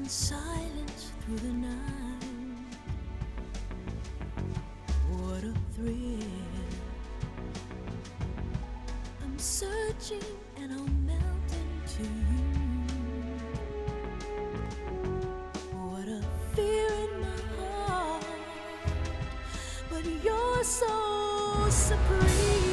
and silence through the night. What a thrill. I'm searching and I'll melt into you. What a fear in my heart, but you're so supreme.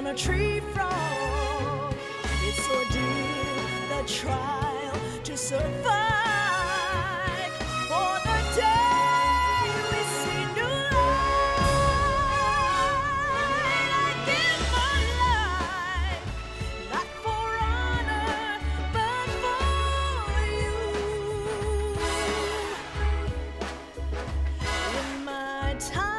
A tree frog, it's ordeal, the trial to survive. For the day we see new light, I give my life, not for honor, but for you. In my time,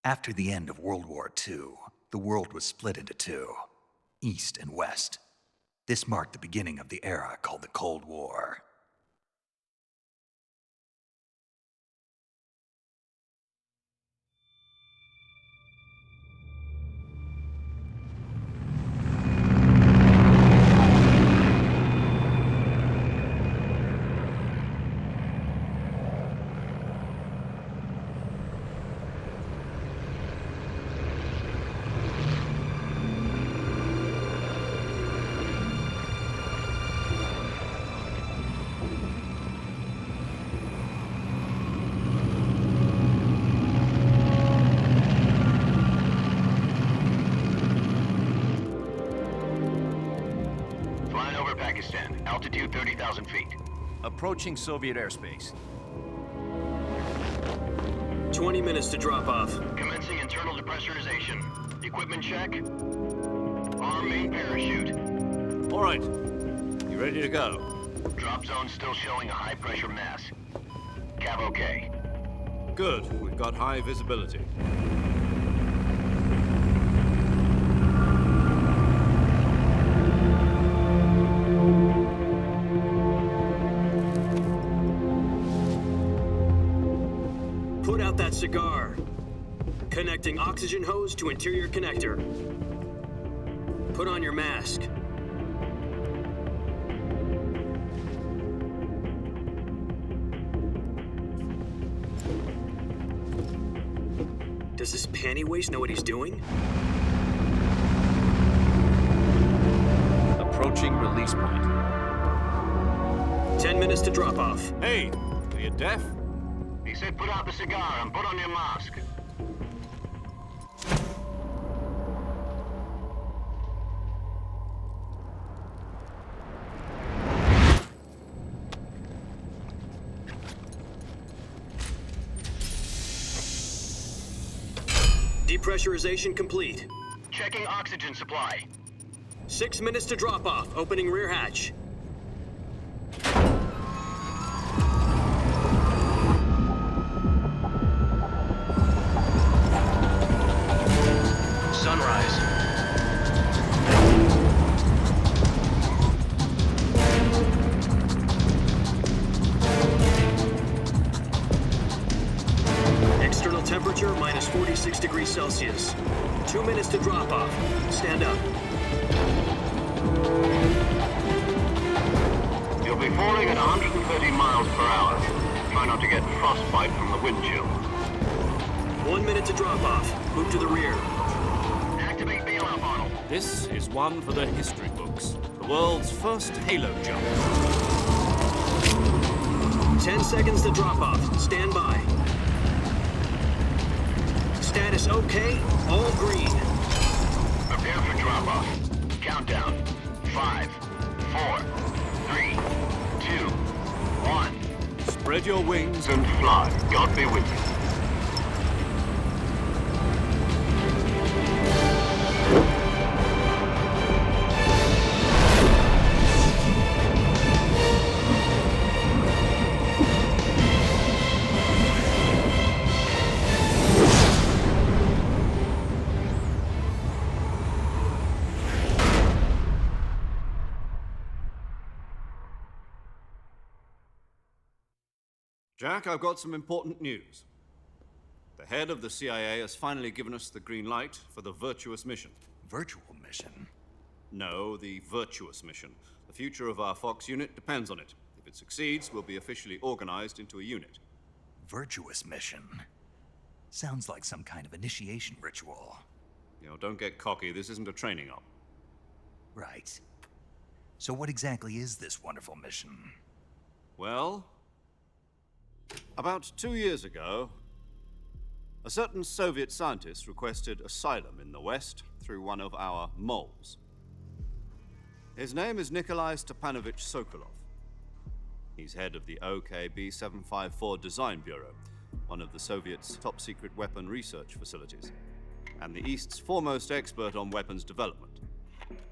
After the end of World War II, the world was split into two, East and West. This marked the beginning of the era called the Cold War. Uzbekistan. Altitude 30,000 feet. Approaching Soviet airspace. 20 minutes to drop off. Commencing internal depressurization. Equipment check. Arm main parachute. All right. You ready to go? Drop zone still showing a high pressure mass. Cav okay. Good. We've got high visibility. Put out that cigar. Connecting oxygen hose to interior connector. Put on your mask. Does this panty waste know what he's doing? Approaching release point. 10 minutes to drop off. Hey, are you deaf? He said put out the cigar and put on your mask. Depressurization complete. Checking oxygen supply. 6 minutes to drop off. Opening rear hatch. Sunrise. External temperature minus 46 degrees Celsius. 2 minutes to drop off. Stand up. You'll be falling at 130 miles per hour. Try not to get frostbite from the wind chill. 1 minute to drop off. Move to the rear. Activate bailout model. This is one for the history books. The world's first halo jump. 10 seconds to drop off. Stand by. Status okay. All green. Prepare for drop-off. Countdown. 5, 4, 3, 2, 1. Spread your wings. And fly. God be with you. Jack, I've got some important news. The head of the CIA has finally given us the green light for the virtuous mission. Virtual mission? No, the virtuous mission. The future of our Fox unit depends on it. If it succeeds, we'll be officially organized into a unit. Virtuous mission? Sounds like some kind of initiation ritual. You know, don't get cocky. This isn't a training op. Right. So what exactly is this wonderful mission? Well, about 2 years ago, a certain Soviet scientist requested asylum in the West through one of our moles. His name is Nikolai Stepanovich Sokolov. He's head of the OKB-754 Design Bureau, one of the Soviets' top-secret weapon research facilities, and the East's foremost expert on weapons development.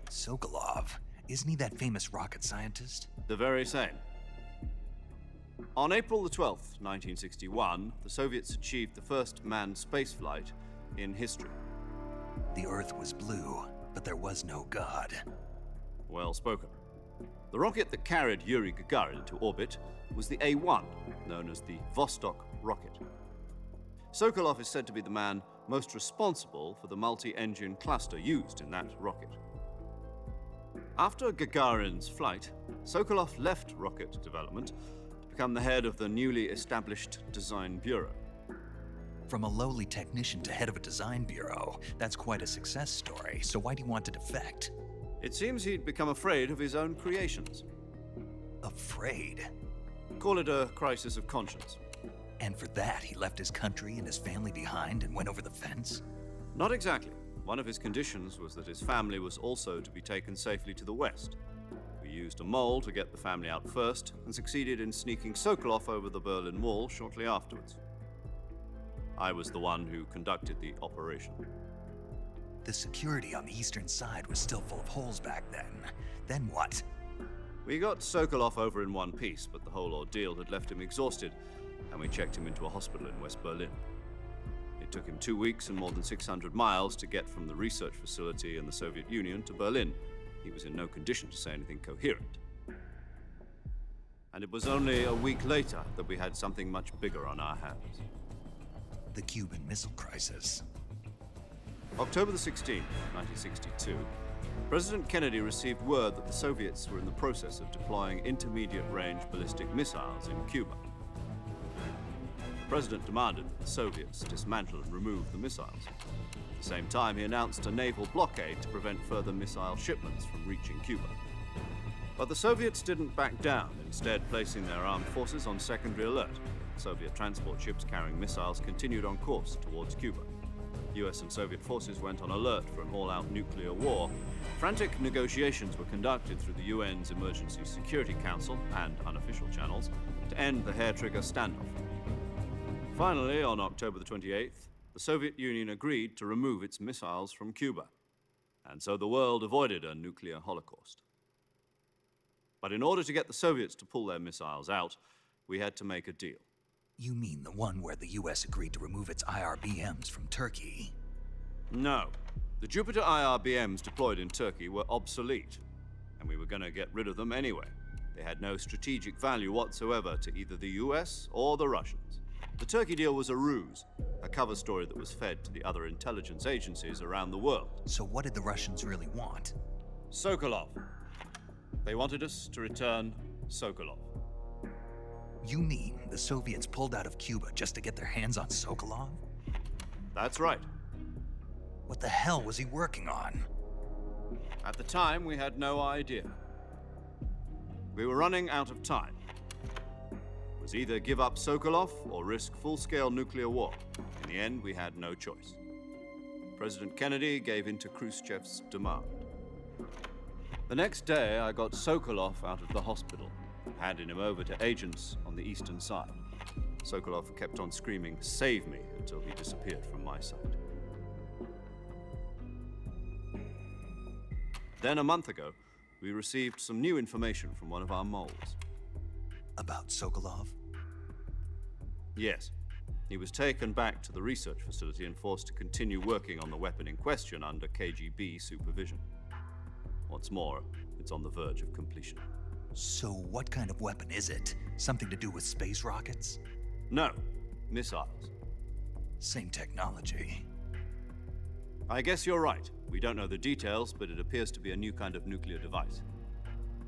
Sokolov? Isn't he that famous rocket scientist? The very same. On April the 12th, 1961, the Soviets achieved the first manned spaceflight in history. The Earth was blue, but there was no God. Well spoken. The rocket that carried Yuri Gagarin to orbit was the A-1, known as the Vostok rocket. Sokolov is said to be the man most responsible for the multi-engine cluster used in that rocket. After Gagarin's flight, Sokolov left rocket development to become the head of the newly established Design Bureau. From a lowly technician to head of a design bureau, that's quite a success story. So why do you want to defect? It seems he'd become afraid of his own creations. Afraid? Call it a crisis of conscience. And for that, he left his country and his family behind and went over the fence? Not exactly. One of his conditions was that his family was also to be taken safely to the West. For used a mole to get the family out first and succeeded in sneaking Sokolov over the Berlin Wall shortly afterwards. I was the one who conducted the operation. The security on the eastern side was still full of holes back then. Then what? We got Sokolov over in one piece, but the whole ordeal had left him exhausted, and we checked him into a hospital in West Berlin. It took him 2 weeks and more than 600 miles to get from the research facility in the Soviet Union to Berlin. He was in no condition to say anything coherent. And it was only a week later that we had something much bigger on our hands. The Cuban Missile Crisis. October the 16th, 1962, President Kennedy received word that the Soviets were in the process of deploying intermediate-range ballistic missiles in Cuba. The president demanded that the Soviets dismantle and remove the missiles. At the same time, he announced a naval blockade to prevent further missile shipments from reaching Cuba. But the Soviets didn't back down, instead placing their armed forces on secondary alert. Soviet transport ships carrying missiles continued on course towards Cuba. US and Soviet forces went on alert for an all-out nuclear war. Frantic negotiations were conducted through the UN's Emergency Security Council and unofficial channels to end the hair-trigger standoff. Finally, on October the 28th, the Soviet Union agreed to remove its missiles from Cuba, and so the world avoided a nuclear holocaust. But in order to get the Soviets to pull their missiles out, we had to make a deal. You mean the one where the US agreed to remove its IRBMs from Turkey? No. The Jupiter IRBMs deployed in Turkey were obsolete, and we were going to get rid of them anyway. They had no strategic value whatsoever to either the US or the Russians. The Turkey deal was a ruse, a cover story that was fed to the other intelligence agencies around the world. So what did the Russians really want? Sokolov. They wanted us to return Sokolov. You mean the Soviets pulled out of Cuba just to get their hands on Sokolov? That's right. What the hell was he working on? At the time, we had no idea. We were running out of time. It was either give up Sokolov or risk full-scale nuclear war. In the end, we had no choice. President Kennedy gave in to Khrushchev's demand. The next day, I got Sokolov out of the hospital, handing him over to agents on the eastern side. Sokolov kept on screaming, "Save me," until he disappeared from my sight. Then, a month ago, we received some new information from one of our moles. About Sokolov? Yes. He was taken back to the research facility and forced to continue working on the weapon in question under KGB supervision. What's more, it's on the verge of completion. So what kind of weapon is it? Something to do with space rockets? No, missiles. Same technology. I guess you're right. We don't know the details, but it appears to be a new kind of nuclear device.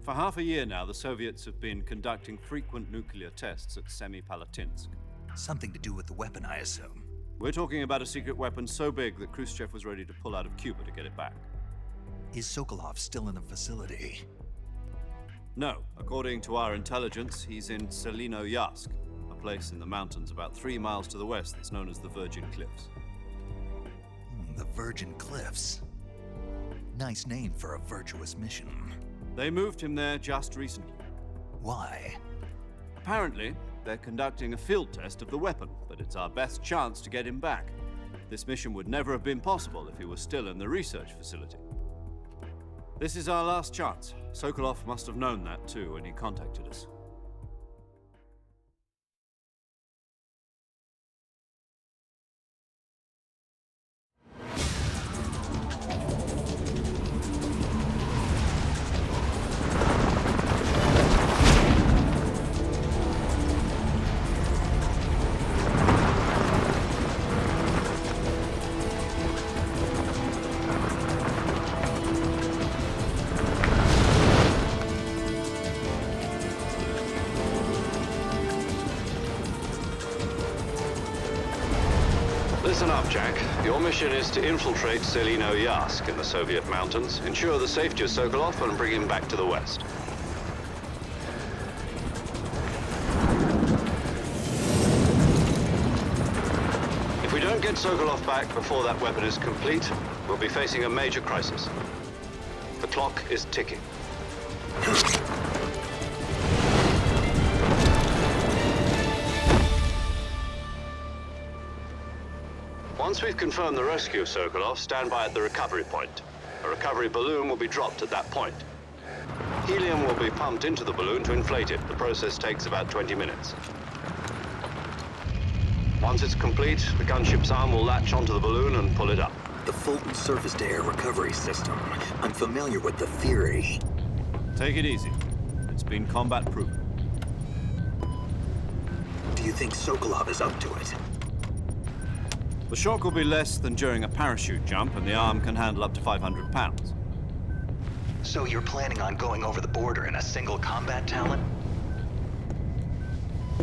For half a year now, the Soviets have been conducting frequent nuclear tests at Semipalatinsk. Something to do with the weapon, I assume. We're talking about a secret weapon so big that Khrushchev was ready to pull out of Cuba to get it back. Is Sokolov still in the facility? No. According to our intelligence, he's in Selino-Yarsk, a place in the mountains about 3 miles to the west that's known as the Virgin Cliffs. The Virgin Cliffs. Nice name for a virtuous mission. They moved him there just recently. Why? Apparently, they're conducting a field test of the weapon, but it's our best chance to get him back. This mission would never have been possible if he was still in the research facility. This is our last chance. Sokolov must have known that too when he contacted us. Listen up, Jack. Your mission is to infiltrate Selino-Yarsk in the Soviet mountains, ensure the safety of Sokolov, and bring him back to the west. If we don't get Sokolov back before that weapon is complete, we'll be facing a major crisis. The clock is ticking. Once we've confirmed the rescue of Sokolov, stand by at the recovery point. A recovery balloon will be dropped at that point. Helium will be pumped into the balloon to inflate it. The process takes about 20 minutes. Once it's complete, the gunship's arm will latch onto the balloon and pull it up. The Fulton surface-to-air recovery system. I'm familiar with the theory. Take it easy. It's been combat-proven. Do you think Sokolov is up to it? The shock will be less than during a parachute jump, and the arm can handle up to 500 pounds. So you're planning on going over the border in a single combat Talon?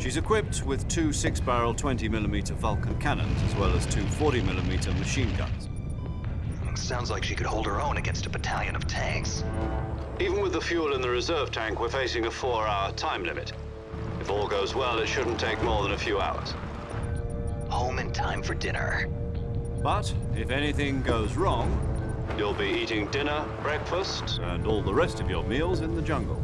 She's equipped with two 6-barrel 20mm Vulcan cannons, as well as two 40mm machine guns. Sounds like she could hold her own against a battalion of tanks. Even with the fuel in the reserve tank, we're facing a 4-hour time limit. If all goes well, it shouldn't take more than a few hours. Home in time for dinner. But if anything goes wrong, You'll be eating dinner, breakfast. and all the rest of your meals in the jungle.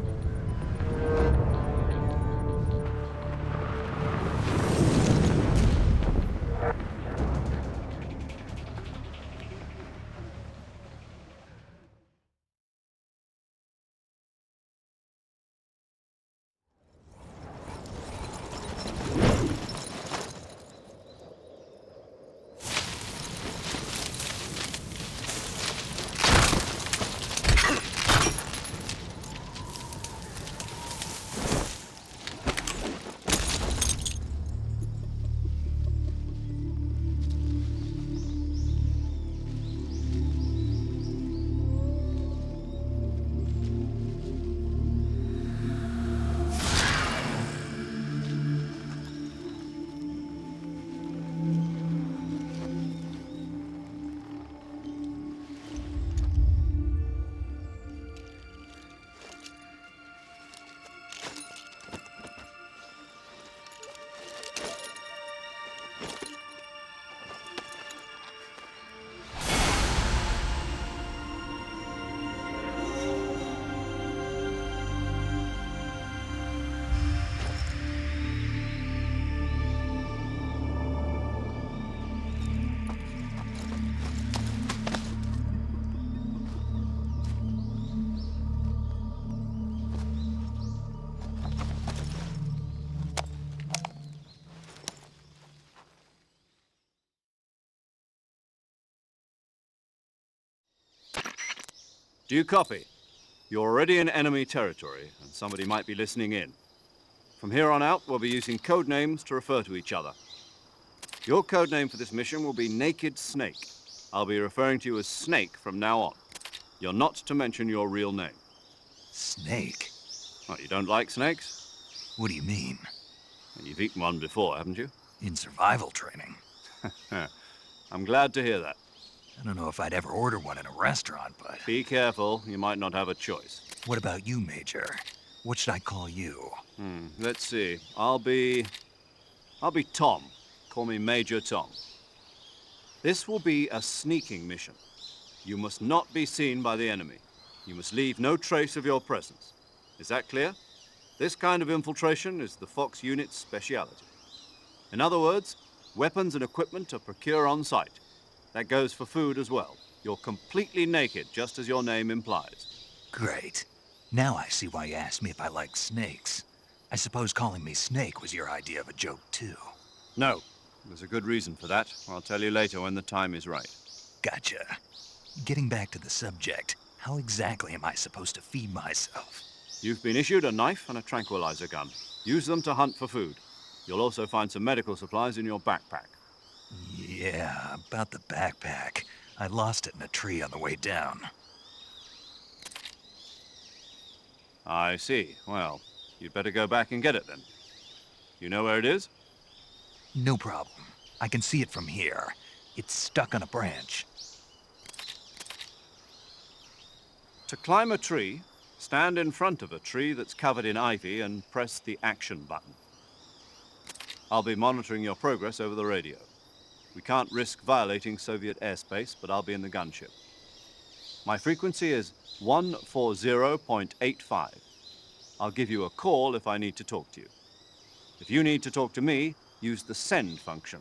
Do you copy? You're already in enemy territory, and somebody might be listening in. From here on out, we'll be using code names to refer to each other. Your code name for this mission will be Naked Snake. I'll be referring to you as Snake from now on. You're not to mention your real name. Snake? What, you don't like snakes? What do you mean? You've eaten one before, haven't you? In survival training? I'm glad to hear that. I don't know if I'd ever order one in a restaurant, but... Be careful, you might not have a choice. What about you, Major? What should I call you? Let's see. I'll be Tom. Call me Major Tom. This will be a sneaking mission. You must not be seen by the enemy. You must leave no trace of your presence. Is that clear? This kind of infiltration is the Fox unit's speciality. In other words, weapons and equipment are procured on site. That goes for food as well. You're completely naked, just as your name implies. Great. Now I see why you asked me if I like snakes. I suppose calling me Snake was your idea of a joke, too. No. There's a good reason for that. I'll tell you later when the time is right. Gotcha. Getting back to the subject, how exactly am I supposed to feed myself? You've been issued a knife and a tranquilizer gun. Use them to hunt for food. You'll also find some medical supplies in your backpack. Yeah, about the backpack. I lost it in a tree on the way down. I see. Well, you'd better go back and get it then. You know where it is? No problem. I can see it from here. It's stuck on a branch. To climb a tree, stand in front of a tree that's covered in ivy and press the action button. I'll be monitoring your progress over the radio. We can't risk violating Soviet airspace, but I'll be in the gunship. My frequency is 140.85. I'll give you a call if I need to talk to you. If you need to talk to me, use the send function.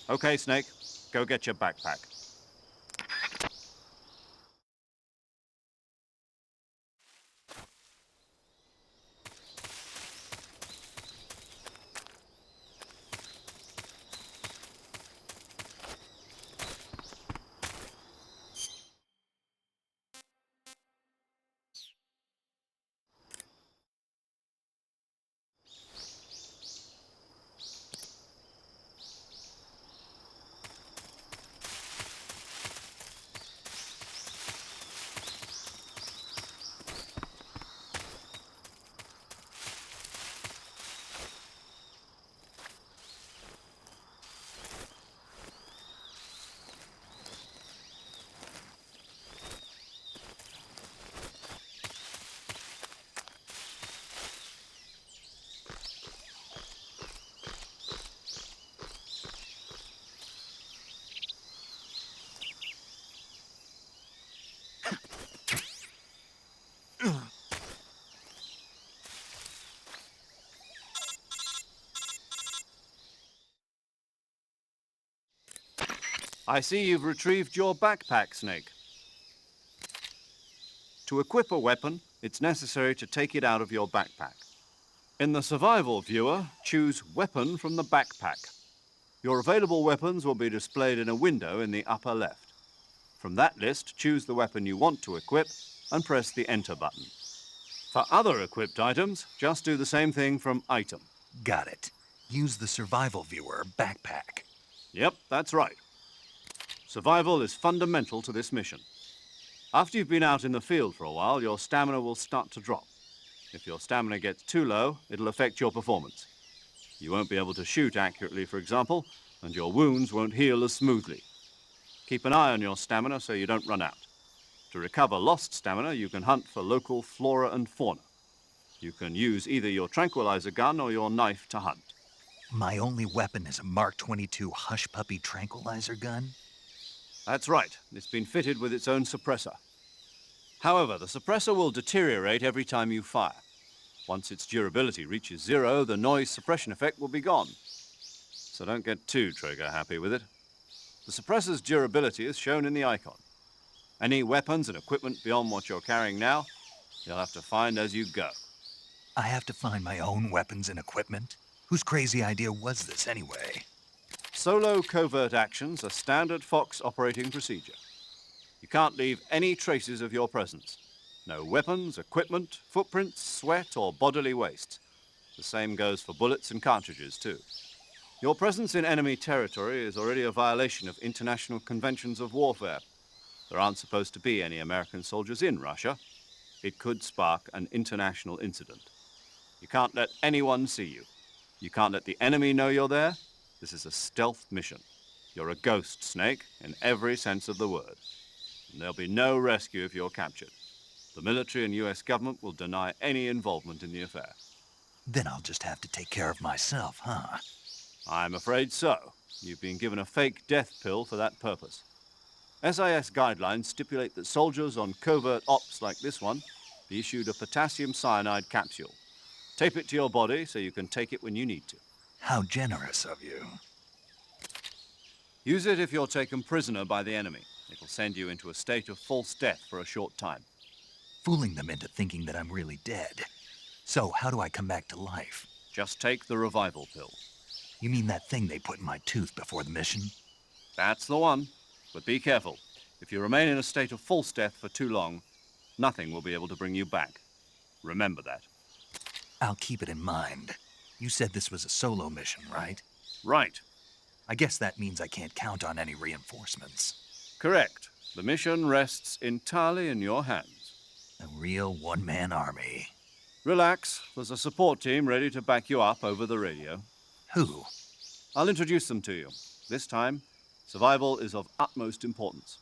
Okay, Snake, go get your backpack. I see you've retrieved your backpack, Snake. To equip a weapon, it's necessary to take it out of your backpack. In the survival viewer, choose Weapon from the backpack. Your available weapons will be displayed in a window in the upper left. From that list, choose the weapon you want to equip and press the Enter button. For other equipped items, just do the same thing from Item. Got it. Use the survival viewer backpack. Yep, that's right. Survival is fundamental to this mission. After you've been out in the field for a while, your stamina will start to drop. If your stamina gets too low, it'll affect your performance. You won't be able to shoot accurately, for example, and your wounds won't heal as smoothly. Keep an eye on your stamina so you don't run out. To recover lost stamina, you can hunt for local flora and fauna. You can use either your tranquilizer gun or your knife to hunt. My only weapon is a Mark 22 Hush Puppy tranquilizer gun? That's right. It's been fitted with its own suppressor. However, the suppressor will deteriorate every time you fire. Once its durability reaches 0, the noise suppression effect will be gone. So don't get too trigger happy with it. The suppressor's durability is shown in the icon. Any weapons and equipment beyond what you're carrying now, you'll have to find as you go. I have to find my own weapons and equipment? Whose crazy idea was this anyway? Solo covert actions are standard Fox operating procedure. You can't leave any traces of your presence. No weapons, equipment, footprints, sweat, or bodily waste. The same goes for bullets and cartridges, too. Your presence in enemy territory is already a violation of international conventions of warfare. There aren't supposed to be any American soldiers in Russia. It could spark an international incident. You can't let anyone see you. You can't let the enemy know you're there. This is a stealth mission. You're a ghost, Snake, in every sense of the word. And there'll be no rescue if you're captured. The military and US government will deny any involvement in the affair. Then I'll just have to take care of myself, huh? I'm afraid so. You've been given a fake death pill for that purpose. SIS guidelines stipulate that soldiers on covert ops like this one be issued a potassium cyanide capsule. Tape it to your body so you can take it when you need to. How generous of you. Use it if you're taken prisoner by the enemy. It'll send you into a state of false death for a short time. Fooling them into thinking that I'm really dead. So how do I come back to life? Just take the revival pill. You mean that thing they put in my tooth before the mission? That's the one. But be careful. If you remain in a state of false death for too long, nothing will be able to bring you back. Remember that. I'll keep it in mind. You said this was a solo mission, right? Right. I guess that means I can't count on any reinforcements. Correct. The mission rests entirely in your hands. A real one-man army. Relax. There's a support team ready to back you up over the radio. Who? I'll introduce them to you. This time, survival is of utmost importance.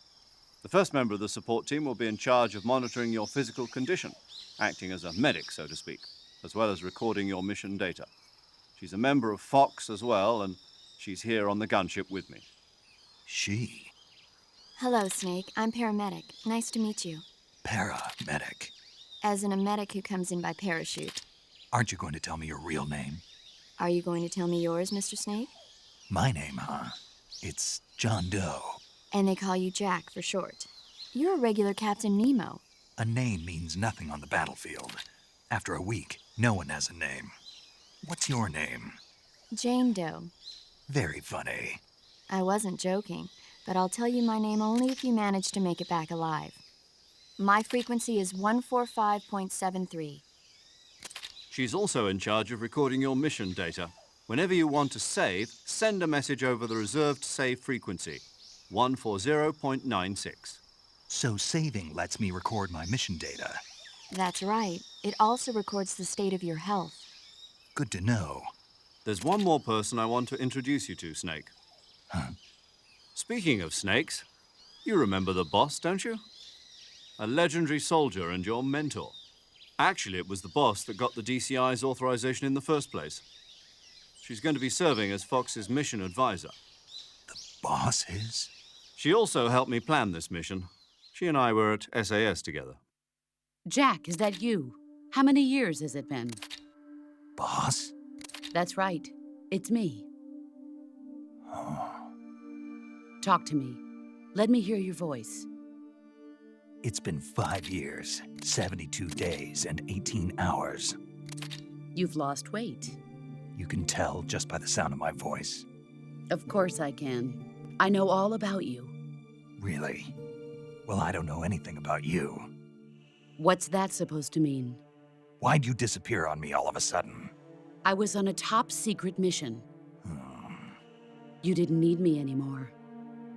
The first member of the support team will be in charge of monitoring your physical condition, acting as a medic, so to speak, as well as recording your mission data. She's a member of Fox as well, and she's here on the gunship with me. She? Hello, Snake. I'm paramedic. Nice to meet you. Paramedic. As in a medic who comes in by parachute. Aren't you going to tell me your real name? Are you going to tell me yours, Mr. Snake? My name, huh? It's John Doe. And they call you Jack for short. You're a regular Captain Nemo. A name means nothing on the battlefield. After a week, no one has a name. What's your name? Jane Doe. Very funny. I wasn't joking, but I'll tell you my name only if you manage to make it back alive. My frequency is 145.73. She's also in charge of recording your mission data. Whenever you want to save, send a message over the reserved save frequency, 140.96. So saving lets me record my mission data. That's right. It also records the state of your health. Good to know. There's one more person I want to introduce you to, Snake. Huh? Speaking of snakes, you remember the boss, don't you? A legendary soldier and your mentor. Actually, it was the boss that got the DCI's authorization in the first place. She's going to be serving as Fox's mission advisor. The boss is? She also helped me plan this mission. She and I were at SAS together. Jack, is that you? How many years has it been? Boss? That's right. It's me. Talk to me. Let me hear your voice. It's been 5 years, 72 days, and 18 hours. You've lost weight. You can tell just by the sound of my voice. Of course I can. I know all about you. Really? Well, I don't know anything about you. What's that supposed to mean? Why'd you disappear on me all of a sudden? I was on a top-secret mission. You didn't need me anymore.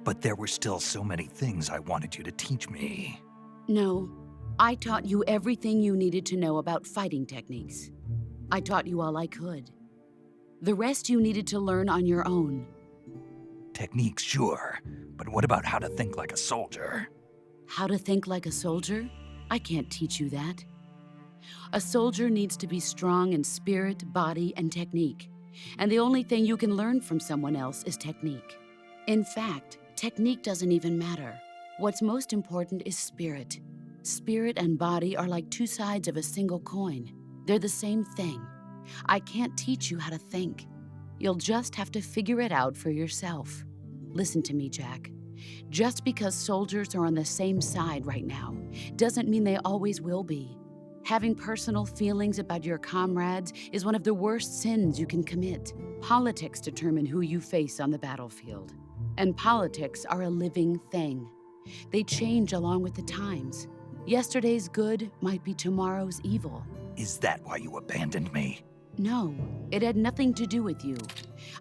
But there were still so many things I wanted you to teach me. No, I taught you everything you needed to know about fighting techniques. I taught you all I could. The rest you needed to learn on your own. Techniques, sure. But what about how to think like a soldier? How to think like a soldier? I can't teach you that. A soldier needs to be strong in spirit, body, and technique. And the only thing you can learn from someone else is technique. In fact, technique doesn't even matter. What's most important is spirit. Spirit and body are like two sides of a single coin. They're the same thing. I can't teach you how to think. You'll just have to figure it out for yourself. Listen to me, Jack. Just because soldiers are on the same side right now doesn't mean they always will be. Having personal feelings about your comrades is one of the worst sins you can commit. Politics determine who you face on the battlefield. And politics are a living thing. They change along with the times. Yesterday's good might be tomorrow's evil. Is that why you abandoned me? No, it had nothing to do with you.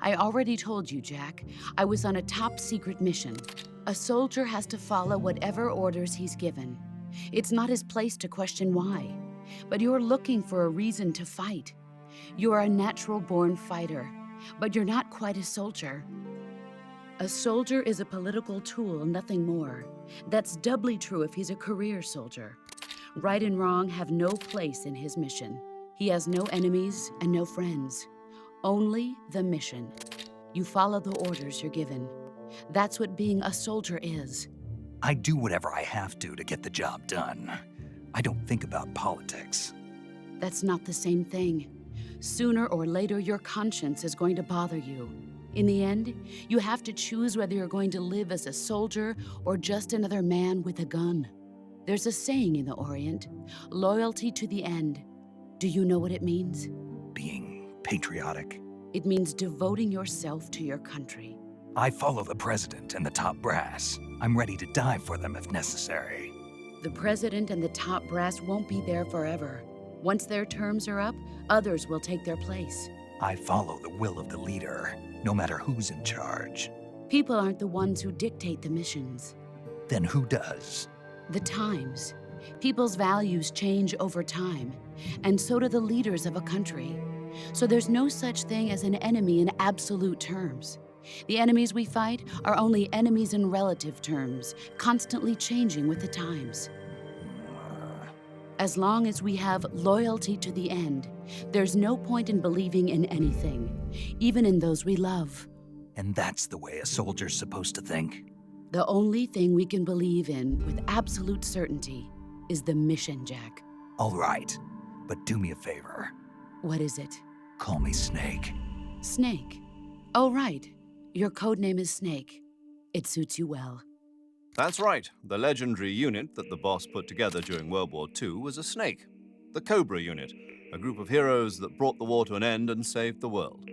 I already told you, Jack. I was on a top-secret mission. A soldier has to follow whatever orders he's given. It's not his place to question why. But you're looking for a reason to fight. You're a natural-born fighter, but you're not quite a soldier. A soldier is a political tool, nothing more. That's doubly true if he's a career soldier. Right and wrong have no place in his mission. He has no enemies and no friends. Only the mission. You follow the orders you're given. That's what being a soldier is. I do whatever I have to get the job done. I don't think about politics. That's not the same thing. Sooner or later, your conscience is going to bother you. In the end, you have to choose whether you're going to live as a soldier or just another man with a gun. There's a saying in the Orient, loyalty to the end. Do you know what it means? Being patriotic. It means devoting yourself to your country. I follow the president and the top brass. I'm ready to die for them if necessary. The president and the top brass won't be there forever. Once their terms are up, others will take their place. I follow the will of the leader, no matter who's in charge. People aren't the ones who dictate the missions. Then who does? The times. People's values change over time, and so do the leaders of a country. So there's no such thing as an enemy in absolute terms. The enemies we fight are only enemies in relative terms, constantly changing with the times. As long as we have loyalty to the end, there's no point in believing in anything, even in those we love. And that's the way a soldier's supposed to think? The only thing we can believe in with absolute certainty is the mission, Jack. All right, but do me a favor. What is it? Call me Snake. Snake. Oh, right. Your code name is Snake. It suits you well. That's right. The legendary unit that the boss put together during World War II was a snake. The Cobra unit, a group of heroes that brought the war to an end and saved the world.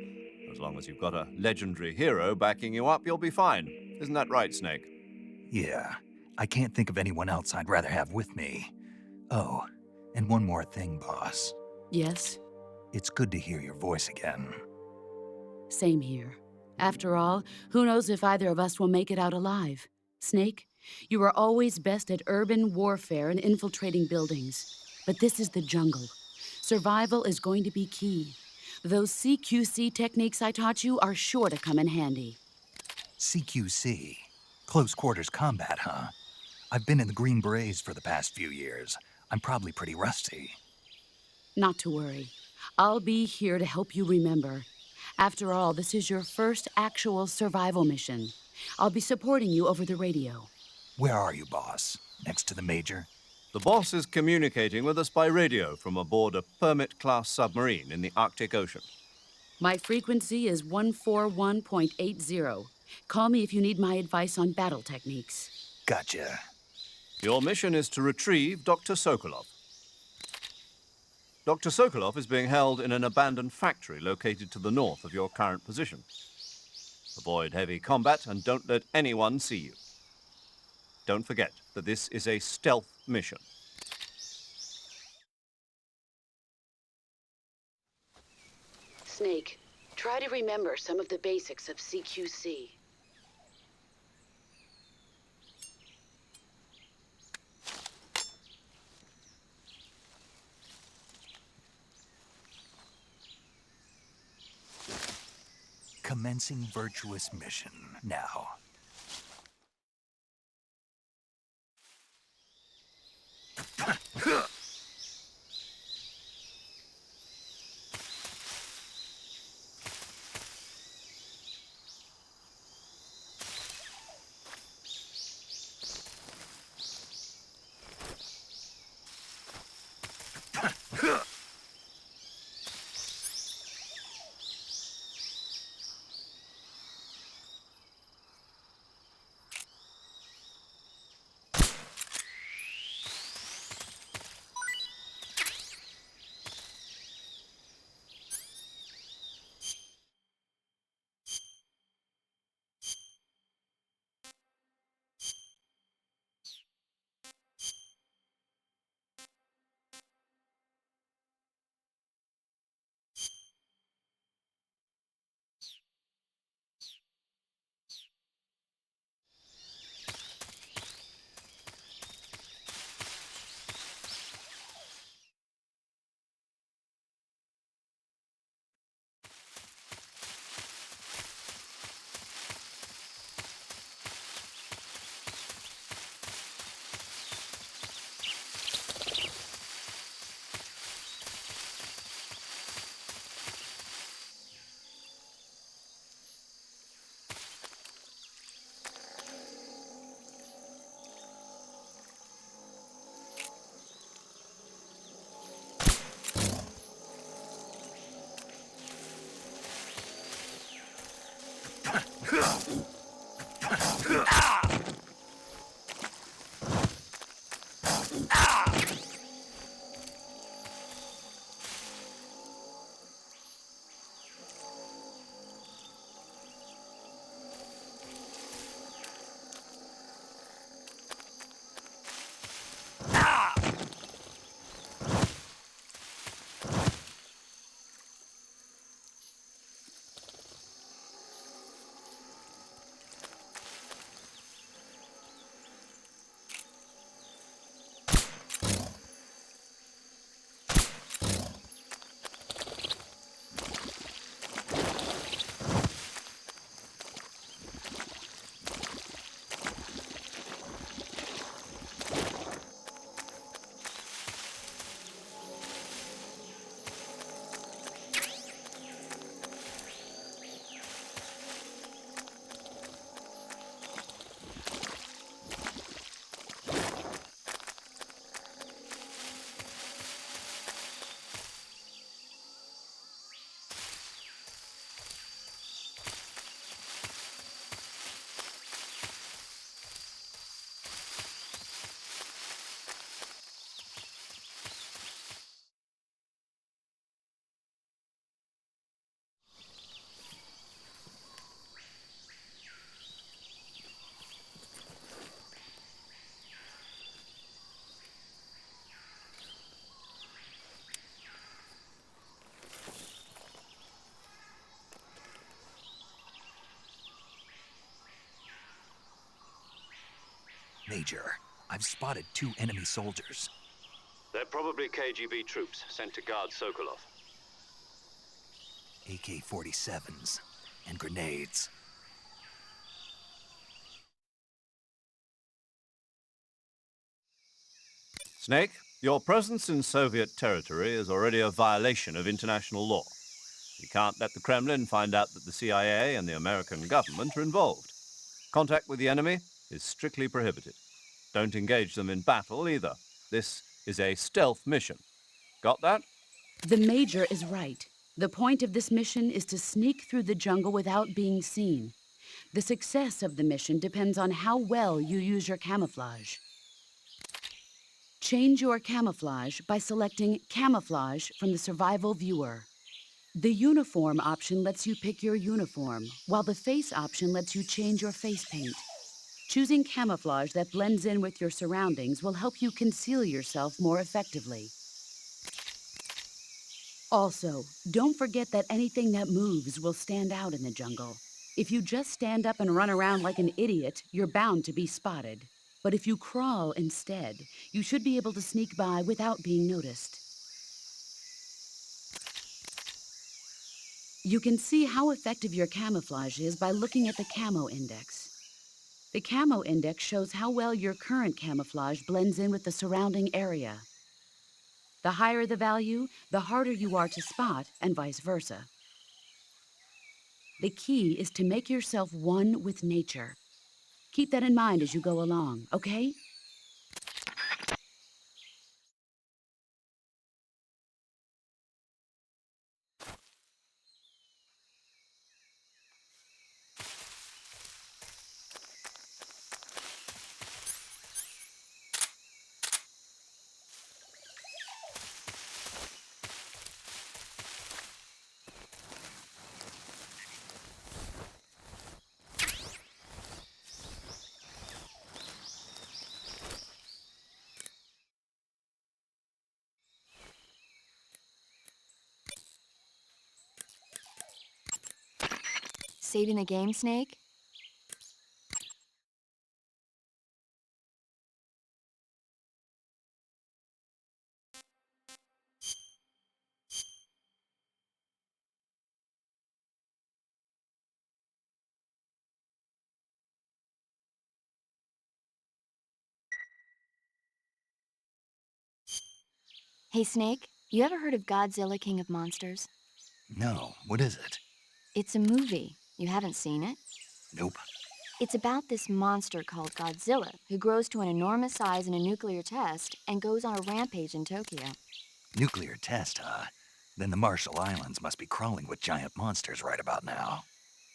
As long as you've got a legendary hero backing you up, you'll be fine. Isn't that right, Snake? Yeah, I can't think of anyone else I'd rather have with me. Oh, and one more thing, boss. Yes? It's good to hear your voice again. Same here. After all, who knows if either of us will make it out alive? Snake, you are always best at urban warfare and infiltrating buildings. But this is the jungle. Survival is going to be key. Those CQC techniques I taught you are sure to come in handy. CQC? Close quarters combat, huh? I've been in the Green Berets for the past few years. I'm probably pretty rusty. Not to worry. I'll be here to help you remember. After all, this is your first actual survival mission. I'll be supporting you over the radio. Where are you, boss? Next to the Major? The boss is communicating with us by radio from aboard a Permit-class submarine in the Arctic Ocean. My frequency is 141.80. Call me if you need my advice on battle techniques. Gotcha. Your mission is to retrieve Dr. Sokolov. Dr. Sokolov is being held in an abandoned factory located to the north of your current position. Avoid heavy combat and don't let anyone see you. Don't forget that this is a stealth mission. Snake, try to remember some of the basics of CQC. Commencing virtuous mission now. Major, I've spotted 2 enemy soldiers. They're probably KGB troops sent to guard Sokolov. AK-47s and grenades. Snake, your presence in Soviet territory is already a violation of international law. You can't let the Kremlin find out that the CIA and the American government are involved. Contact with the enemy is strictly prohibited. Don't engage them in battle either. This is a stealth mission. Got that? The Major is right. The point of this mission is to sneak through the jungle without being seen. The success of the mission depends on how well you use your camouflage. Change your camouflage by selecting Camouflage from the Survival Viewer. The Uniform option lets you pick your uniform, while the Face option lets you change your face paint. Choosing camouflage that blends in with your surroundings will help you conceal yourself more effectively. Also, don't forget that anything that moves will stand out in the jungle. If you just stand up and run around like an idiot, you're bound to be spotted. But if you crawl instead, you should be able to sneak by without being noticed. You can see how effective your camouflage is by looking at the Camo Index. The Camo Index shows how well your current camouflage blends in with the surrounding area. The higher the value, the harder you are to spot, and vice versa. The key is to make yourself one with nature. Keep that in mind as you go along, okay? Saving the game, Snake? Hey, Snake, you ever heard of Godzilla, King of Monsters? No, what is it? It's a movie. You haven't seen it? Nope. It's about this monster called Godzilla, who grows to an enormous size in a nuclear test and goes on a rampage in Tokyo. Nuclear test, huh? Then the Marshall Islands must be crawling with giant monsters right about now.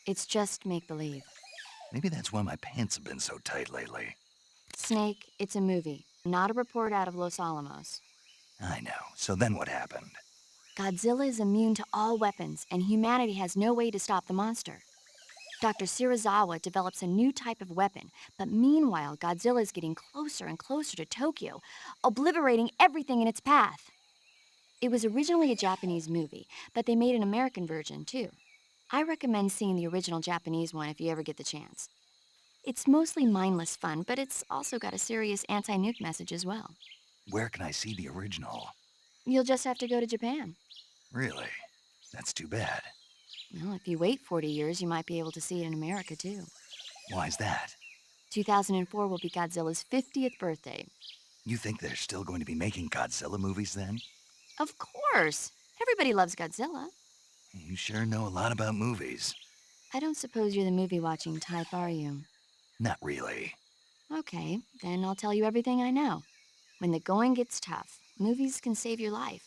It's just make-believe. Maybe that's why my pants have been so tight lately. Snake, it's a movie, not a report out of Los Alamos. I know. So then what happened? Godzilla is immune to all weapons, and humanity has no way to stop the monster. Dr. Shirazawa develops a new type of weapon, but meanwhile, Godzilla is getting closer and closer to Tokyo, obliterating everything in its path. It was originally a Japanese movie, but they made an American version, too. I recommend seeing the original Japanese one if you ever get the chance. It's mostly mindless fun, but it's also got a serious anti-nuke message as well. Where can I see the original? You'll just have to go to Japan. Really? That's too bad. Well, if you wait 40 years, you might be able to see it in America, too. Why's that? 2004 will be Godzilla's 50th birthday. You think they're still going to be making Godzilla movies then? Of course! Everybody loves Godzilla. You sure know a lot about movies. I don't suppose you're the movie-watching type, are you? Not really. Okay, then I'll tell you everything I know. When the going gets tough, movies can save your life.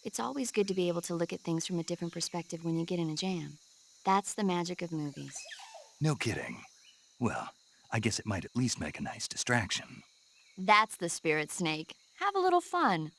It's always good to be able to look at things from a different perspective when you get in a jam. That's the magic of movies. No kidding. Well, I guess it might at least make a nice distraction. That's the spirit, Snake. Have a little fun.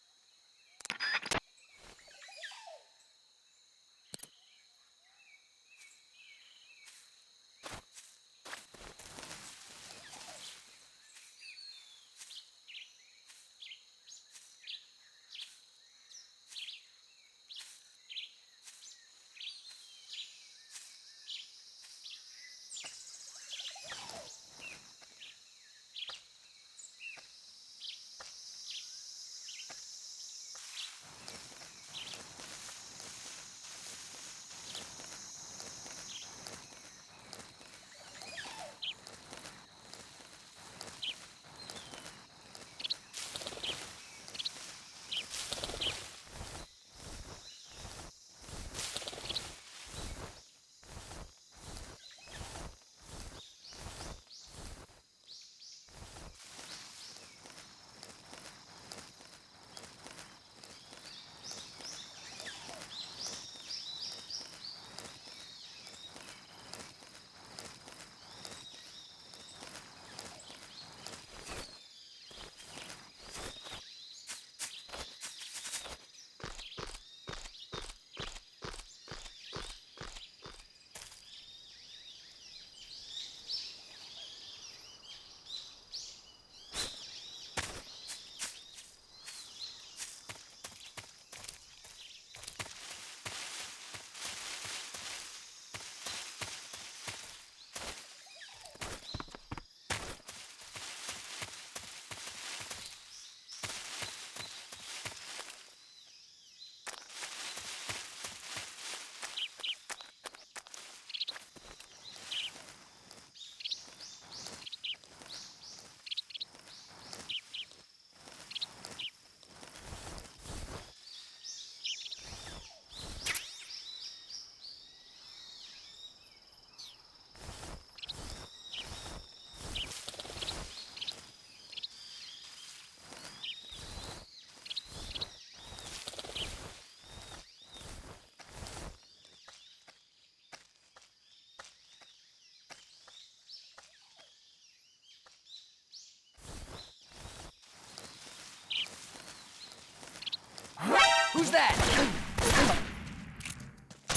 Who's that?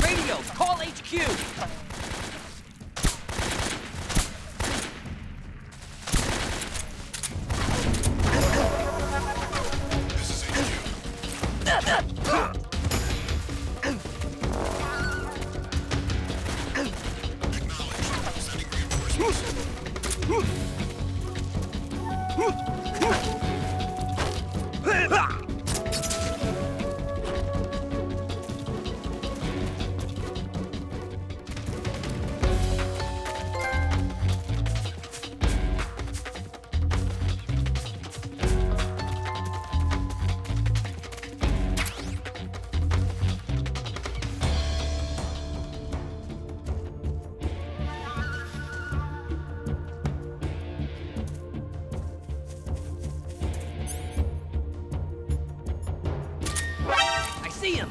Radio, call HQ! See him!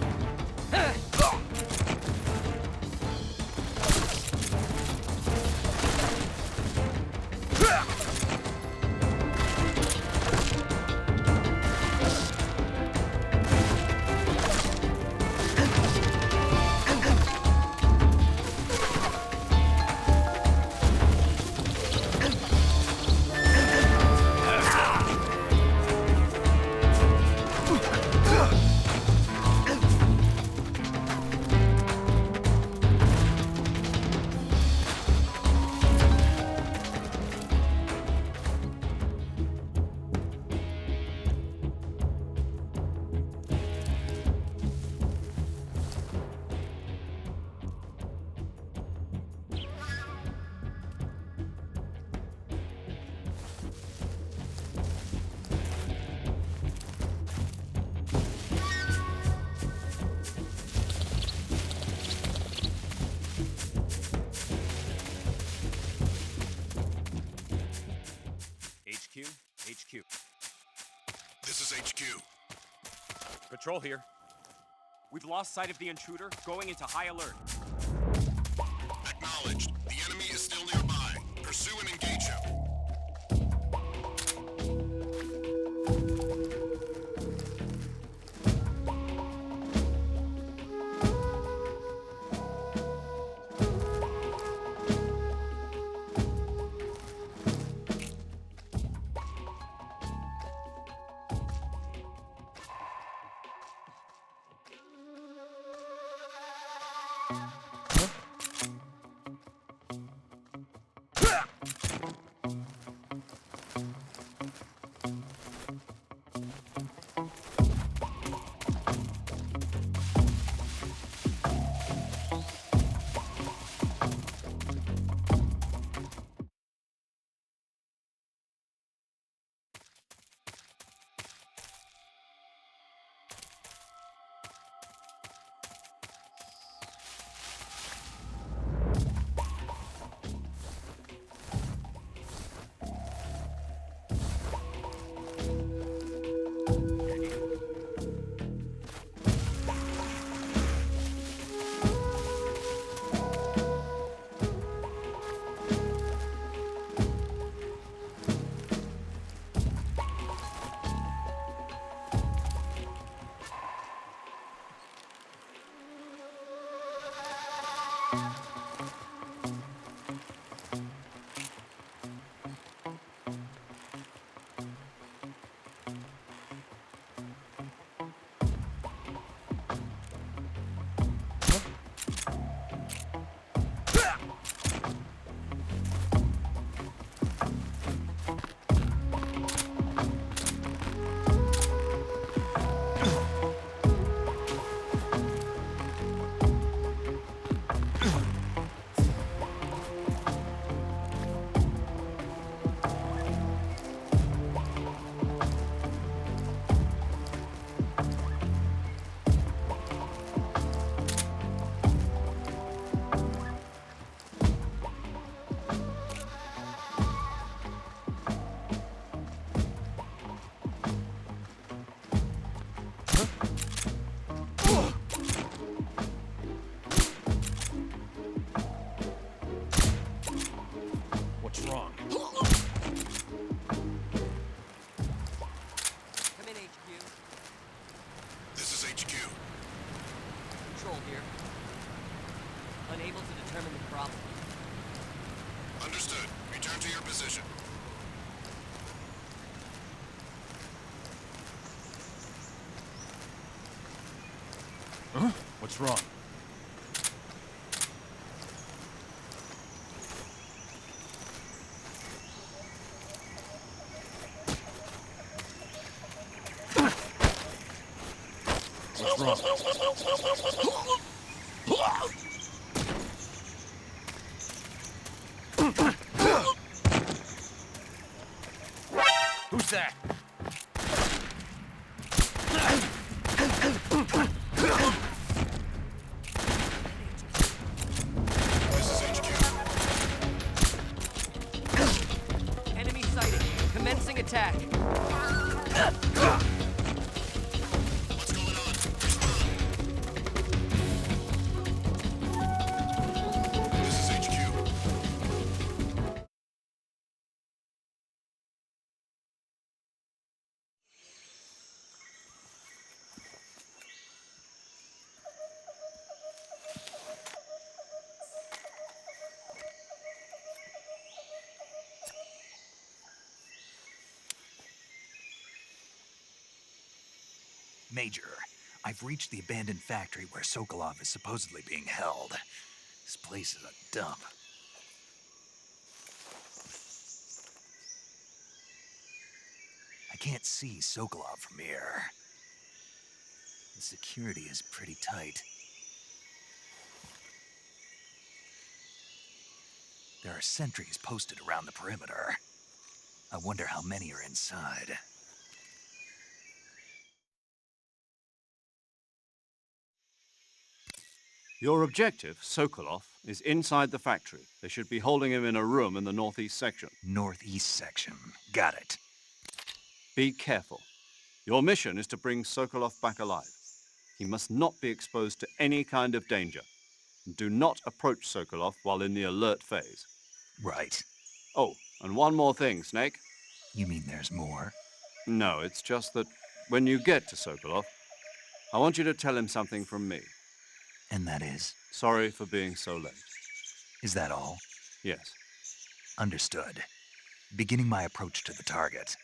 HQ. This is HQ. Patrol here. We've lost sight of the intruder, going into high alert. Acknowledged. The enemy is still nearby. Pursue and engage him. Unable to determine the problem. Understood. Return to your position. Huh? What's wrong? What's wrong? Who's that? This is HQ. Enemy sighted. Commencing attack. What's going on? Respond. This is HQ. Major, I've reached the abandoned factory where Sokolov is supposedly being held. This place is a dump. I can't see Sokolov from here. The security is pretty tight. There are sentries posted around the perimeter. I wonder how many are inside. Your objective, Sokolov, is inside the factory. They should be holding him in a room in the northeast section. Northeast section. Got it. Be careful. Your mission is to bring Sokolov back alive. He must not be exposed to any kind of danger. Do not approach Sokolov while in the alert phase. Right. Oh, and one more thing, Snake. You mean there's more? No, it's just that when you get to Sokolov, I want you to tell him something from me. And that is? Sorry for being so late. Is that all? Yes. Understood. Beginning my approach to the target.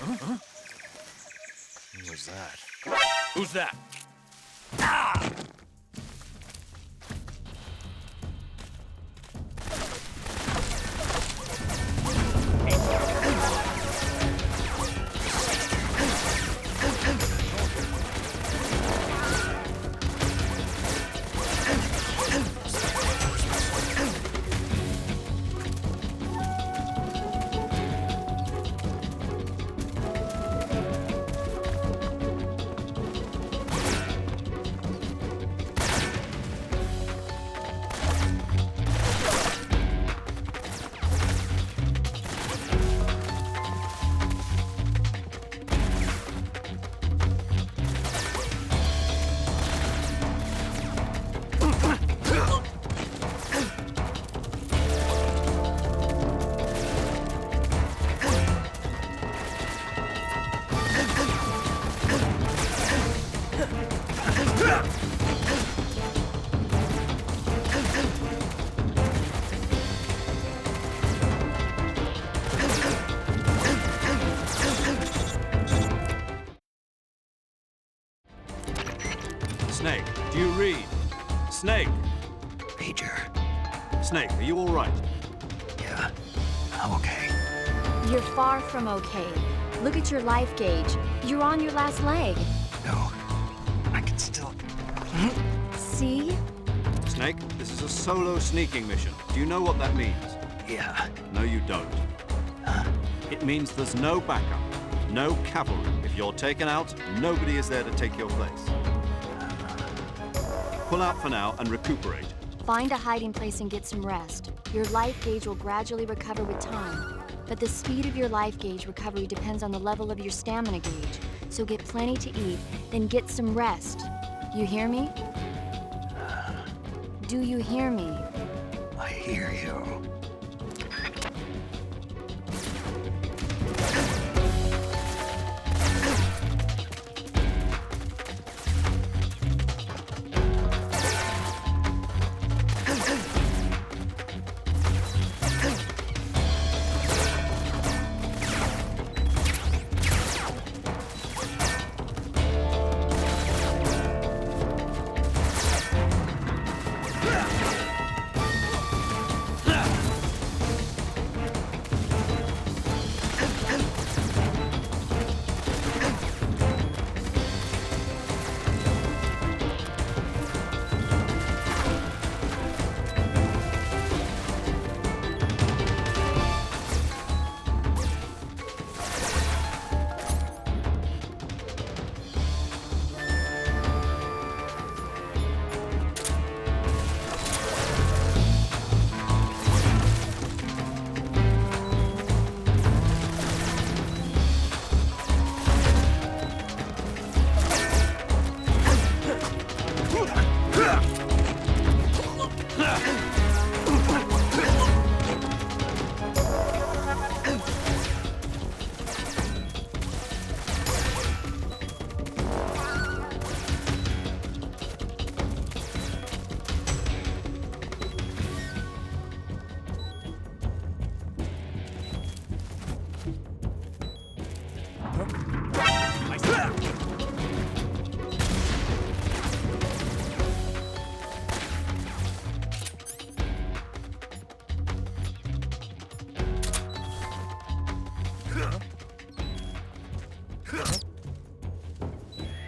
Huh? Who was that? Who's that? Snake, do you read? Snake! Major. Snake, are you all right? Yeah, I'm okay. You're far from okay. Look at your life gauge. You're on your last leg. No, I can still... See? Snake, this is a solo sneaking mission. Do you know what that means? Yeah. No, you don't. It means there's no backup, no cavalry. If you're taken out, nobody is there to take your place. Pull out for now and recuperate. Find a hiding place and get some rest. Your life gauge will gradually recover with time. But the speed of your life gauge recovery depends on the level of your stamina gauge. So get plenty to eat, then get some rest. You hear me? Do you hear me? I hear you.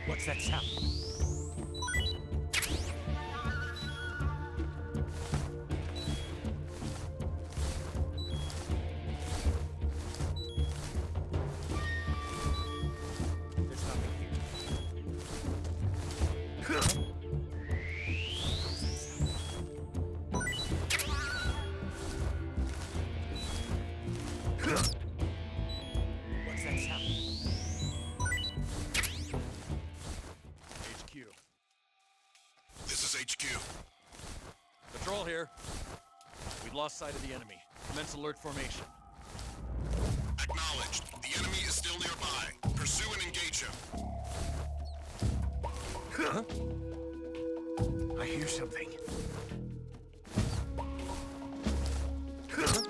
What's that sound? There's nothing here. What's that sound? HQ. This is HQ. Patrol here. We've lost sight of the enemy. Commence alert formation. Acknowledged. The enemy is still nearby. Pursue and engage him. Huh? I hear something. Huh?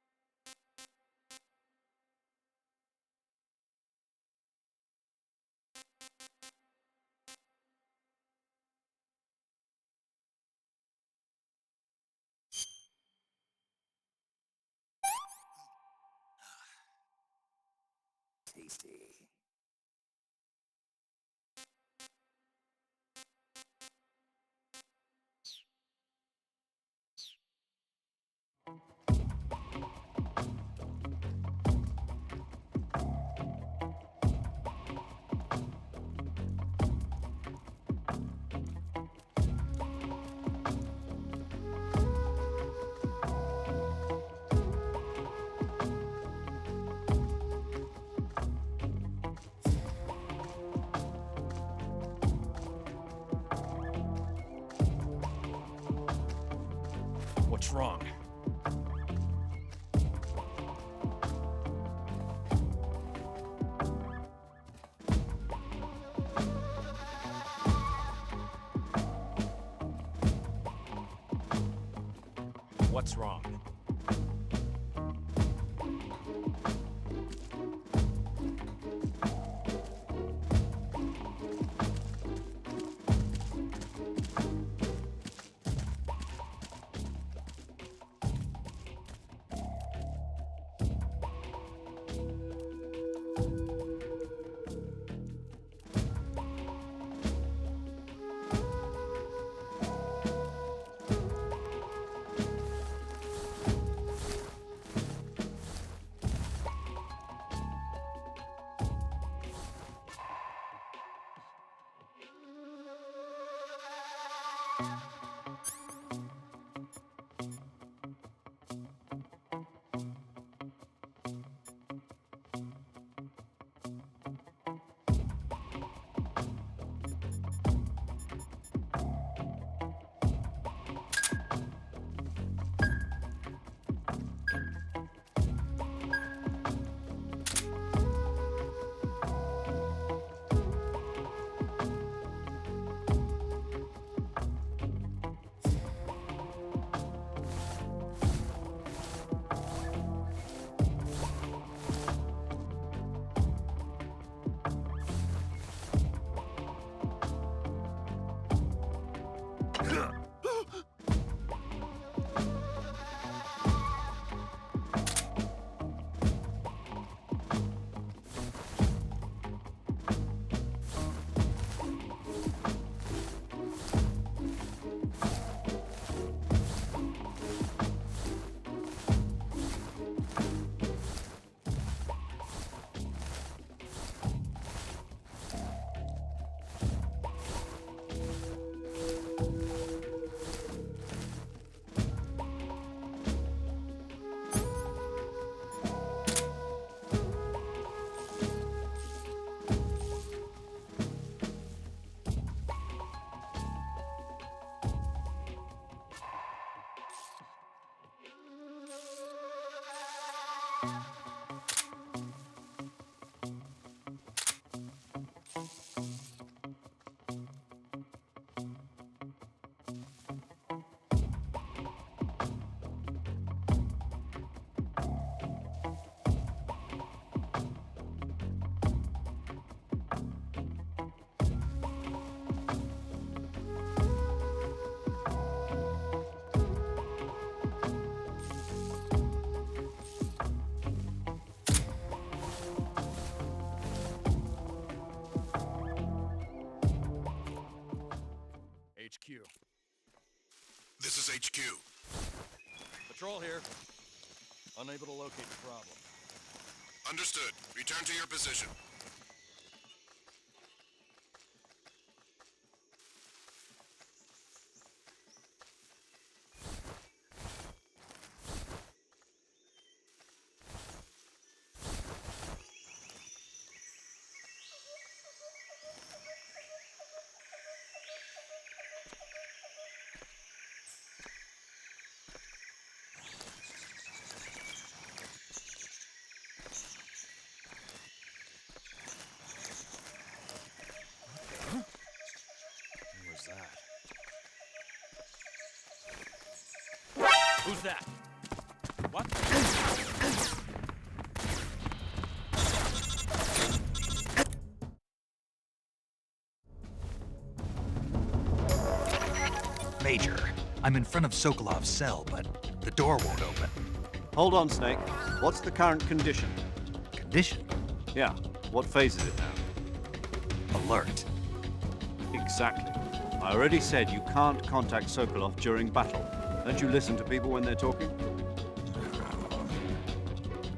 I hear something. Tasty. What's wrong? What's wrong? HQ. This is HQ. Patrol here. Unable to locate the problem. Understood. Return to your position. Who's that? What? Major, I'm in front of Sokolov's cell, but the door won't open. Hold on, Snake. What's the current condition? Condition? Yeah. What phase is it now? Alert. Exactly. I already said you can't contact Sokolov during battle. Don't you listen to people when they're talking?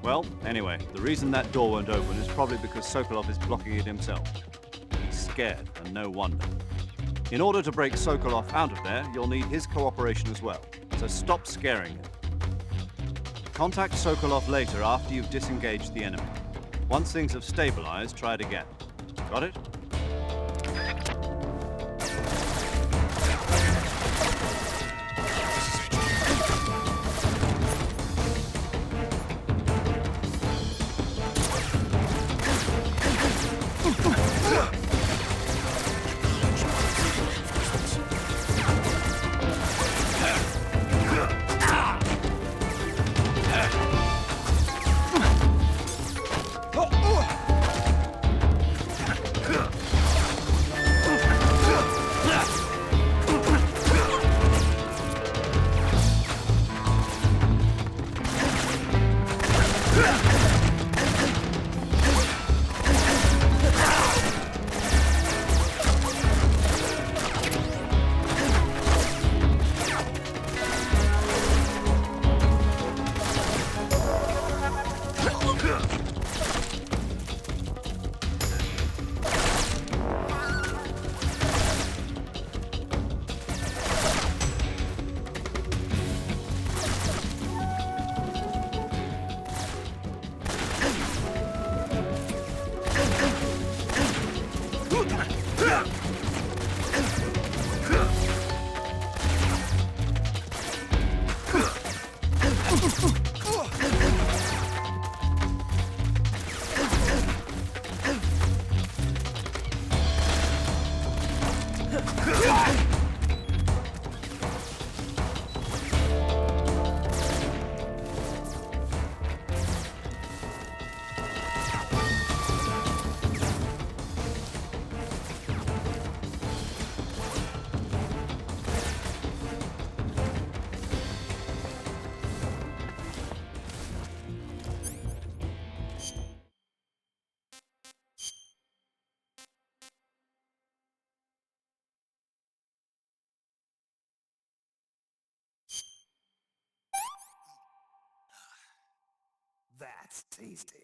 Well, anyway, the reason that door won't open is probably because Sokolov is blocking it himself. He's scared, and no wonder. In order to break Sokolov out of there, you'll need his cooperation as well. So stop scaring him. Contact Sokolov later after you've disengaged the enemy. Once things have stabilized, try it again. Got it? That's tasty.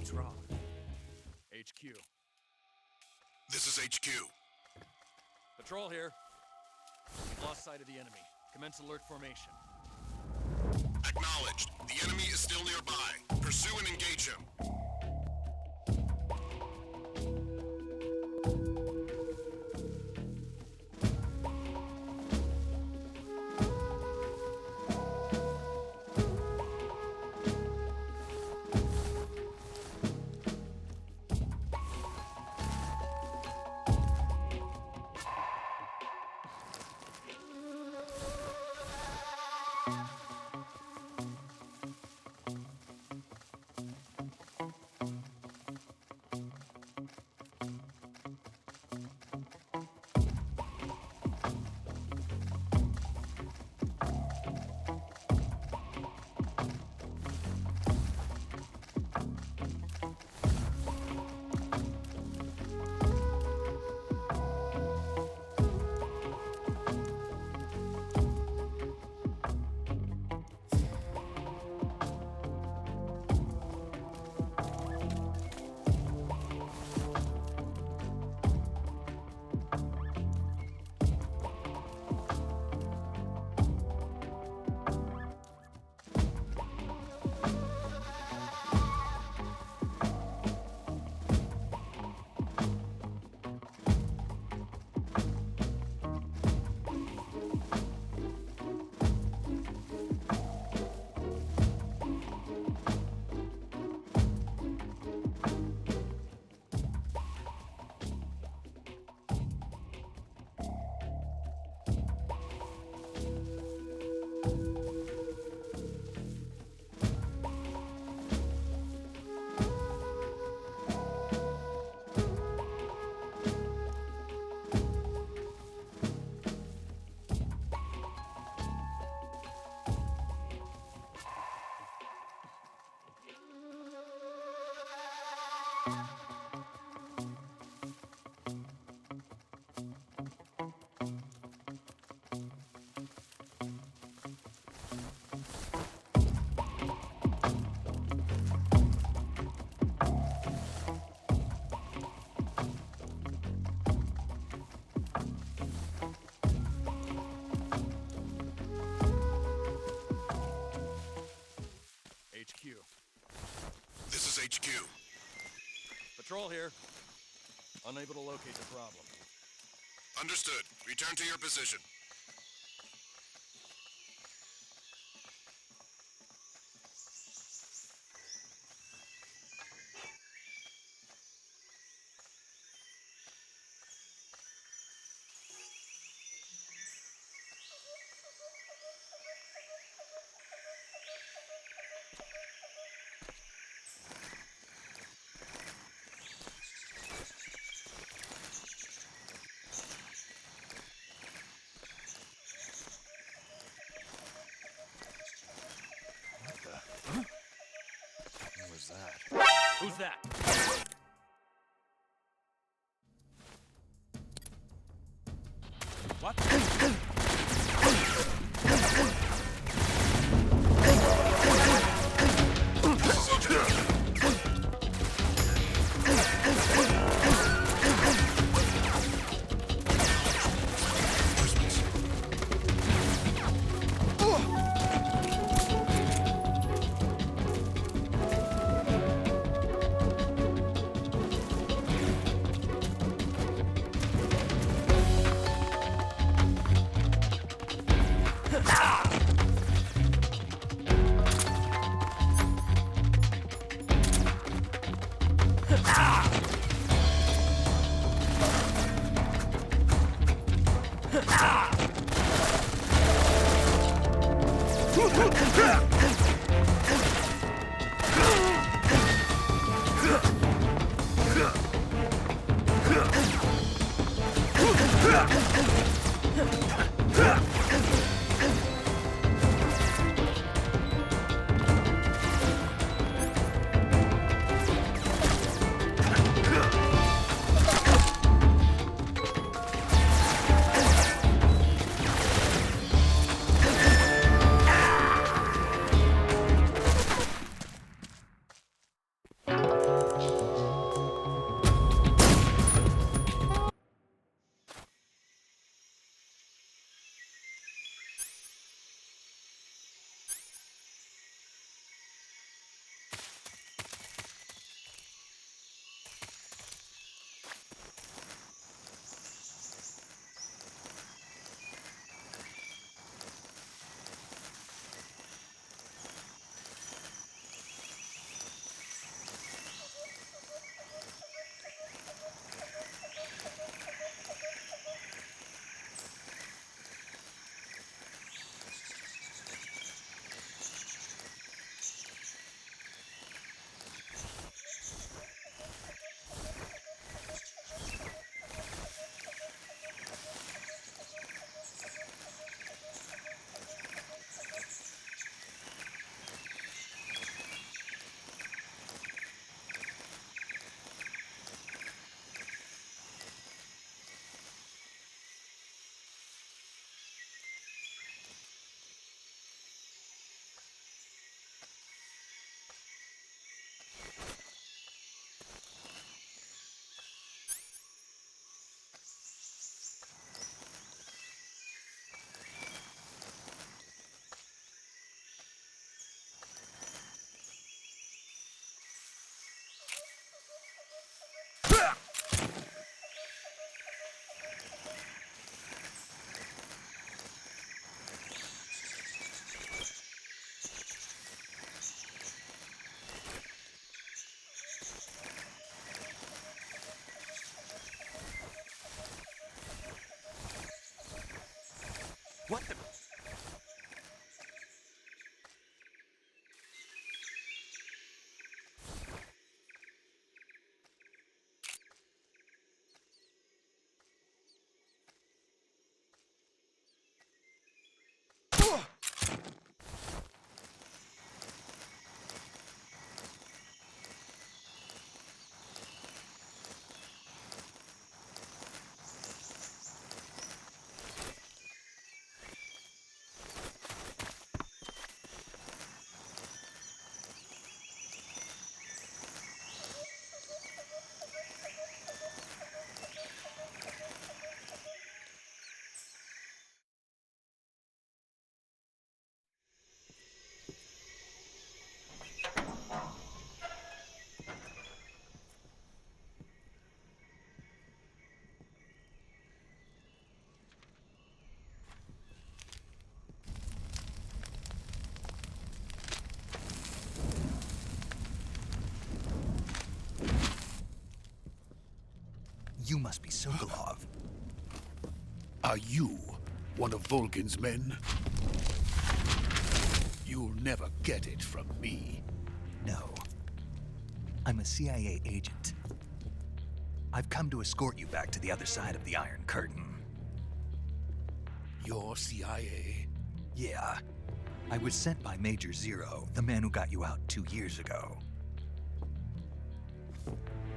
What's wrong? HQ. This is HQ. Patrol here. We've lost sight of the enemy. Commence alert formation. Acknowledged. The enemy is still nearby. Pursue and engage him. HQ. This is HQ. Patrol here. Unable to locate the problem. Understood. Return to your position. What was that? Who's that? What? What the? You must be Sokolov. Are you one of Volgin's men? You'll never get it from me. No. I'm a CIA agent. I've come to escort you back to the other side of the Iron Curtain. You're CIA? Yeah. I was sent by Major Zero, the man who got you out 2 years ago.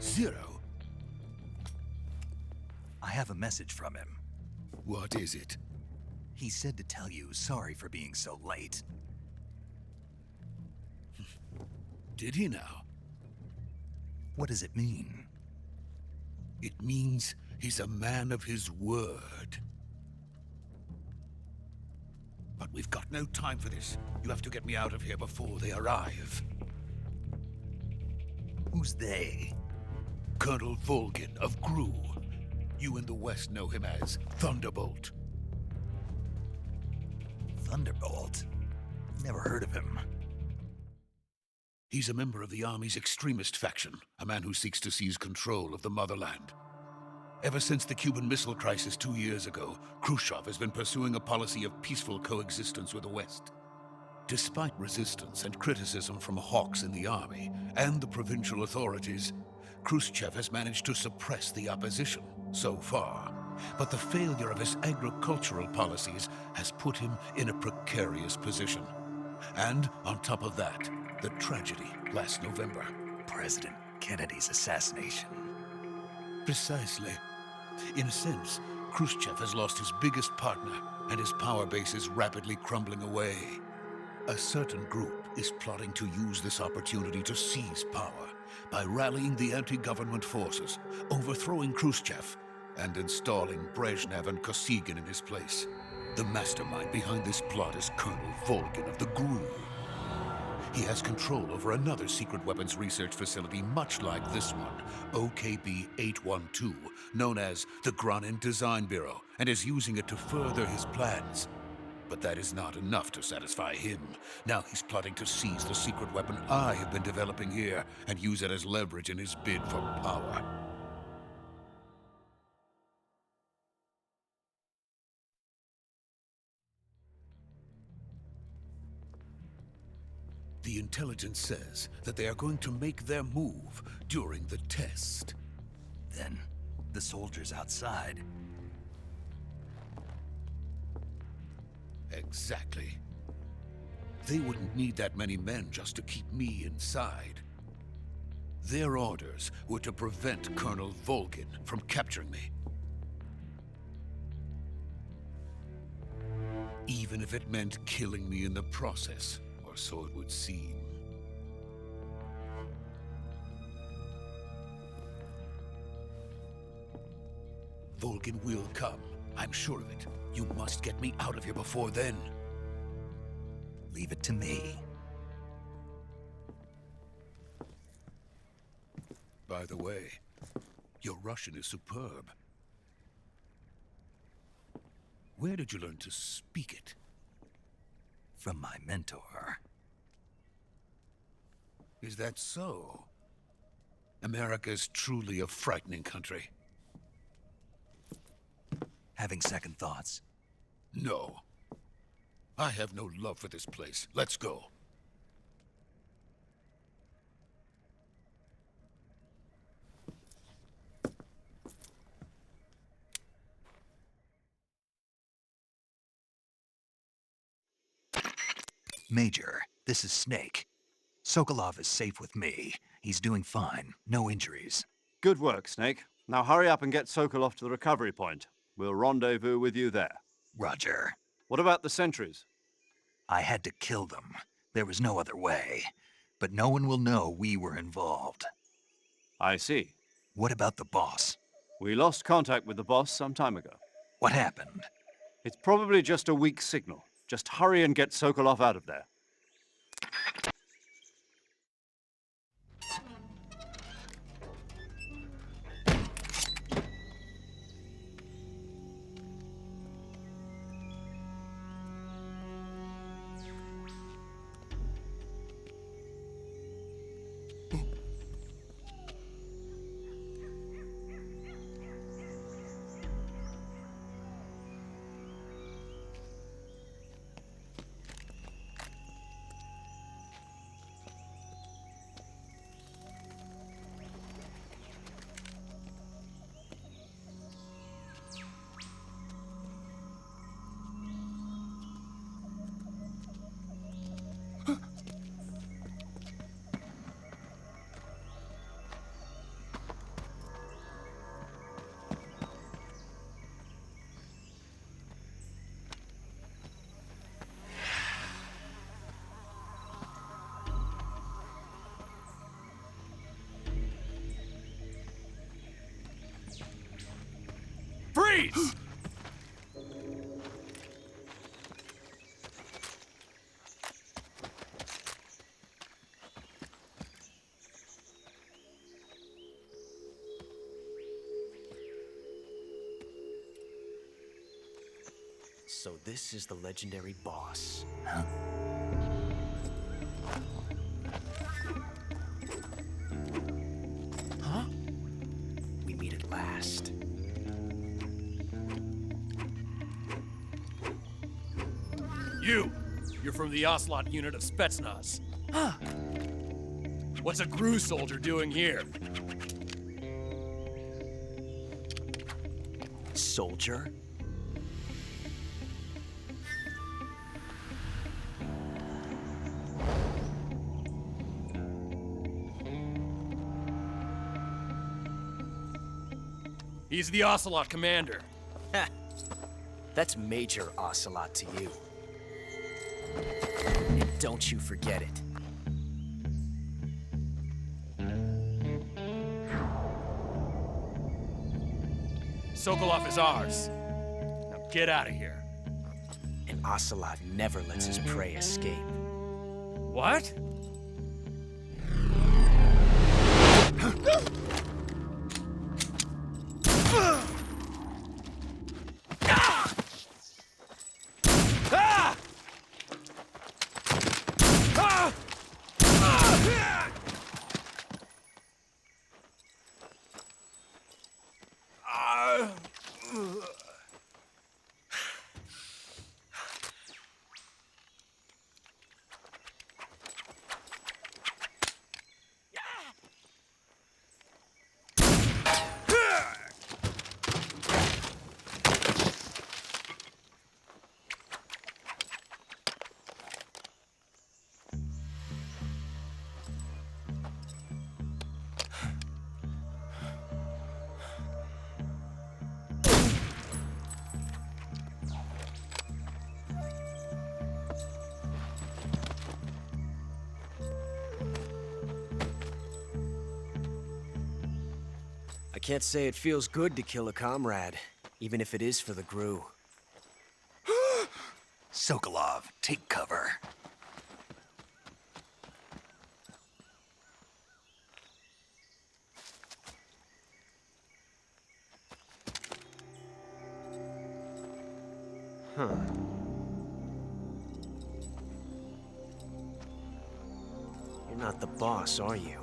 Zero? I have a message from him. What is it? He said to tell you sorry for being so late. Did he now? What does it mean? It means he's a man of his word. But we've got no time for this. You have to get me out of here before they arrive. Who's they? Colonel Volgin of Gru. You in the West know him as Thunderbolt. Thunderbolt? Never heard of him. He's a member of the Army's extremist faction, a man who seeks to seize control of the motherland. Ever since the Cuban Missile Crisis 2 years ago, Khrushchev has been pursuing a policy of peaceful coexistence with the West. Despite resistance and criticism from hawks in the army and the provincial authorities, Khrushchev has managed to suppress the opposition so far. But the failure of his agricultural policies has put him in a precarious position. And on top of that, the tragedy last November. President Kennedy's assassination. Precisely. In a sense, Khrushchev has lost his biggest partner, and his power base is rapidly crumbling away. A certain group is plotting to use this opportunity to seize power by rallying the anti-government forces, overthrowing Khrushchev, and installing Brezhnev and Kosygin in his place. The mastermind behind this plot is Colonel Volgin of the GRU. He has control over another secret weapons research facility much like this one, OKB-812, known as the Granin Design Bureau, and is using it to further his plans. But that is not enough to satisfy him. Now he's plotting to seize the secret weapon I have been developing here and use it as leverage in his bid for power. The intelligence says that they are going to make their move during the test. Then, the soldiers outside. Exactly. They wouldn't need that many men just to keep me inside. Their orders were to prevent Colonel Volgin from capturing me. Even if it meant killing me in the process. So it would seem. Volgin will come. I'm sure of it. You must get me out of here before then. Leave it to me. By the way, your Russian is superb. Where did you learn to speak it? From my mentor. Is that so? America is truly a frightening country. Having second thoughts? No. I have no love for this place. Let's go. Major, this is Snake. Sokolov is safe with me. He's doing fine. No injuries. Good work, Snake. Now hurry up and get Sokolov to the recovery point. We'll rendezvous with you there. Roger. What about the sentries? I had to kill them. There was no other way. But no one will know we were involved. I see. What about the boss? We lost contact with the boss some time ago. What happened? It's probably just a weak signal. Just hurry and get Sokolov out of there. Freeze! So this is the legendary boss. Huh? You're from the Ocelot unit of Spetsnaz. Huh. What's a GRU soldier doing here? Soldier? He's the Ocelot commander. That's Major Ocelot to you. And don't you forget it. Sokolov is ours. Now get out of here. And Ocelot never lets his prey escape. What? I can't say it feels good to kill a comrade, even if it is for the GRU. Sokolov, take cover. Huh. You're not the boss, are you?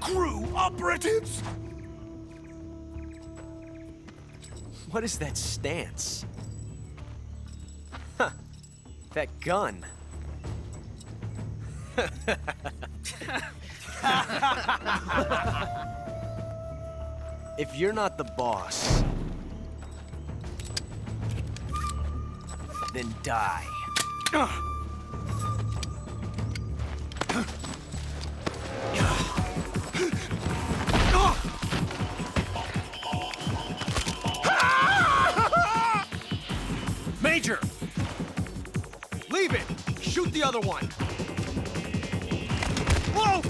GRU operatives! What is that stance? Huh. That gun. If you're not the boss, then die. Major! Leave it! Shoot the other one! Whoa!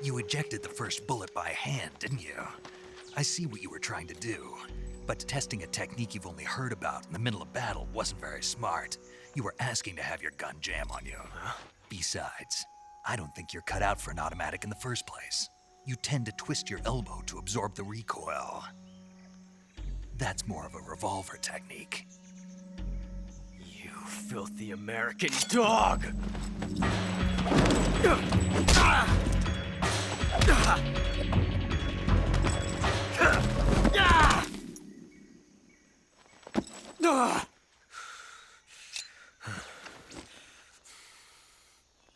You ejected the first bullet by hand, didn't you? I see what you were trying to do, but testing a technique you've only heard about in the middle of battle wasn't very smart. You were asking to have your gun jam on you. Besides, I don't think you're cut out for an automatic in the first place. You tend to twist your elbow to absorb the recoil. That's more of a revolver technique. You filthy American dog!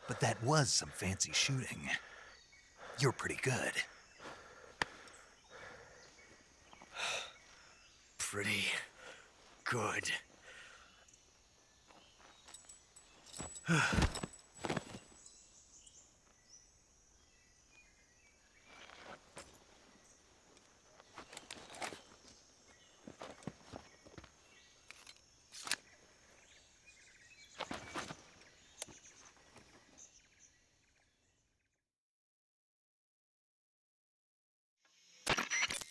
But that was some fancy shooting. You're pretty good. Pretty good.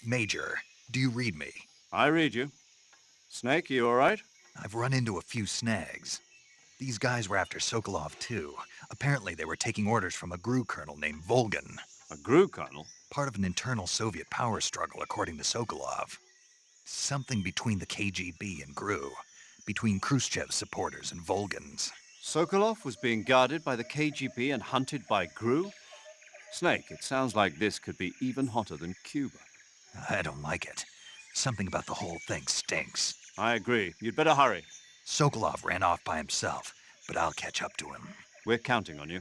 Major, do you read me? I read you. Snake, you all right? I've run into a few snags. These guys were after Sokolov, too. Apparently, they were taking orders from a GRU colonel named Volgan. A GRU colonel? Part of an internal Soviet power struggle, according to Sokolov. Something between the KGB and GRU. Between Khrushchev's supporters and Volgan's. Sokolov was being guarded by the KGB and hunted by GRU? Snake, it sounds like this could be even hotter than Cuba. I don't like it. Something about the whole thing stinks. I agree. You'd better hurry. Sokolov ran off by himself, but I'll catch up to him. We're counting on you.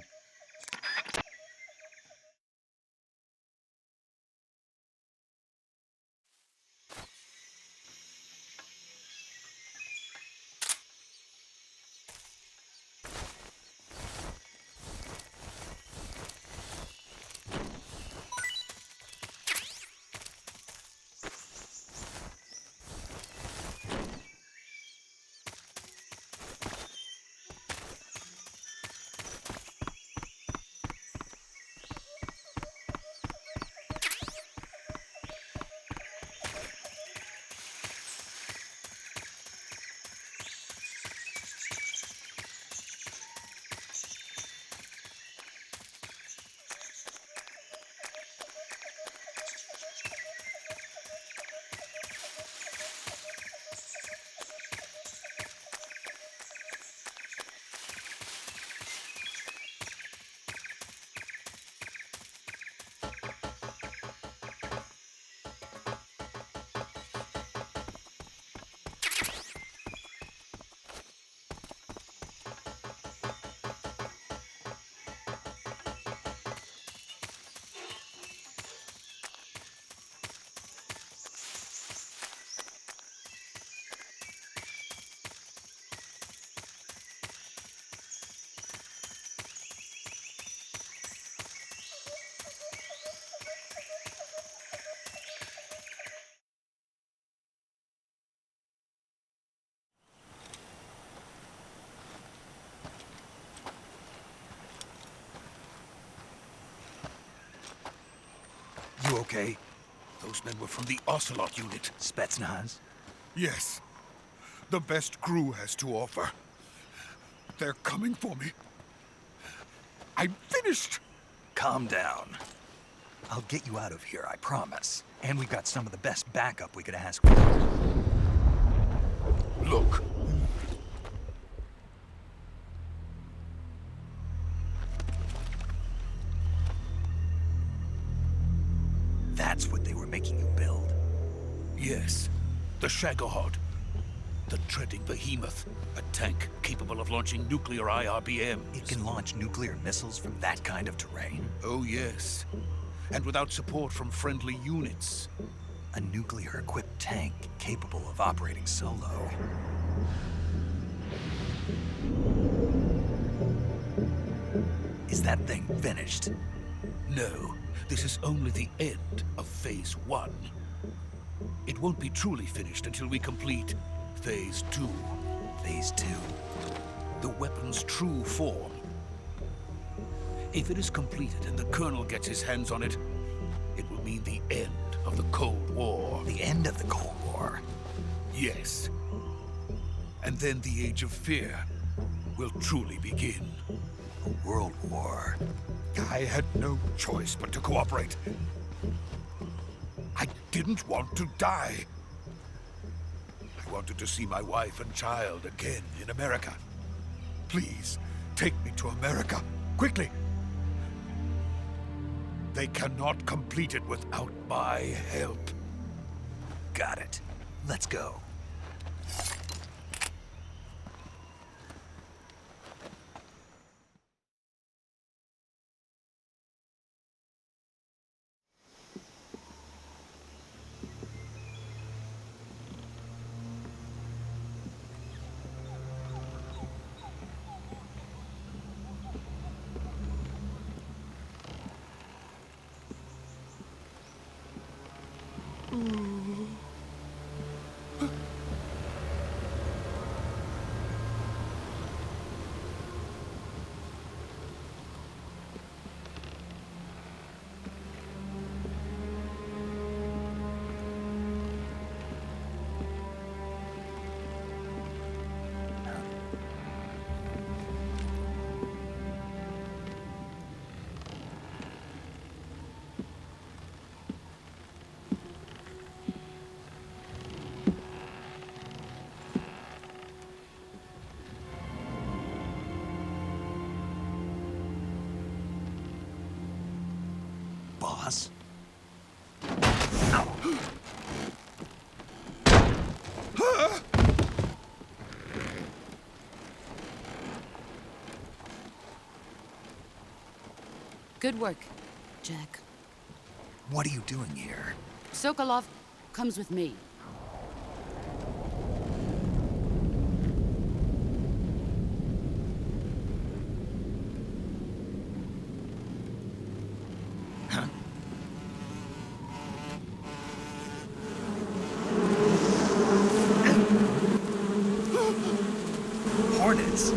You okay? Those men were from the Ocelot unit. Spetsnaz? Yes. The best GRU has to offer. They're coming for me. I'm finished! Calm down. I'll get you out of here, I promise. And we've got some of the best backup we could ask for. Look. That's what they were making you build? Yes. The Shagohod. The treading behemoth. A tank capable of launching nuclear IRBMs. It can launch nuclear missiles from that kind of terrain? Oh, yes. And without support from friendly units. A nuclear-equipped tank capable of operating solo. Is that thing finished? No. This is only the end of Phase 1. It won't be truly finished until we complete Phase 2. Phase 2? The weapon's true form. If it is completed and the Colonel gets his hands on it, it will mean the end of the Cold War. The end of the Cold War? Yes. And then the Age of Fear will truly begin. A world war. I had no choice but to cooperate. I didn't want to die. I wanted to see my wife and child again in America. Please, take me to America, quickly. They cannot complete it without my help. got it. Let's go. Boss? Good work, Jack. What are you doing here? Sokolov comes with me. Hornets!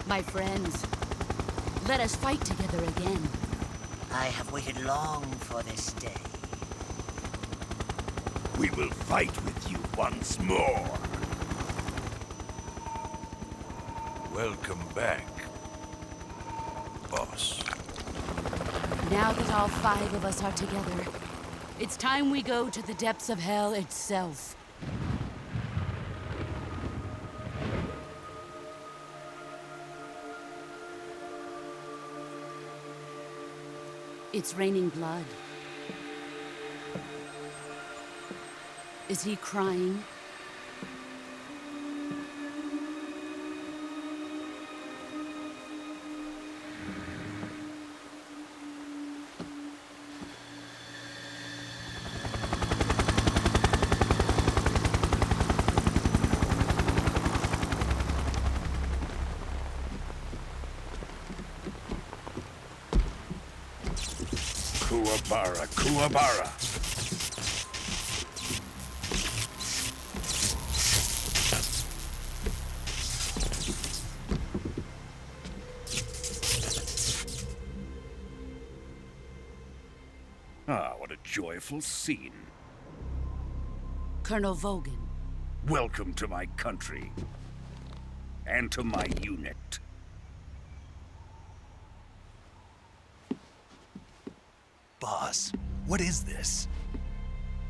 My friends, let us fight together again. I have waited long for this day. We will fight with you once more. Welcome back, boss. Now that all 5 of us are together, it's time we go to the depths of hell itself. It's raining blood. Is he crying? Kuwabara, Kuwabara. Ah, what a joyful scene. Colonel Vogan. Welcome to my country. And to my unit. Boss, what is this?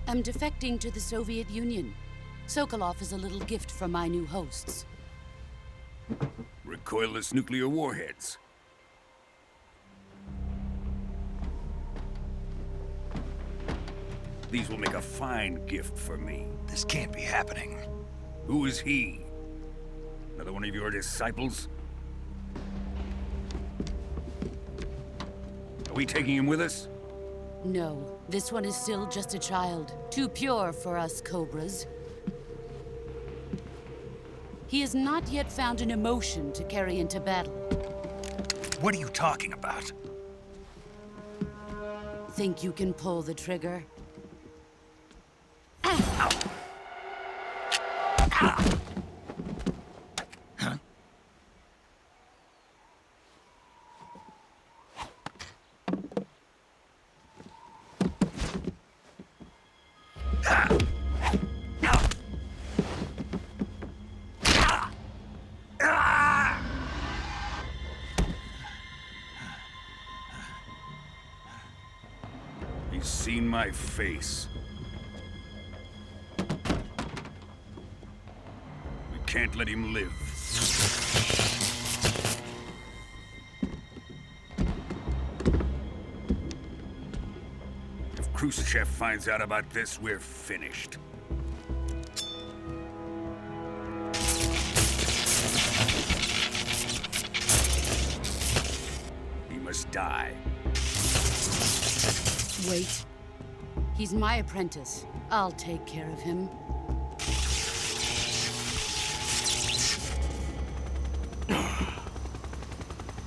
I'm defecting to the Soviet Union. Sokolov is a little gift from my new hosts. Recoilless nuclear warheads. These will make a fine gift for me. This can't be happening. Who is he? Another one of your disciples? Are we taking him with us? No, this one is still just a child. Too pure for us Cobras. He has not yet found an emotion to carry into battle. What are you talking about? Think you can pull the trigger? He's seen my face. We can't let him live. If Khrushchev finds out about this, we're finished. He must die. Wait. He's my apprentice. I'll take care of him.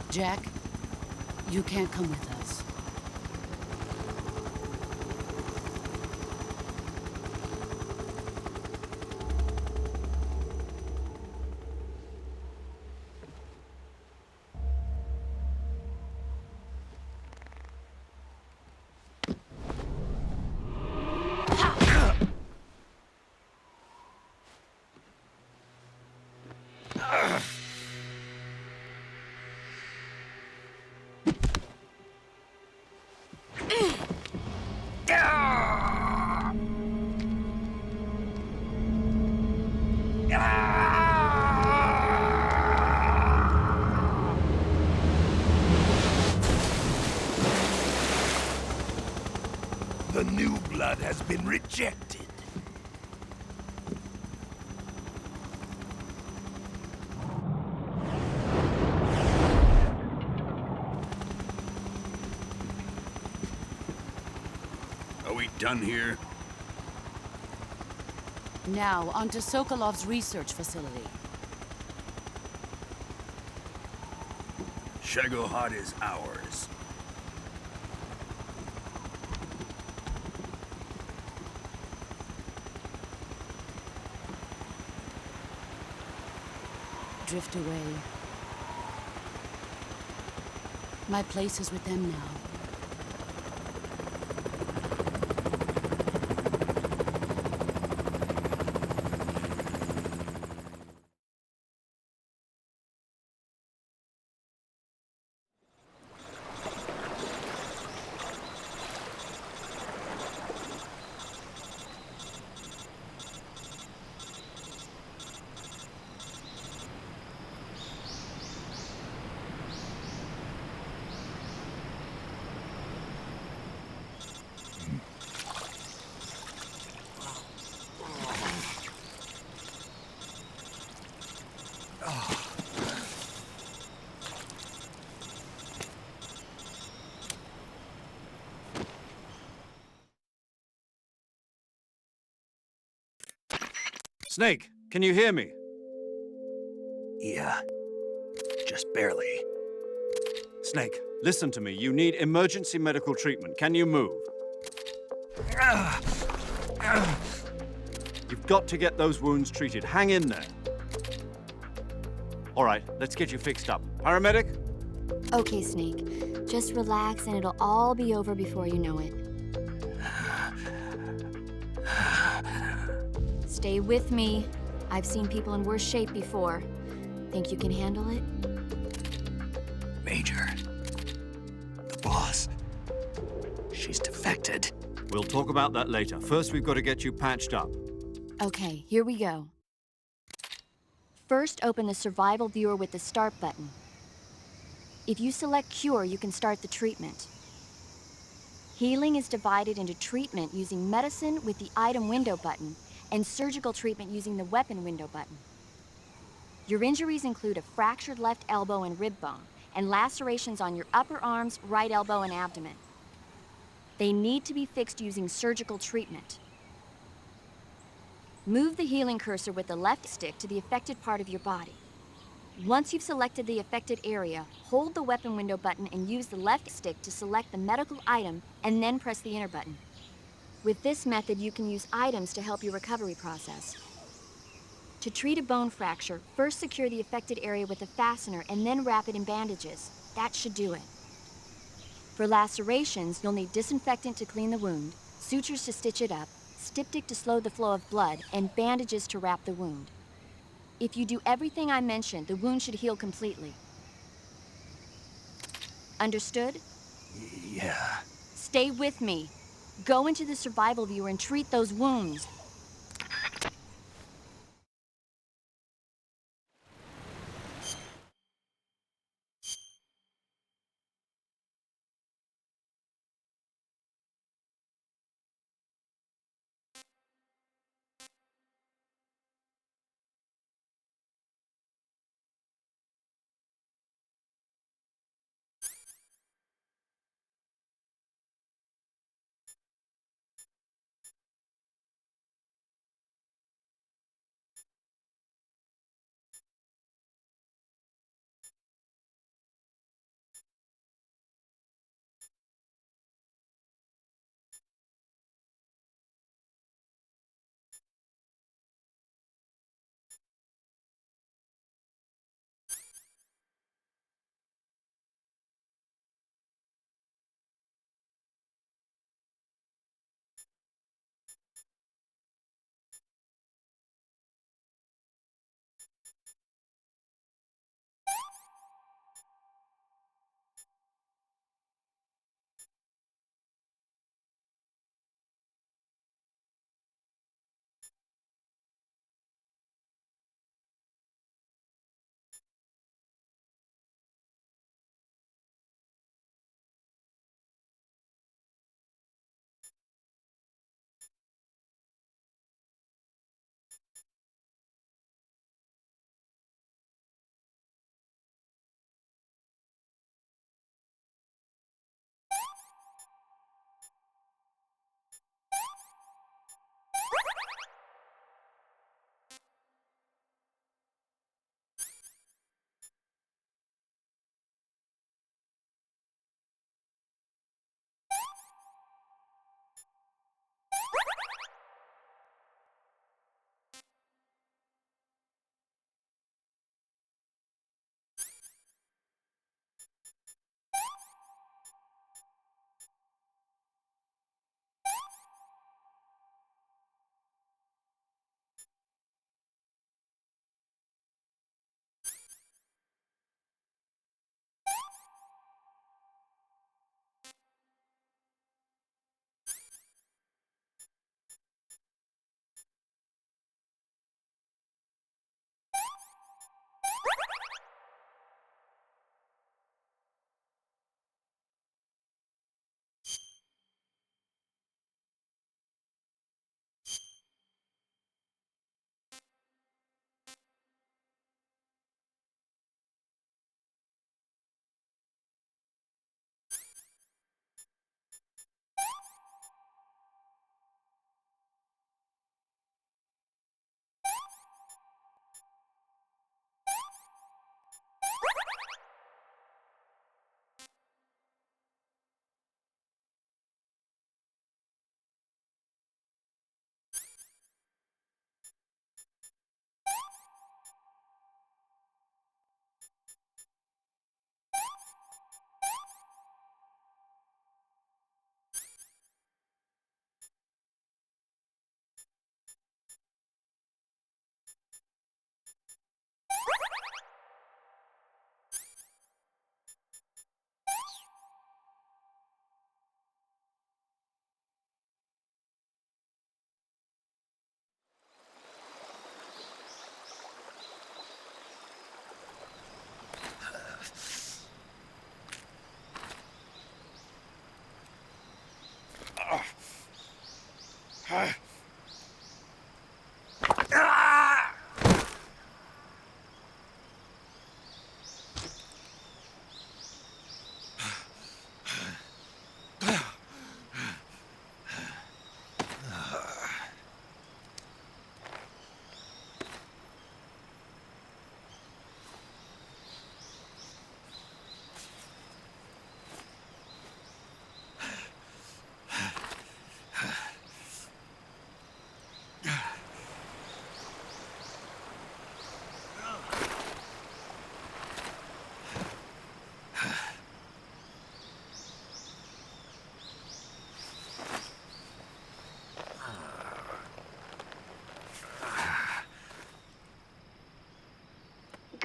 Jack, you can't come with us. The new blood has been rejected. Are we done here? Now, onto Sokolov's research facility. Shagohod is ours. Drift away. My place is with them now. Snake, can you hear me? Yeah. Just barely. Snake, listen to me. You need emergency medical treatment. Can you move? You've got to get those wounds treated. Hang in there. All right, let's get you fixed up. Paramedic? Okay, Snake. Just relax and it'll all be over before you know it. Stay with me. I've seen people in worse shape before. Think you can handle it? Major. The boss. She's defected. We'll talk about that later. First, we've got to get you patched up. Okay, here we go. First, open the survival viewer with the start button. If you select cure, you can start the treatment. Healing is divided into treatment using medicine with the item window button and surgical treatment using the weapon window button. Your injuries include a fractured left elbow and rib bone, and lacerations on your upper arms, right elbow, and abdomen. They need to be fixed using surgical treatment. Move the healing cursor with the left stick to the affected part of your body. Once you've selected the affected area, hold the weapon window button and use the left stick to select the medical item, and then press the enter button. With this method, you can use items to help your recovery process. To treat a bone fracture, first secure the affected area with a fastener and then wrap it in bandages. That should do it. For lacerations, you'll need disinfectant to clean the wound, sutures to stitch it up, styptic to slow the flow of blood, and bandages to wrap the wound. If you do everything I mentioned, the wound should heal completely. Understood? Yeah. Stay with me. Go into the survival viewer and treat those wounds.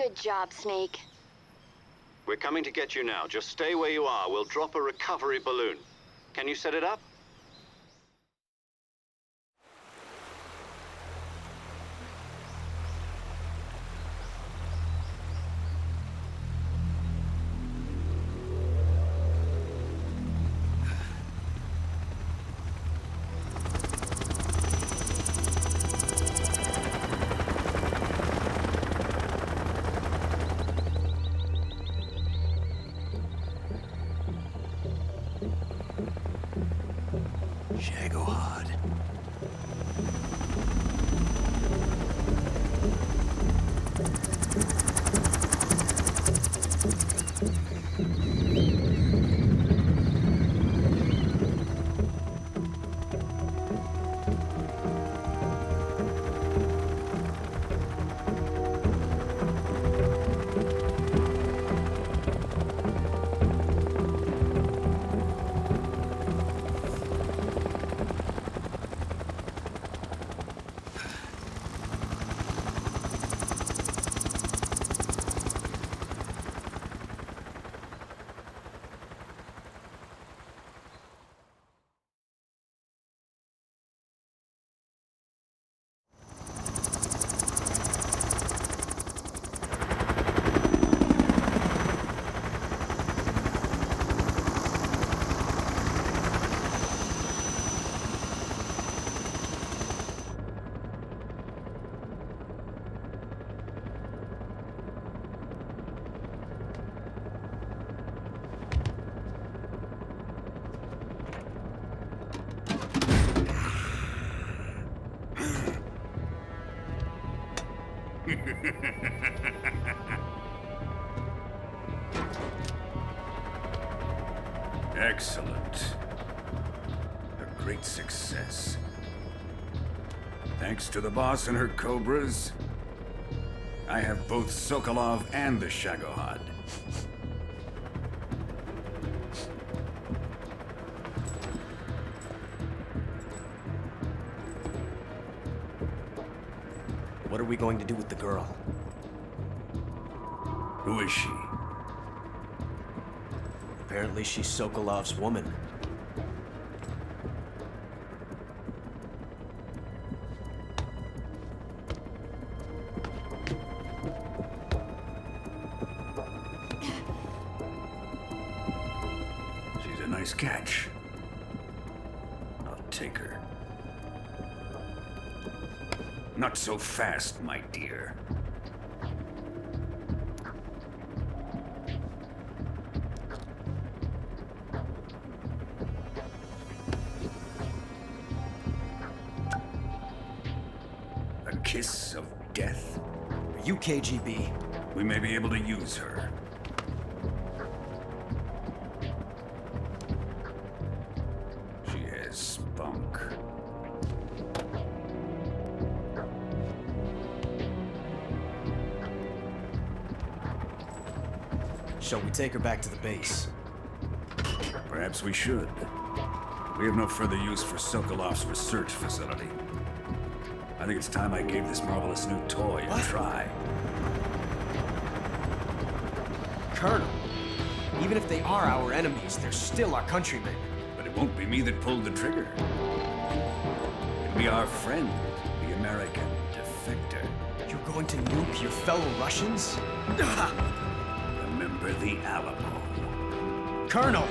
Good job, Snake. We're coming to get you now. Just stay where you are. We'll drop a recovery balloon. Can you set it up? Shagohod. Excellent. A great success. Thanks to the boss and her cobras, I have both Sokolov and the Shagohod. What are we going to do with the girl? Who is she? Apparently she's Sokolov's woman. She's a nice catch. I'll take her. Not so fast, my dear. A kiss of death? Are you KGB? We may be able to use her. She has spunk. Shall we take her back to the base? Perhaps we should. We have no further use for Sokolov's research facility. I think it's time I gave this marvelous new toy a try. Colonel, even if they are our enemies, they're still our countrymen. But it won't be me that pulled the trigger. It'll be our friend, the American defector. You're going to nuke your fellow Russians? Remember the Alamo. Colonel!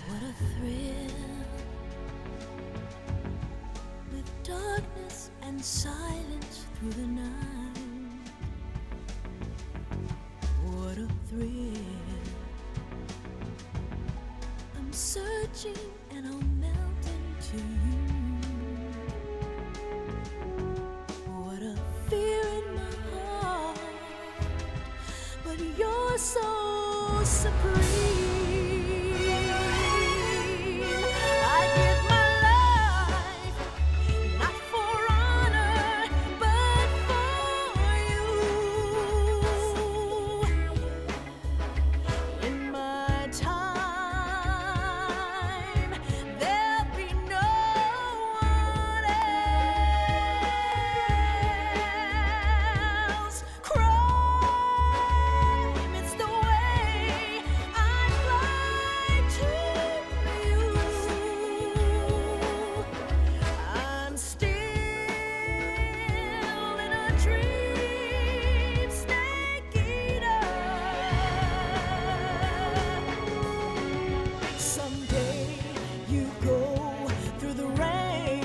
What a thrill, with darkness and silence through the night. What a thrill, I'm searching and I'll melt into you. What a fear in my heart, but you're so supreme. I give my life, not for honor, but for you. In my time, there'll be no one else. Crime, it's the way I fly to you. I'm still in a dream, snake eater. Someday you go through the rain,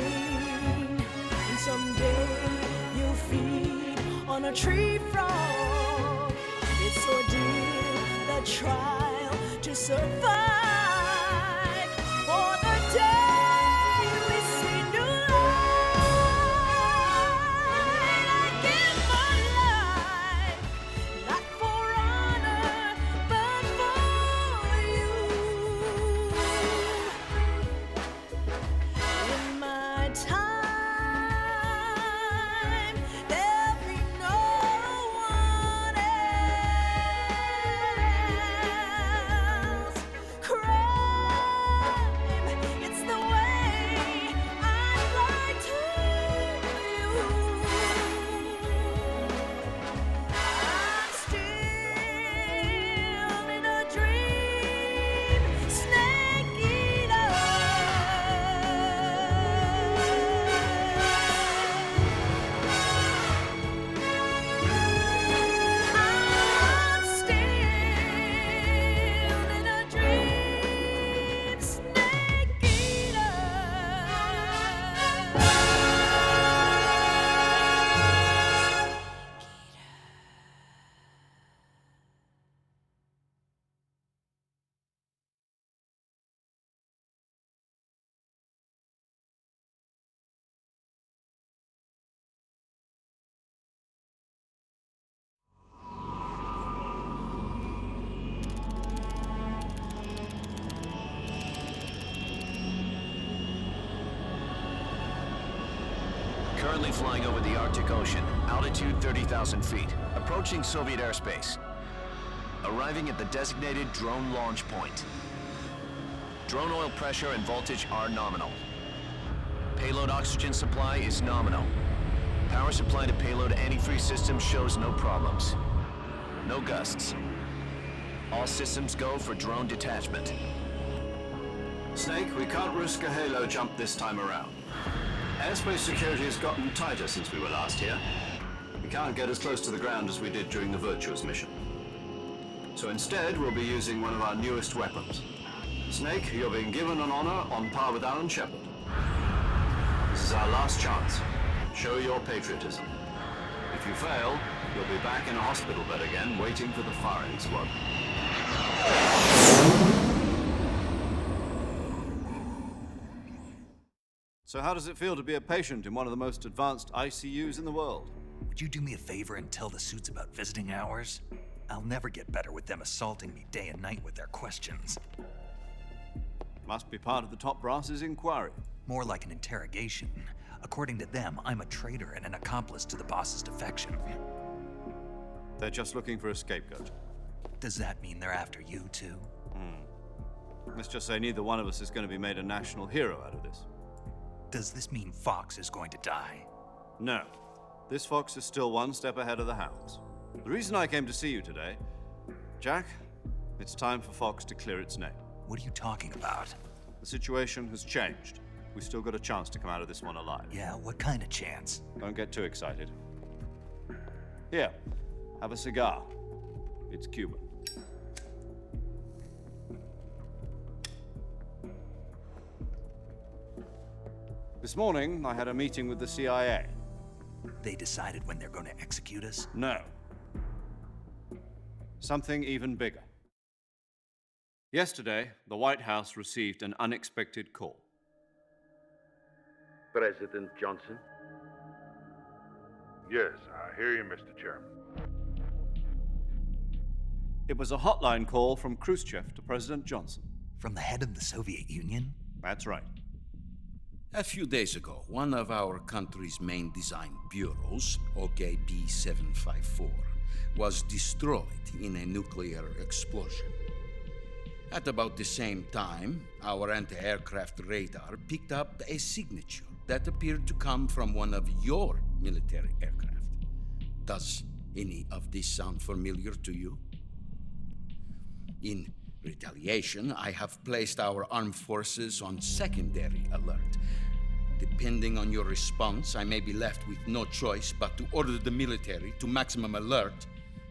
and someday you'll feed on a tree frog. It's ordeal, the trial to survive for the day we see new light. I give my life, not for honor, but for you. In my time, there'll be no one else. Crime, it's the way I fly to you. I'm still in a dream, snake eater. I'm still in a dream, snake eater. Currently flying over the Arctic Ocean, altitude 30,000 feet, approaching Soviet airspace. Arriving at the designated drone launch point. Drone oil pressure and voltage are nominal. Payload oxygen supply is nominal. Power supply to payload antifreeze system shows no problems. No gusts. All systems go for drone detachment. Snake, we can't risk a halo jump this time around. Airspace security has gotten tighter since we were last here. We can't get as close to the ground as we did during the Virtuous mission. So instead, we'll be using one of our newest weapons. Snake, you're being given an honor on par with Alan Shepard. This is our last chance. Show your patriotism. If you fail, you'll be back in a hospital bed again, waiting for the firing squad. So how does it feel to be a patient in one of the most advanced ICUs in the world? Would you do me a favor and tell the suits about visiting hours? I'll never get better with them assaulting me day and night with their questions. Must be part of the top brass's inquiry. More like an interrogation. According to them, I'm a traitor and an accomplice to the boss's defection. They're just looking for a scapegoat. Does that mean they're after you, too? Let's just say neither one of us is going to be made a national hero out of this. Does this mean Fox is going to die? No. This fox is still one step ahead of the hounds. The reason I came to see you today, Jack, it's time for Fox to clear its name. What are you talking about? The situation has changed. we still got a chance to come out of this one alive. Yeah, what kind of chance? Don't get too excited. Here, have a cigar. It's Cuban. This morning, I had a meeting with the CIA. They decided when they're going to execute us? No. Something even bigger. Yesterday, the White House received an unexpected call. President Johnson? Yes, I hear you, Mr. Chairman. It was a hotline call from Khrushchev to President Johnson. From the head of the Soviet Union? That's right. A few days ago, one of our country's main design bureaus, OKB 754, was destroyed in a nuclear explosion. At about the same time, our anti-aircraft radar picked up a signature that appeared to come from one of your military aircraft. Does any of this sound familiar to you? In retaliation, I have placed our armed forces on secondary alert. Depending on your response, I may be left with no choice but to order the military to maximum alert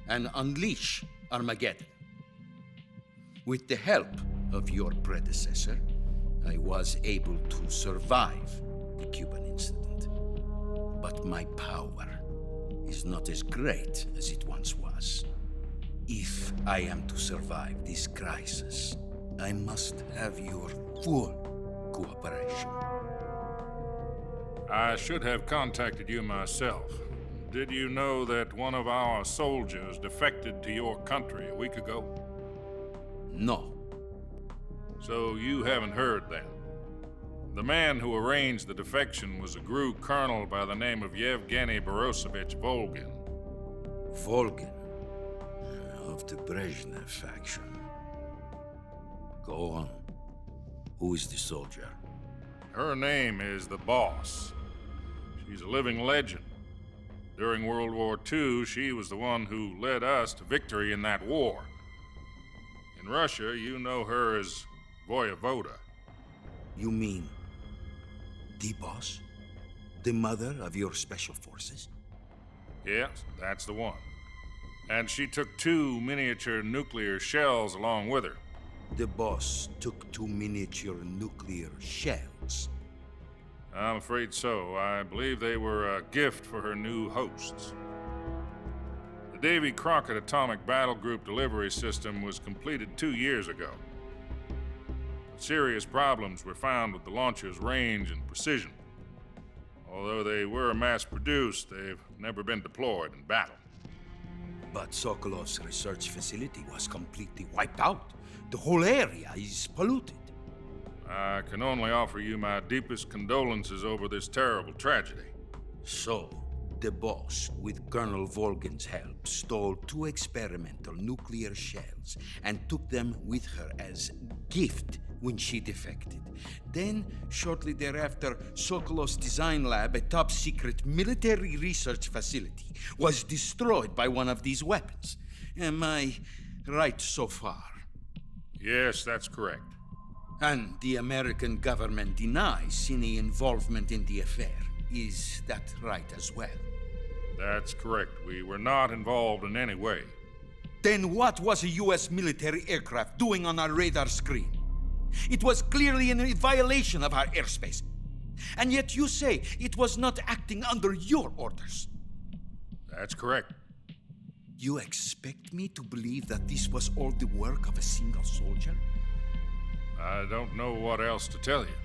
and unleash Armageddon. With the help of your predecessor, I was able to survive the Cuban incident. But my power is not as great as it once was. If I am to survive this crisis, I must have your full cooperation. I should have contacted you myself. Did you know that one of our soldiers defected to your country a week ago? No. So you haven't heard then. The man who arranged the defection was a GRU colonel by the name of Yevgeny Borosovich Volgin. Volgin? Of the Brezhnev faction. Go on. Who is the soldier? Her name is the Boss. She's a living legend. During World War II, she was the one who led us to victory in that war. In Russia, you know her as Voyevoda. You mean the Boss? The mother of your special forces? Yes, that's the one. And she took 2 miniature nuclear shells along with her. The Boss took 2 miniature nuclear shells? I'm afraid so. I believe they were a gift for her new hosts. The Davy Crockett Atomic Battle Group delivery system was completed 2 years ago. Serious problems were found with the launcher's range and precision. Although they were mass-produced, they've never been deployed in battle. But Sokolov's research facility was completely wiped out. The whole area is polluted. I can only offer you my deepest condolences over this terrible tragedy. So, the Boss, with Colonel Volgin's help, stole 2 experimental nuclear shells and took them with her as gift when she defected. Then, shortly thereafter, Sokolov's design lab, a top-secret military research facility, was destroyed by one of these weapons. Am I right so far? Yes, that's correct. And the American government denies any involvement in the affair. Is that right as well? That's correct. We were not involved in any way. Then what was a U.S. military aircraft doing on our radar screen? It was clearly in violation of our airspace. And yet you say it was not acting under your orders. That's correct. You expect me to believe that this was all the work of a single soldier? I don't know what else to tell you.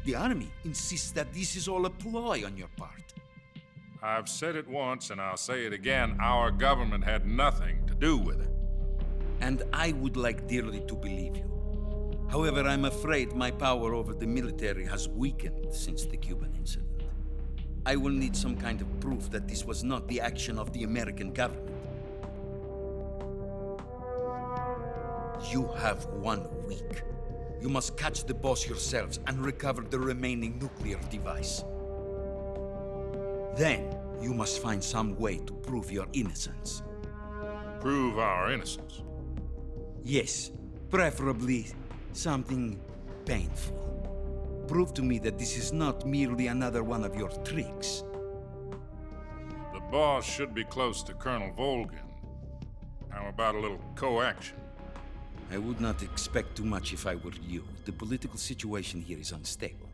The Army insists that this is all a ploy on your part. I've said it once and I'll say it again. Our government had nothing to do with it. And I would like dearly to believe you. However, I'm afraid my power over the military has weakened since the Cuban incident. I will need some kind of proof that this was not the action of the American government. You have 1 week. You must catch the Boss yourselves and recover the remaining nuclear device. Then, you must find some way to prove your innocence. Prove our innocence? Yes, preferably something painful. prove to me that this is not merely another one of your tricks. The boss should be close to Colonel Volgin. How about a little co-action? I would not expect too much if I were you. The political situation here is unstable.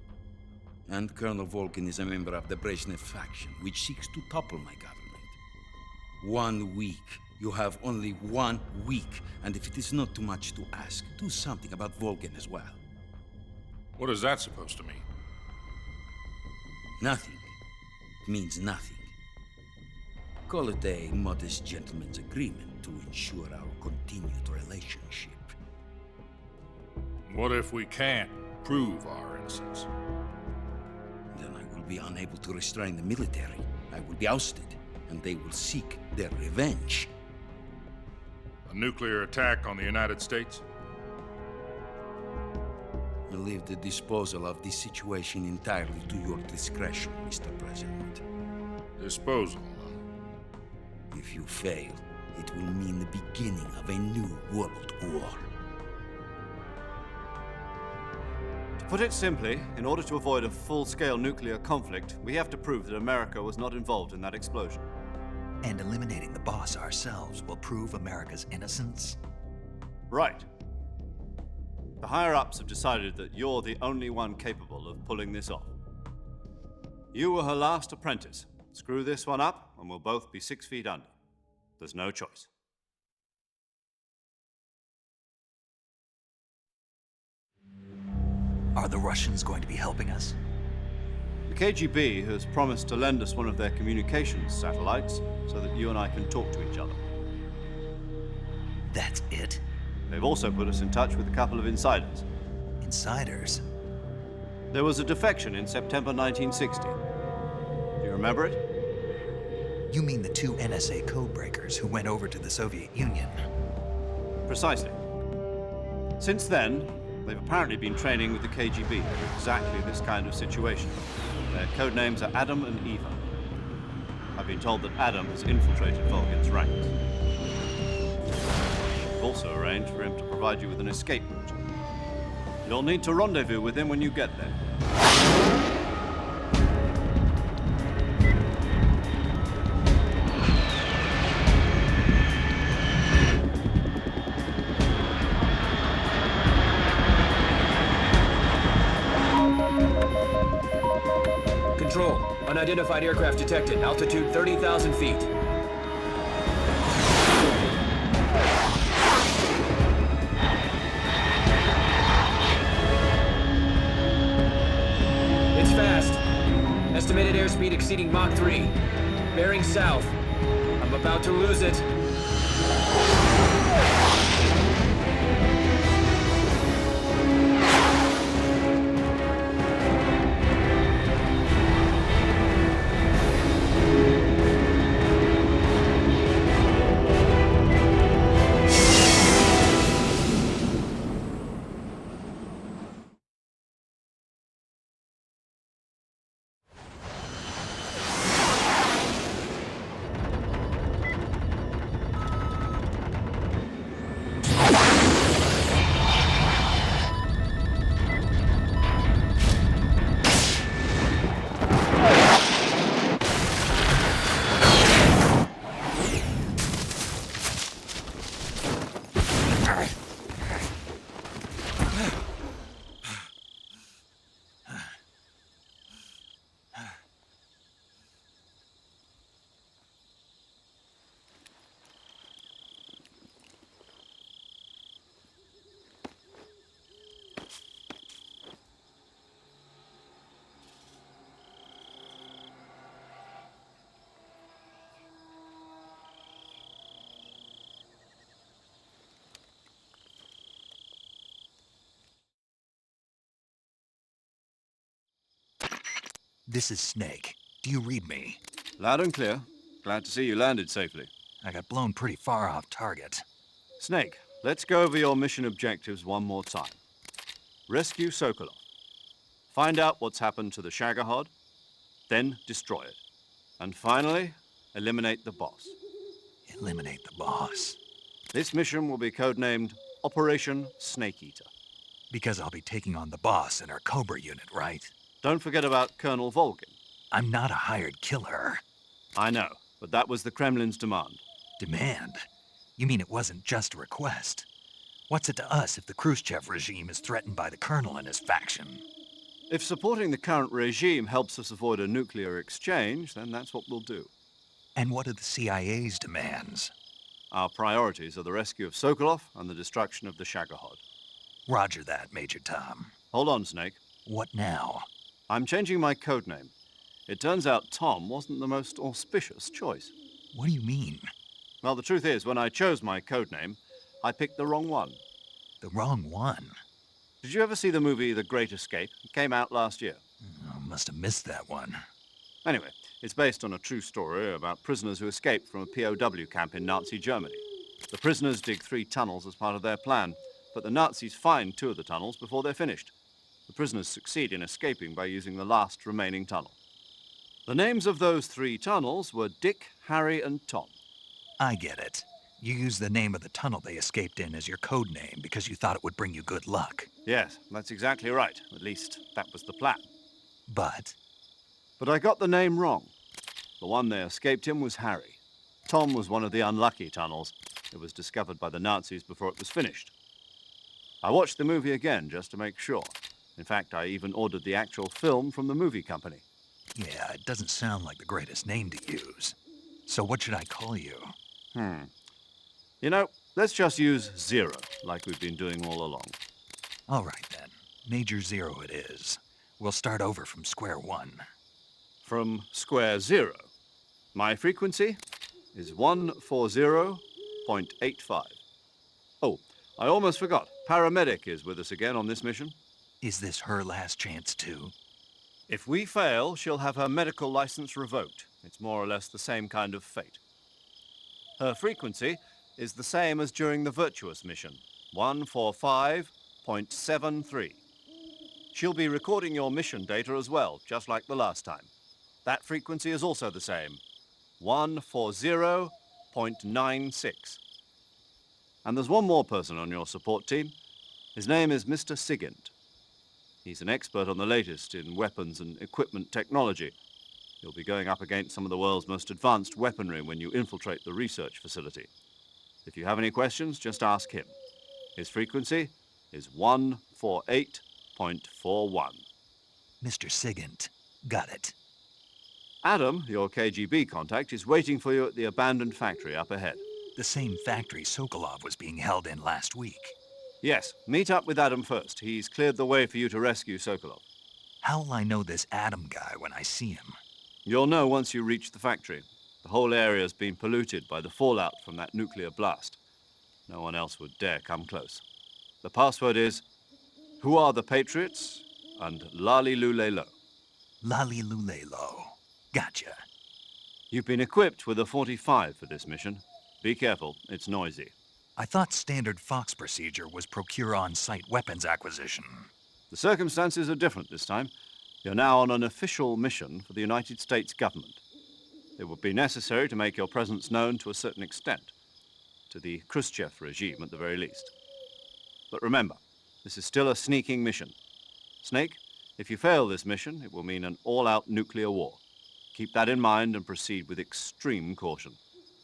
And Colonel Volgin is a member of the Brezhnev faction, which seeks to topple my government. 1 week. You have only 1 week, and if it is not too much to ask, do something about Volgin as well. What is that supposed to mean? Nothing. It means nothing. Call it a modest gentleman's agreement to ensure our continued relationship. What if we can't prove our innocence? Then I will be unable to restrain the military. I will be ousted, and they will seek their revenge. A nuclear attack on the United States? I leave the disposal of this situation entirely to your discretion, Mr. President. Disposal, If you fail, it will mean the beginning of a new world war. To put it simply, in order to avoid a full-scale nuclear conflict, we have to prove that America was not involved in that explosion. And eliminating the boss ourselves will prove America's innocence? Right. The higher-ups have decided that you're the only one capable of pulling this off. You were her last apprentice. Screw this one up, and we'll both be 6 feet under. There's no choice. Are the Russians going to be helping us? The KGB has promised to lend us one of their communications satellites so that you and I can talk to each other. That's it? They've also put us in touch with a couple of insiders. Insiders? There was a defection in September 1960. Do you remember it? You mean the 2 NSA codebreakers who went over to the Soviet Union? Precisely. Since then, they've apparently been training with the KGB for exactly this kind of situation. Their code names are Adam and Eva. I've been told that Adam has infiltrated Volgin's ranks. We've also arranged for him to provide you with an escape route. You'll need to rendezvous with him when you get there. Control. Unidentified aircraft detected. Altitude 30,000 feet. It's fast. Estimated airspeed exceeding Mach 3. Bearing south. I'm about to lose it. This is Snake. Do you read me? Loud and clear. Glad to see you landed safely. I got blown pretty far off target. Snake, let's go over your mission objectives one more time. Rescue Sokolov. Find out what's happened to the Shagohod, then destroy it. And finally, eliminate the boss. Eliminate the boss. This mission will be codenamed Operation Snake Eater. Because I'll be taking on the boss in our Cobra unit, right? Don't forget about Colonel Volgin. I'm not a hired killer. I know, but that was the Kremlin's demand. Demand? You mean it wasn't just a request? What's it to us if the Khrushchev regime is threatened by the Colonel and his faction? If supporting the current regime helps us avoid a nuclear exchange, then that's what we'll do. And what are the CIA's demands? Our priorities are the rescue of Sokolov and the destruction of the Shagohod. Roger that, Major Tom. Hold on, Snake. What now? I'm changing my codename. It turns out Tom wasn't the most auspicious choice. What do you mean? Well, the truth is, when I chose my codename, I picked the wrong one. The wrong one? Did you ever see the movie The Great Escape? It came out last year. Oh, must have missed that one. Anyway, it's based on a true story about prisoners who escaped from a POW camp in Nazi Germany. The prisoners dig 3 tunnels as part of their plan, but the Nazis find 2 of the tunnels before they're finished. The prisoners succeed in escaping by using the last remaining tunnel. The names of those 3 tunnels were Dick, Harry, and Tom. I get it. You used the name of the tunnel they escaped in as your code name because you thought it would bring you good luck. Yes, that's exactly right. At least, that was the plan. But I got the name wrong. The one they escaped in was Harry. Tom was one of the unlucky tunnels. It was discovered by the Nazis before it was finished. I watched the movie again just to make sure. In fact, I even ordered the actual film from the movie company. yeah, it doesn't sound like the greatest name to use. So what should I call you? You know, let's just use Zero, like we've been doing all along. All right, then. Major Zero it is. We'll start over from square one. From square 0. My frequency is 140.85. Oh, I almost forgot. Paramedic is with us again on this mission. Is this her last chance, too? If we fail, she'll have her medical license revoked. It's more or less the same kind of fate. Her frequency is the same as during the Virtuous mission, 145.73. She'll be recording your mission data as well, just like the last time. That frequency is also the same, 140.96. And there's one more person on your support team. His name is Mr. Sigint. He's an expert on the latest in weapons and equipment technology. You'll be going up against some of the world's most advanced weaponry when you infiltrate the research facility. If you have any questions, just ask him. His frequency is 148.41. Mr. Sigint. Got it. Adam, your KGB contact, is waiting for you at the abandoned factory up ahead. The same factory Sokolov was being held in last week. Yes, meet up with Adam first. He's cleared the way for you to rescue Sokolov. How'll I know this Adam guy when I see him? You'll know once you reach the factory. The whole area's been polluted by the fallout from that nuclear blast. No one else would dare come close. The password is, "Who are the Patriots?" and Lali Lulelo. Lali Lulelo. Gotcha. You've been equipped with a 45 for this mission. Be careful, it's noisy. I thought standard Fox procedure was procure on-site weapons acquisition. The circumstances are different this time. You're now on an official mission for the United States government. It would be necessary to make your presence known to a certain extent, to the Khrushchev regime at the very least. But remember, this is still a sneaking mission. Snake, if you fail this mission, it will mean an all-out nuclear war. Keep that in mind and proceed with extreme caution.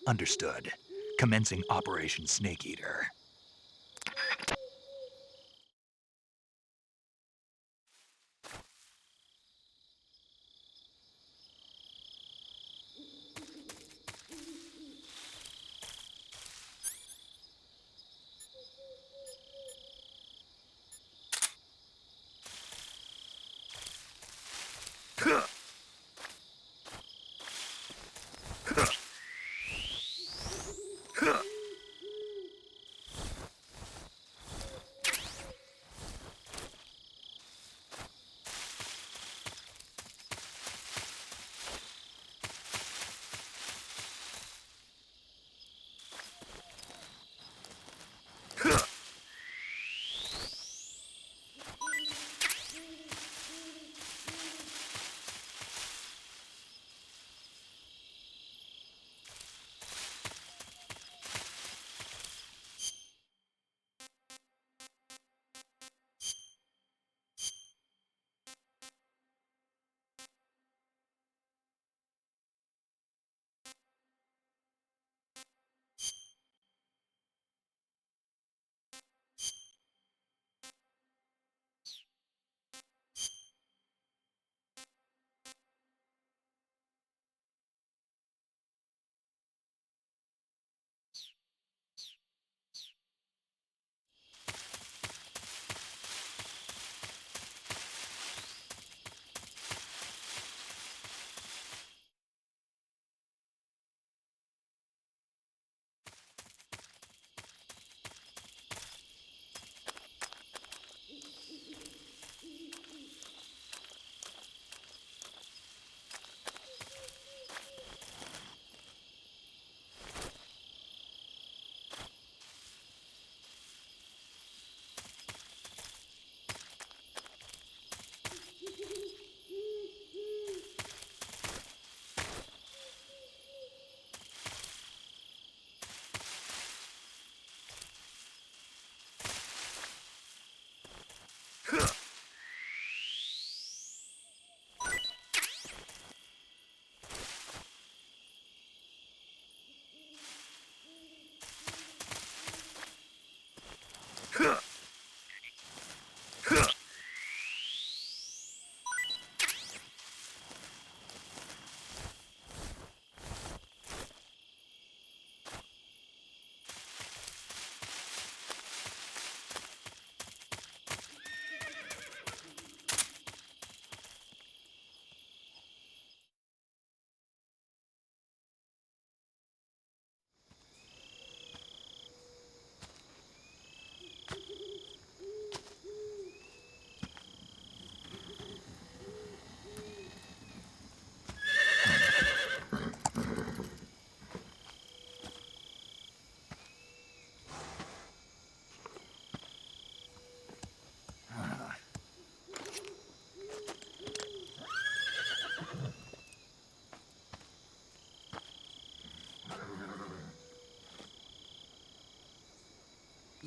Understood. Commencing Operation Snake Eater.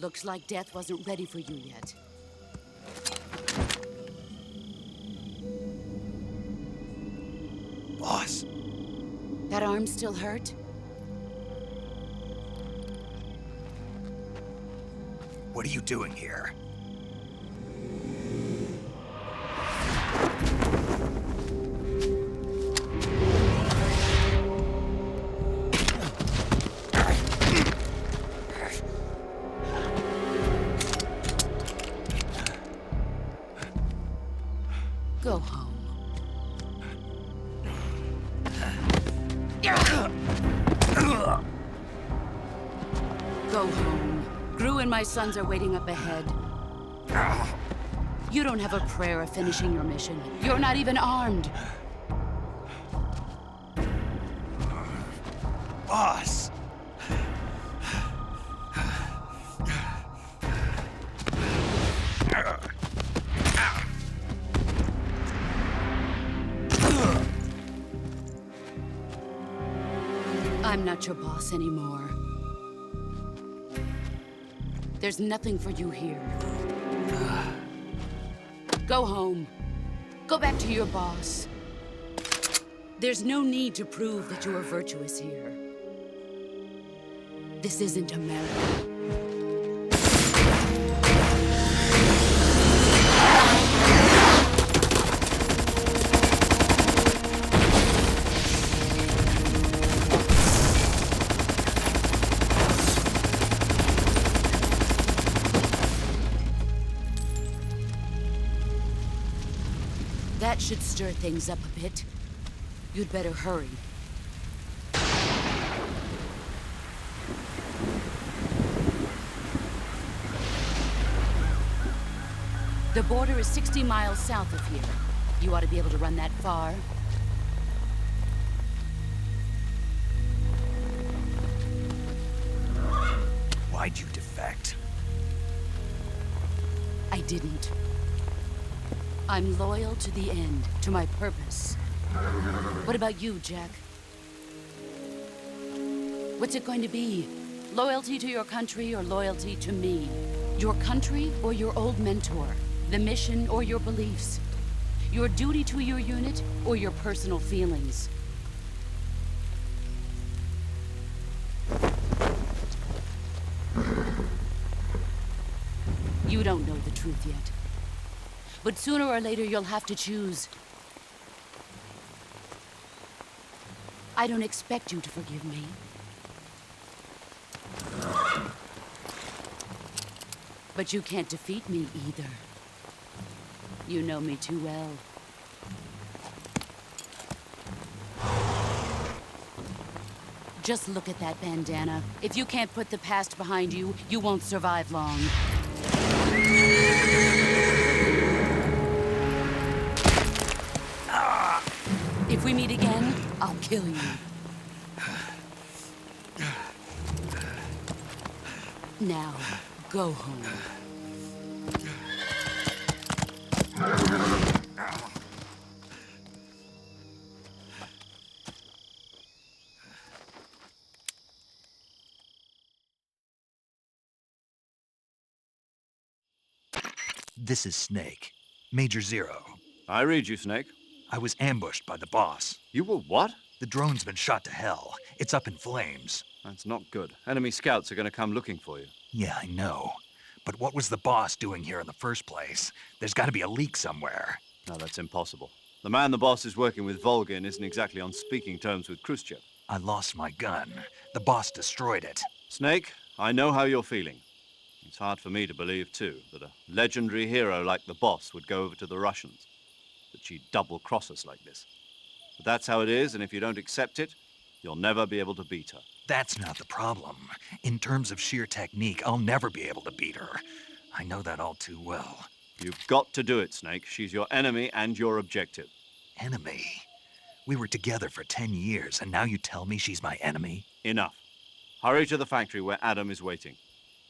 Looks like death wasn't ready for you yet. Boss. That arm still hurt? What are you doing here? Go home. Go home. Gru and my sons are waiting up ahead. You don't have a prayer of finishing your mission. You're not even armed. Boss! I'm not your boss anymore. There's nothing for you here. Go home. Go back to your boss. There's no need to prove that you are virtuous here. This isn't America. That should stir things up a bit. You'd better hurry. The border is 60 miles south of here. You ought to be able to run that far. Why'd you defect? I didn't. I'm loyal to the end, to my purpose. What about you, Jack? What's it going to be? Loyalty to your country or loyalty to me? Your country or your old mentor? The mission or your beliefs? Your duty to your unit or your personal feelings? You don't know the truth yet. But sooner or later, you'll have to choose. I don't expect you to forgive me. But you can't defeat me either. You know me too well. Just look at that bandana. If you can't put the past behind you, you won't survive long. If we meet again, I'll kill you. Now, go home. This is Snake. Major Zero. I read you, Snake. I was ambushed by the boss. You were what? The drone's been shot to hell. It's up in flames. That's not good. Enemy scouts are going to come looking for you. Yeah, I know. But what was the boss doing here in the first place? There's got to be a leak somewhere. No, that's impossible. The man the boss is working with, Volgin, isn't exactly on speaking terms with Khrushchev. I lost my gun. The boss destroyed it. Snake, I know how you're feeling. It's hard for me to believe, too, that a legendary hero like the boss would go over to the Russians. That she'd double-cross us like this. But that's how it is, and if you don't accept it, you'll never be able to beat her. That's not the problem. In terms of sheer technique, I'll never be able to beat her. I know that all too well. You've got to do it, Snake. She's your enemy and your objective. Enemy? We were together for 10 years, and now you tell me she's my enemy? Enough. Hurry to the factory where Adam is waiting.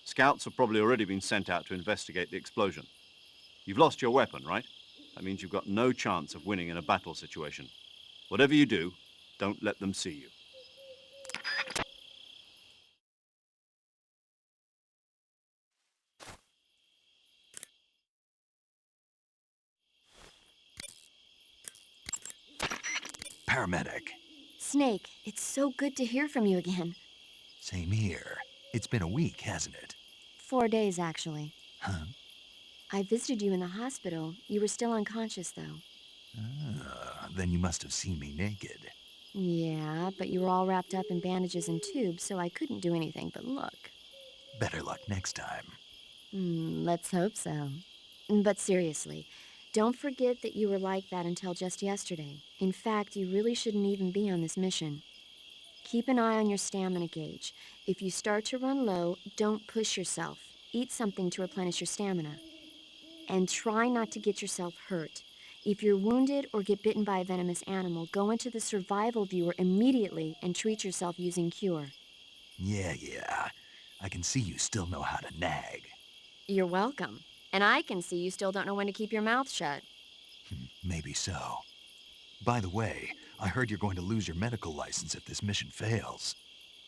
Scouts have probably already been sent out to investigate the explosion. You've lost your weapon, right? That means you've got no chance of winning in a battle situation. Whatever you do, don't let them see you. paramedic. Snake, it's so good to hear from you again. Same here. It's been a week, hasn't it? 4 days, actually. Huh? I visited you in the hospital. You were still unconscious, though. Then you must have seen me naked. Yeah, but you were all wrapped up in bandages and tubes, so I couldn't do anything but look. Better luck next time. Let's hope so. But seriously, don't forget that you were like that until just yesterday. In fact, you really shouldn't even be on this mission. Keep an eye on your stamina gauge. If you start to run low, don't push yourself. Eat something to replenish your stamina. And try not to get yourself hurt. If you're wounded or get bitten by a venomous animal, go into the survival viewer immediately and treat yourself using Cure. Yeah. I can see you still know how to nag. You're welcome. And I can see you still don't know when to keep your mouth shut. Maybe so. By the way, I heard you're going to lose your medical license if this mission fails.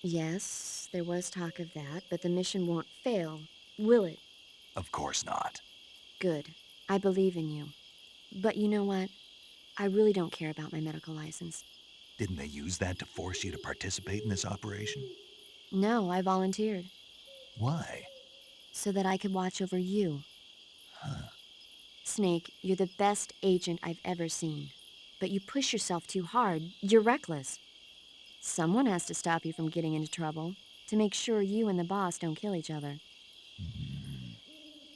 Yes, there was talk of that, but the mission won't fail, will it? Of course not. Good. I believe in you. But you know what? I really don't care about my medical license. Didn't they use that to force you to participate in this operation? No, I volunteered. Why? So that I could watch over you. Huh. Snake, you're the best agent I've ever seen. But you push yourself too hard. You're reckless. Someone has to stop you from getting into trouble, to make sure you and the boss don't kill each other.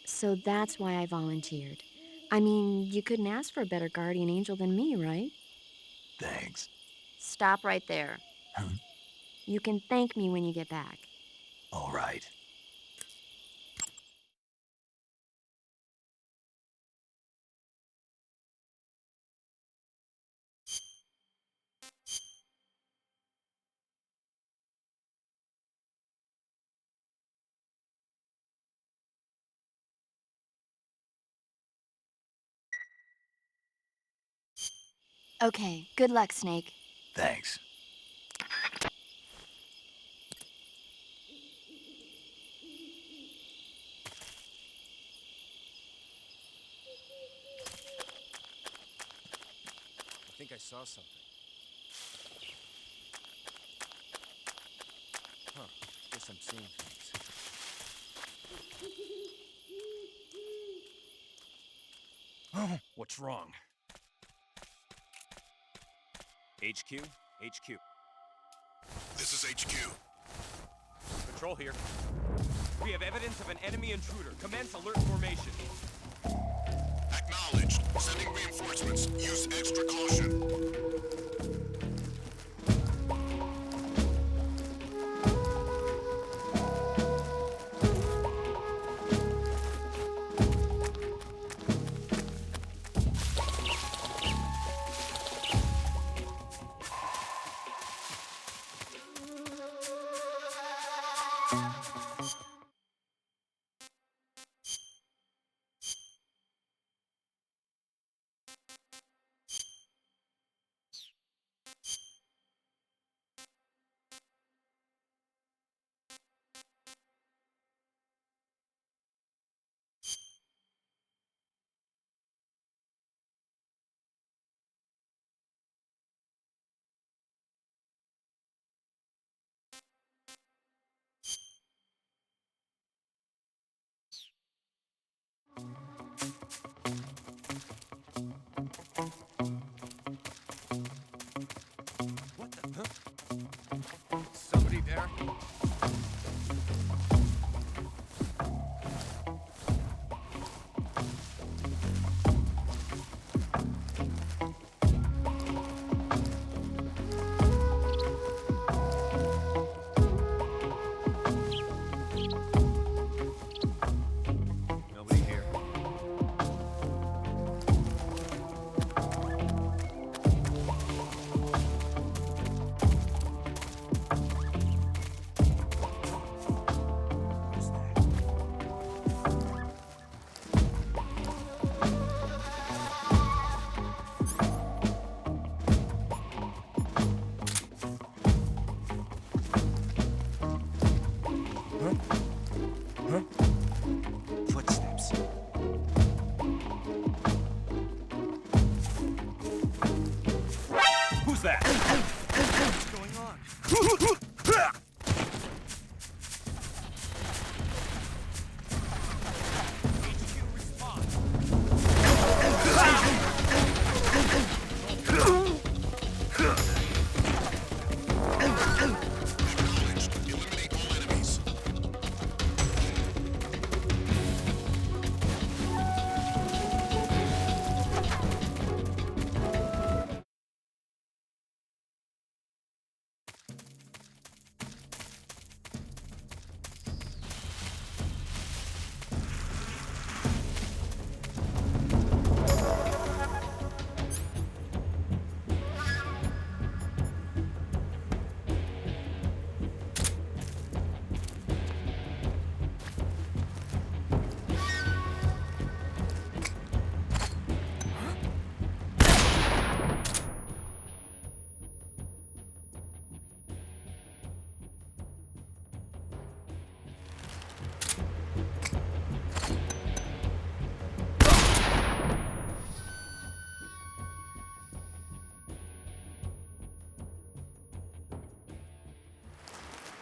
So that's why I volunteered. I mean, you couldn't ask for a better guardian angel than me, right? Thanks. Stop right there. Huh? You can thank me when you get back. All right. Okay, good luck, Snake. Thanks. I think I saw something. Huh. Guess I'm seeing things. Oh, what's wrong? HQ? HQ. This is HQ. Patrol here. We have evidence of an enemy intruder. Commence alert formation. Acknowledged. Sending reinforcements. Use extra caution. What the? Huh? Somebody there? Nobody here.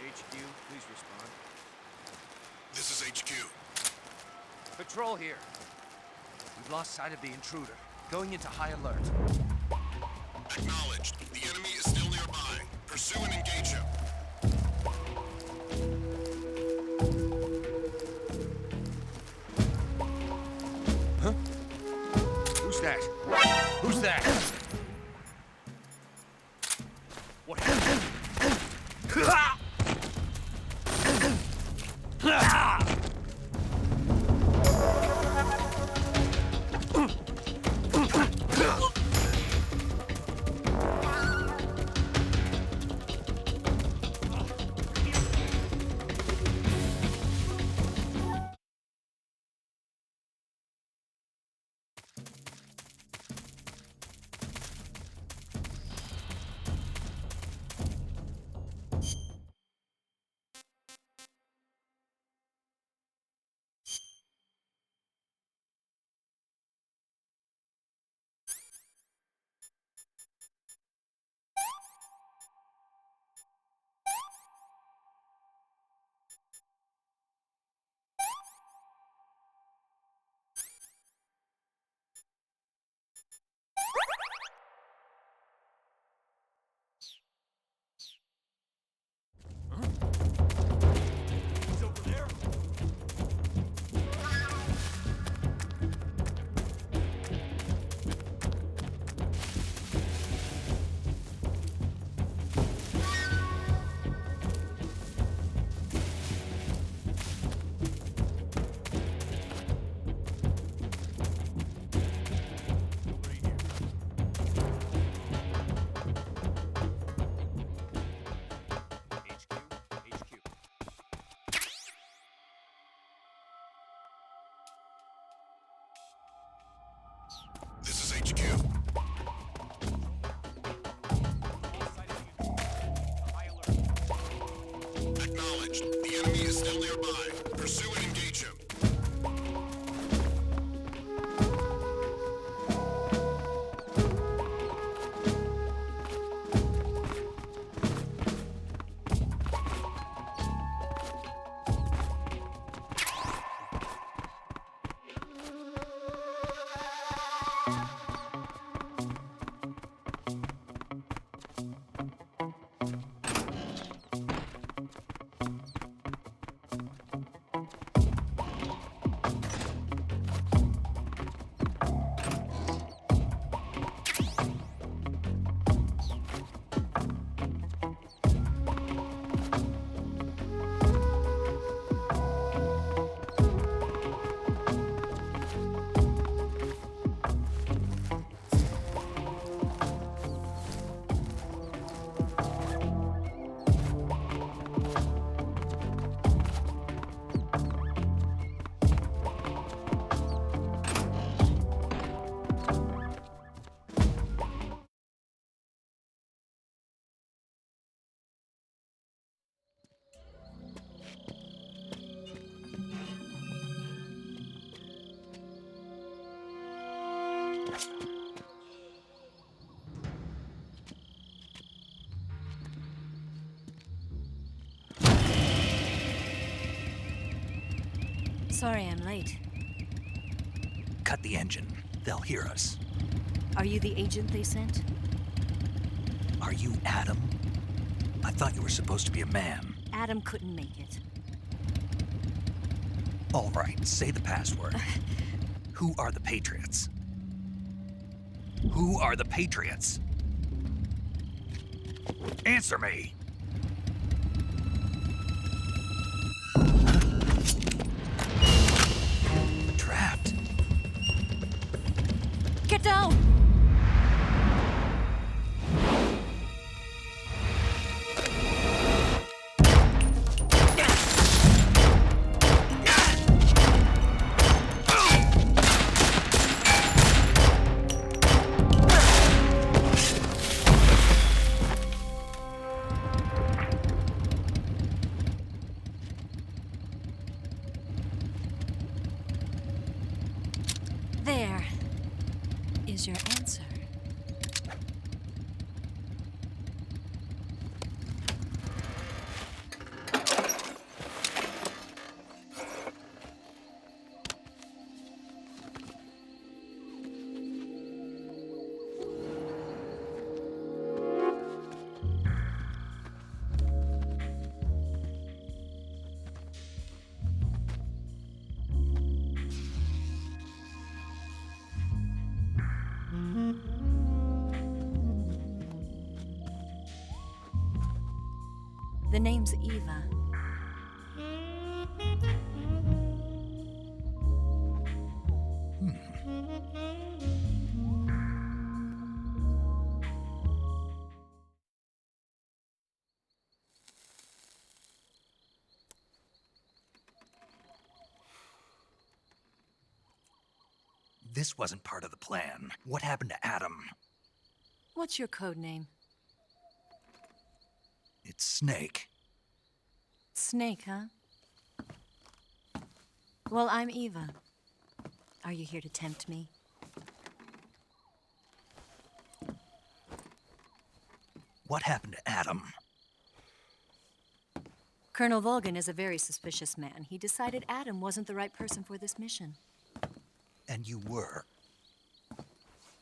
HQ, please respond. This is HQ. Patrol here. We've lost sight of the intruder. Going into high alert. Acknowledged. The enemy is still nearby. Pursue and engage him. Huh? Who's that? Who's that? What happened? Sorry I'm late. Cut the engine. They'll hear us. Are you the agent they sent? Are you Adam? I thought you were supposed to be a man. Adam couldn't make it. All right, say the password. Who are the Patriots? Who are the Patriots? Answer me! Trapped. Get down! There is your answer. The name's Eva. This wasn't part of the plan. What happened to Adam? What's your code name? It's Snake. Snake, huh? Well, I'm Eva. Are you here to tempt me? What happened to Adam? Colonel Volgan is a very suspicious man. He decided Adam wasn't the right person for this mission. And you were.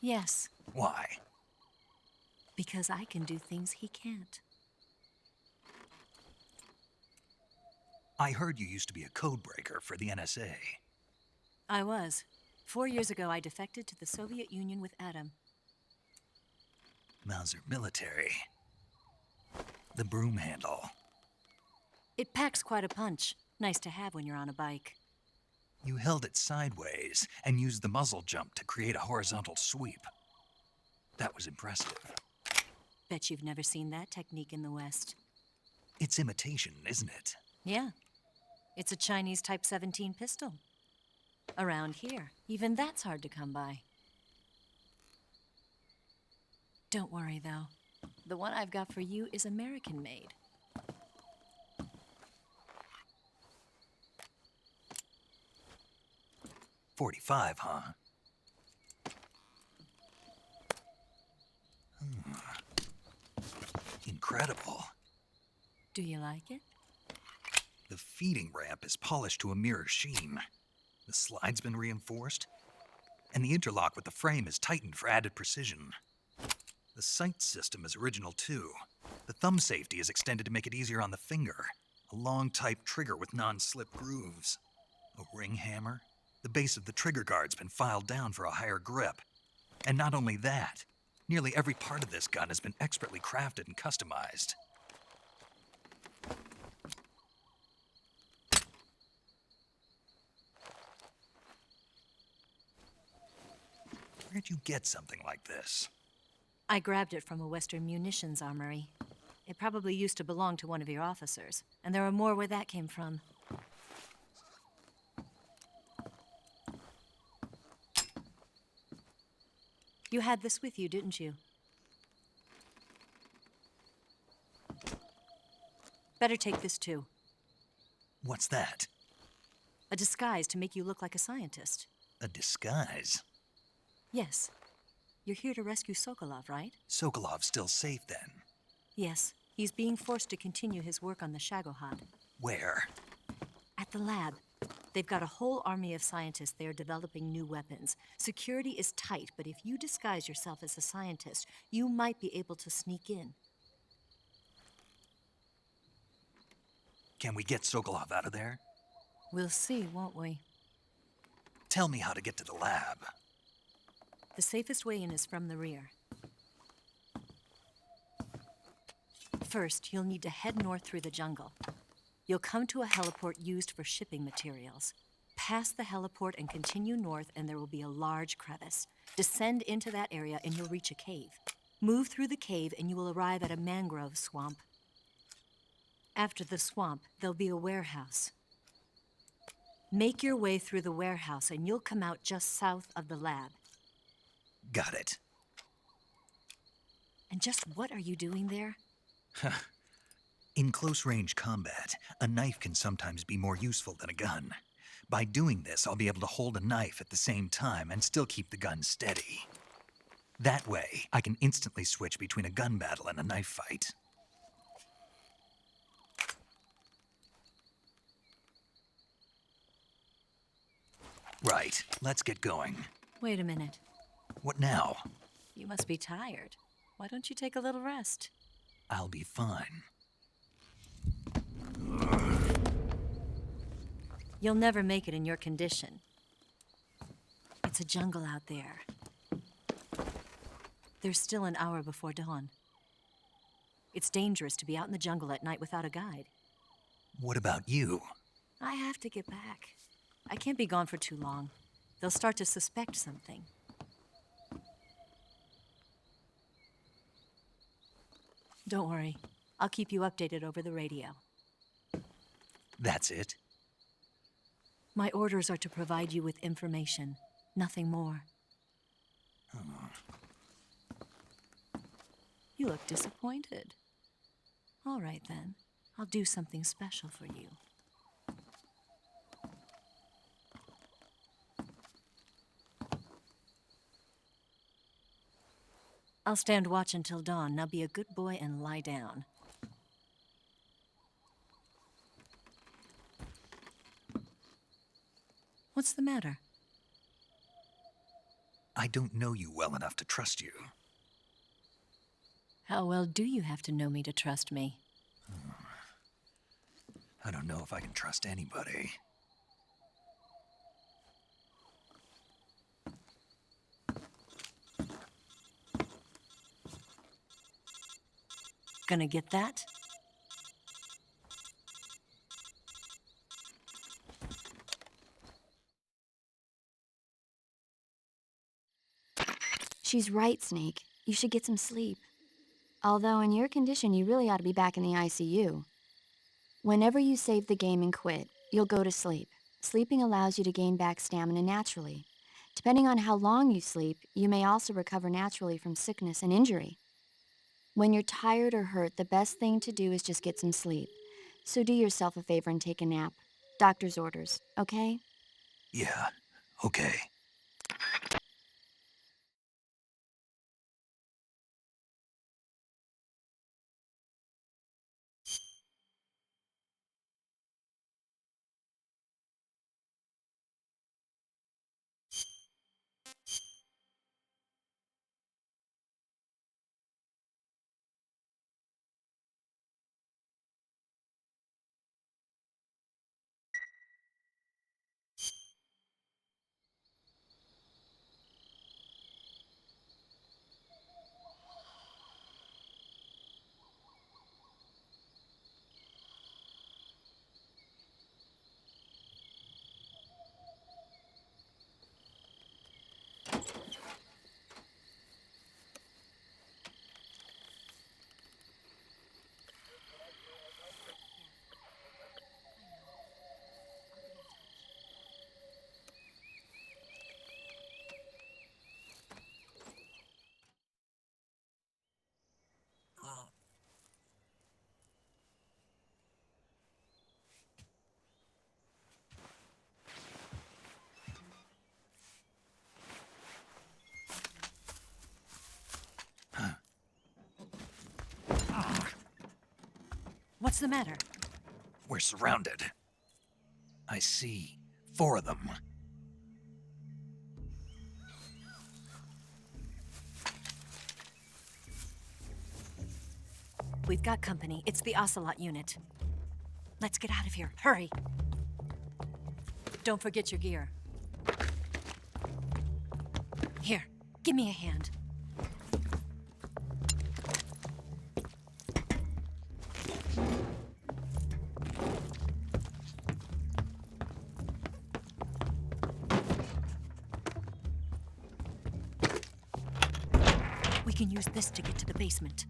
Yes, Why? because I can do things he can't. I heard you used to be a codebreaker for the NSA. I was. 4 years ago, I defected to the Soviet Union with Adam. Mauser military. The broom handle. It packs quite a punch. Nice to have when you're on a bike. You held it sideways and used the muzzle jump to create a horizontal sweep. That was impressive. Bet you've never seen that technique in the West. It's imitation, isn't it? Yeah. It's a Chinese Type 17 pistol. Around here, even that's hard to come by. Don't worry, though. The one I've got for you is American-made. .45, huh? Incredible. Do you like it? The feeding ramp is polished to a mirror sheen. The slide's been reinforced, and the interlock with the frame is tightened for added precision. The sight system is original too. The thumb safety is extended to make it easier on the finger. A long type trigger with non-slip grooves. A ring hammer. The base of the trigger guard's been filed down for a higher grip. And not only that, nearly every part of this gun has been expertly crafted and customized. Where'd you get something like this? I grabbed it from a Western munitions armory. It probably used to belong to one of your officers, and there are more where that came from. You had this with you, didn't you? Better take this too. What's that? A disguise to make you look like a scientist. A disguise? Yes. You're here to rescue Sokolov, right? Sokolov's still safe then? Yes. He's being forced to continue his work on the Shagohod. Where? At the lab. They've got a whole army of scientists there developing new weapons. Security is tight, but if you disguise yourself as a scientist, you might be able to sneak in. Can we get Sokolov out of there? We'll see, won't we? Tell me how to get to the lab. The safest way in is from the rear. First, you'll need to head north through the jungle. You'll come to a heliport used for shipping materials. Pass the heliport and continue north, and there will be a large crevice. Descend into that area, and you'll reach a cave. Move through the cave, and you will arrive at a mangrove swamp. After the swamp, there'll be a warehouse. Make your way through the warehouse, and you'll come out just south of the lab. Got it. And just what are you doing there? In close-range combat, a knife can sometimes be more useful than a gun. By doing this, I'll be able to hold a knife at the same time and still keep the gun steady. That way, I can instantly switch between a gun battle and a knife fight. Right, let's get going. Wait a minute. What now? You must be tired. Why don't you take a little rest? I'll be fine. You'll never make it in your condition. It's a jungle out there. There's still an hour before dawn. It's dangerous to be out in the jungle at night without a guide. What about you? I have to get back. I can't be gone for too long. They'll start to suspect something. Don't worry. I'll keep you updated over the radio. That's it? My orders are to provide you with information, nothing more. You look disappointed. All right, then. I'll do something special for you. I'll stand watch until dawn. Now be a good boy and lie down. What's the matter? I don't know you well enough to trust you. How well do you have to know me to trust me? I don't know if I can trust anybody. Gonna get that? She's right, Snake. You should get some sleep. Although in your condition, you really ought to be back in the ICU. Whenever you save the game and quit, you'll go to sleep. Sleeping allows you to gain back stamina naturally. Depending on how long you sleep, you may also recover naturally from sickness and injury. When you're tired or hurt, the best thing to do is just get some sleep. So do yourself a favor and take a nap. Doctor's orders, okay? Yeah, okay. What's the matter? We're surrounded. I see. 4 of them. We've got company. It's the Ocelot unit. Let's get out of here. Hurry! Don't forget your gear. Here, give me a hand. We can use this to get to the basement.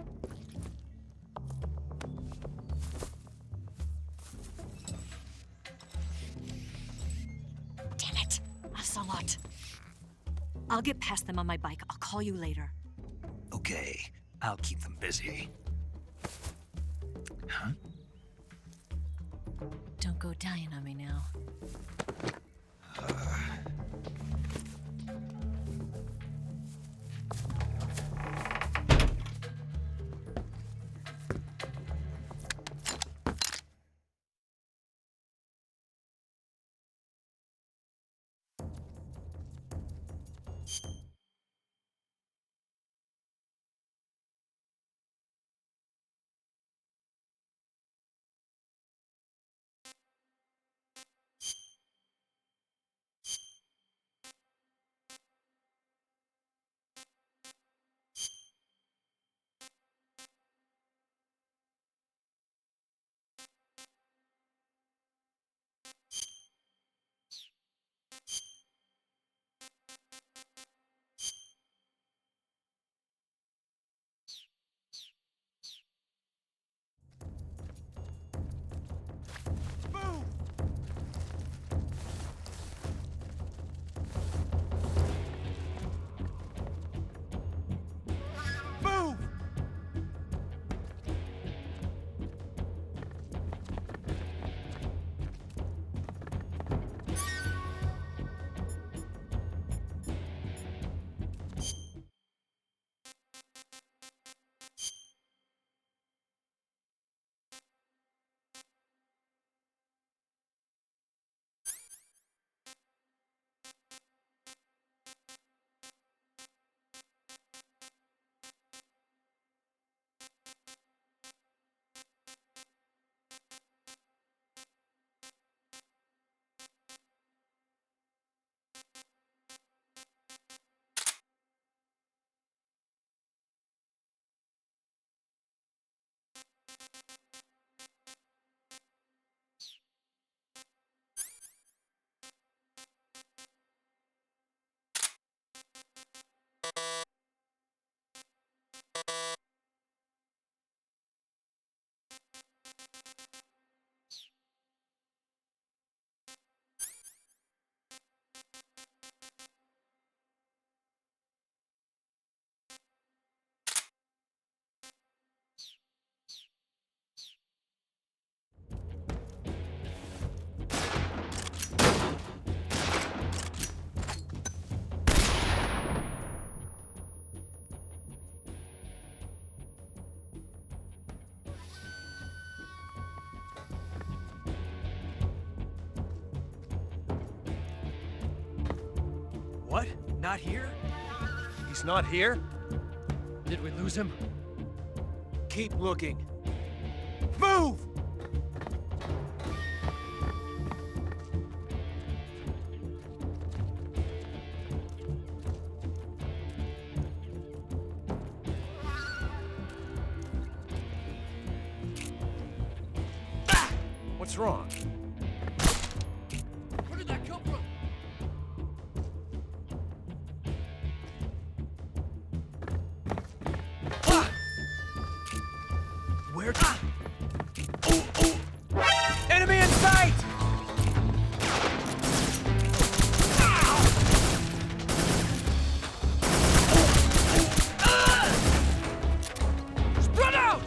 Damn it! Ocelot. I'll get past them on my bike. I'll call you later. Okay, I'll keep them busy. Huh? Don't go dying on me now. What? Not here? He's not here? Did we lose him? Keep looking. Move! What's wrong? Where did that come from? Where? Enemy in sight! Spread out!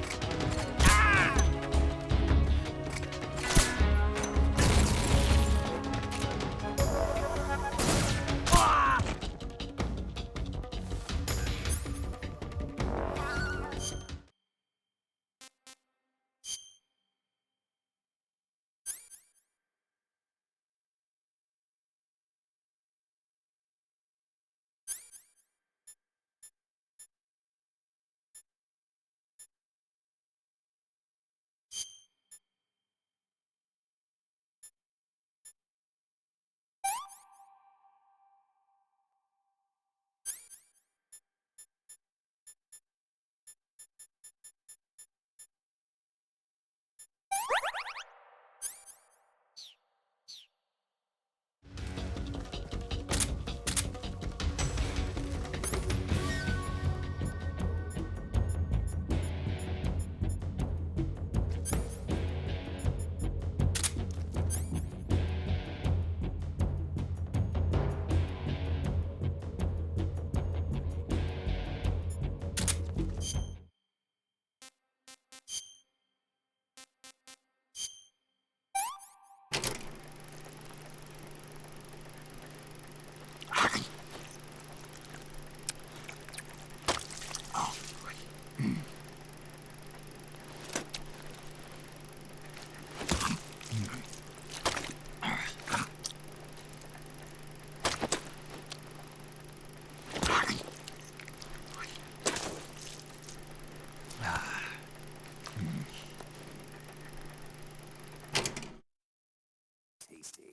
tasty.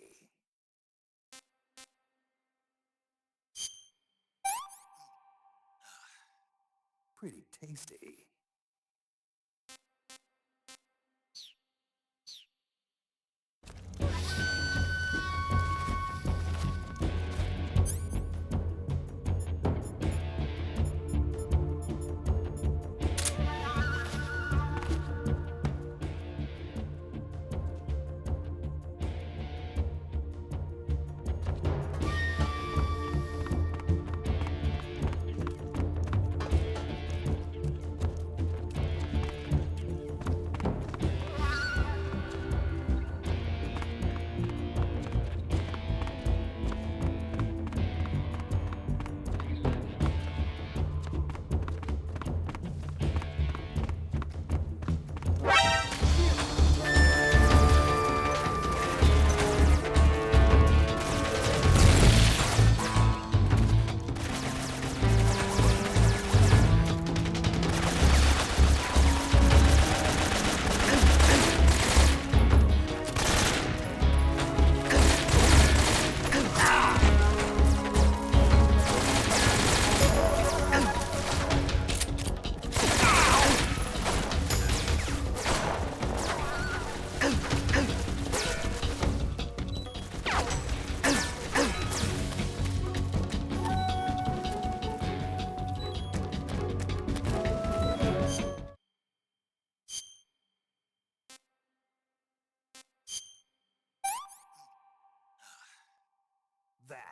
Pretty tasty.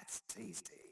That's tasty.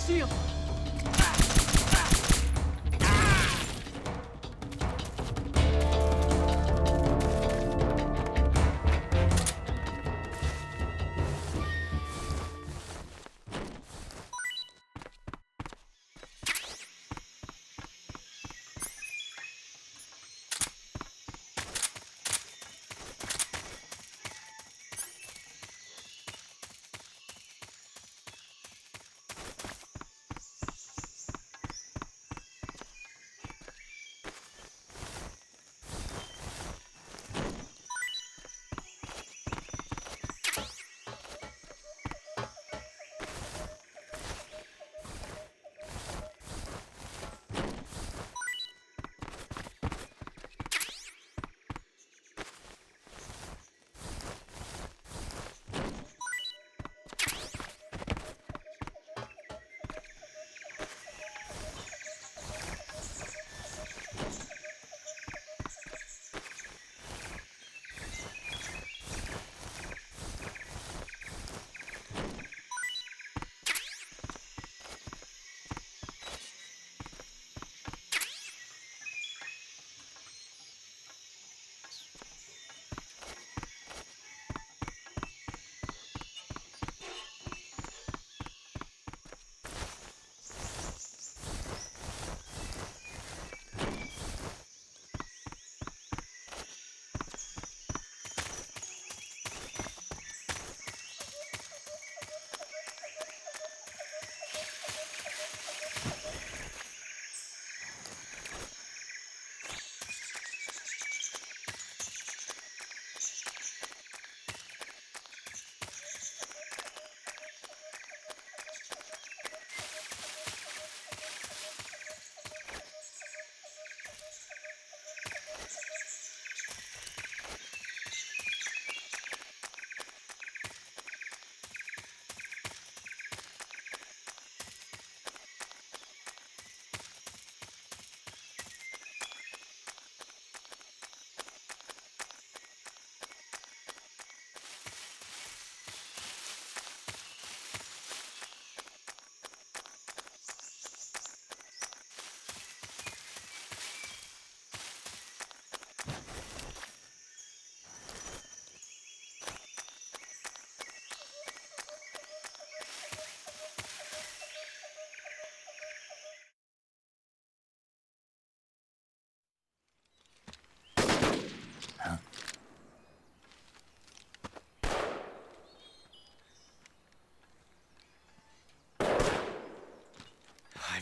see him!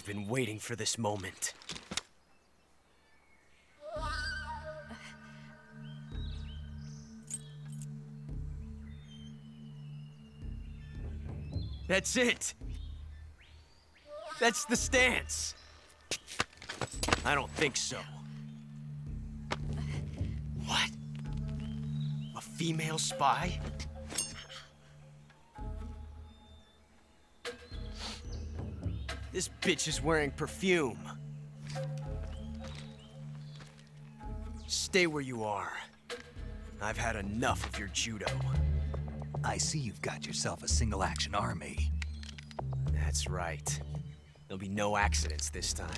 I've been waiting for this moment. That's it! That's the stance! I don't think so. What? A female spy? This bitch is wearing perfume. Stay where you are. I've had enough of your judo. I see you've got yourself a single-action army. That's right. There'll be no accidents this time.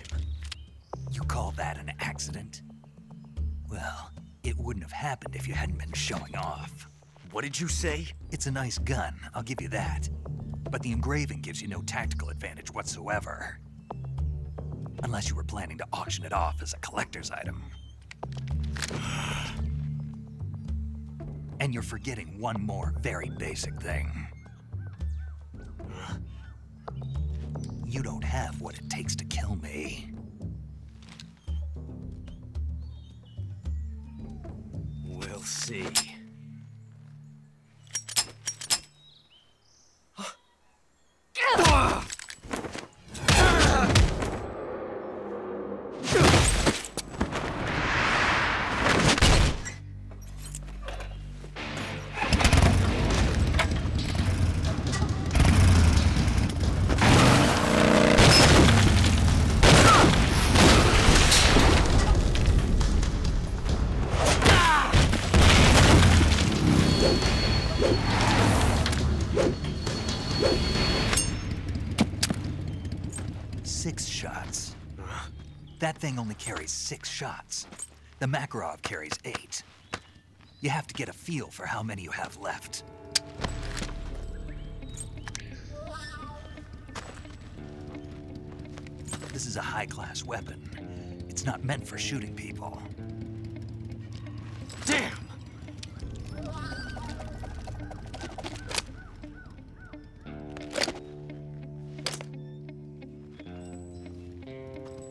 You call that an accident? Well, it wouldn't have happened if you hadn't been showing off. What did you say? It's a nice gun, I'll give you that. But the engraving gives you no tactical advantage whatsoever. Unless you were planning to auction it off as a collector's item. And you're forgetting one more very basic thing. You don't have what it takes to kill me. We'll see. 6 shots. That thing only carries 6 shots. The Makarov carries 8. You have to get a feel for how many you have left. This is a high-class weapon. It's not meant for shooting people. Damn!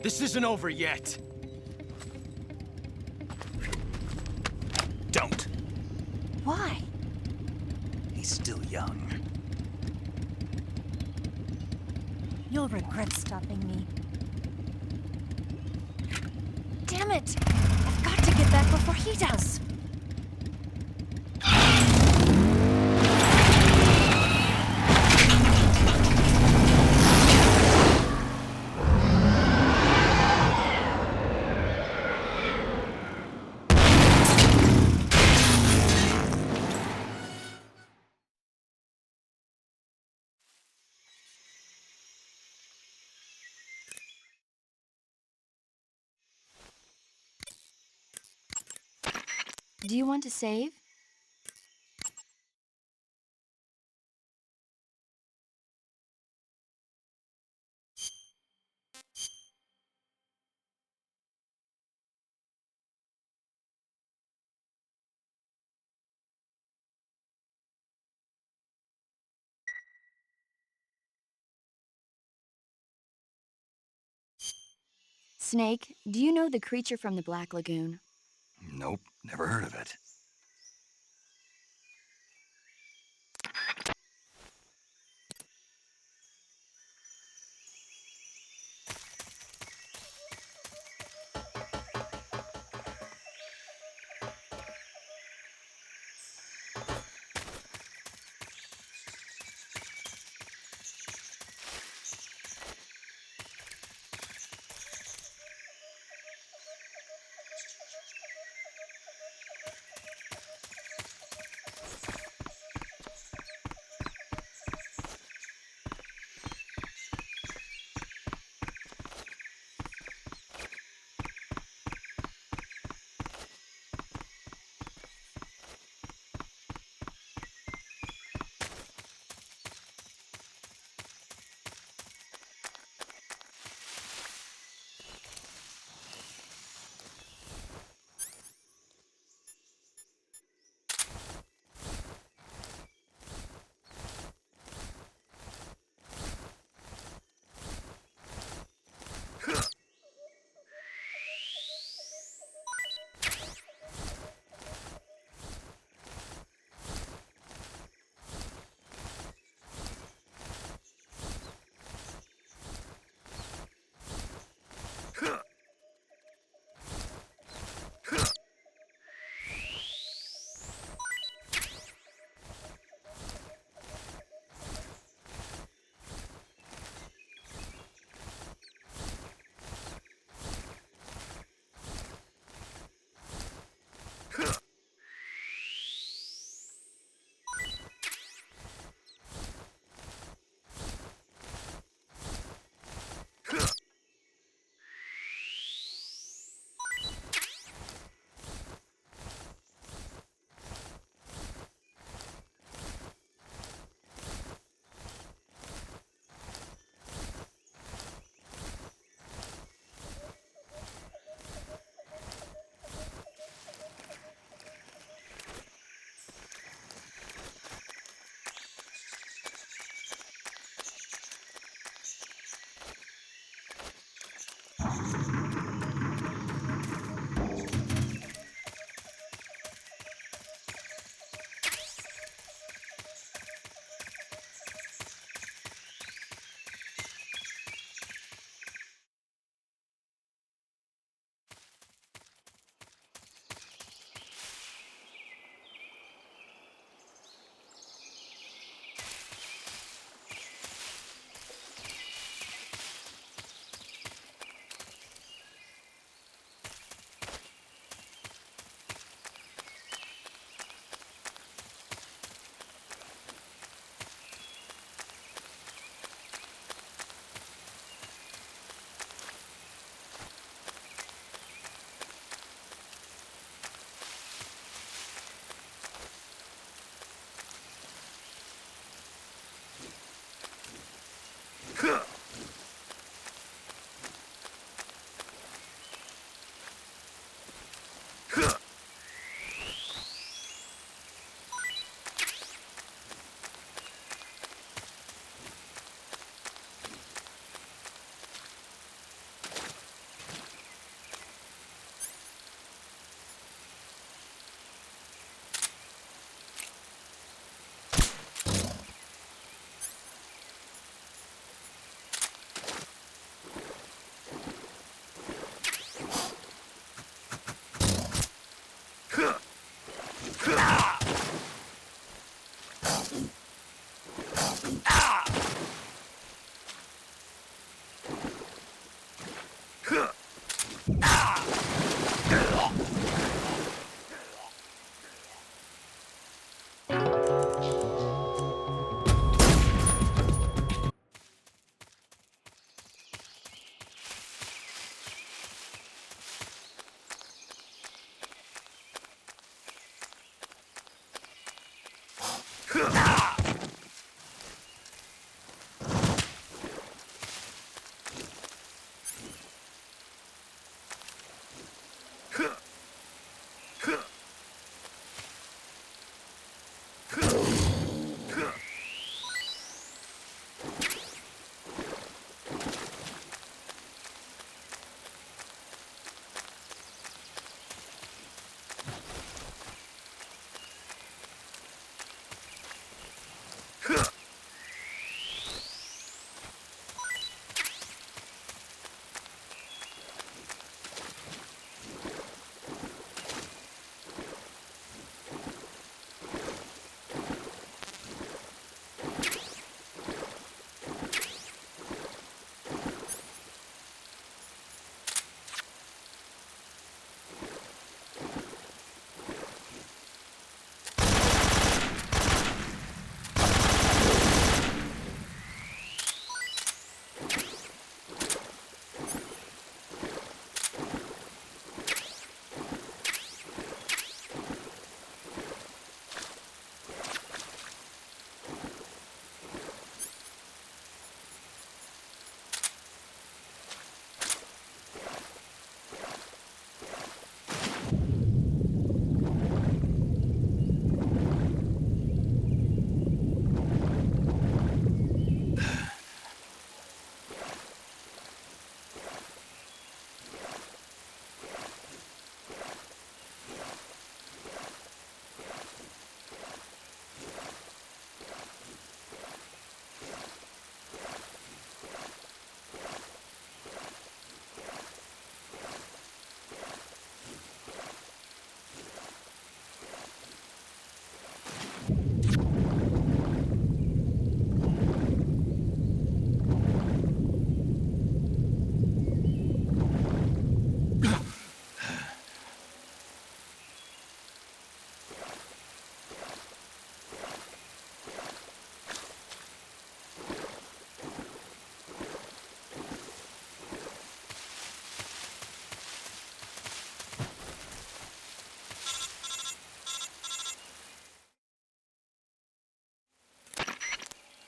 This isn't over yet. Don't. Why? He's still young. You'll regret stopping me. Damn it! I've got to get back before he does. Do you want to save? Snake, do you know the creature from the Black Lagoon? Nope, never heard of it.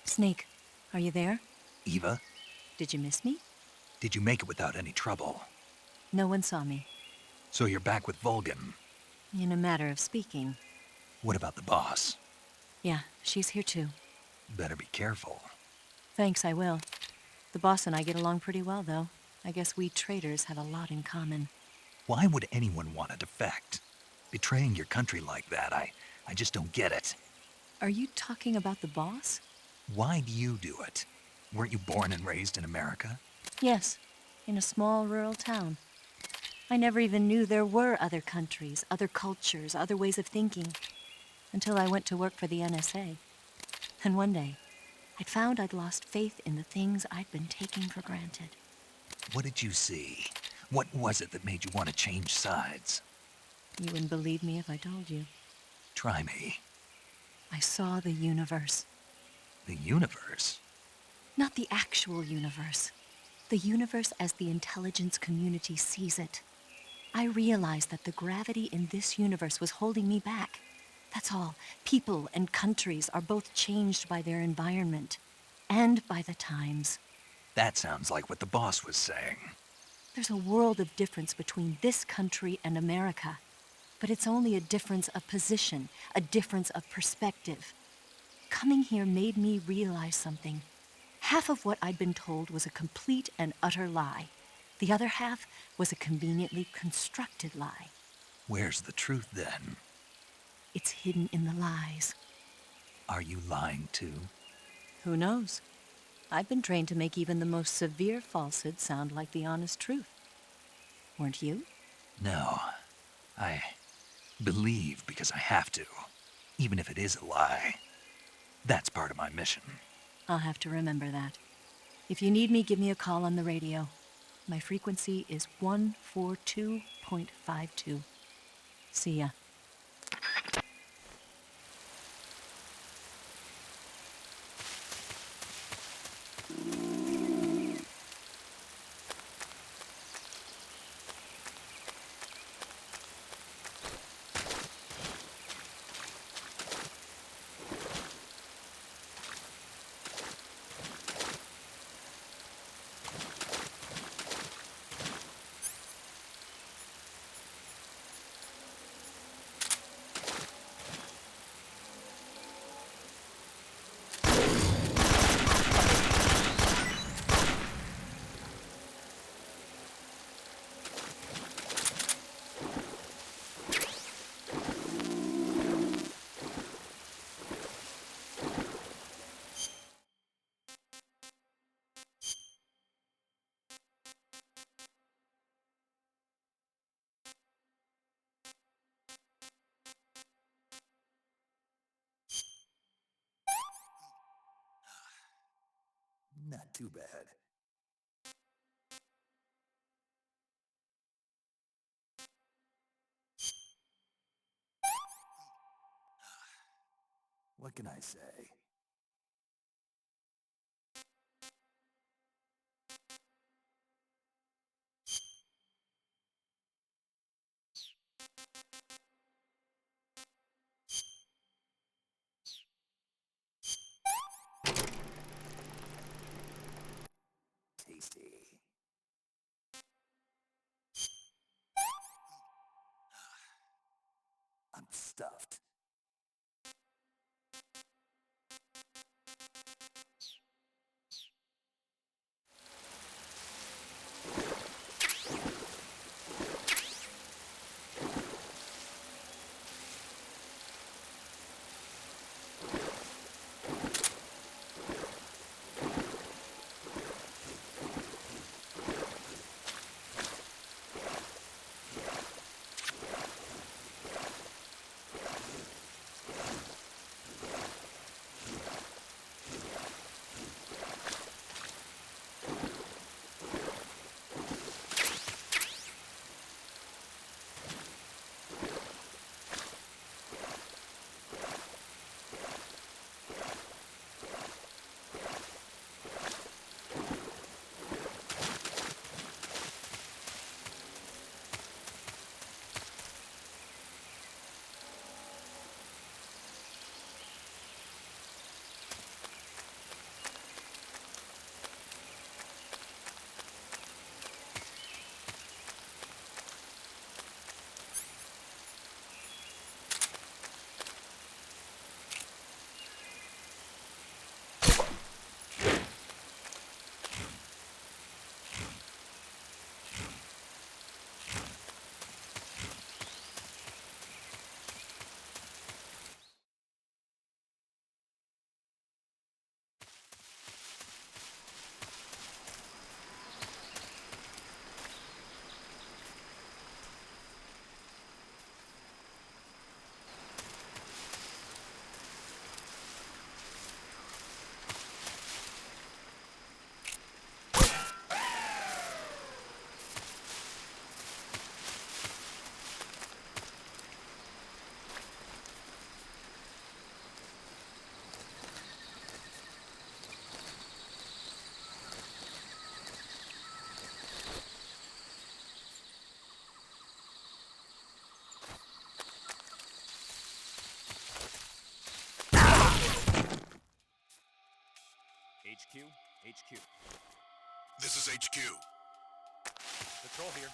Snake, are you there? Eva, Did you miss me? did you make it without any trouble? No one saw me. So you're back with Vulgan. In a matter of speaking. What about the boss? Yeah, she's here too. Better be careful. Thanks, I will. The boss and I get along pretty well, though. I guess we traitors have a lot in common. Why would anyone want to defect? Betraying your country like that, I just don't get it. Are you talking about the boss? Why do you do it? Weren't you born and raised in America? Yes, in a small rural town. I never even knew there were other countries, other cultures, other ways of thinking, until I went to work for the NSA. And one day, I'd found I'd lost faith in the things I'd been taking for granted. What did you see? What was it that made you want to change sides? You wouldn't believe me if I told you. Try me. I saw the universe. The universe? Not the actual universe. The universe as the intelligence community sees it. I realized that the gravity in this universe was holding me back. That's all. People and countries are both changed by their environment and by the times. That sounds like what the boss was saying. There's a world of difference between this country and America. But it's only a difference of position, a difference of perspective. Coming here made me realize something. Half of what I'd been told was a complete and utter lie. The other half was a conveniently constructed lie. Where's the truth, then? It's hidden in the lies. Are you lying, too? Who knows? I've been trained to make even the most severe falsehood sound like the honest truth. Weren't you? No. I believe because I have to, even if it is a lie. That's part of my mission. I'll have to remember that. If you need me, give me a call on the radio. My frequency is 142.52. See ya. Not too bad. What can I say? Tasty. I'm stuffed. HQ, HQ. This is HQ. Patrol here.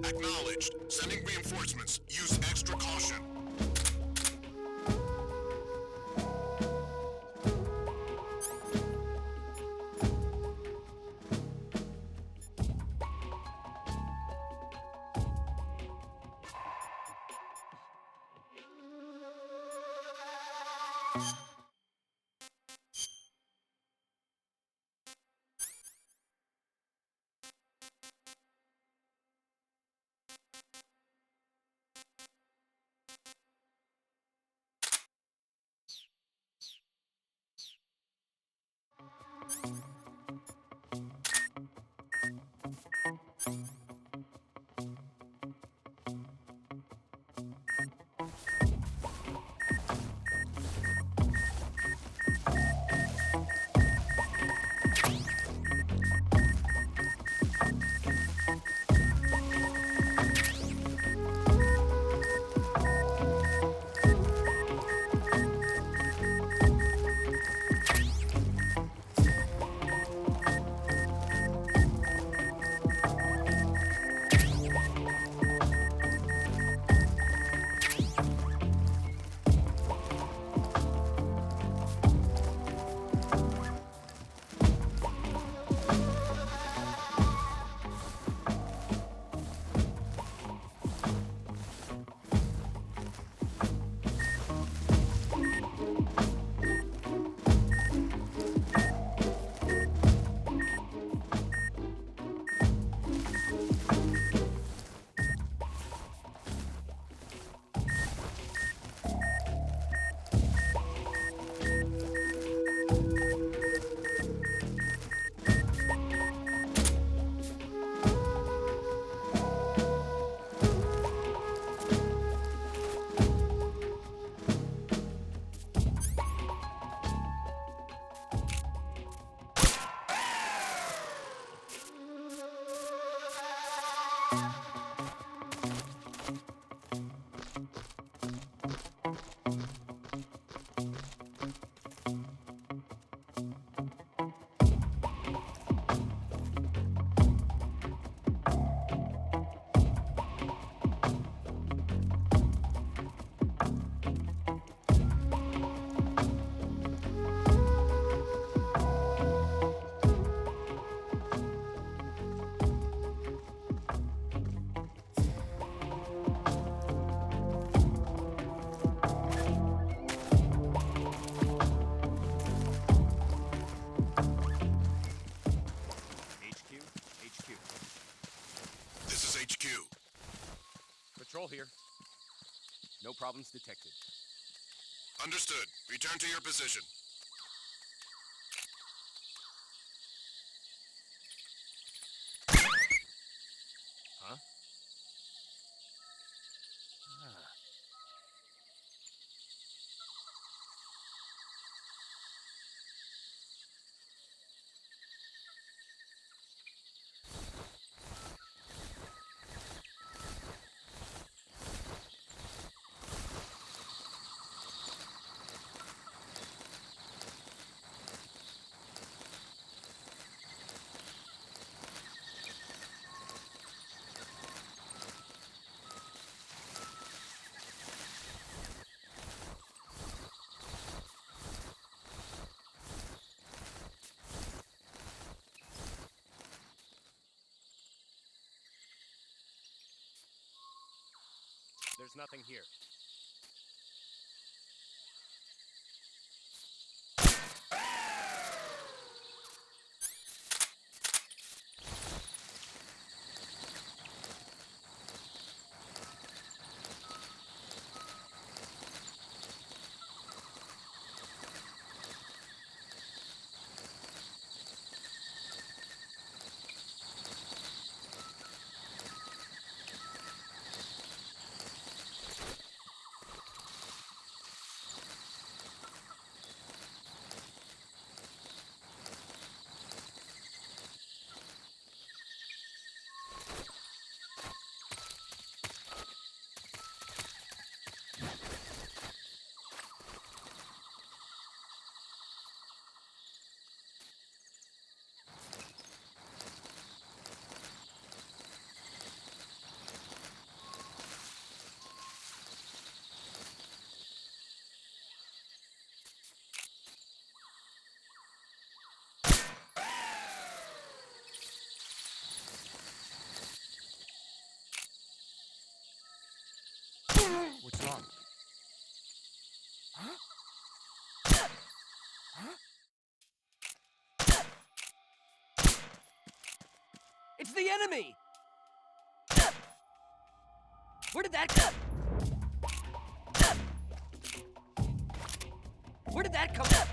Acknowledged. Sending reinforcements. Use extra caution. Patrol here. No problems detected. Understood. Return to your position. Huh? There's nothing here. What's wrong? Huh? Huh? It's the enemy! Where did that come? Where did that come from?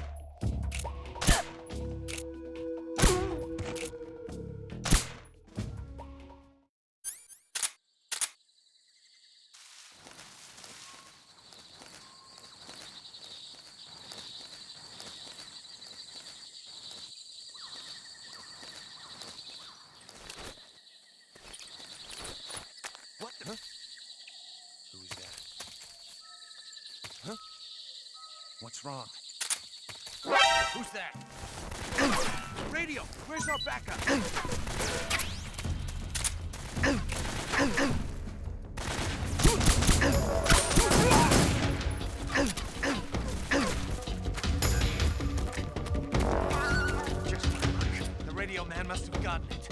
What the? Huh? Who's that? Huh? What's wrong? Who's that? Radio! Where's our backup? The radio man must have gotten it.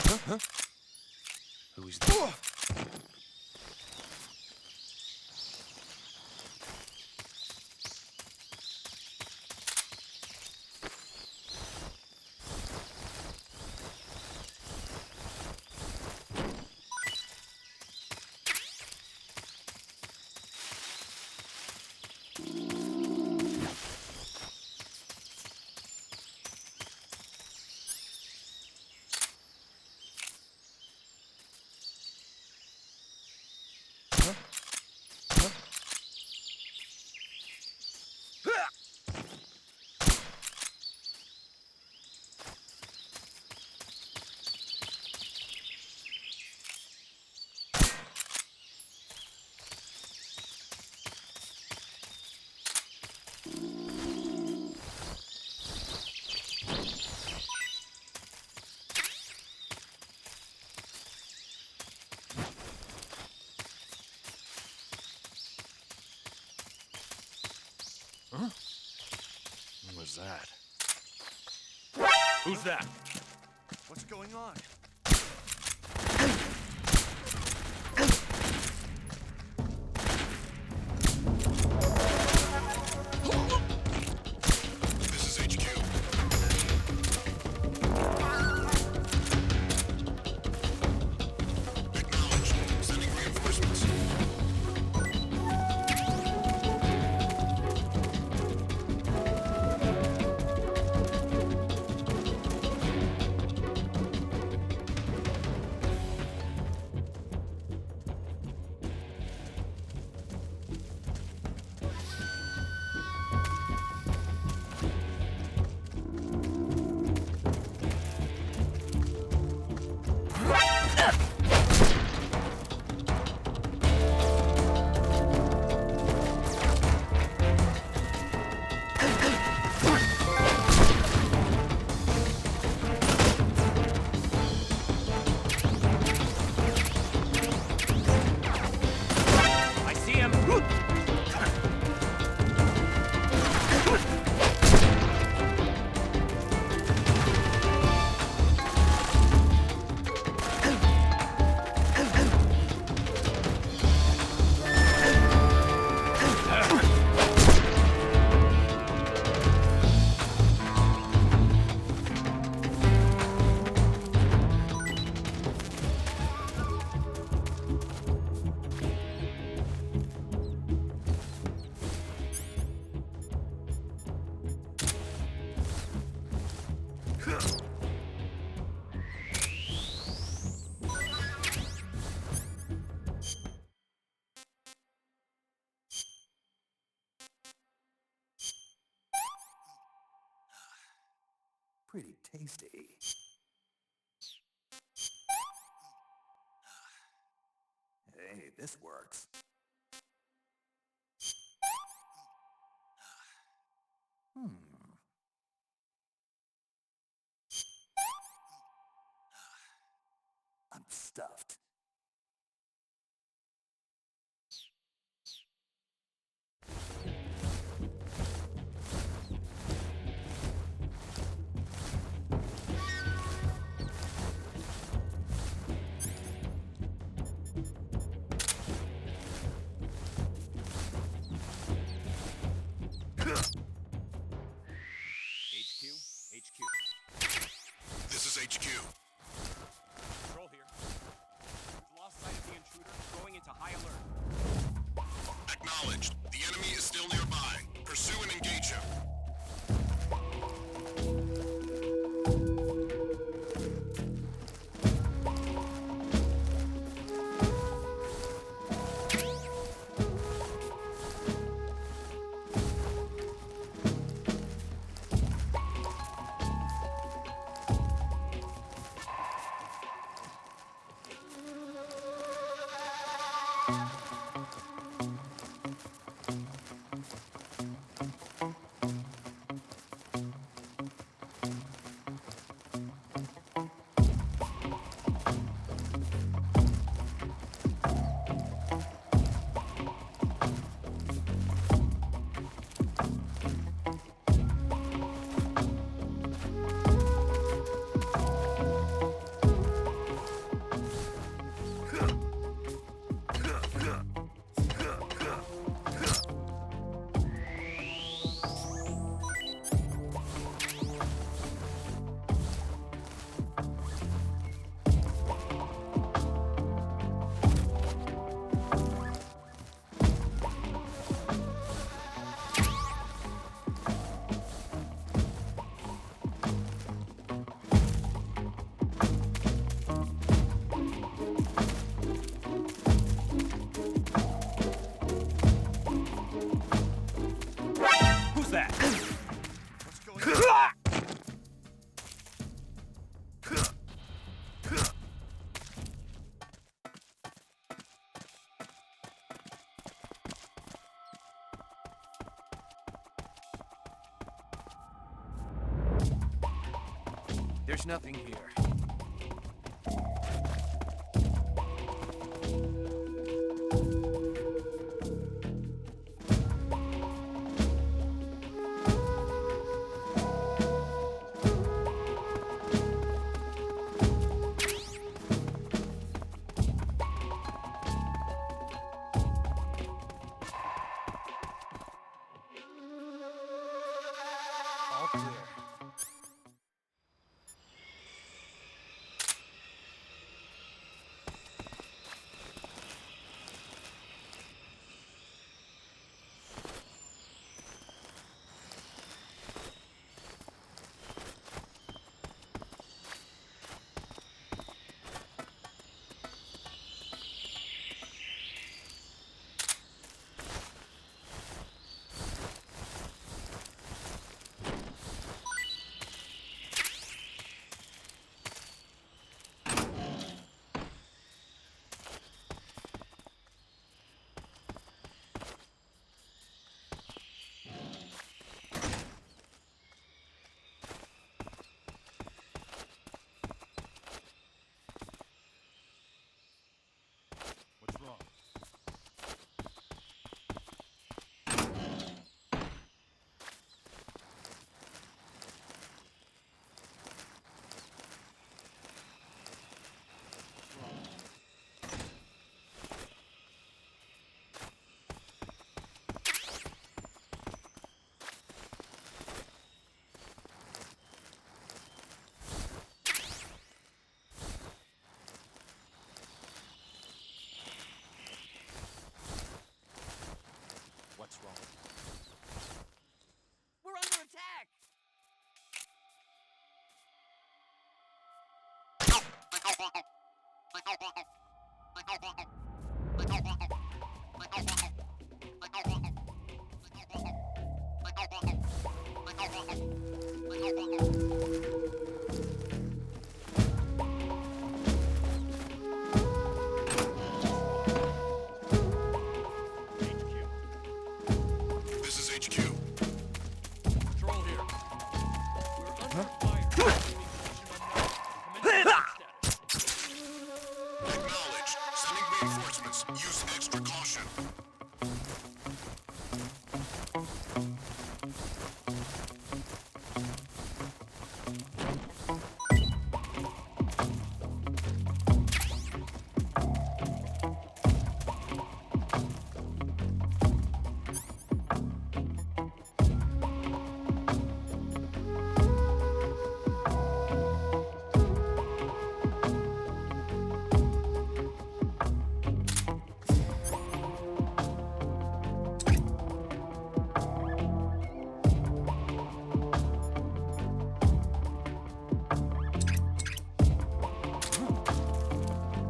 Huh? Who is that? Huh? What was that? Who's that? What's going on? This is HQ. Acknowledged. Sending reinforcements. I see him! Pretty tasty. Hey, this works. I'm stuffed. HQ. This is HQ. Patrol here. We've lost sight of the intruder, going into high alert. Acknowledged. The enemy is still nearby. Pursue and engage him. There's nothing here. All clear. What's wrong? What's wrong? We're under attack! This is HQ. Patrol here. We're under fire. Comentado status. Acknowledged. Sending reinforcements. Use extra caution.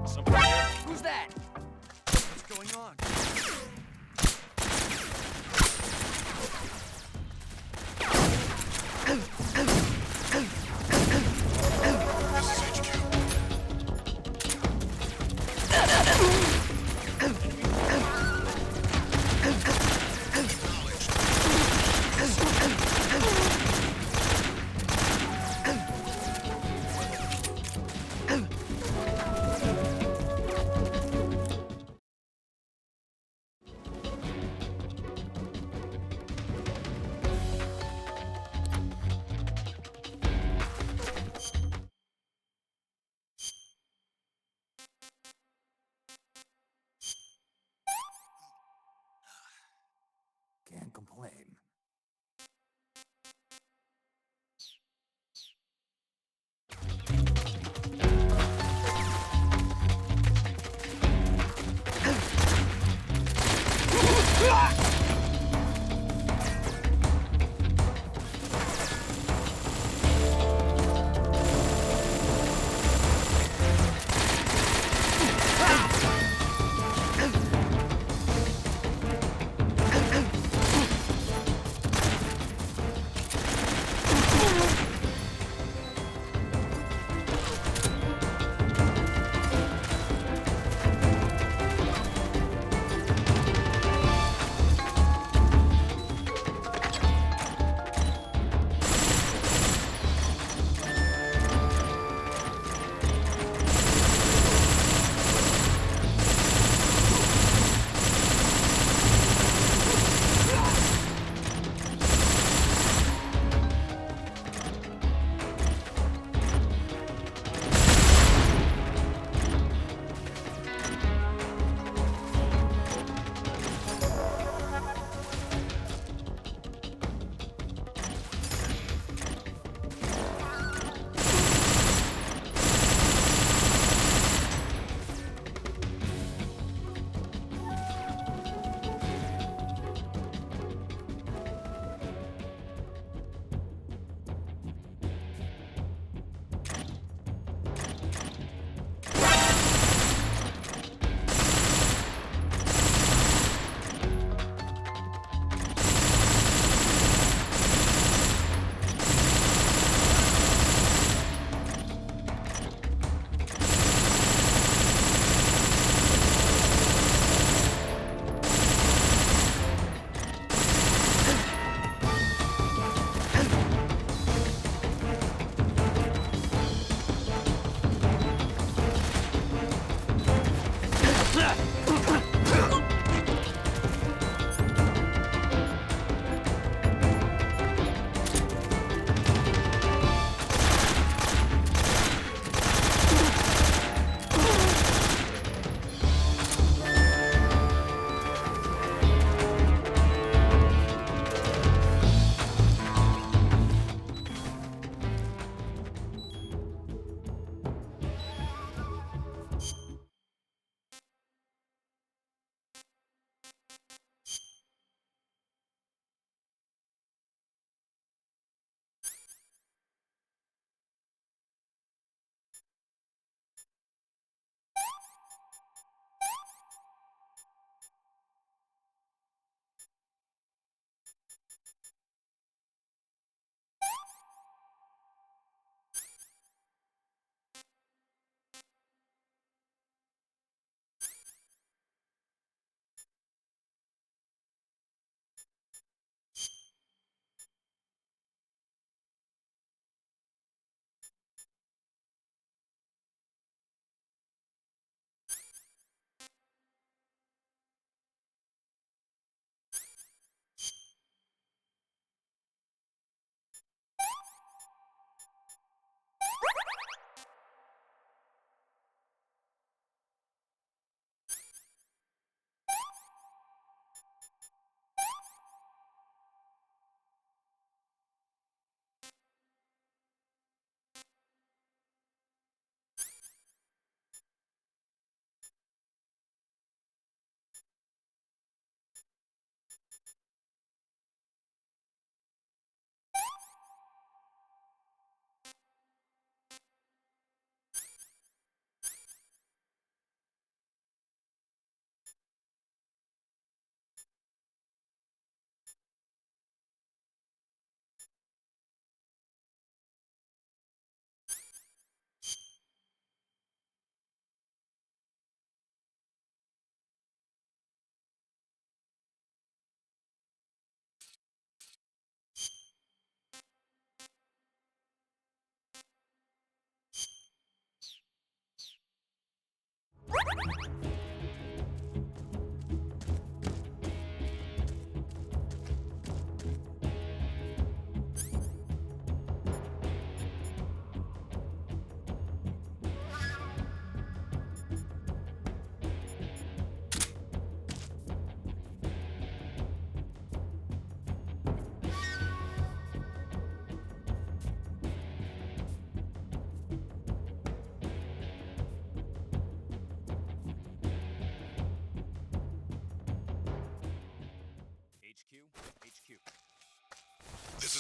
Somebody there? Who's that? What's going on? This is HQ. Can't complain.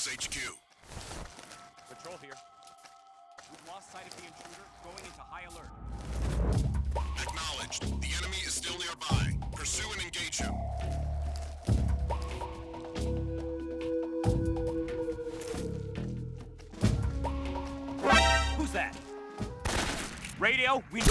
is HQ. Patrol here. We've lost sight of the intruder, going into high alert. Acknowledged. The enemy is still nearby. Pursue and engage him. Who's that? Radio, we...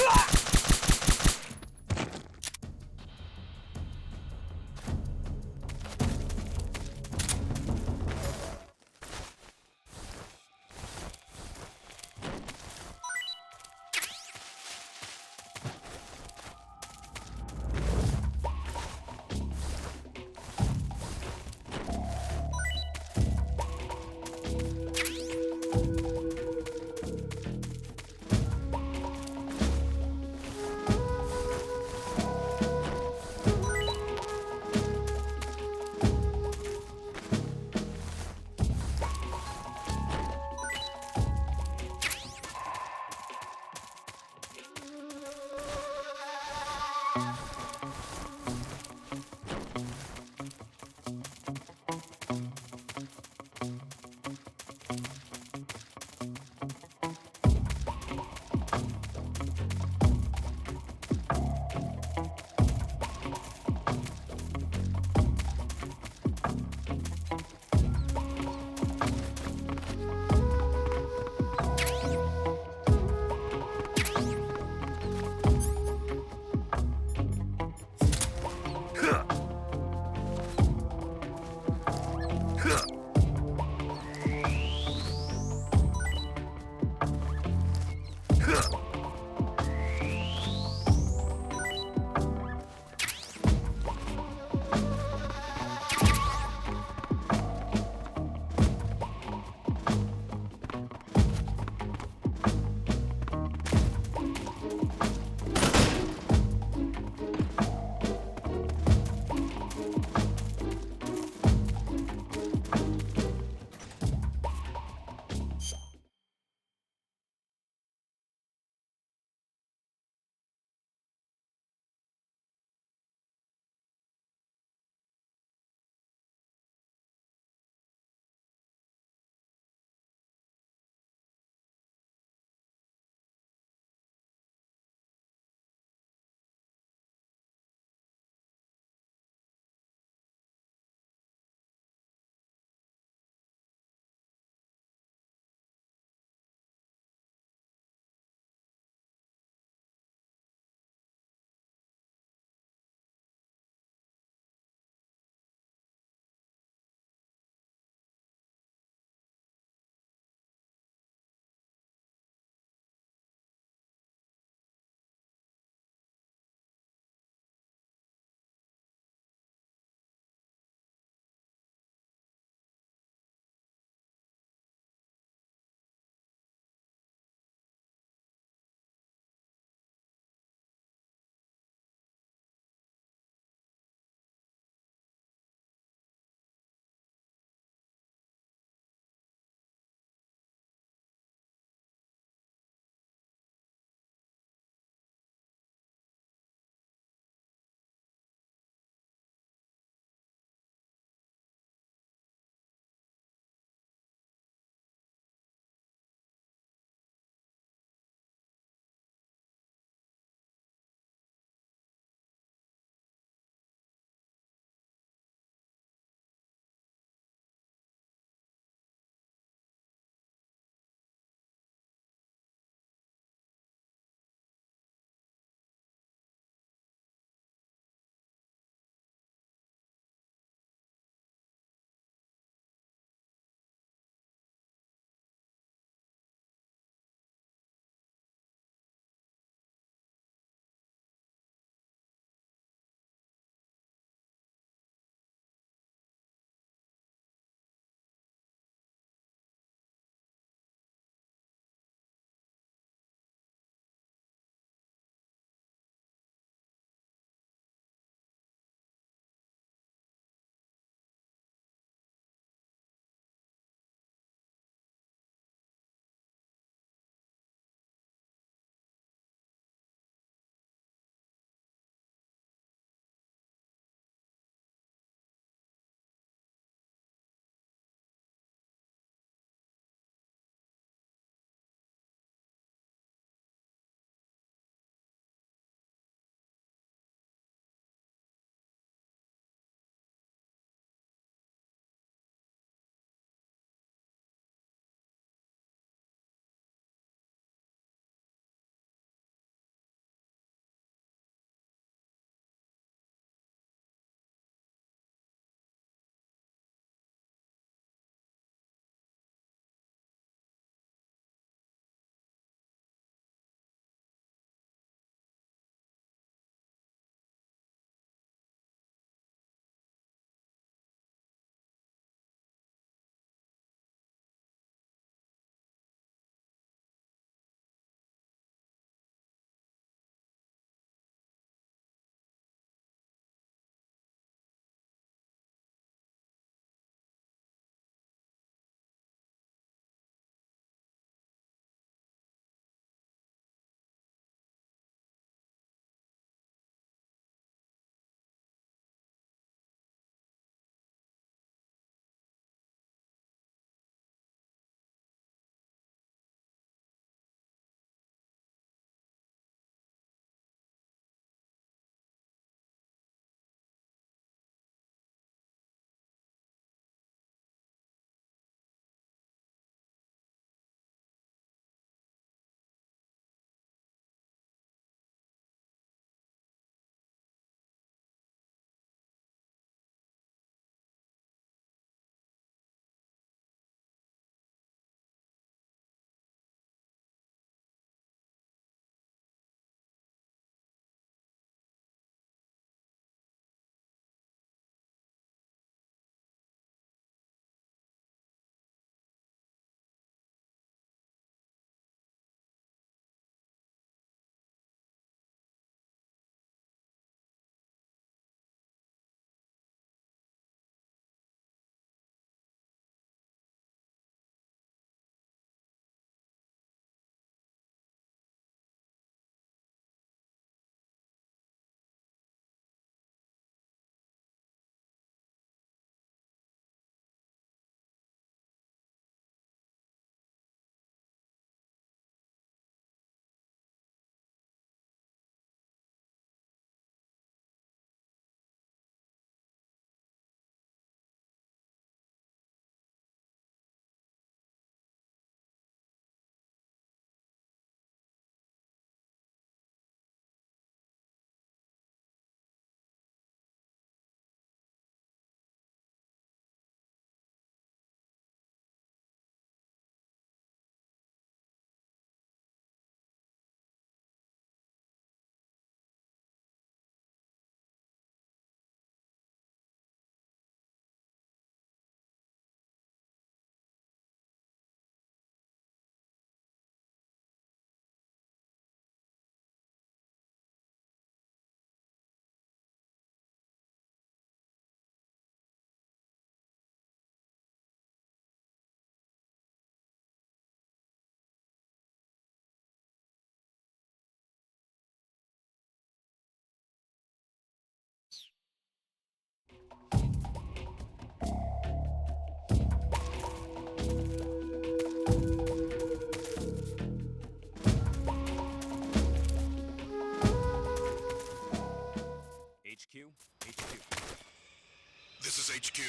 is HQ.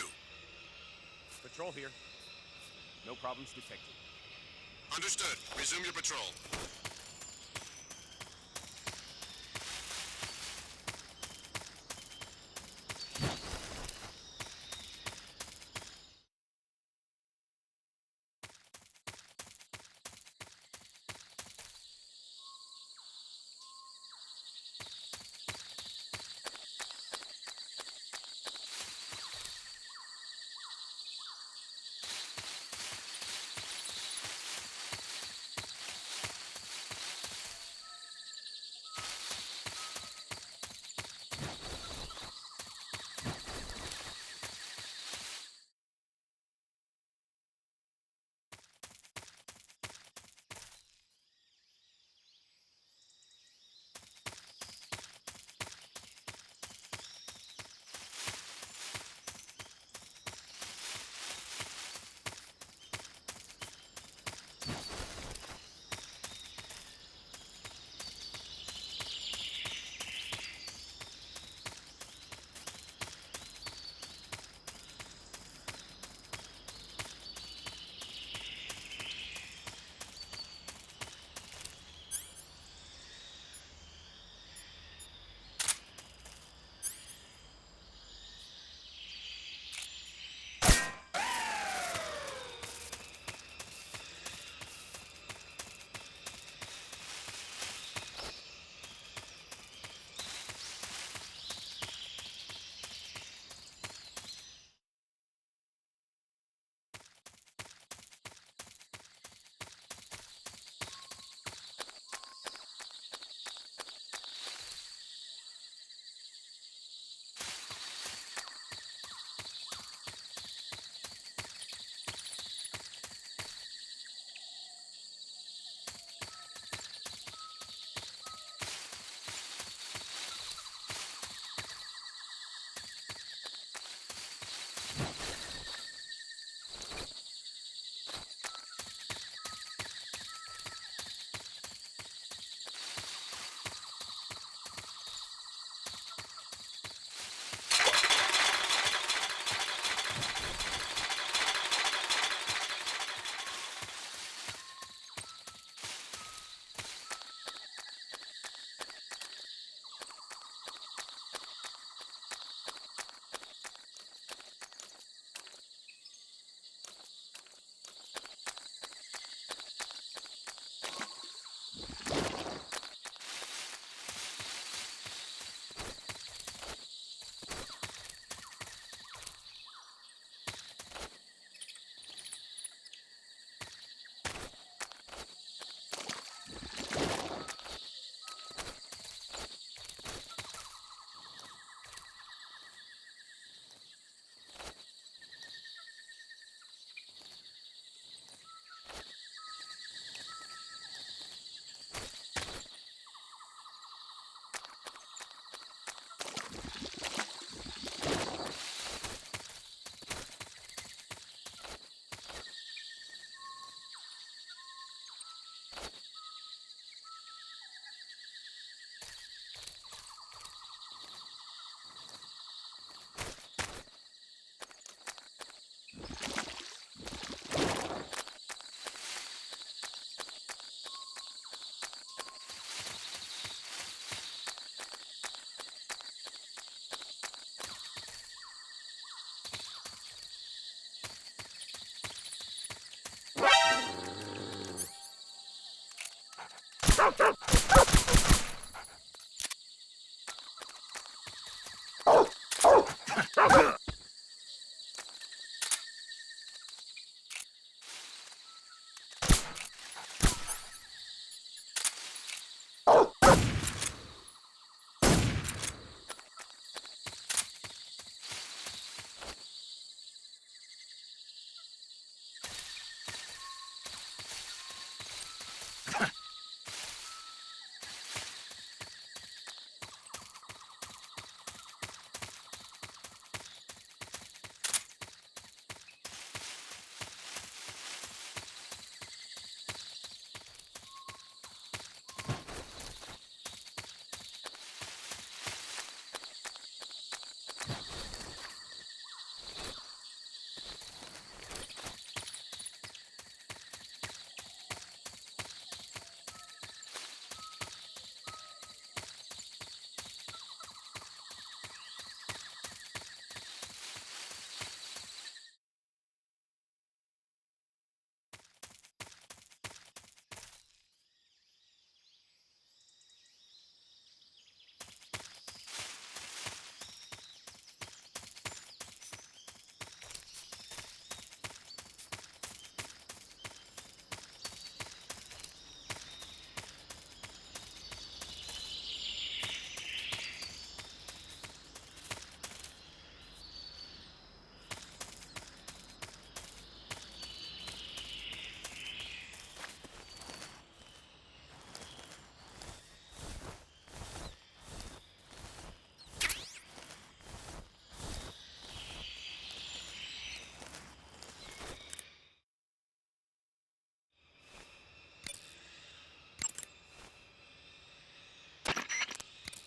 Patrol here. No problems detected. Understood. Resume your patrol.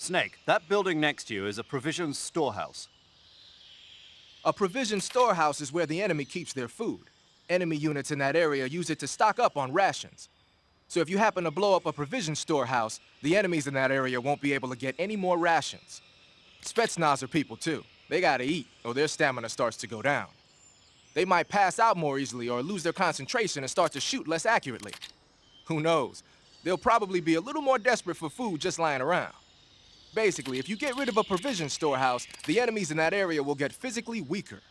Snake, that building next to you is a provisions storehouse. A provision storehouse is where the enemy keeps their food. Enemy units in that area use it to stock up on rations. So if you happen to blow up a provision storehouse, the enemies in that area won't be able to get any more rations. Spetsnaz are people too. They gotta eat, or their stamina starts to go down. They might pass out more easily or lose their concentration and start to shoot less accurately. Who knows? They'll probably be a little more desperate for food just lying around. Basically, if you get rid of a provision storehouse, the enemies in that area will get physically weaker.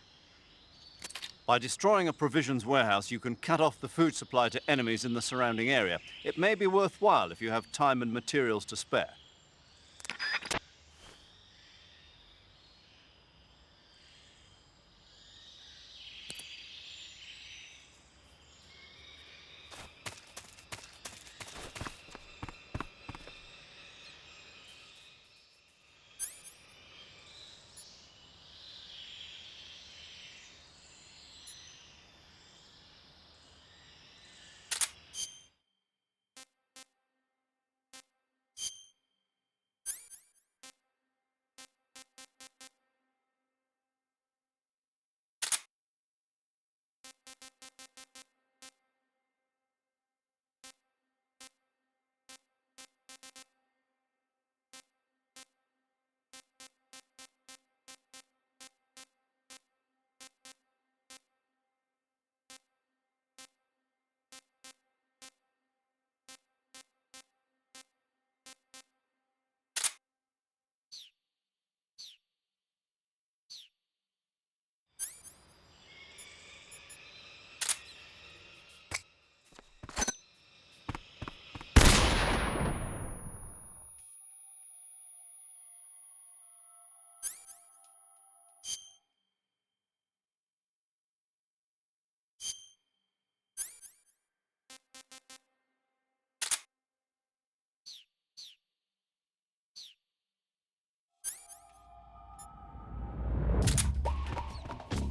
By destroying a provisions warehouse, you can cut off the food supply to enemies in the surrounding area. It may be worthwhile if you have time and materials to spare.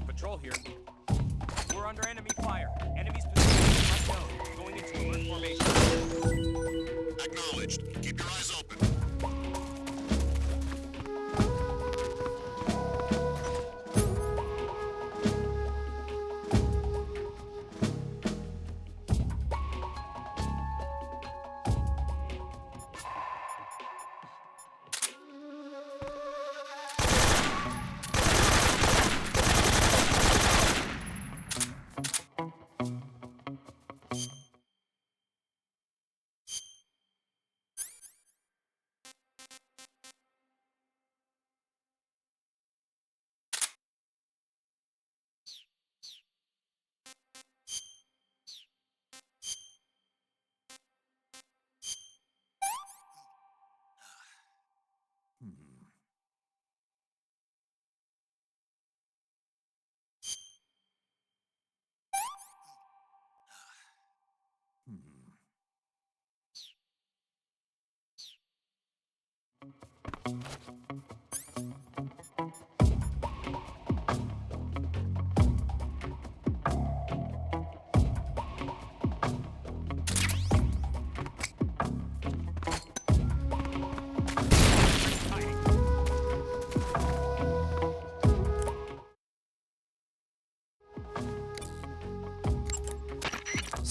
Patrol here. We're under enemy fire. Enemy's position is unknown. Going into alert formation. Acknowledged. Keep your eyes open.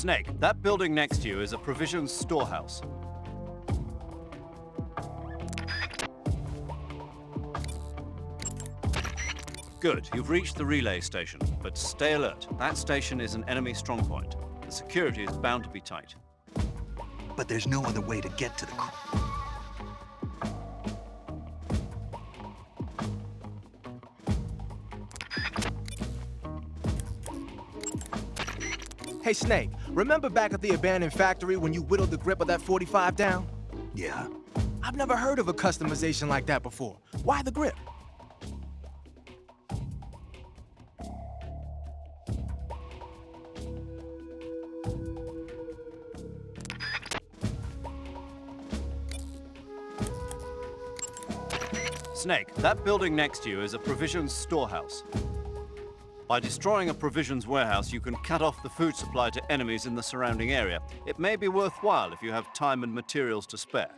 Snake, that building next to you is a provisions storehouse. Good, you've reached the relay station, but stay alert. That station is an enemy strongpoint. The security is bound to be tight. But there's no other way to get to the Hey, Snake, remember back at the abandoned factory when you whittled the grip of that 45 down? Yeah. I've never heard of a customization like that before. Why the grip? Snake, that building next to you is a provisions storehouse. By destroying a provisions warehouse, you can cut off the food supply to enemies in the surrounding area. It may be worthwhile if you have time and materials to spare.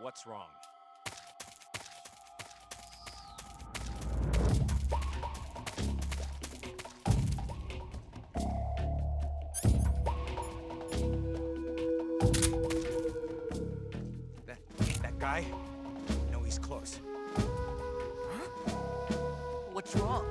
What's wrong? That guy? No, he's close. What's wrong?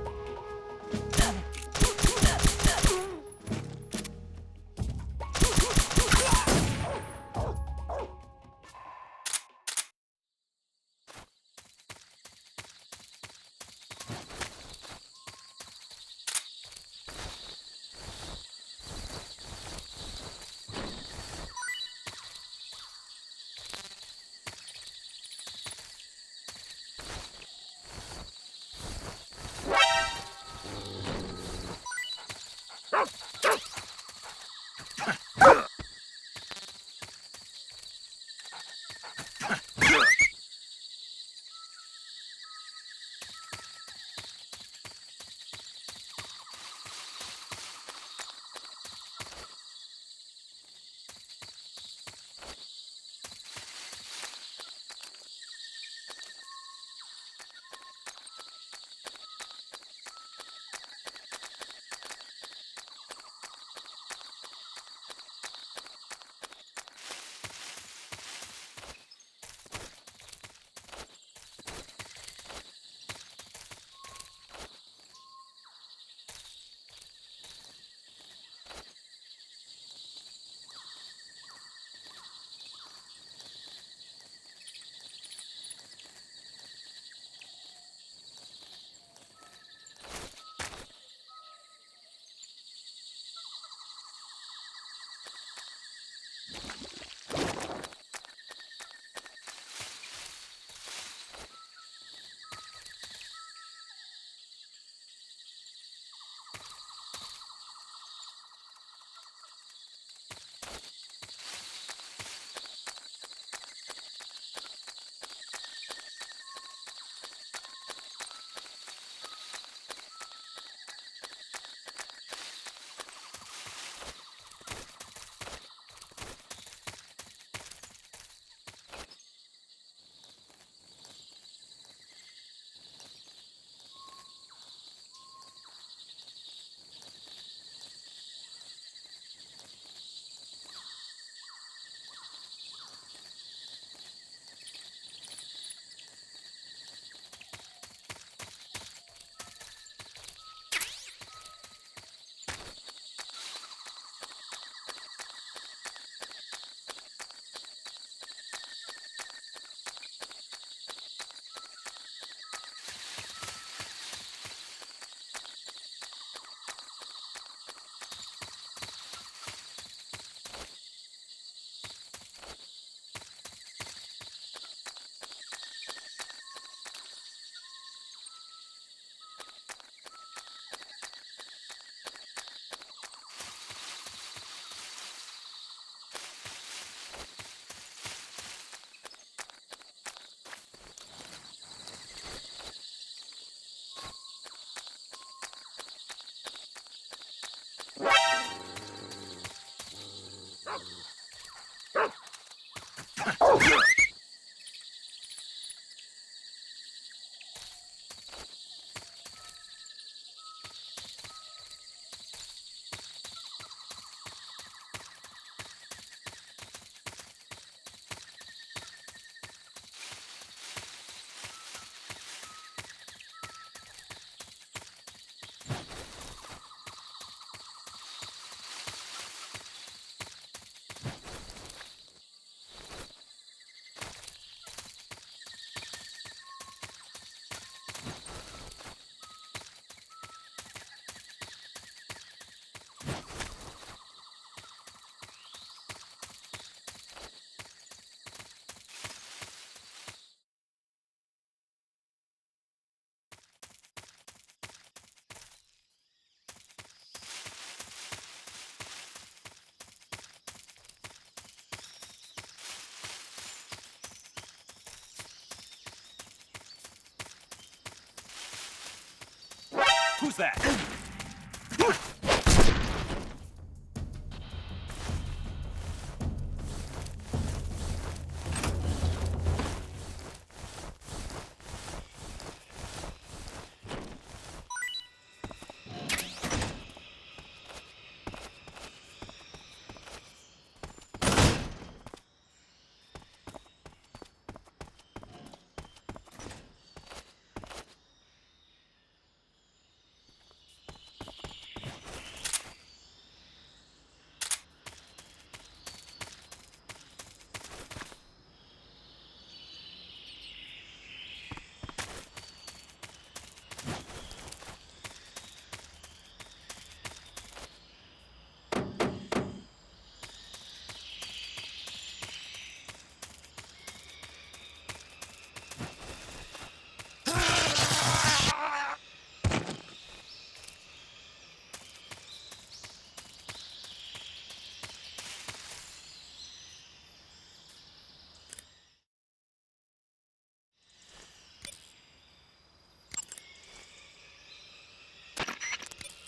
Who's that?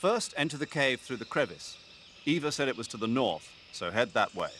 First, enter the cave through the crevice. Eva said it was to the north, so head that way.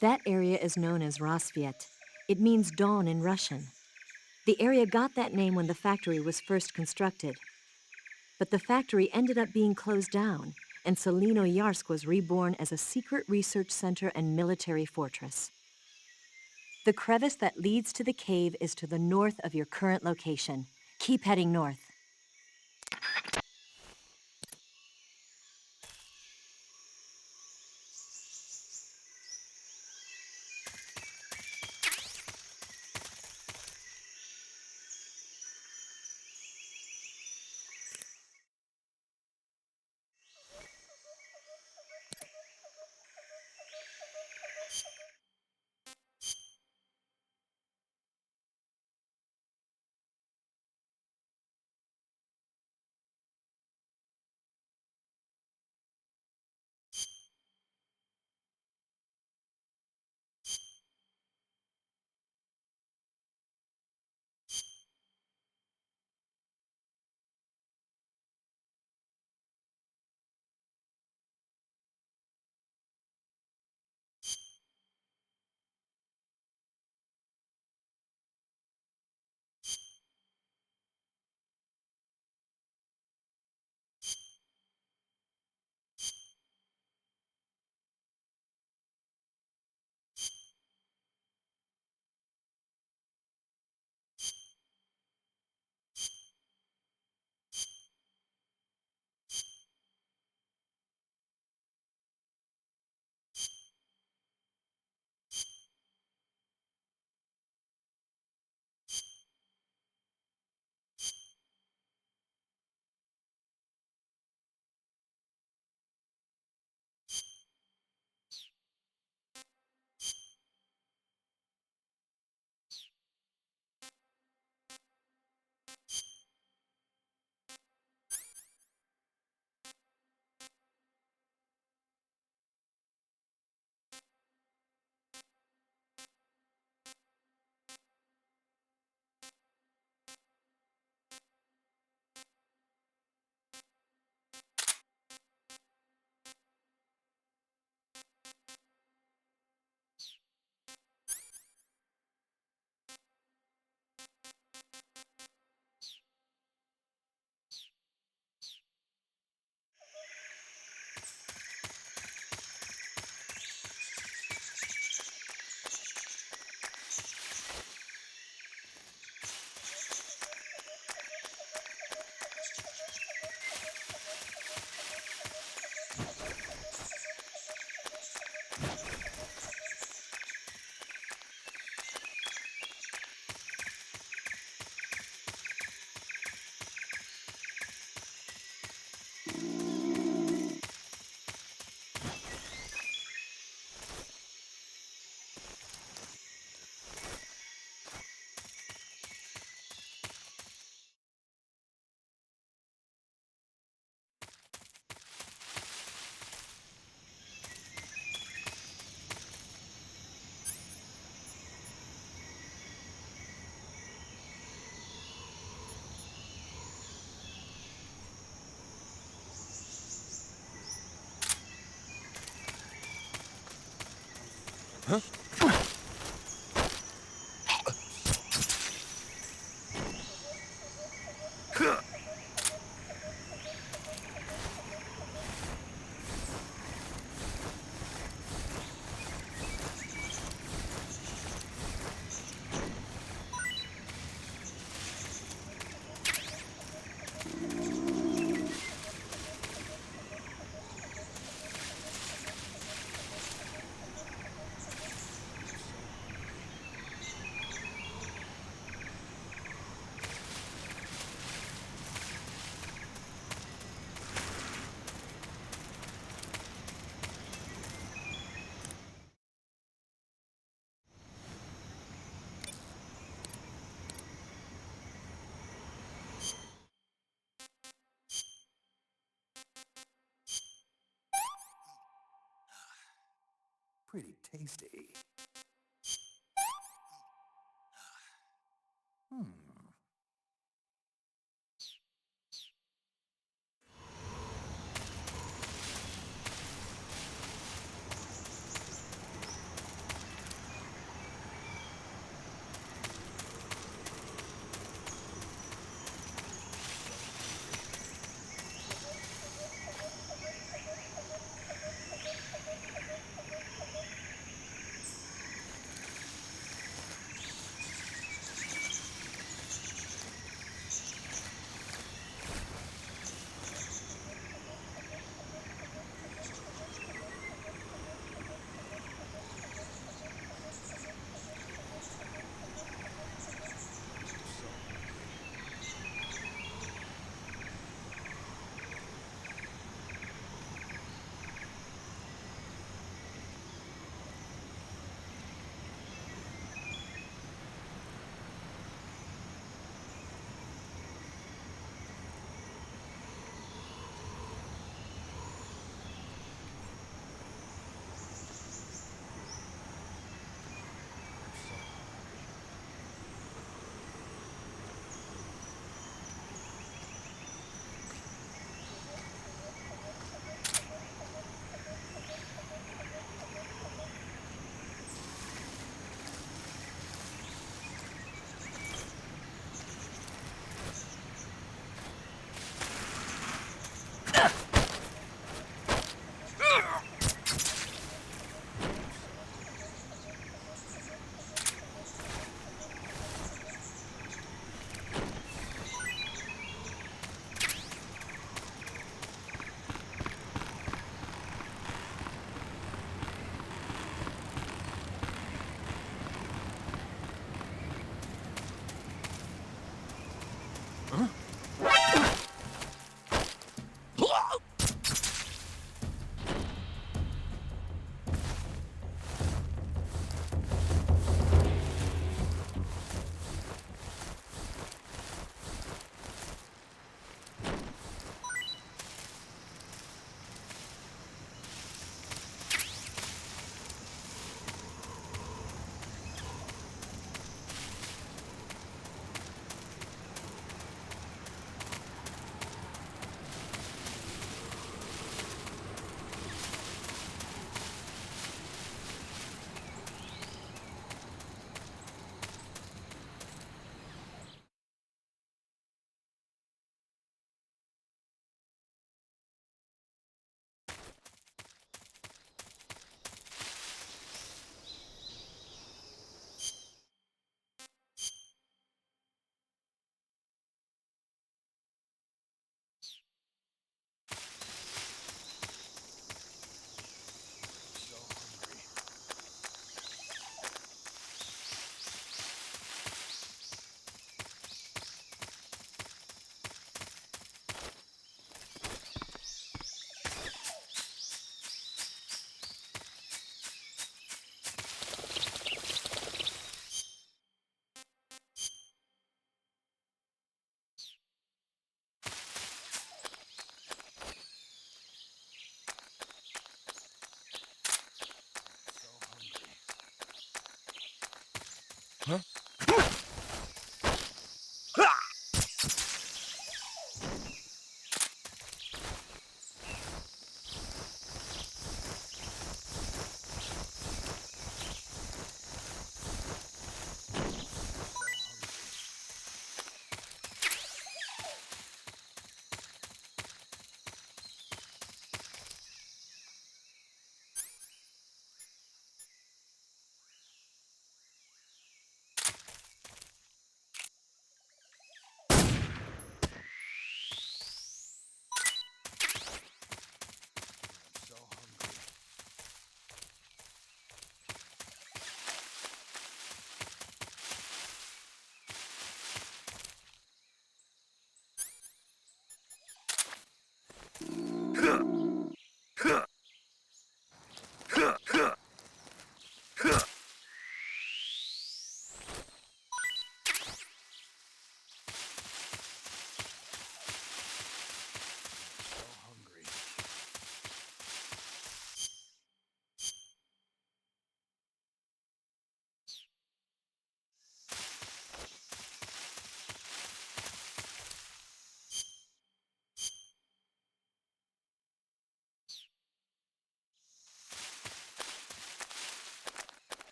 That area is known as Rassvet. It means dawn in Russian. The area got that name when the factory was first constructed. But the factory ended up being closed down, and Yarsk was reborn as a secret research center and military fortress. The crevice that leads to the cave is to the north of your current location. Keep heading north. Pretty tasty. Hmm.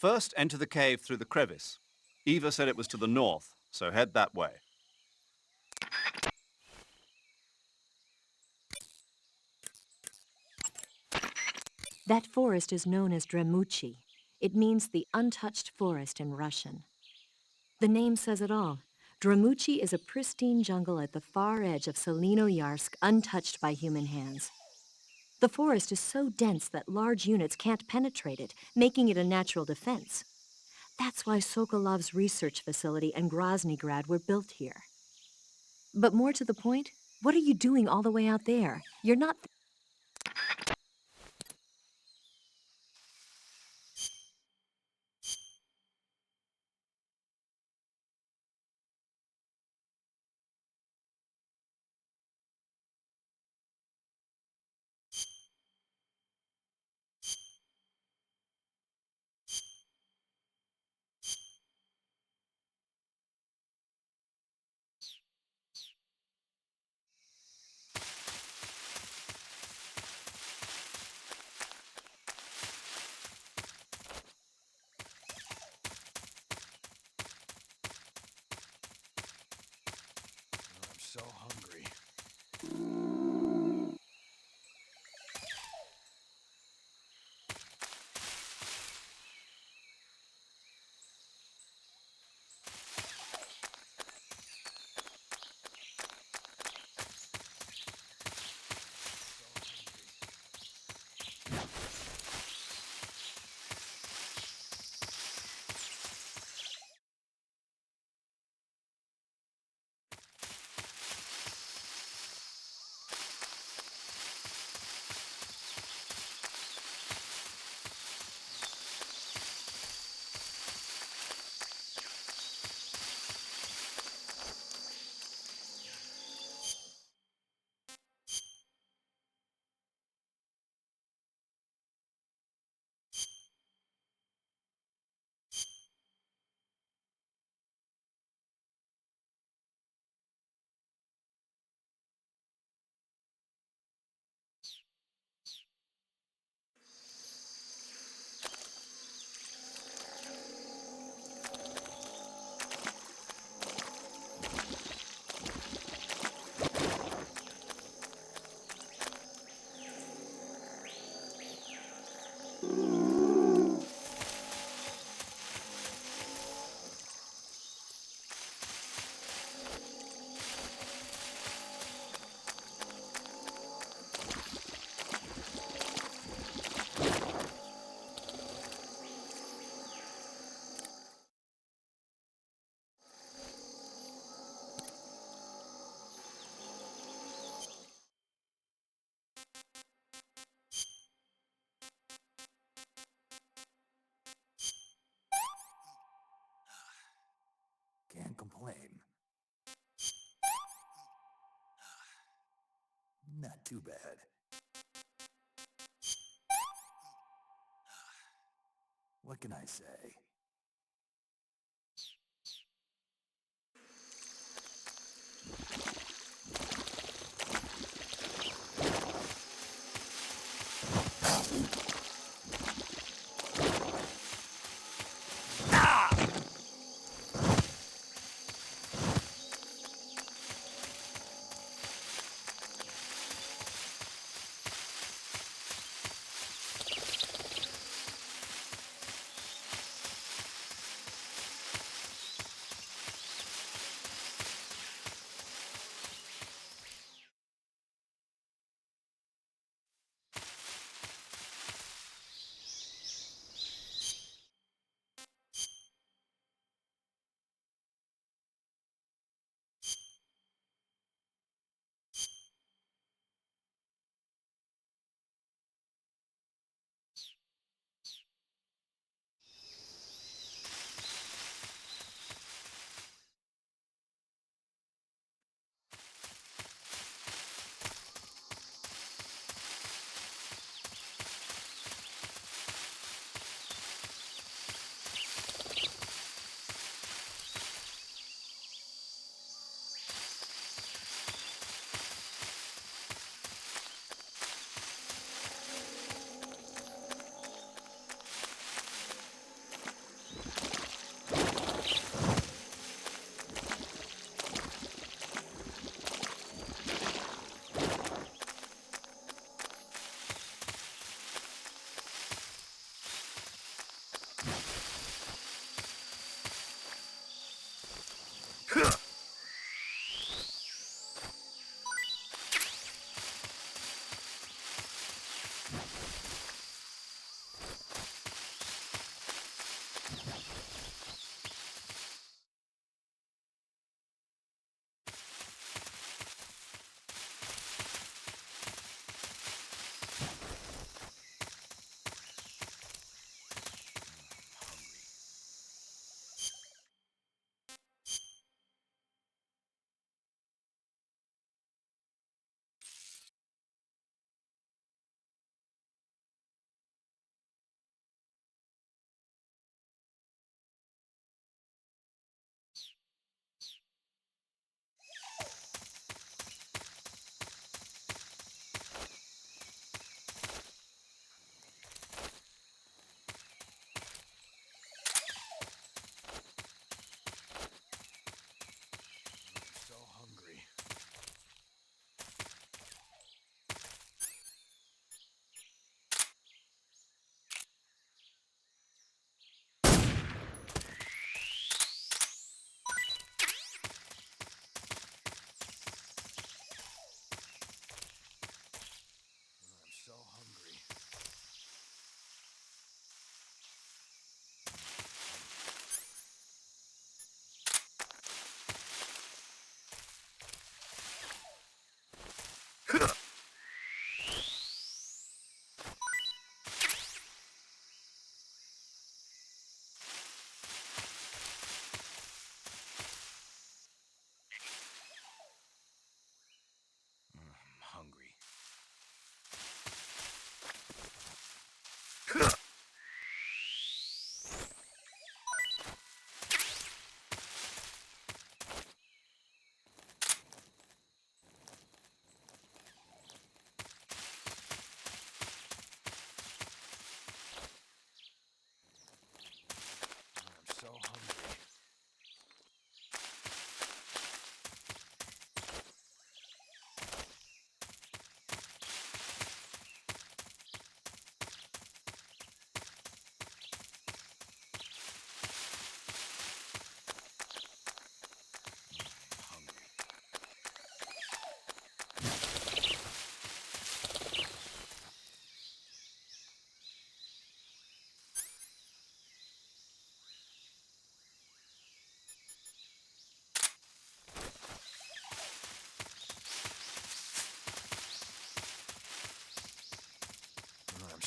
First, enter the cave through the crevice. Eva said it was to the north, so head that way. That forest is known as Dremuchi. It means the untouched forest in Russian. The name says it all. Dremuchi is a pristine jungle at the far edge of Selino-Yarsk, untouched by human hands. The forest is so dense that large units can't penetrate it, making it a natural defense. That's why Sokolov's research facility and Groznygrad were built here. But more to the point, what are you doing all the way out there? You're not... I'm so hungry. Can't complain. Not too bad. What can I say?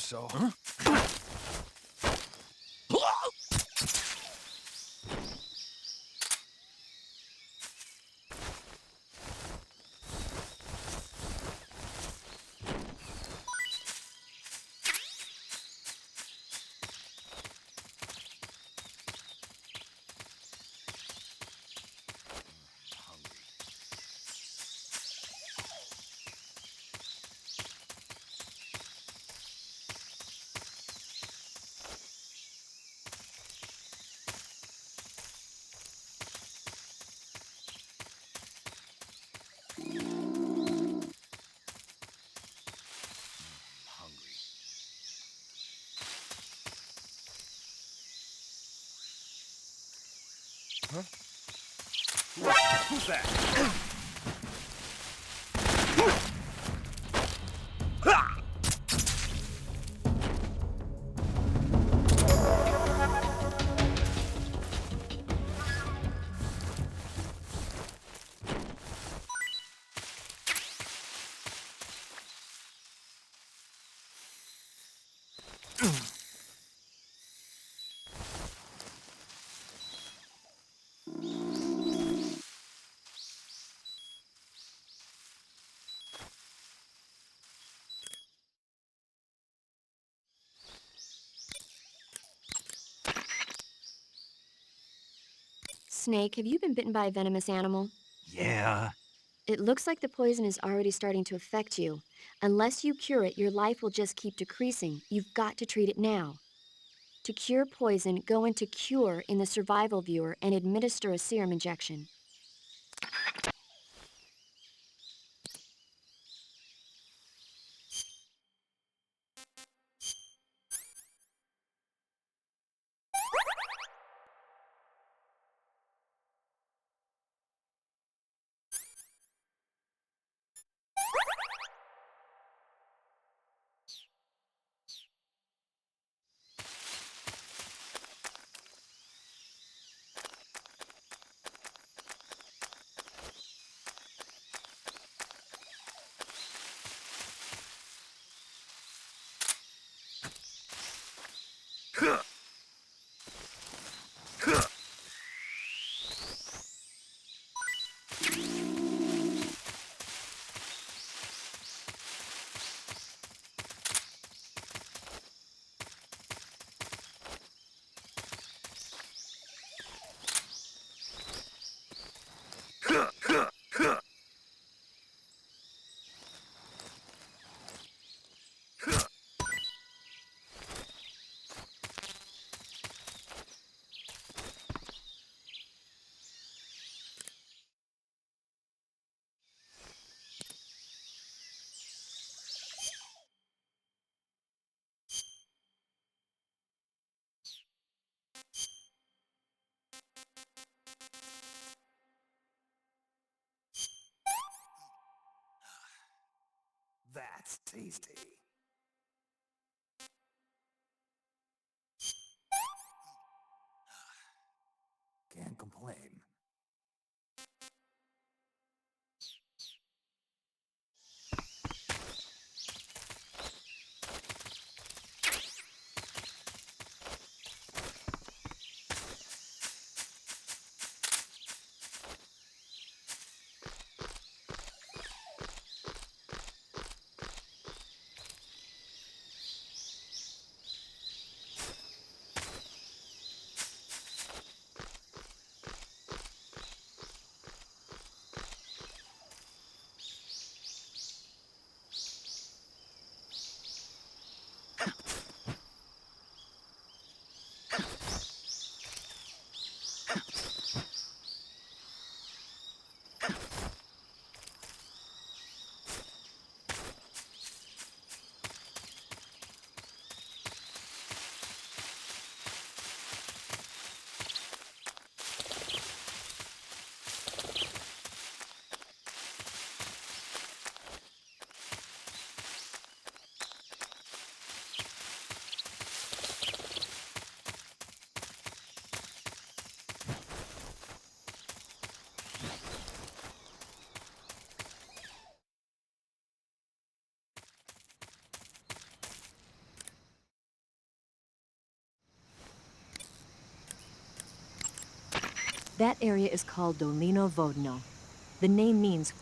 so. Huh? Who's that? Snake, have you been bitten by a venomous animal? Yeah. It looks like the poison is already starting to affect you. Unless you cure it, your life will just keep decreasing. You've got to treat it now. To cure poison, go into Cure in the survival viewer and administer a serum injection. That's tasty. Can't complain. That area is called Dolino Vodno. The name means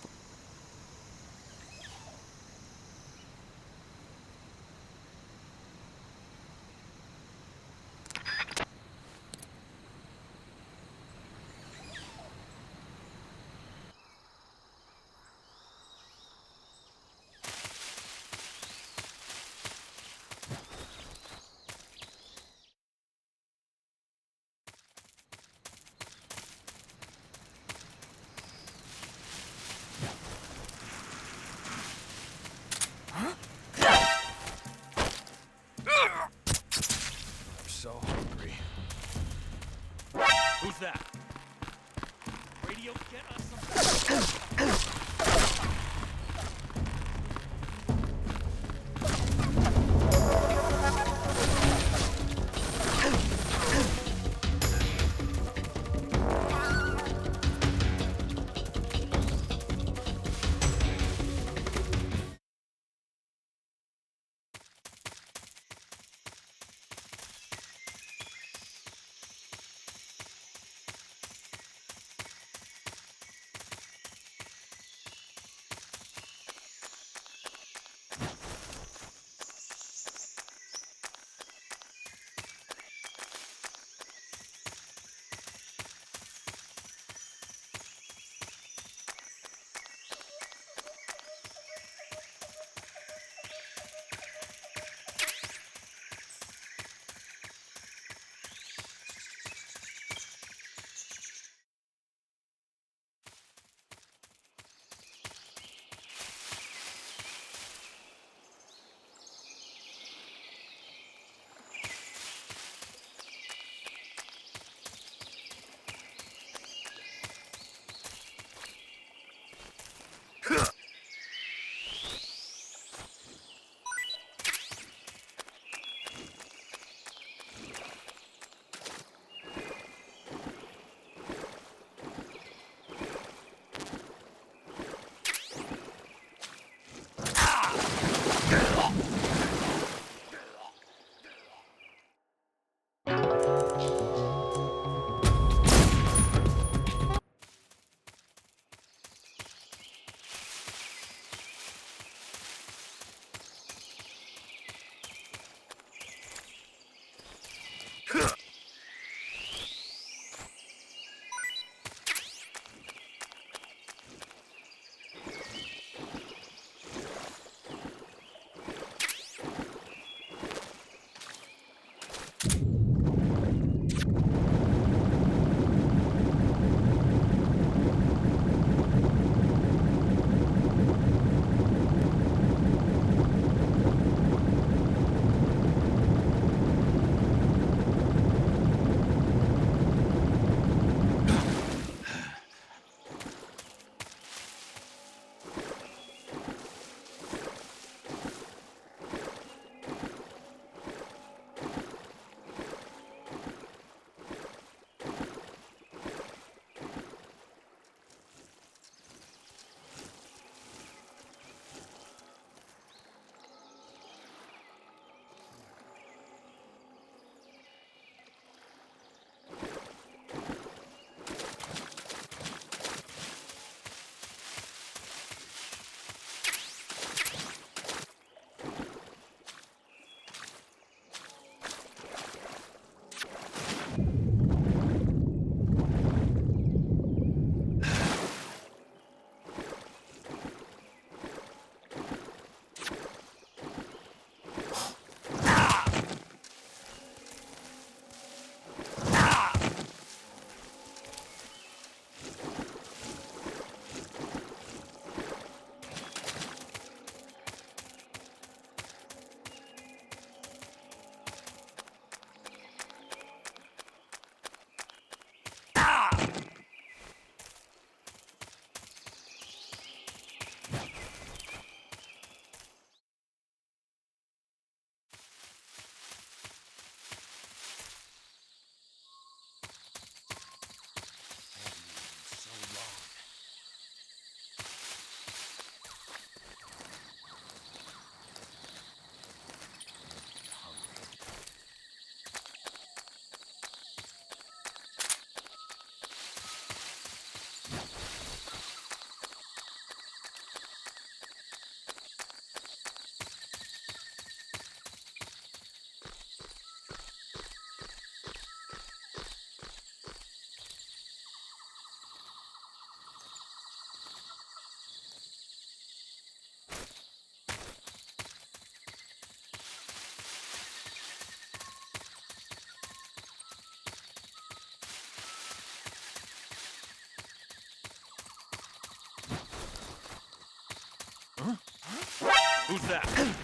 Who's that?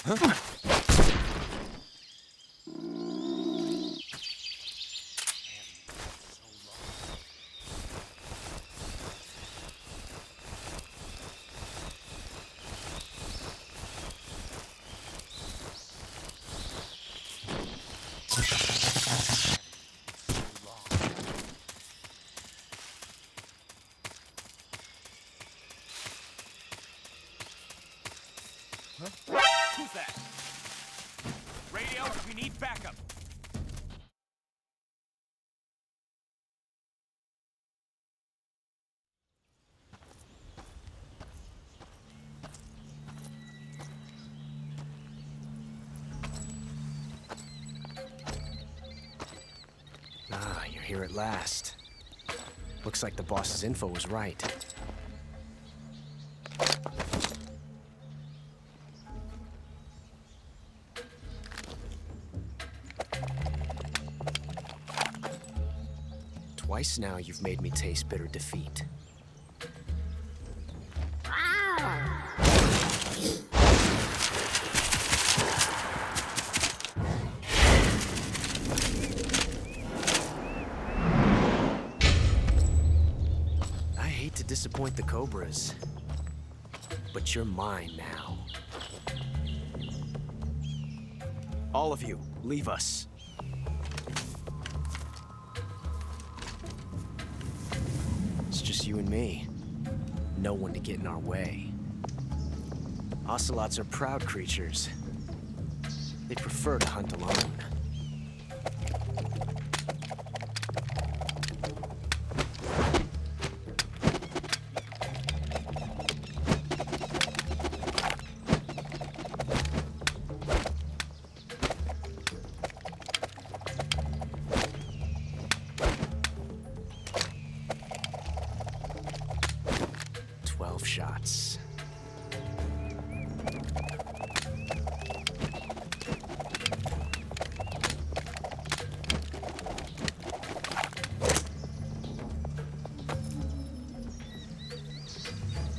Huh? Who's that? Radio, we need backup. Ah, you're here at last. Looks like the boss's info was right. Twice now you've made me taste bitter defeat. I hate to disappoint the Cobras, but you're mine now. All of you, leave us. It's just you and me. No one to get in our way. Ocelots are proud creatures. They prefer to hunt alone. Shots.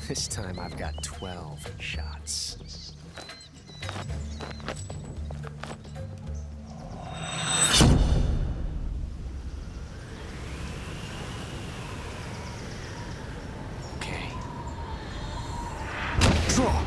This time I've got 12 shots. Draw!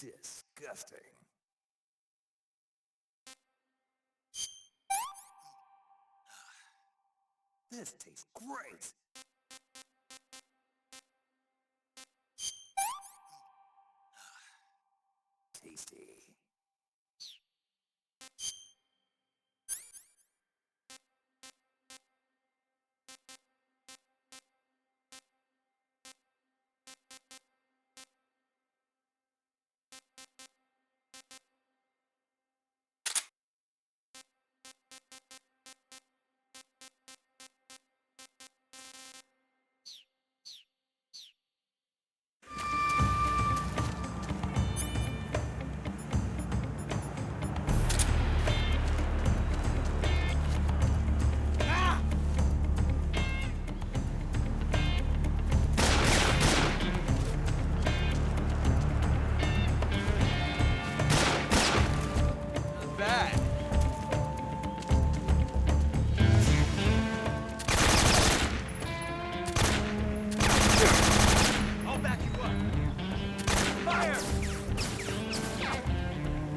Disgusting. This tastes great. Tasty.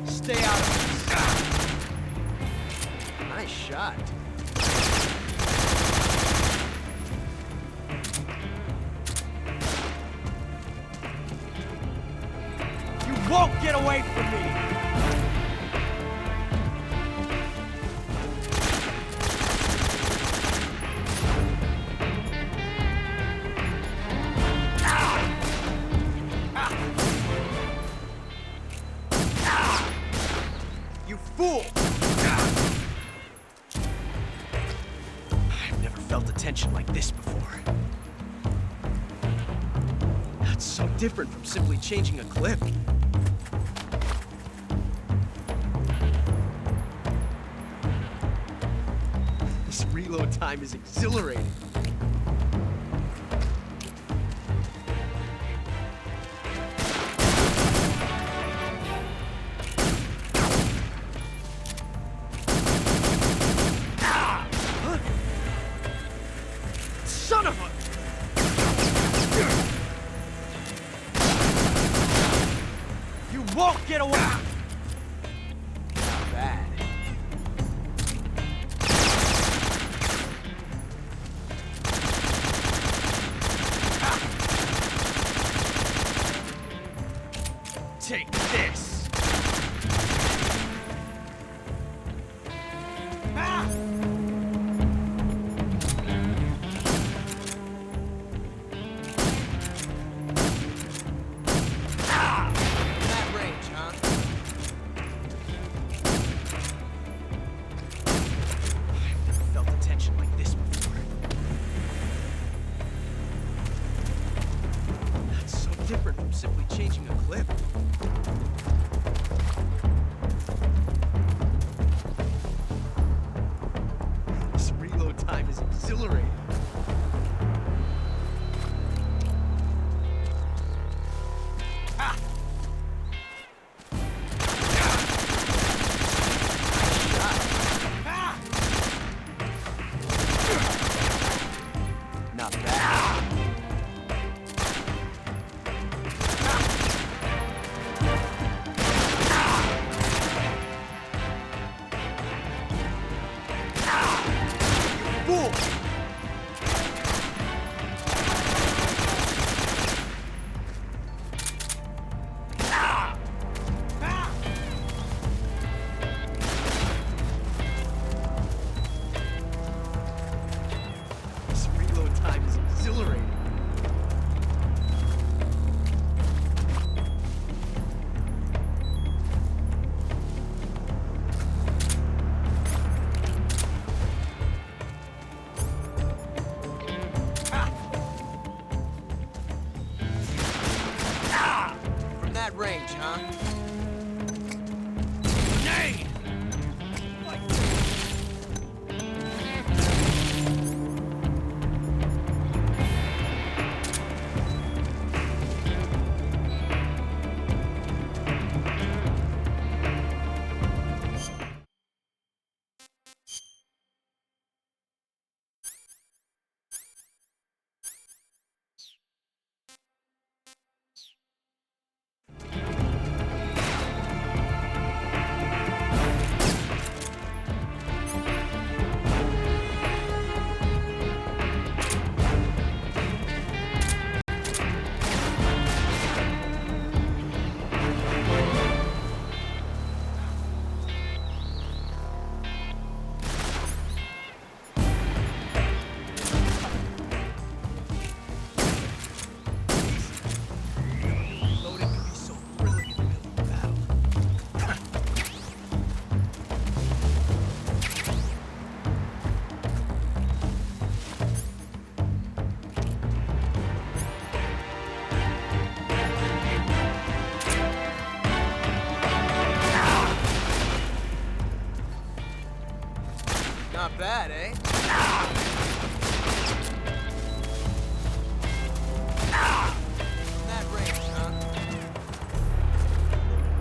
Stay out of this. Nice shot. You won't get away from me! You fool! I've never felt a tension like this before. That's so different from simply changing a clip. This reload time is exhilarating. Son of a... You won't get away! Not bad. Take this! Ah! That range, huh? I've never felt a tension like this before. That's so different from simply changing a clip. This reload time is exhilarating. Ah! Not bad. You fool! This reload time is exhilarating. Not bad, eh? That range, huh?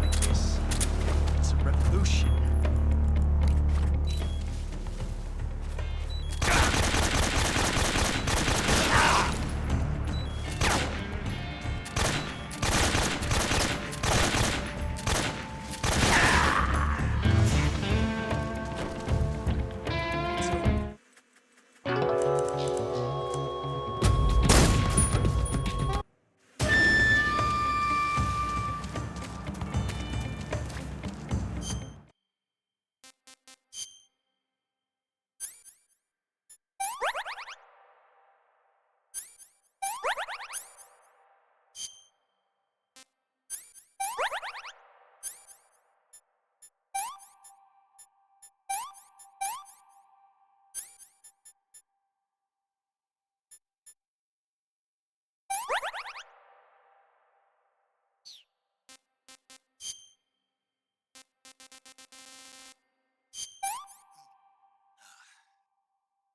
Like this. It's a revolution.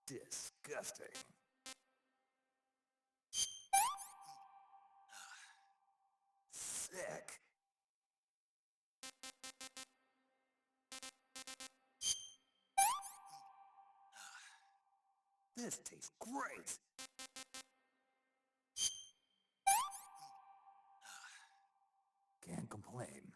Disgusting. Sick. This tastes great. Can't complain.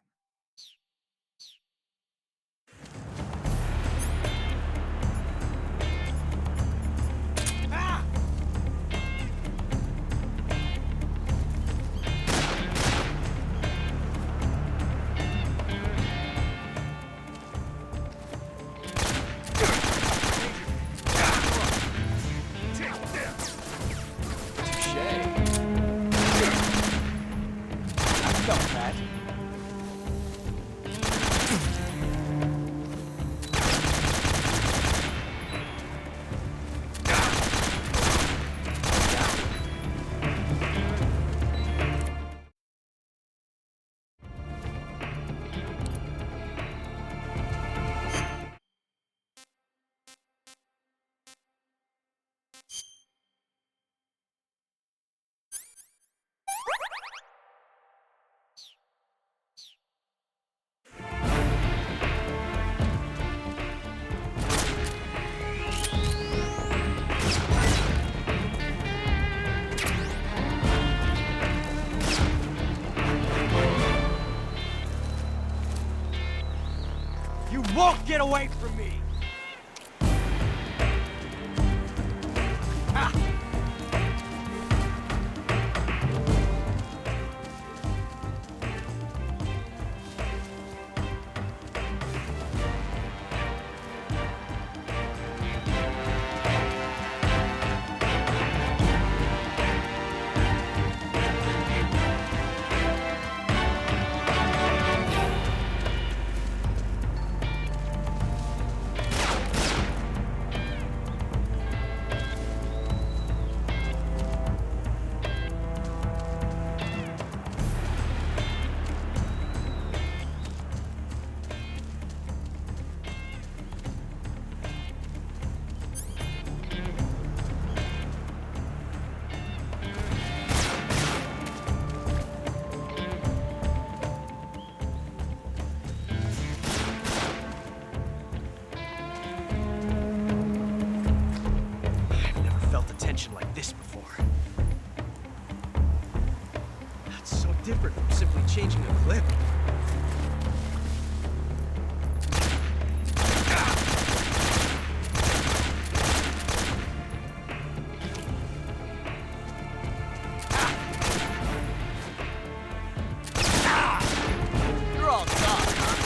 You won't get away from me! Ah! Tension like this before. That's so different from simply changing a clip. You're all done, huh?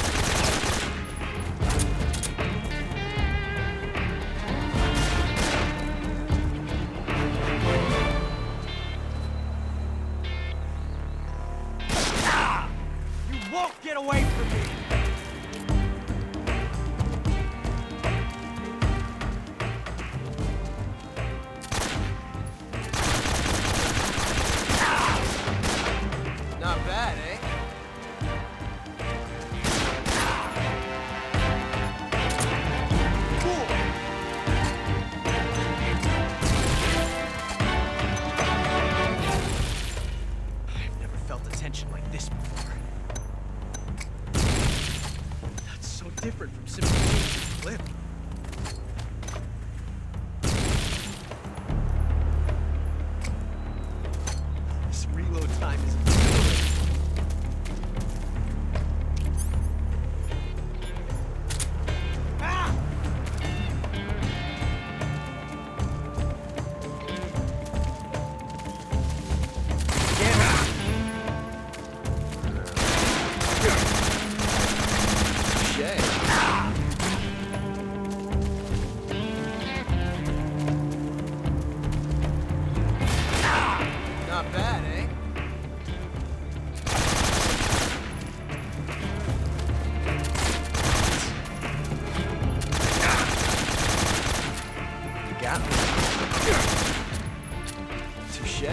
out. Touche.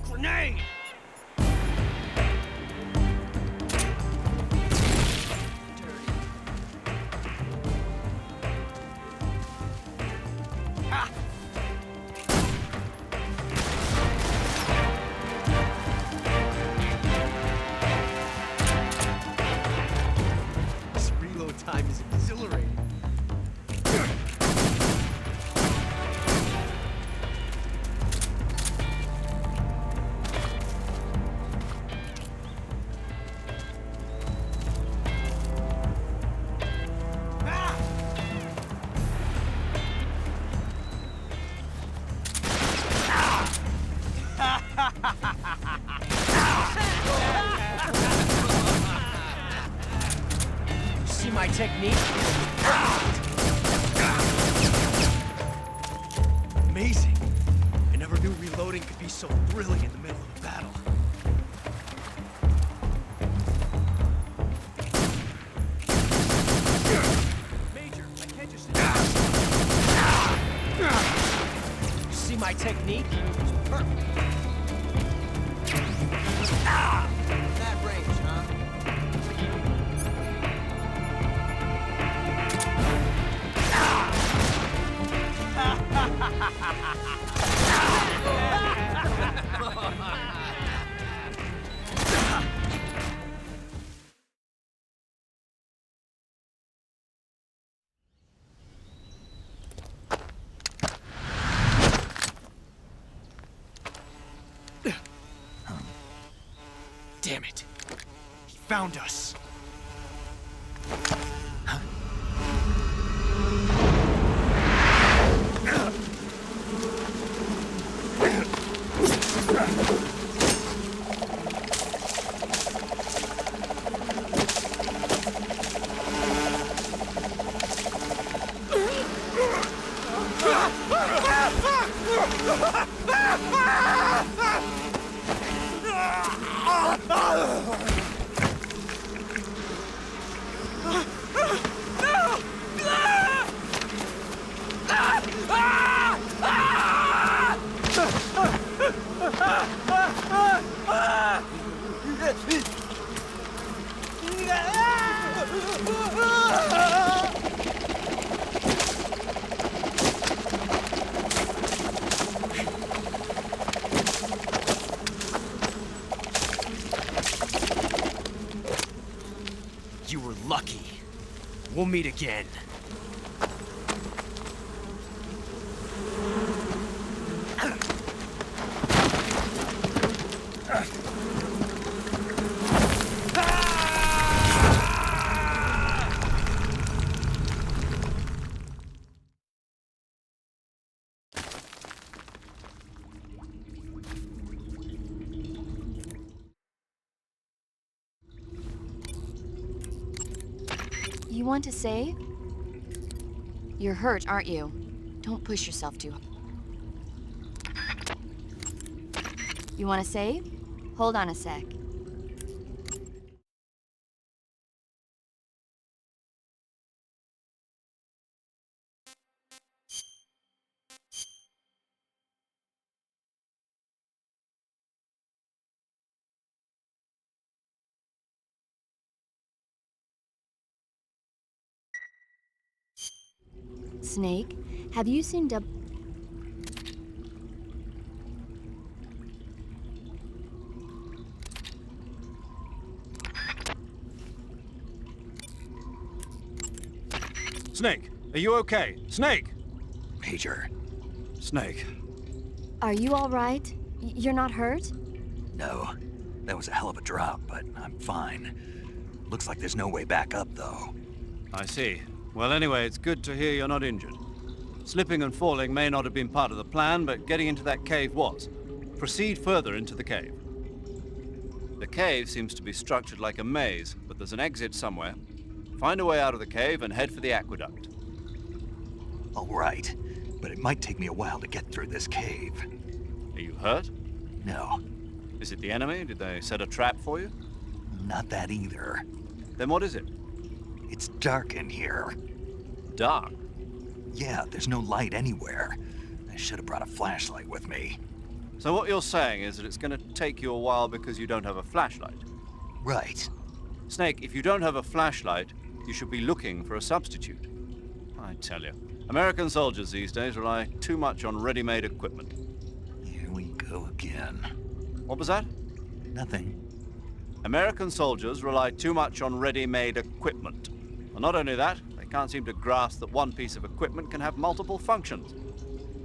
Grenade! This reload time is exhilarating. See my technique? Amazing. I never knew reloading could be so thrilling in the middle of a battle. Major, I can't just... You see my technique? It's perfect. That range, huh? Damn it. He found us. You were lucky. We'll meet again. You want to save? You're hurt, aren't you? Don't push yourself too hard. You want to save? Hold on a sec. Snake, have you seen Snake, are you okay? Snake! Major. Snake. Are you all right? You're not hurt? No. That was a hell of a drop, but I'm fine. Looks like there's no way back up, though. I see. Well, anyway, it's good to hear you're not injured. Slipping and falling may not have been part of the plan, but getting into that cave was. Proceed further into the cave. The cave seems to be structured like a maze, but there's an exit somewhere. Find a way out of the cave and head for the aqueduct. All right. but it might take me a while to get through this cave. Are you hurt? No, Is it the enemy? Did they set a trap for you? not that either. Then what is it? It's dark in here. Dark? Yeah, there's no light anywhere. I should have brought a flashlight with me. So what you're saying is that it's going to take you a while because you don't have a flashlight? Right. Snake, if you don't have a flashlight, you should be looking for a substitute. I tell you, American soldiers these days rely too much on ready-made equipment. Here we go again. What was that? Nothing. American soldiers rely too much on ready-made equipment. And not only that, they can't seem to grasp that one piece of equipment can have multiple functions.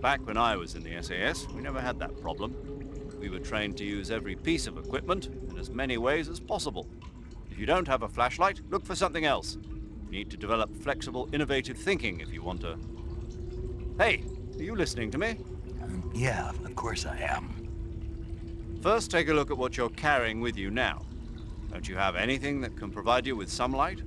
Back when I was in the SAS, we never had that problem. We were trained to use every piece of equipment in as many ways as possible. If you don't have a flashlight, look for something else. You need to develop flexible, innovative thinking if you want to... Hey, are you listening to me? Yeah, of course I am. First, take a look at what you're carrying with you now. Don't you have anything that can provide you with some light?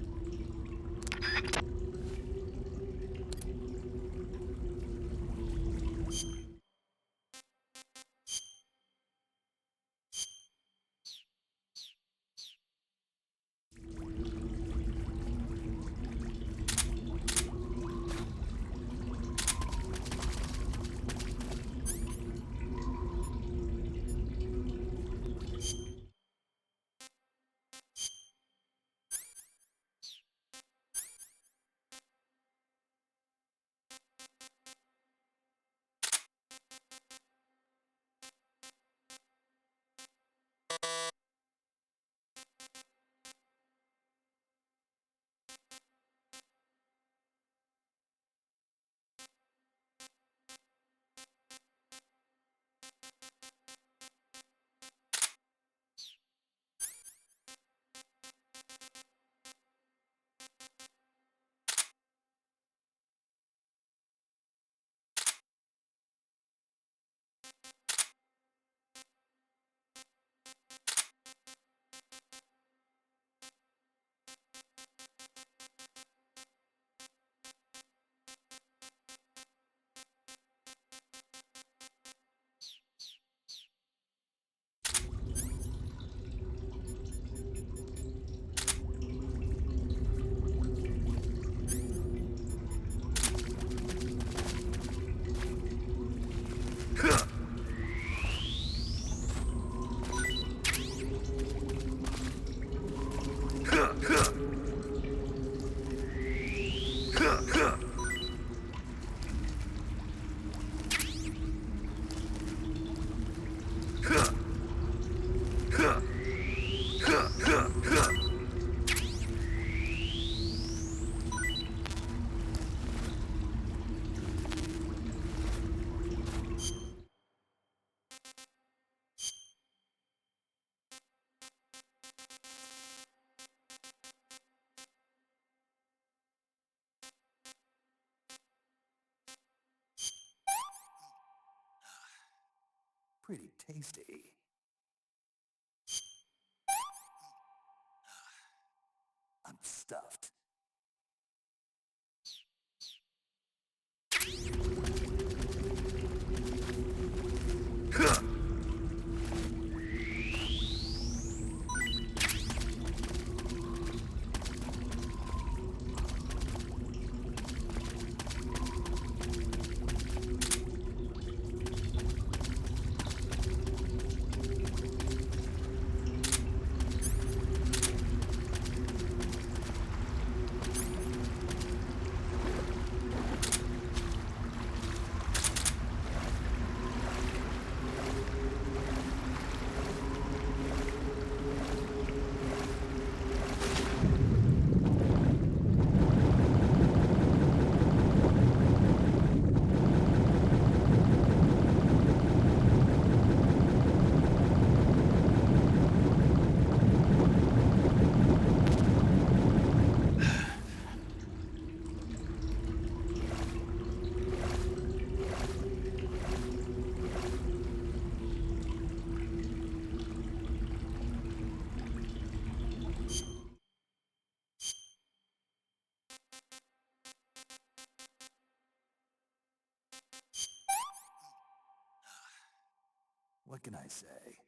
Pretty tasty. I'm stuffed. What can I say?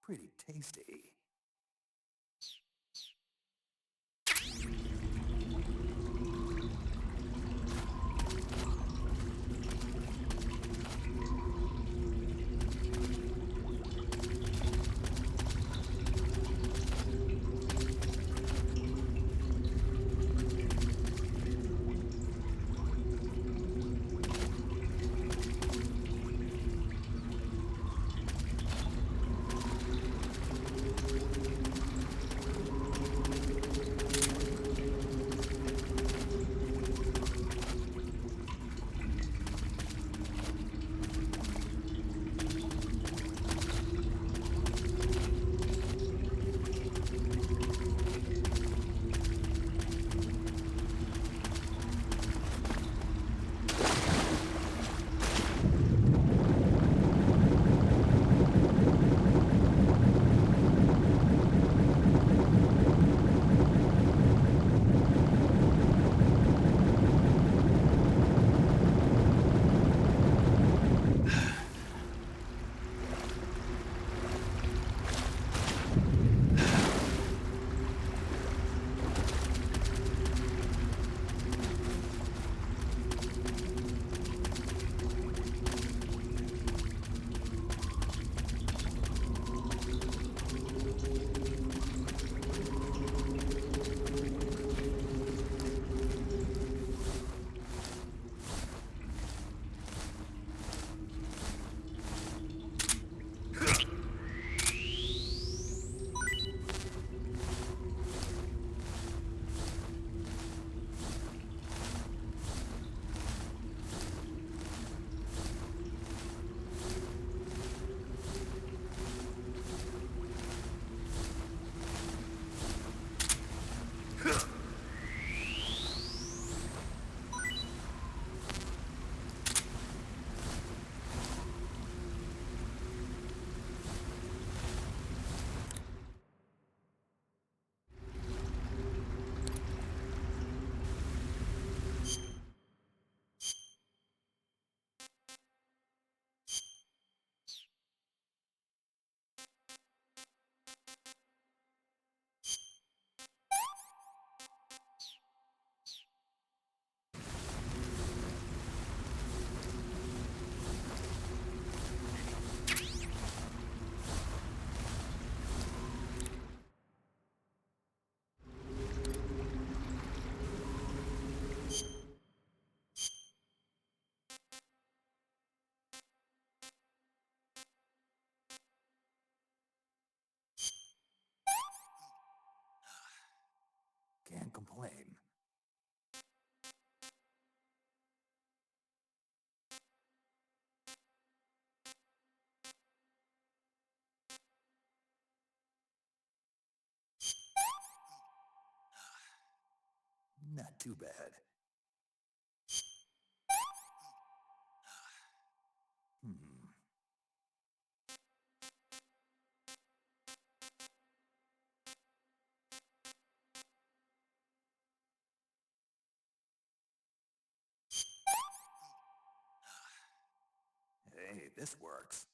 Pretty tasty. Can't complain. Not too bad. Hmm. Hey, this works.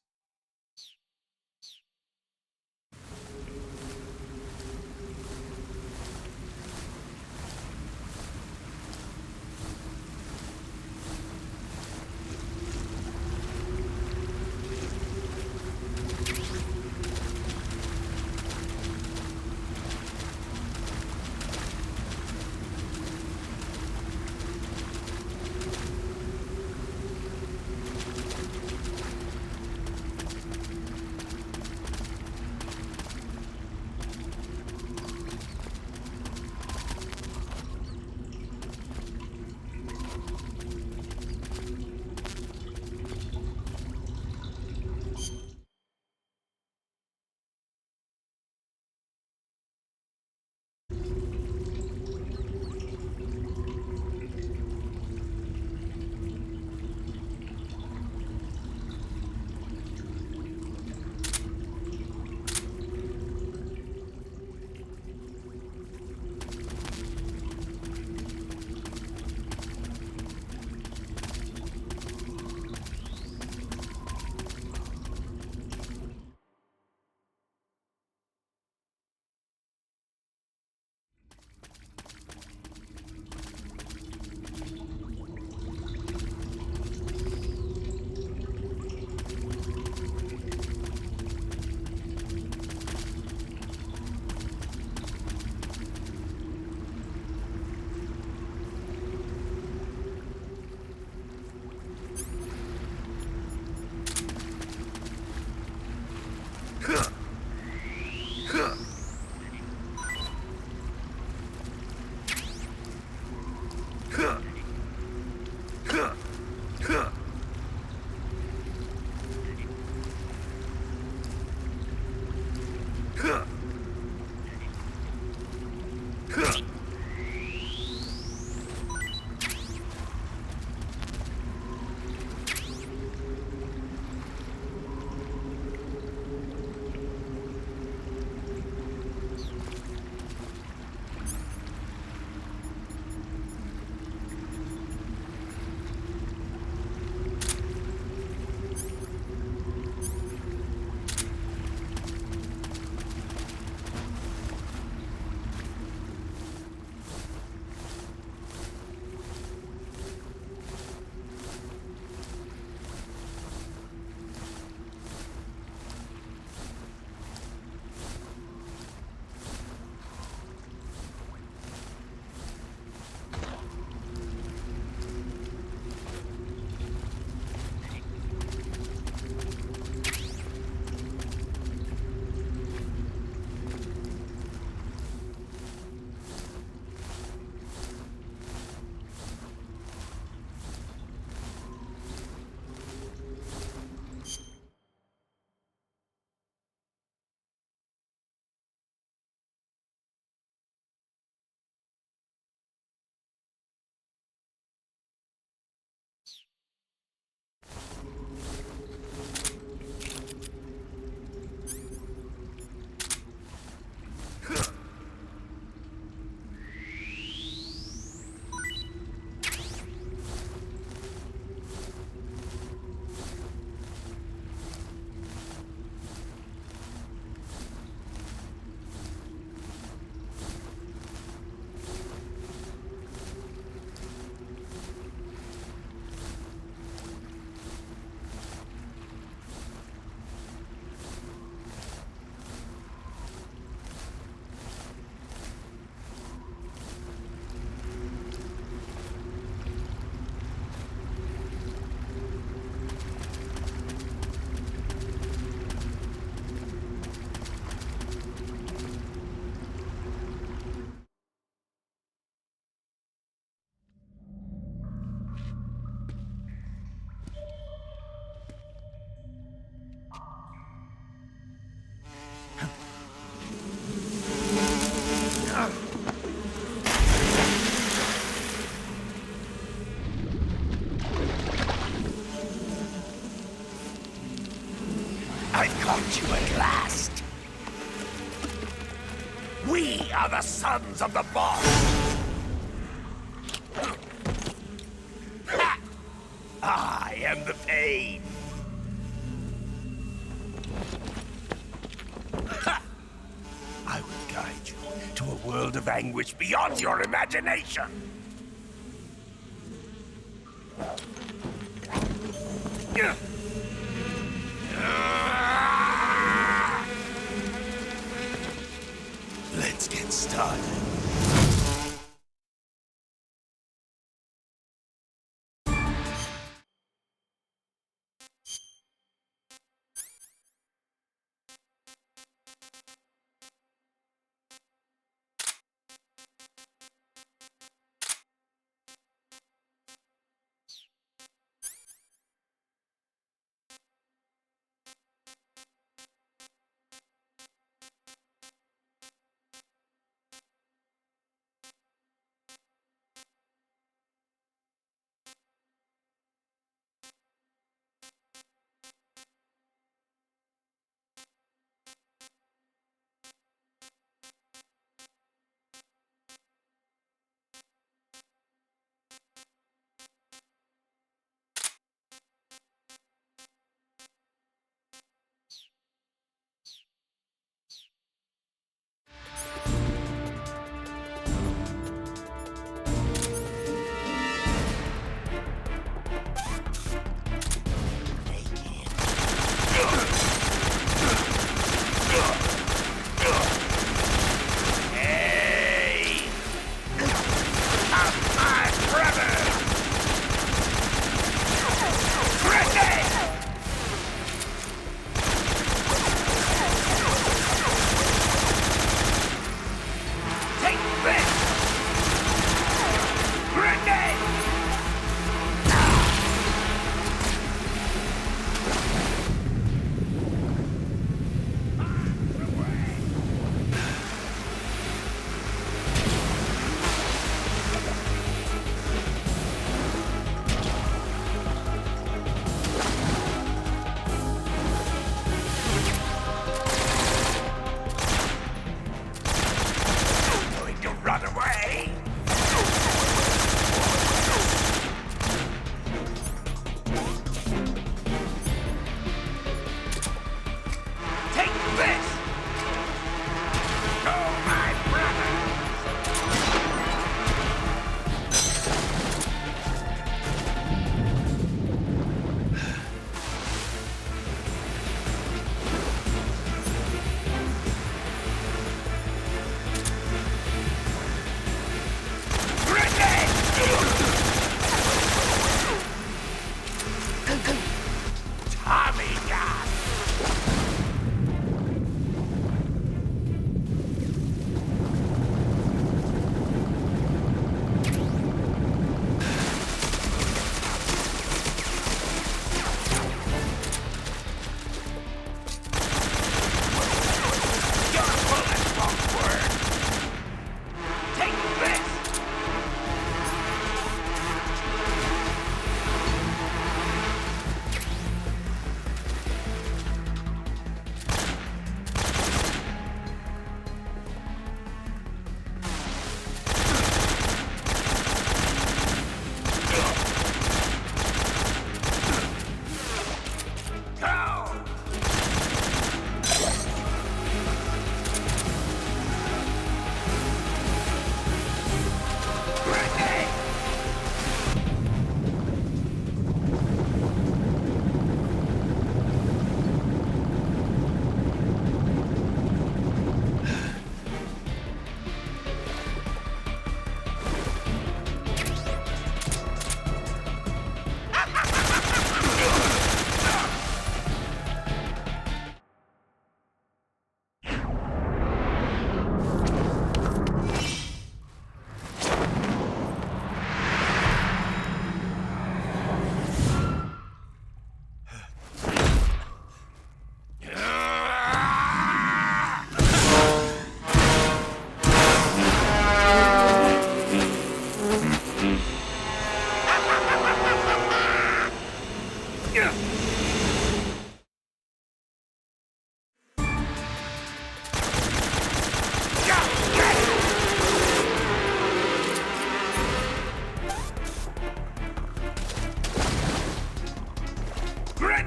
I've caught you at last. We are the sons of the boss. Ha! I am the pain. Ha! I will guide you to a world of anguish beyond your imagination. Let's get started.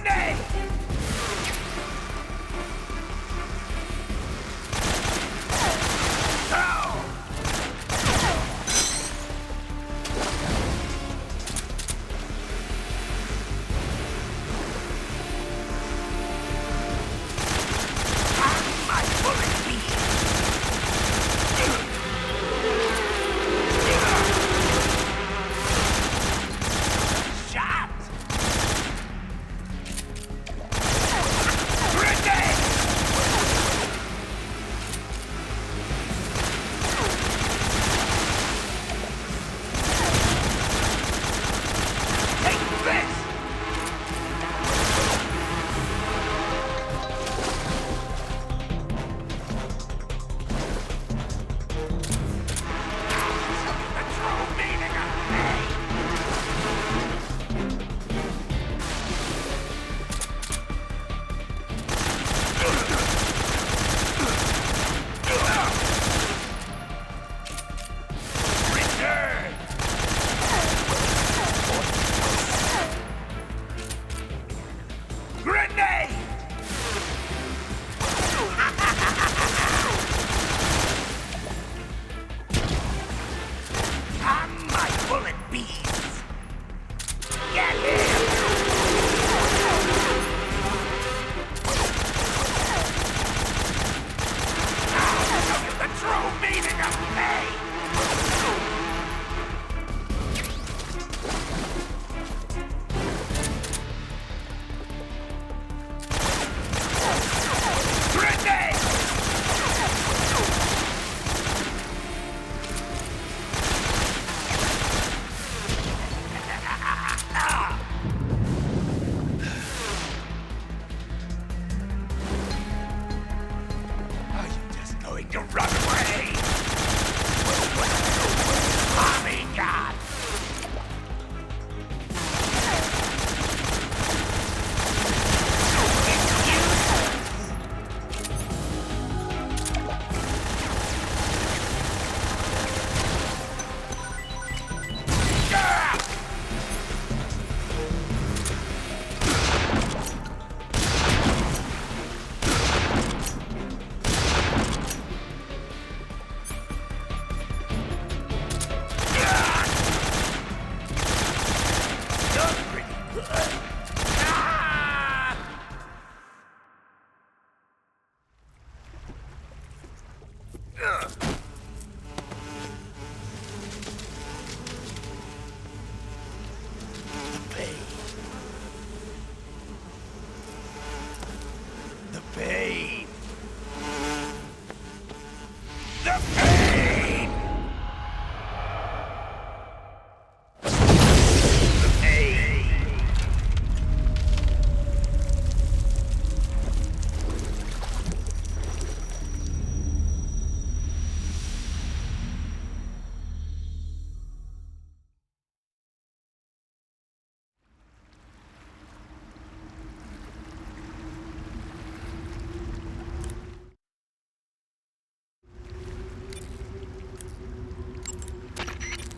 Grenade!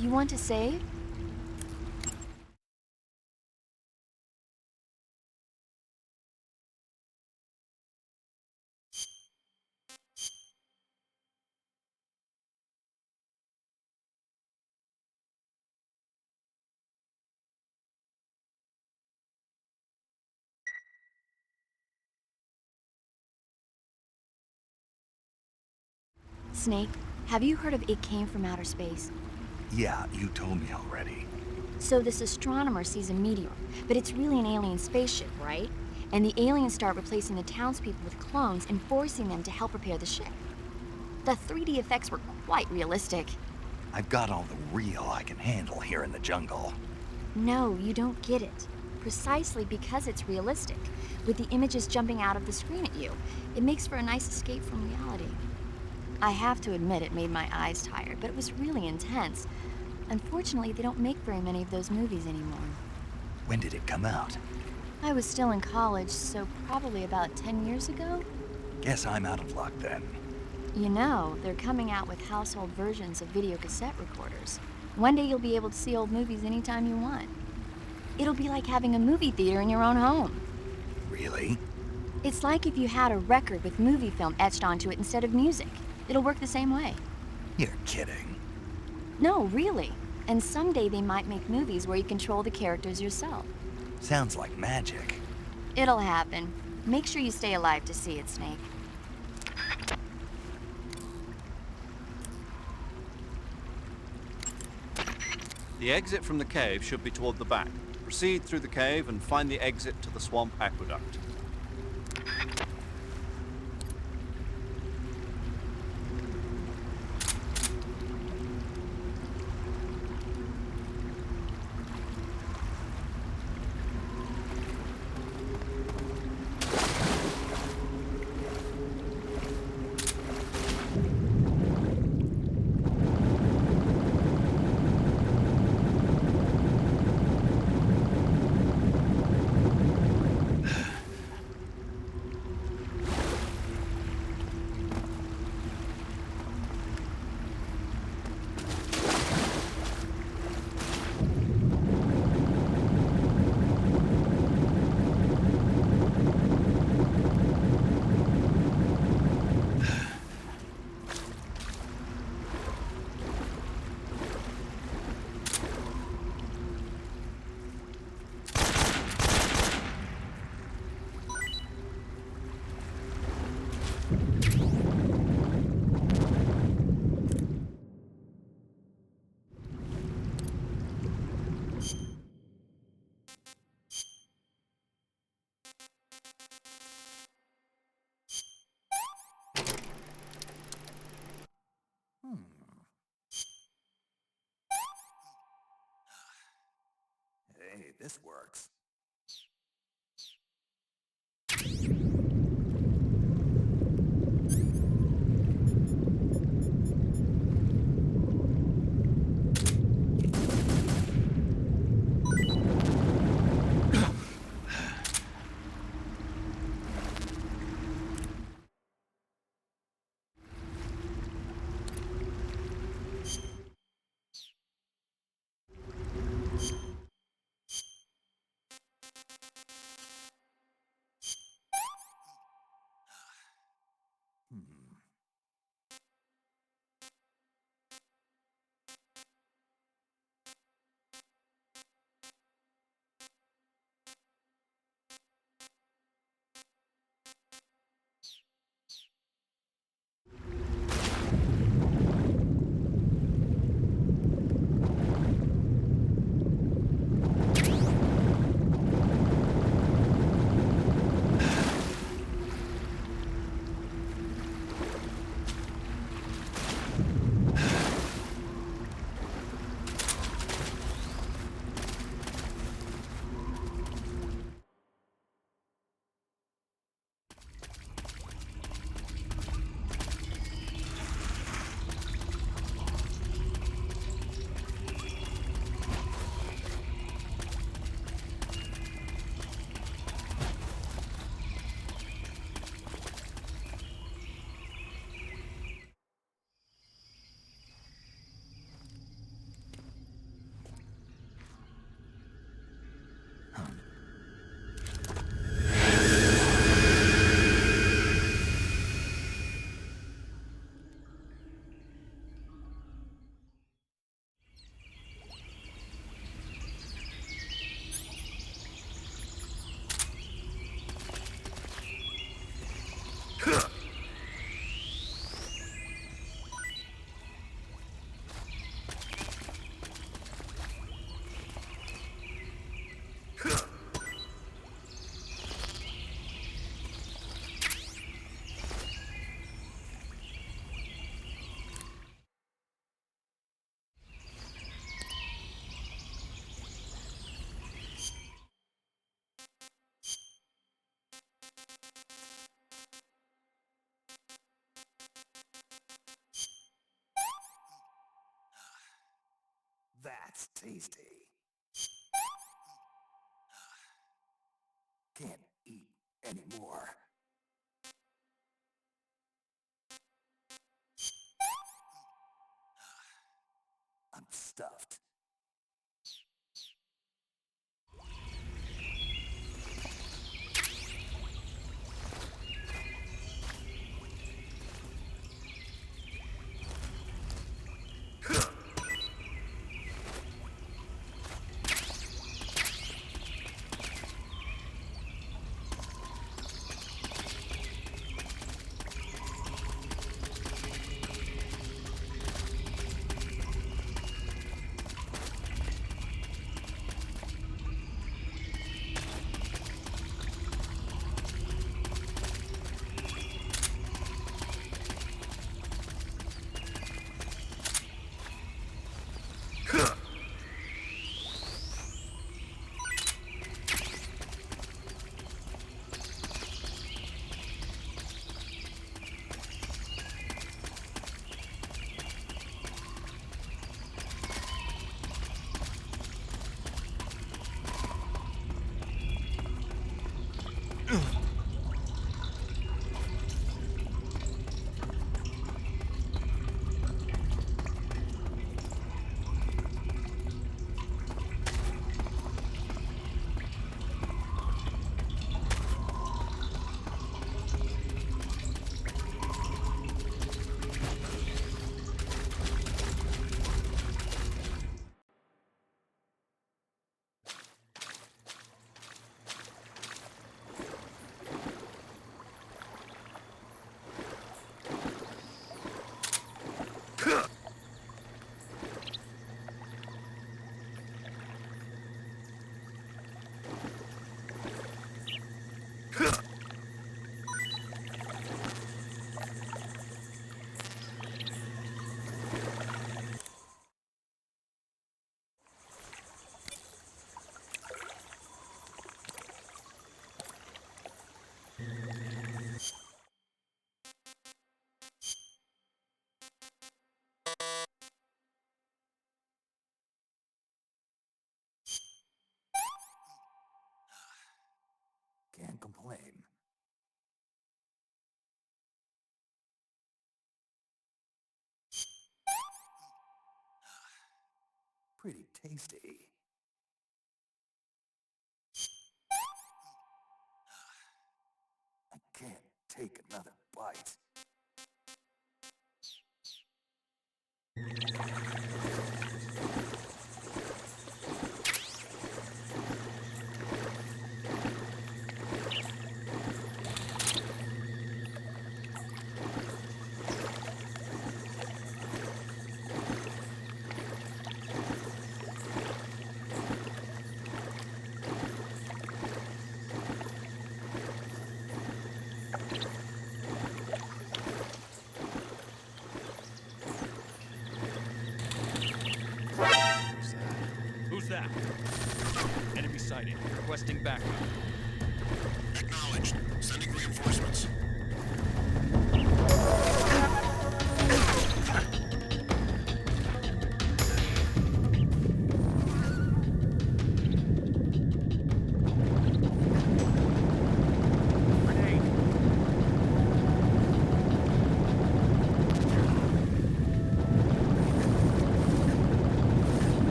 You want to save? Snake, have you heard of It Came from Outer Space? Yeah, you told me already. So this astronomer sees a meteor, but it's really an alien spaceship, right? And the aliens start replacing the townspeople with clones and forcing them to help repair the ship. The 3D effects were quite realistic. I've got all the real I can handle here in the jungle. No, you don't get it. Precisely because it's realistic, with the images jumping out of the screen at you. It makes for a nice escape from reality. I have to admit it made my eyes tired, but it was really intense. Unfortunately, they don't make very many of those movies anymore. When did it come out? I was still in college, so probably about 10 years ago? Guess I'm out of luck then. You know, they're coming out with household versions of video cassette recorders. One day you'll be able to see old movies anytime you want. It'll be like having a movie theater in your own home. really? It's like if you had a record with movie film etched onto it instead of music. It'll work the same way. You're kidding. No, really. And someday they might make movies where you control the characters yourself. Sounds like magic. It'll happen. Make sure you stay alive to see it, Snake. The exit from the cave should be toward the back. Proceed through the cave and find the exit to the swamp aqueduct. Hey, this works. That's tasty. Can't eat anymore. I'm stuffed. Can't complain. Pretty tasty. I can't take another bite. Who's that? Enemy sighted. Requesting backup. Acknowledged. Sending reinforcements.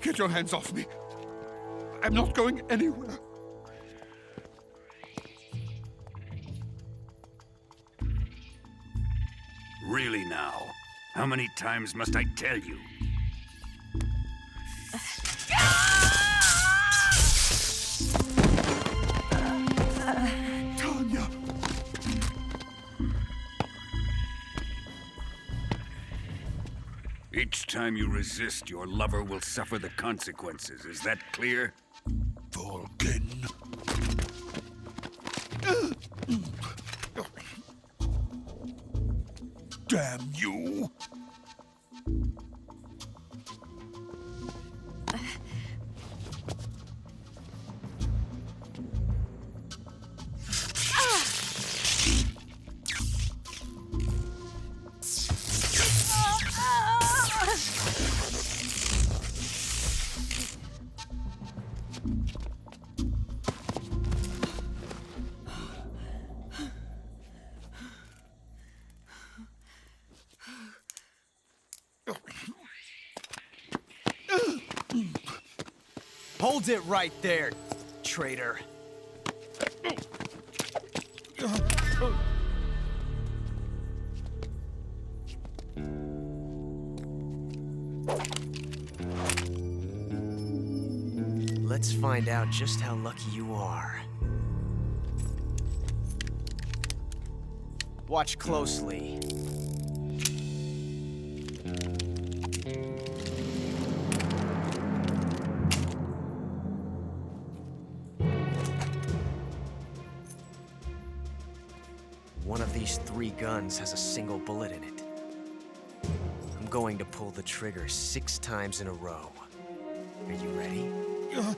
Get your hands off me. I'm not going anywhere. Really now? How many times must I tell you? Tanya! Each time you resist, your lover will suffer the consequences. Is that clear? Vulcan. Damn you! Hold it right there, traitor. Let's find out just how lucky you are. Watch closely. One of these 3 guns has a single bullet in it. I'm going to pull the trigger 6 times in a row. Are you ready? Huh.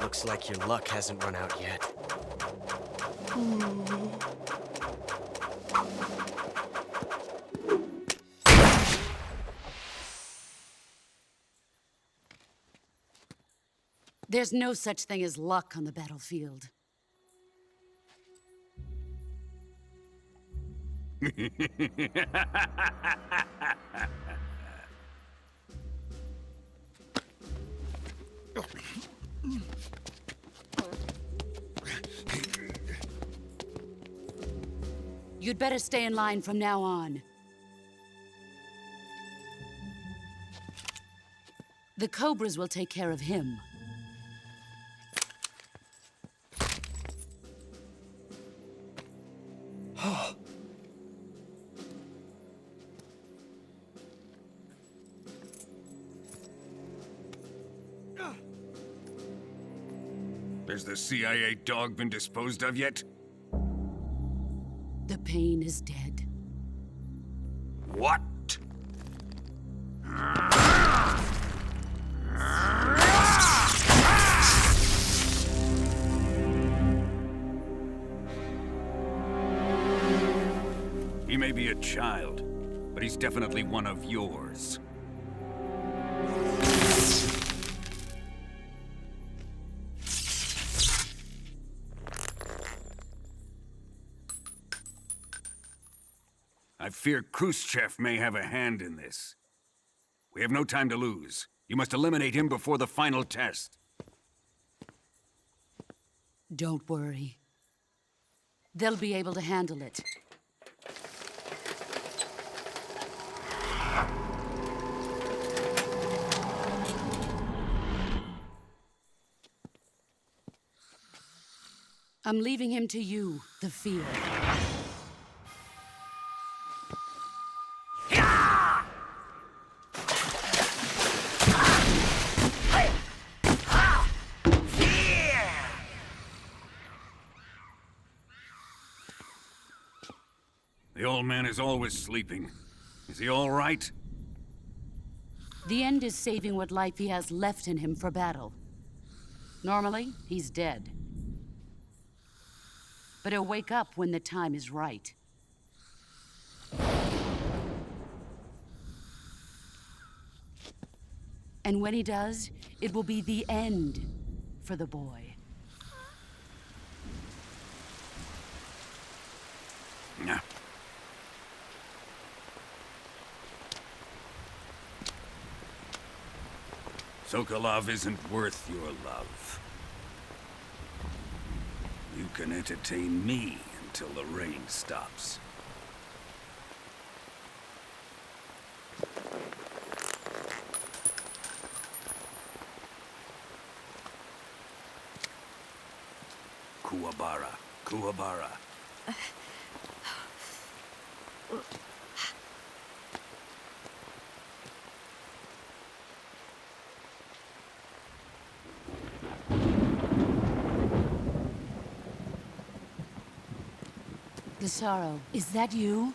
Looks like your luck hasn't run out yet. There's no such thing as luck on the battlefield. You'd better stay in line from now on. The Cobras will take care of him. Has the CIA dog been disposed of yet? The pain is dead. What? He may be a child, but he's definitely one of yours. I fear Khrushchev may have a hand in this. We have no time to lose. You must eliminate him before the final test. Don't worry. They'll be able to handle it. I'm leaving him to you, the field. The old man is always sleeping. Is he all right? The end is saving what life he has left in him for battle. Normally, he's dead. But he'll wake up when the time is right. And when he does, it will be the end for the boy. Yeah. Sokolov isn't worth your love. You can entertain me until the rain stops. Kuwabara, Kuwabara. The sorrow, is that you?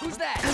Who's that?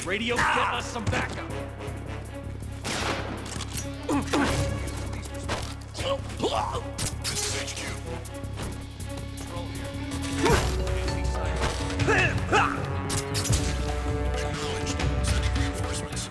Radio, get us some backup. This is HQ. Control here. Acknowledged. Sending reinforcements.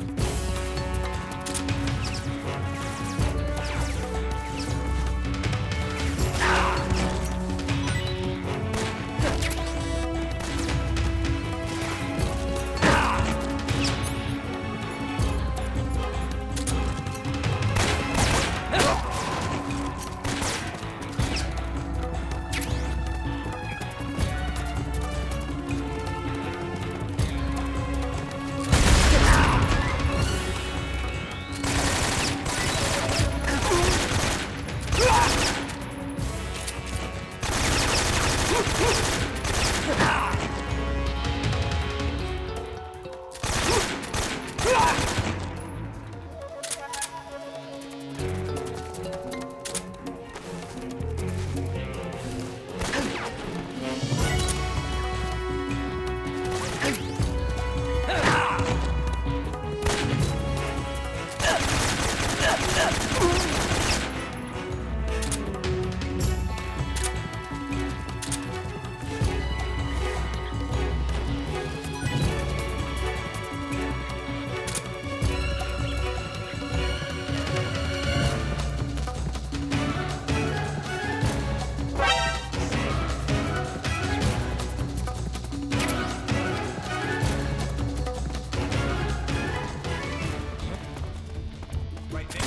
Right there.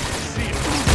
See you.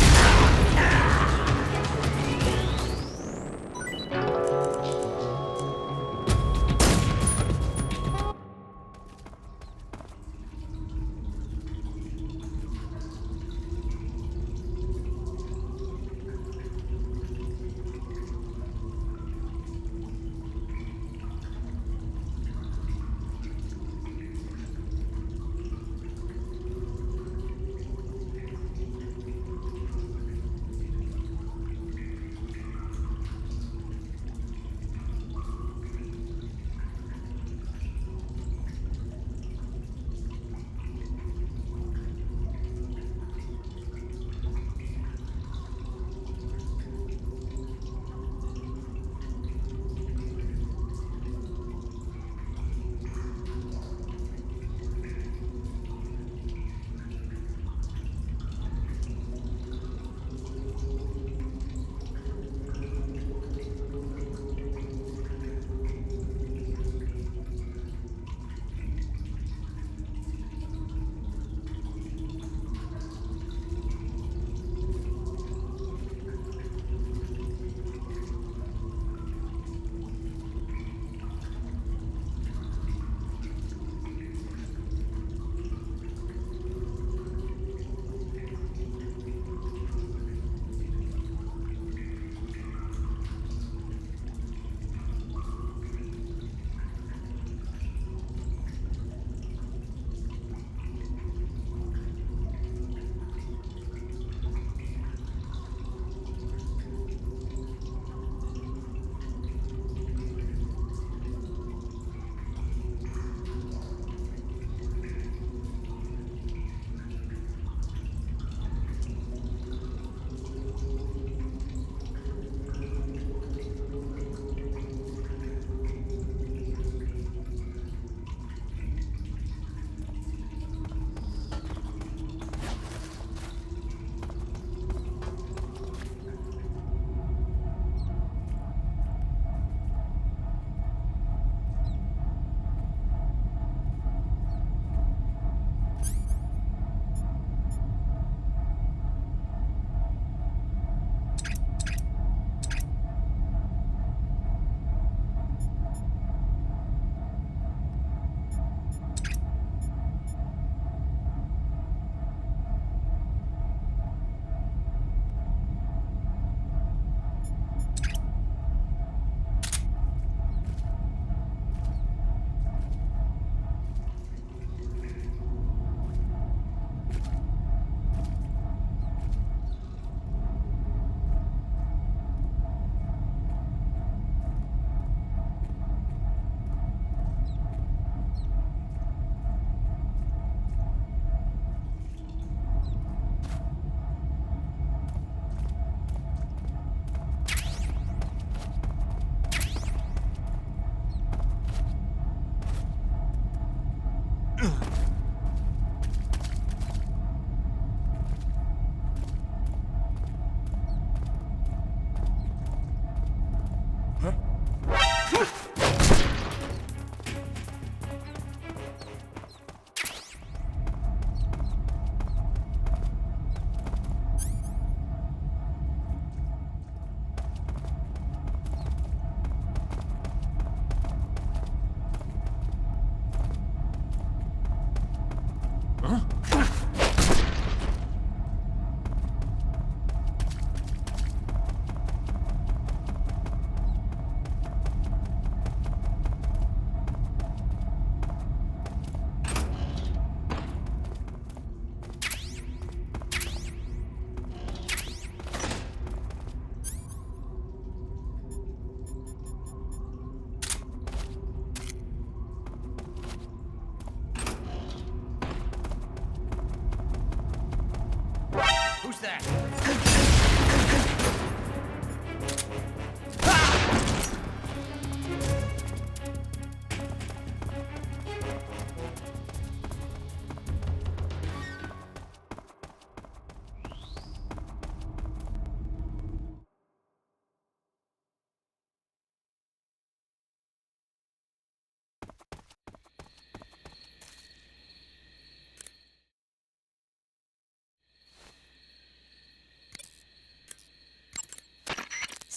that?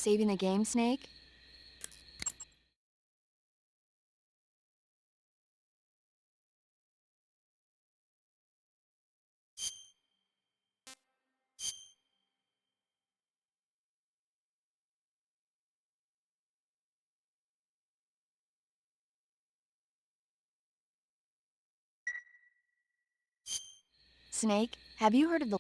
Saving the game, Snake? Snake, have you heard of the...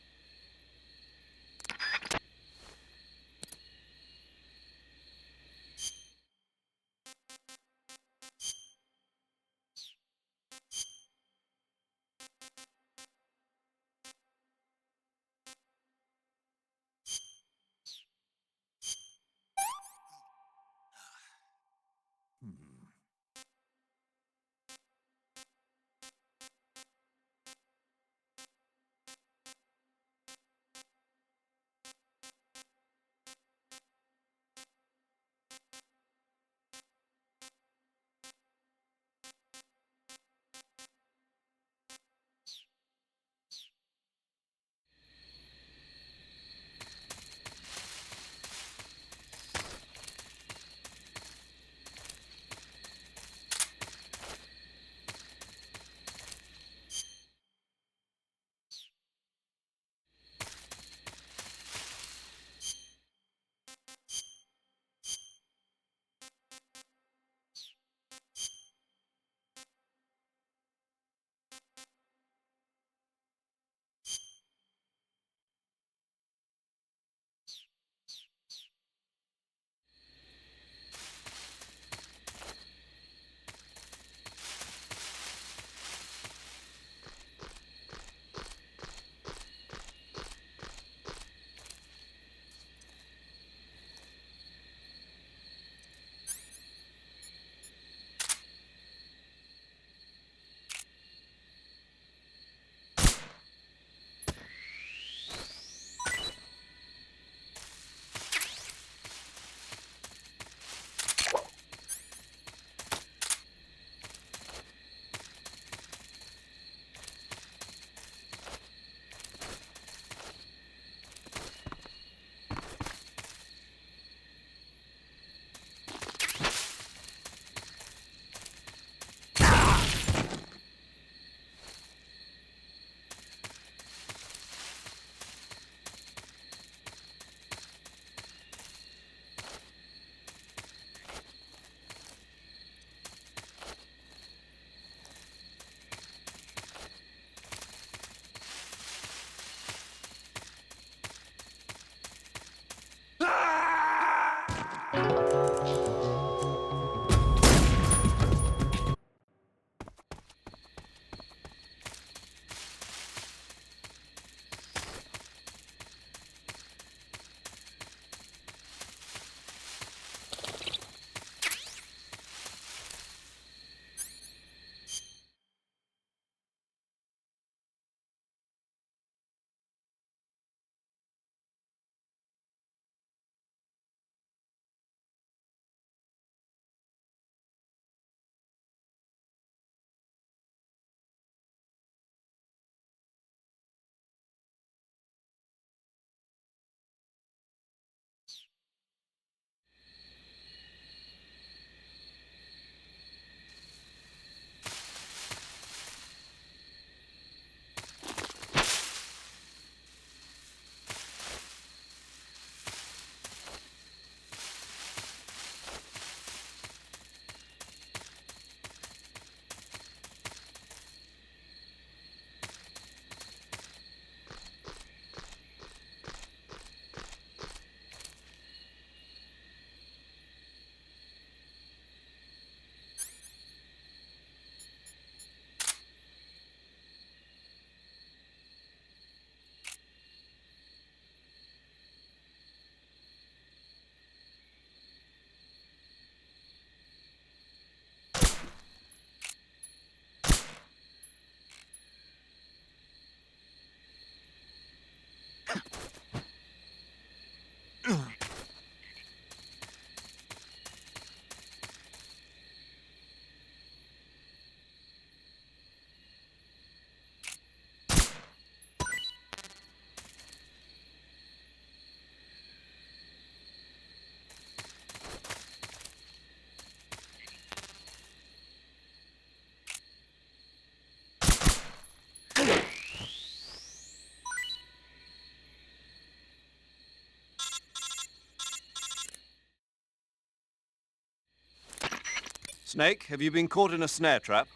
Snake, have you been caught in a snare trap?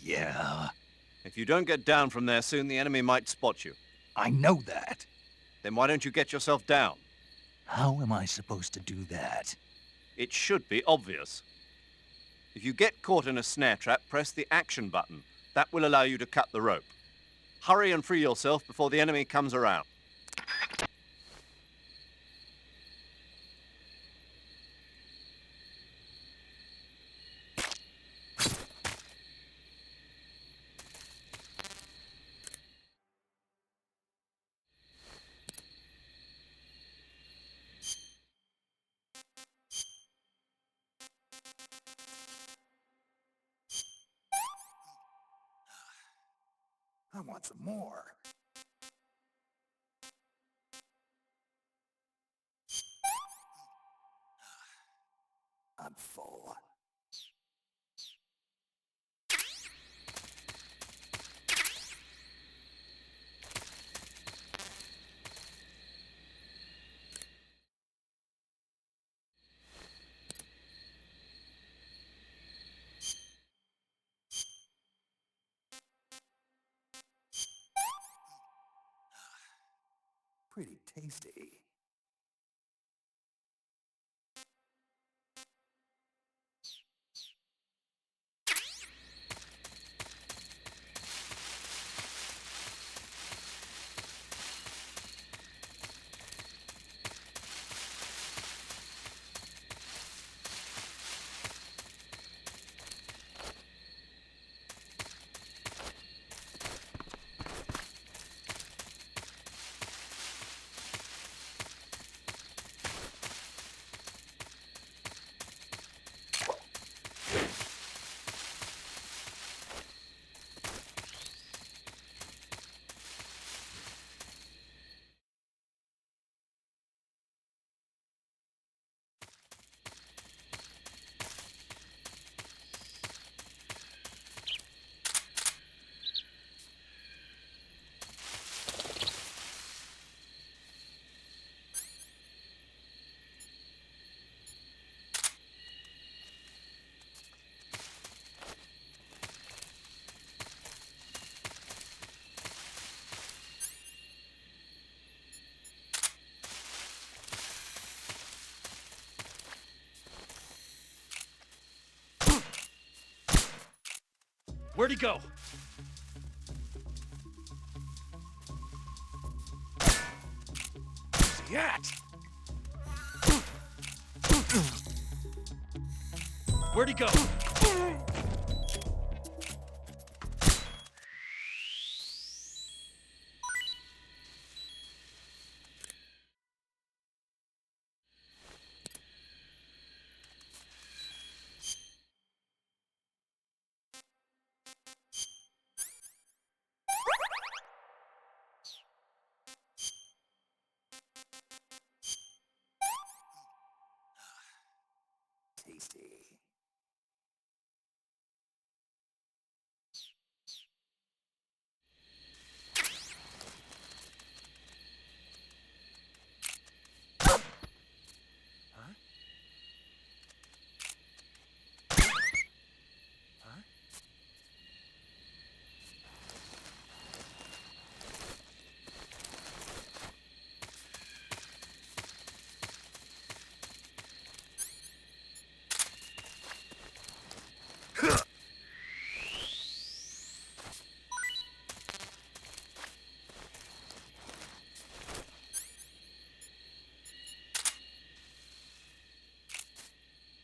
Yeah, If you don't get down from there soon, the enemy might spot you. I know that. Then why don't you get yourself down? How am I supposed to do that? It should be obvious. If you get caught in a snare trap, press the action button. That will allow you to cut the rope. Hurry and free yourself before the enemy comes around. I want some more. I'm full. Pretty tasty. Where'd he go? Where's he at? Where'd he go? Tasty.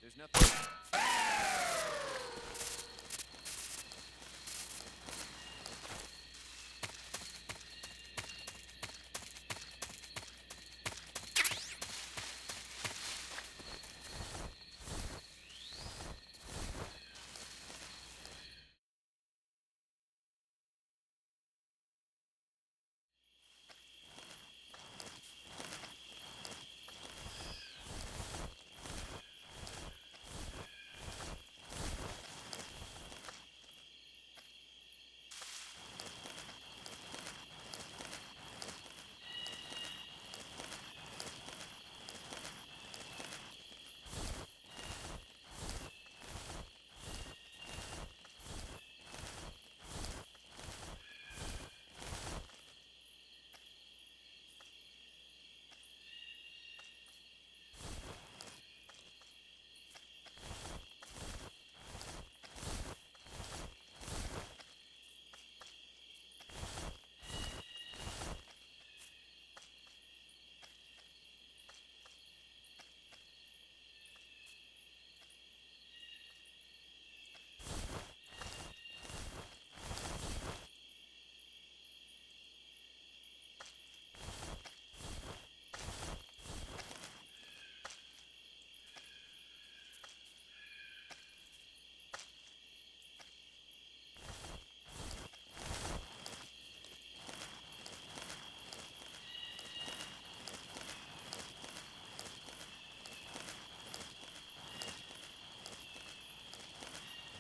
There's nothing.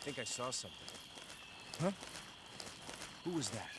think I saw something. Huh? Who was that?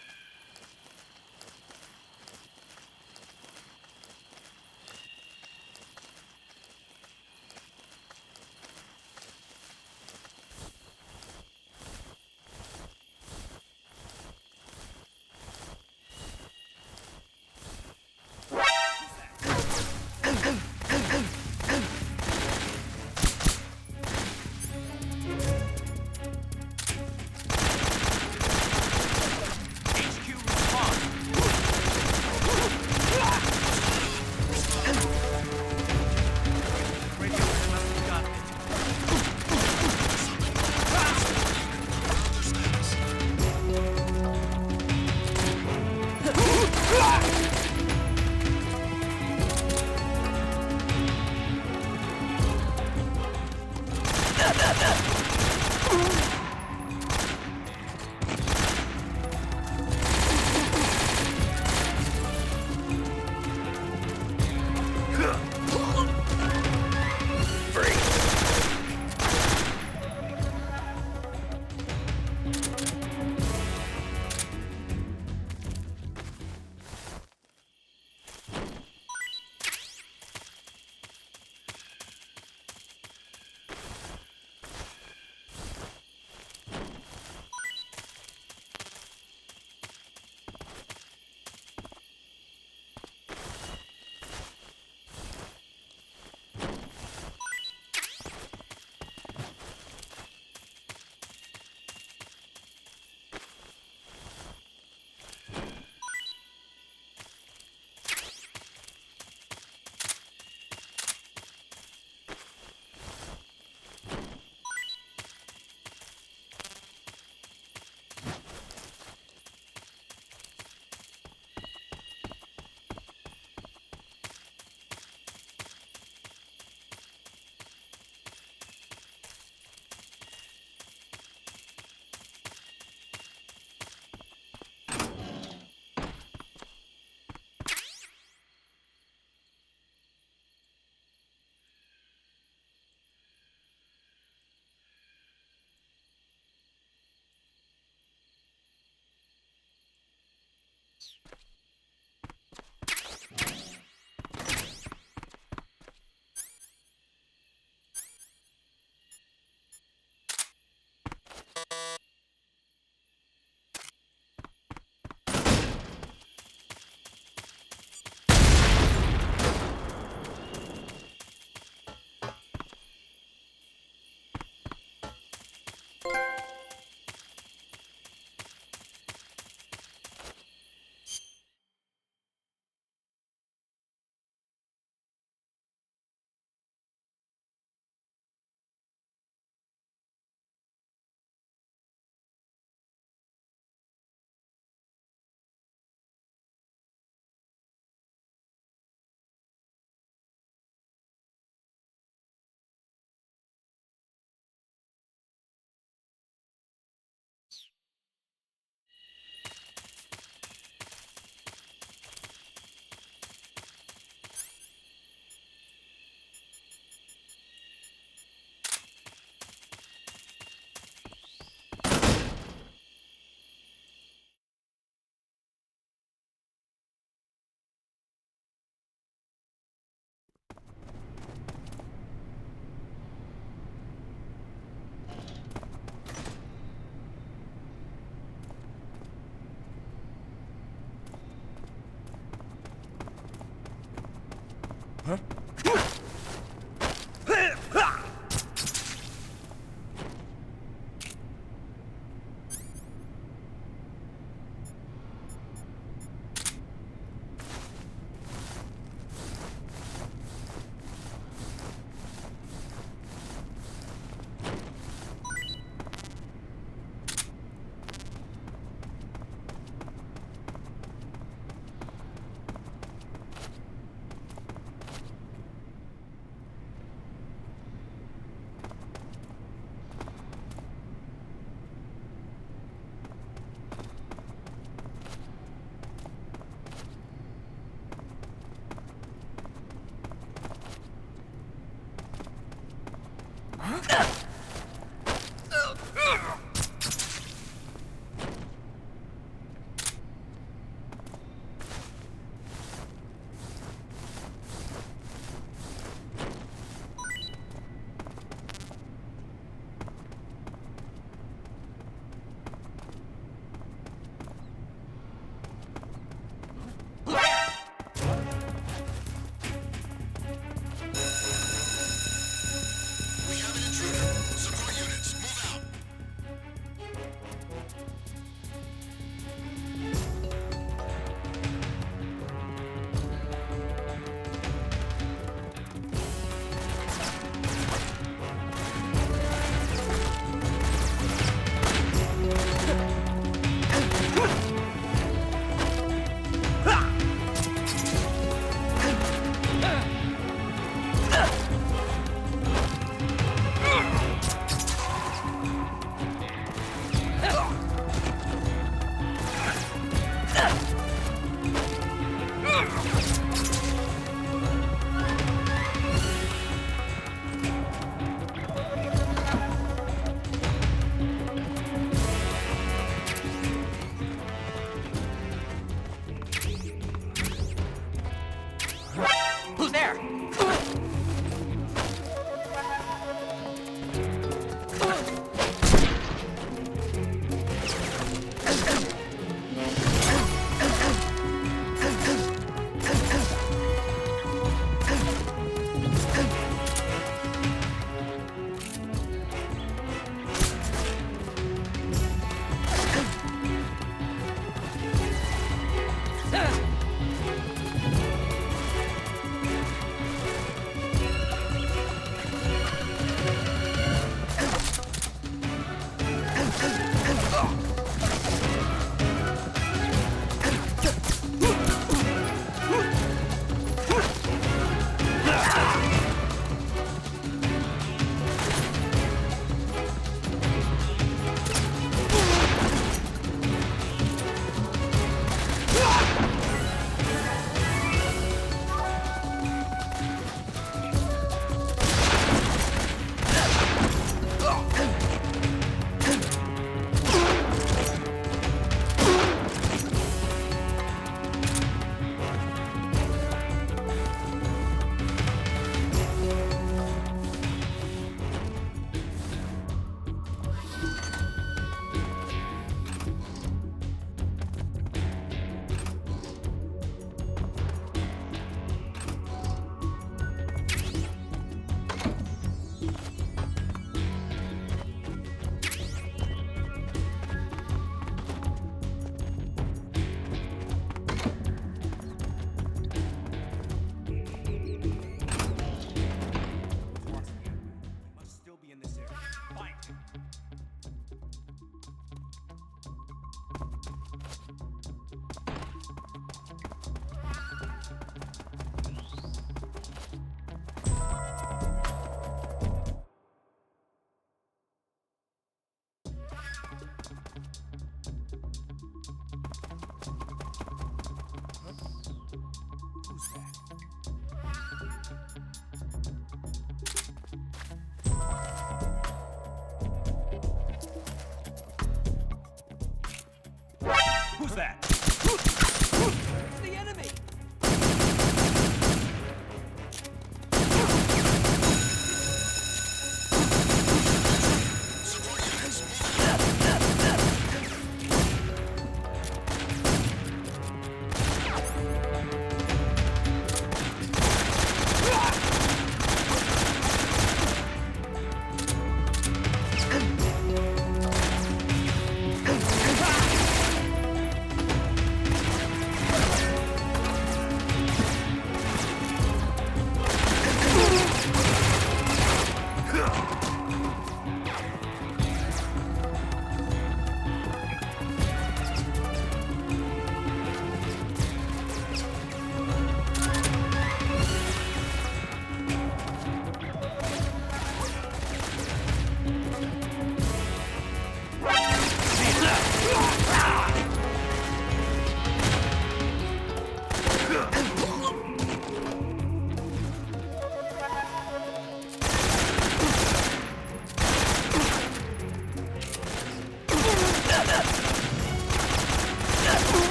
Huh? Who's there?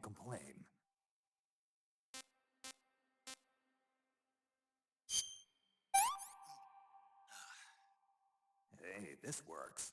complain. Hey, this works.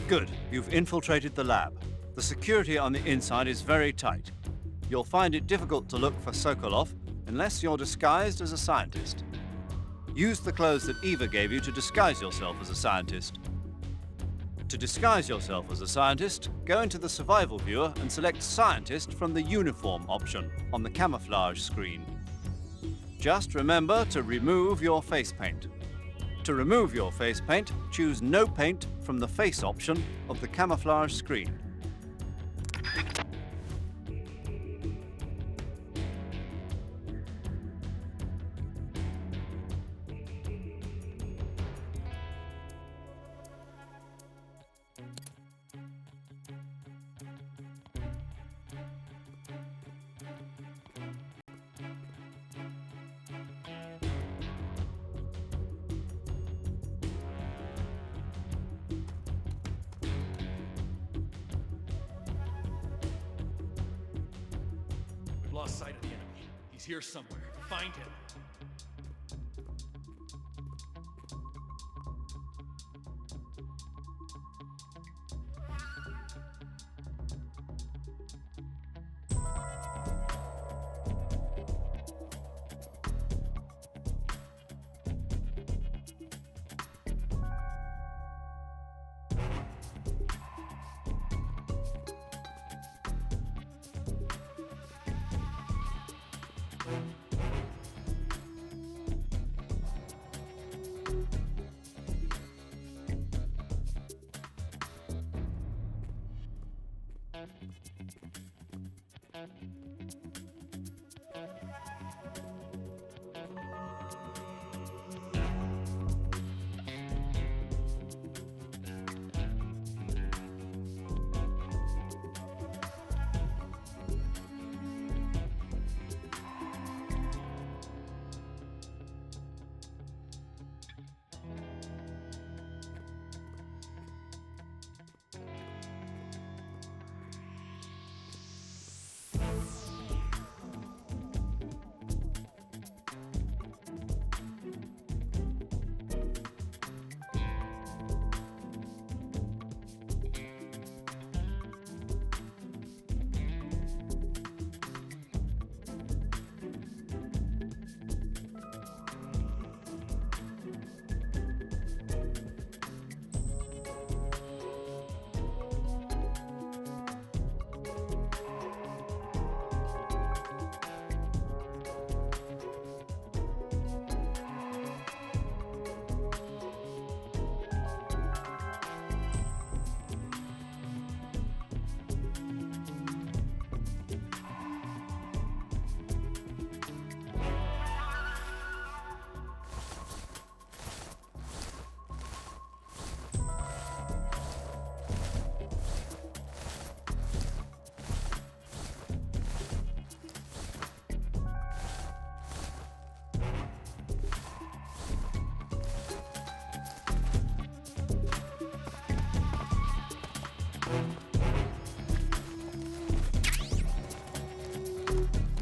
Good. You've infiltrated the lab. The security on the inside is very tight. You'll find it difficult to look for Sokolov unless you're disguised as a scientist. Use the clothes that Eva gave you to disguise yourself as a scientist. To disguise yourself as a scientist, go into the survival viewer and select Scientist from the Uniform option on the camouflage screen. Just remember to remove your face paint. To remove your face paint, choose No Paint from the Face option of the camouflage screen. We've lost sight of the enemy. He's here somewhere. Find him.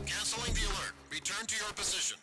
Canceling the alert. Return to your position.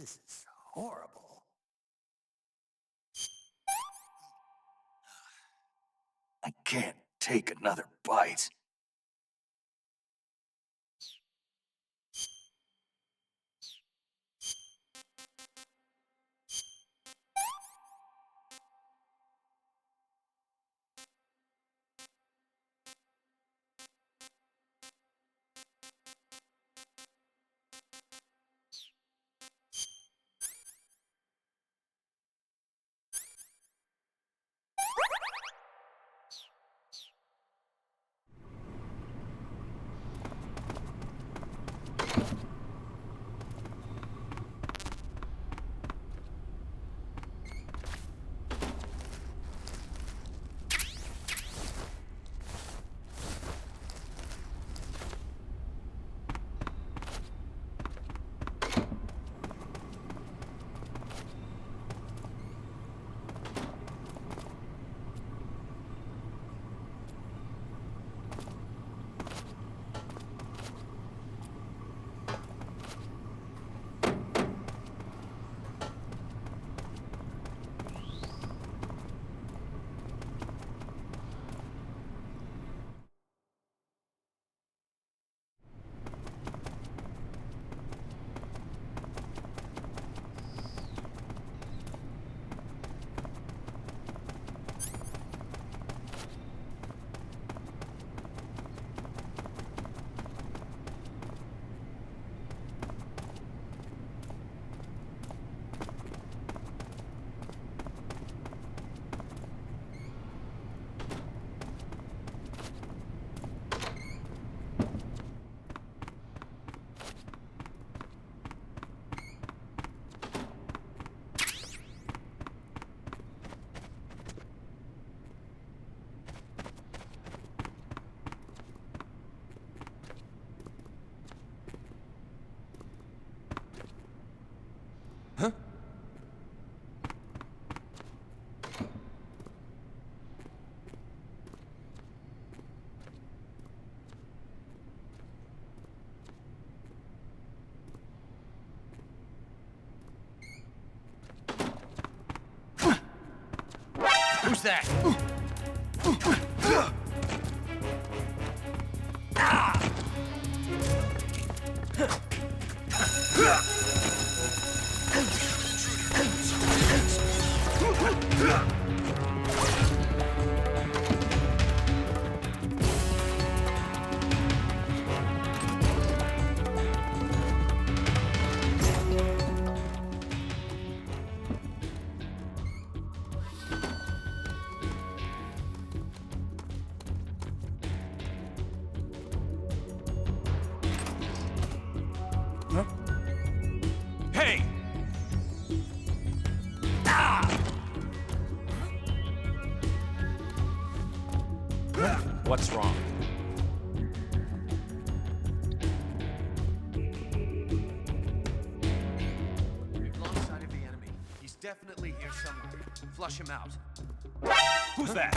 This is horrible. I can't take another bite. Who's that? Hey! What's wrong? We've lost sight of the enemy. He's definitely here somewhere. Flush him out. Who's that?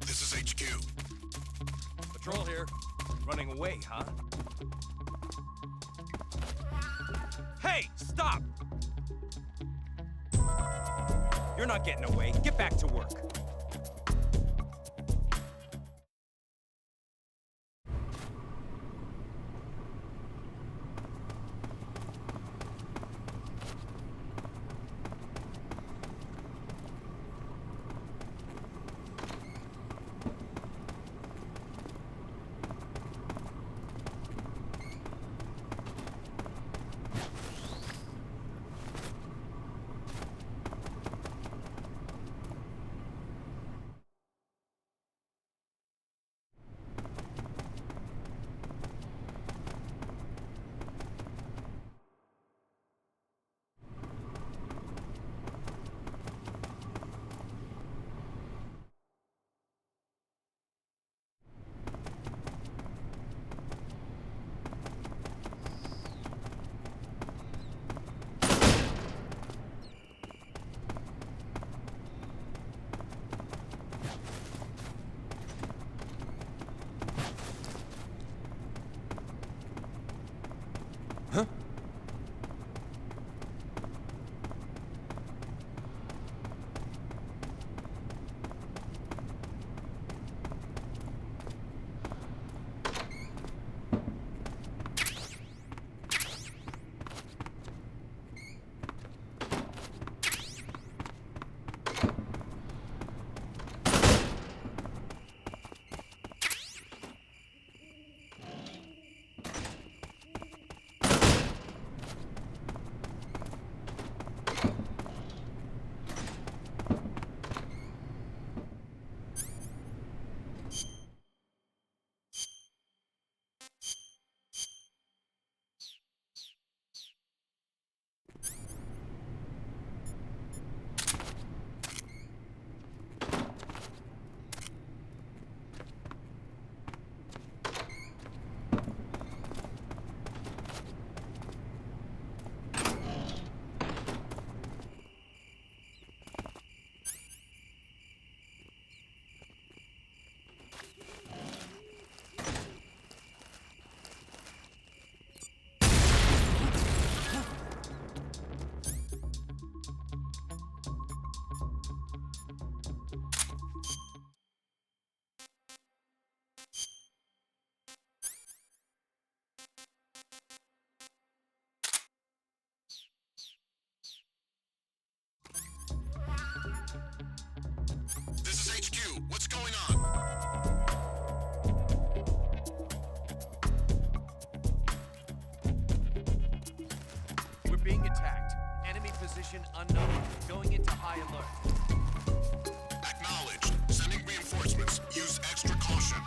This is HQ. Patrol here. Running away, huh? Hey, stop! You're not getting away. Get back to work. Huh? This is HQ. What's going on? We're being attacked. Enemy position unknown. Going into high alert. Acknowledged. Sending reinforcements. Use extra caution.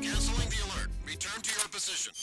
Canceling the alert. Return to your position.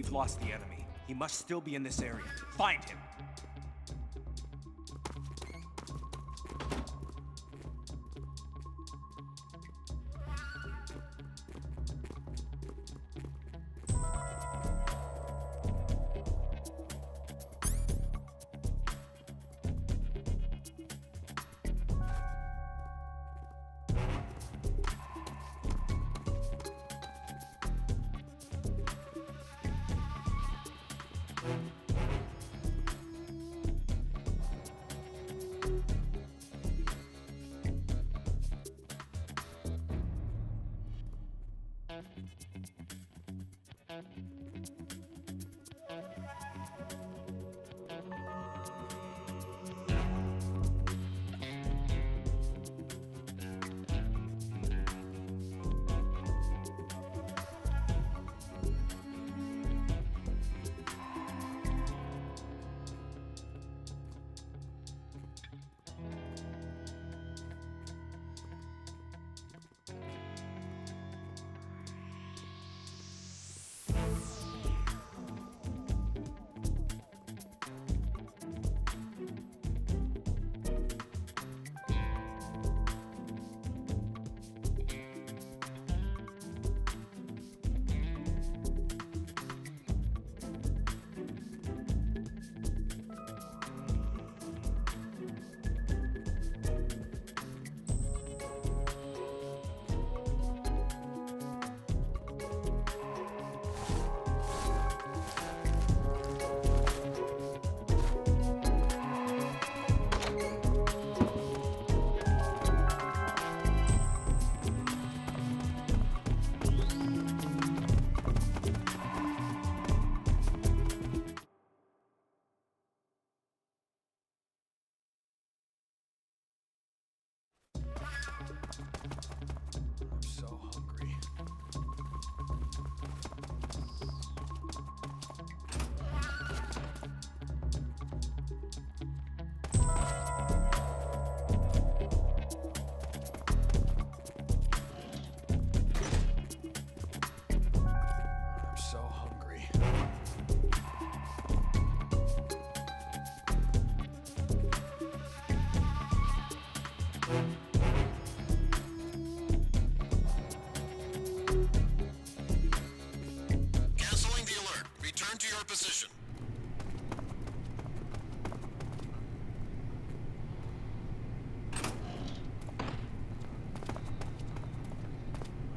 We've lost the enemy. He must still be in this area. Find him! position.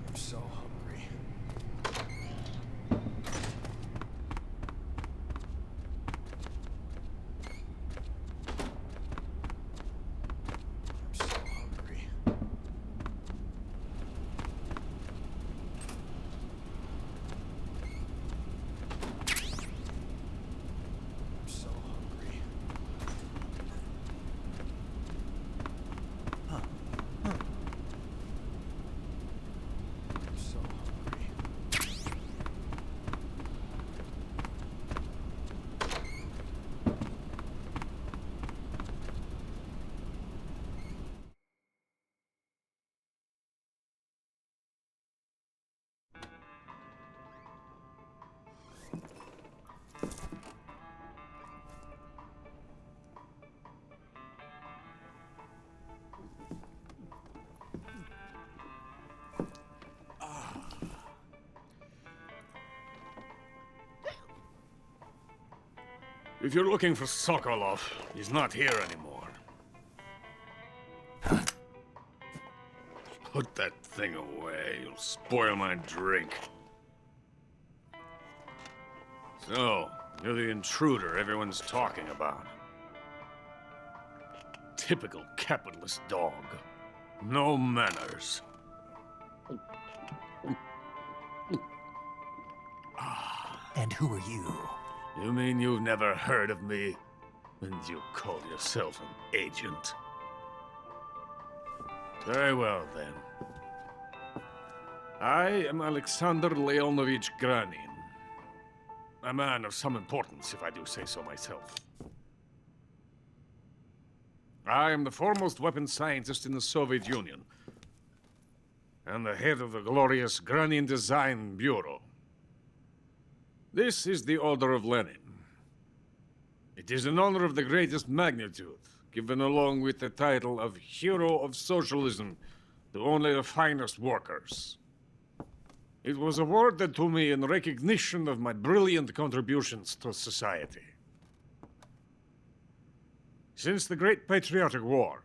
I'm so hungry. I'm so hungry. I'm so hungry. I'm so hungry. If you're looking for Sokolov, he's not here anymore. Put that thing away. You'll spoil my drink. So, you're the intruder everyone's talking about. Typical capitalist dog. No manners. And who are you? You mean you've never heard of me? And you call yourself an agent? Very well, then. I am Alexander Leonovich Granin. A man of some importance, if I do say so myself. I am the foremost weapons scientist in the Soviet Union, and the head of the glorious Granin Design Bureau. This is the Order of Lenin. It is an honor of the greatest magnitude, given along with the title of Hero of Socialism to only the finest workers. It was awarded to me in recognition of my brilliant contributions to society. Since the Great Patriotic War,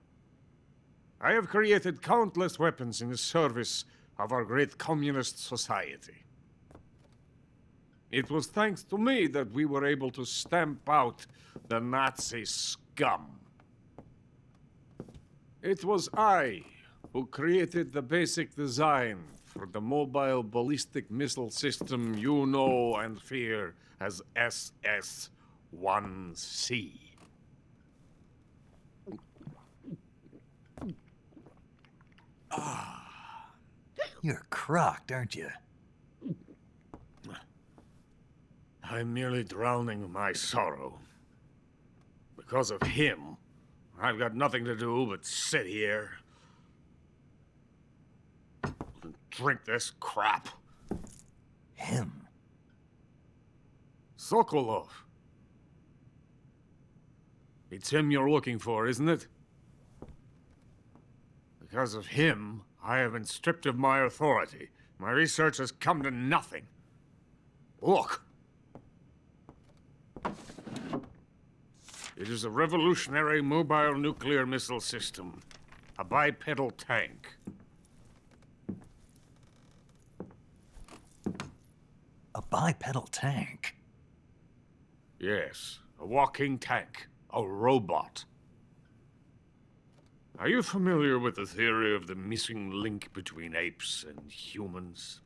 I have created countless weapons in the service of our great communist society. It was thanks to me that we were able to stamp out the Nazi scum. It was I who created the basic design for the mobile ballistic missile system you know and fear as SS-1C. You're crocked, aren't you? I'm merely drowning my sorrow. Because of him, I've got nothing to do but sit here and drink this crap. Him? Sokolov. It's him you're looking for, isn't it? Because of him, I have been stripped of my authority. My research has come to nothing. Look. It is a revolutionary mobile nuclear missile system. A bipedal tank. A bipedal tank? Yes, a walking tank. A robot. Are you familiar with the theory of the missing link between apes and humans?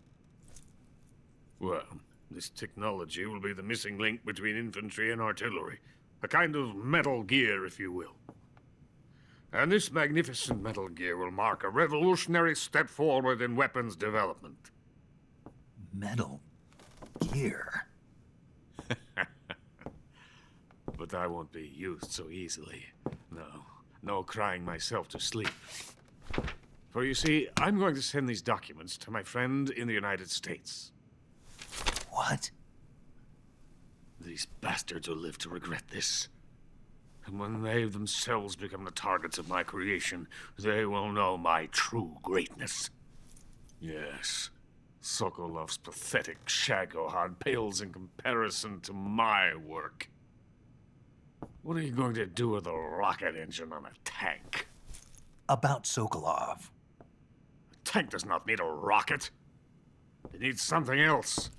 Well, this technology will be the missing link between infantry and artillery. A kind of Metal Gear, if you will. And this magnificent Metal Gear will mark a revolutionary step forward in weapons development. Metal Gear? But I won't be used so easily. No crying myself to sleep. For you see, I'm going to send these documents to my friend in the United States. What? These bastards will live to regret this. And when they themselves become the targets of my creation, they will know my true greatness. Yes, Sokolov's pathetic Shagohod pales in comparison to my work. What are you going to do with a rocket engine on a tank? About Sokolov. A tank does not need a rocket. It needs something else.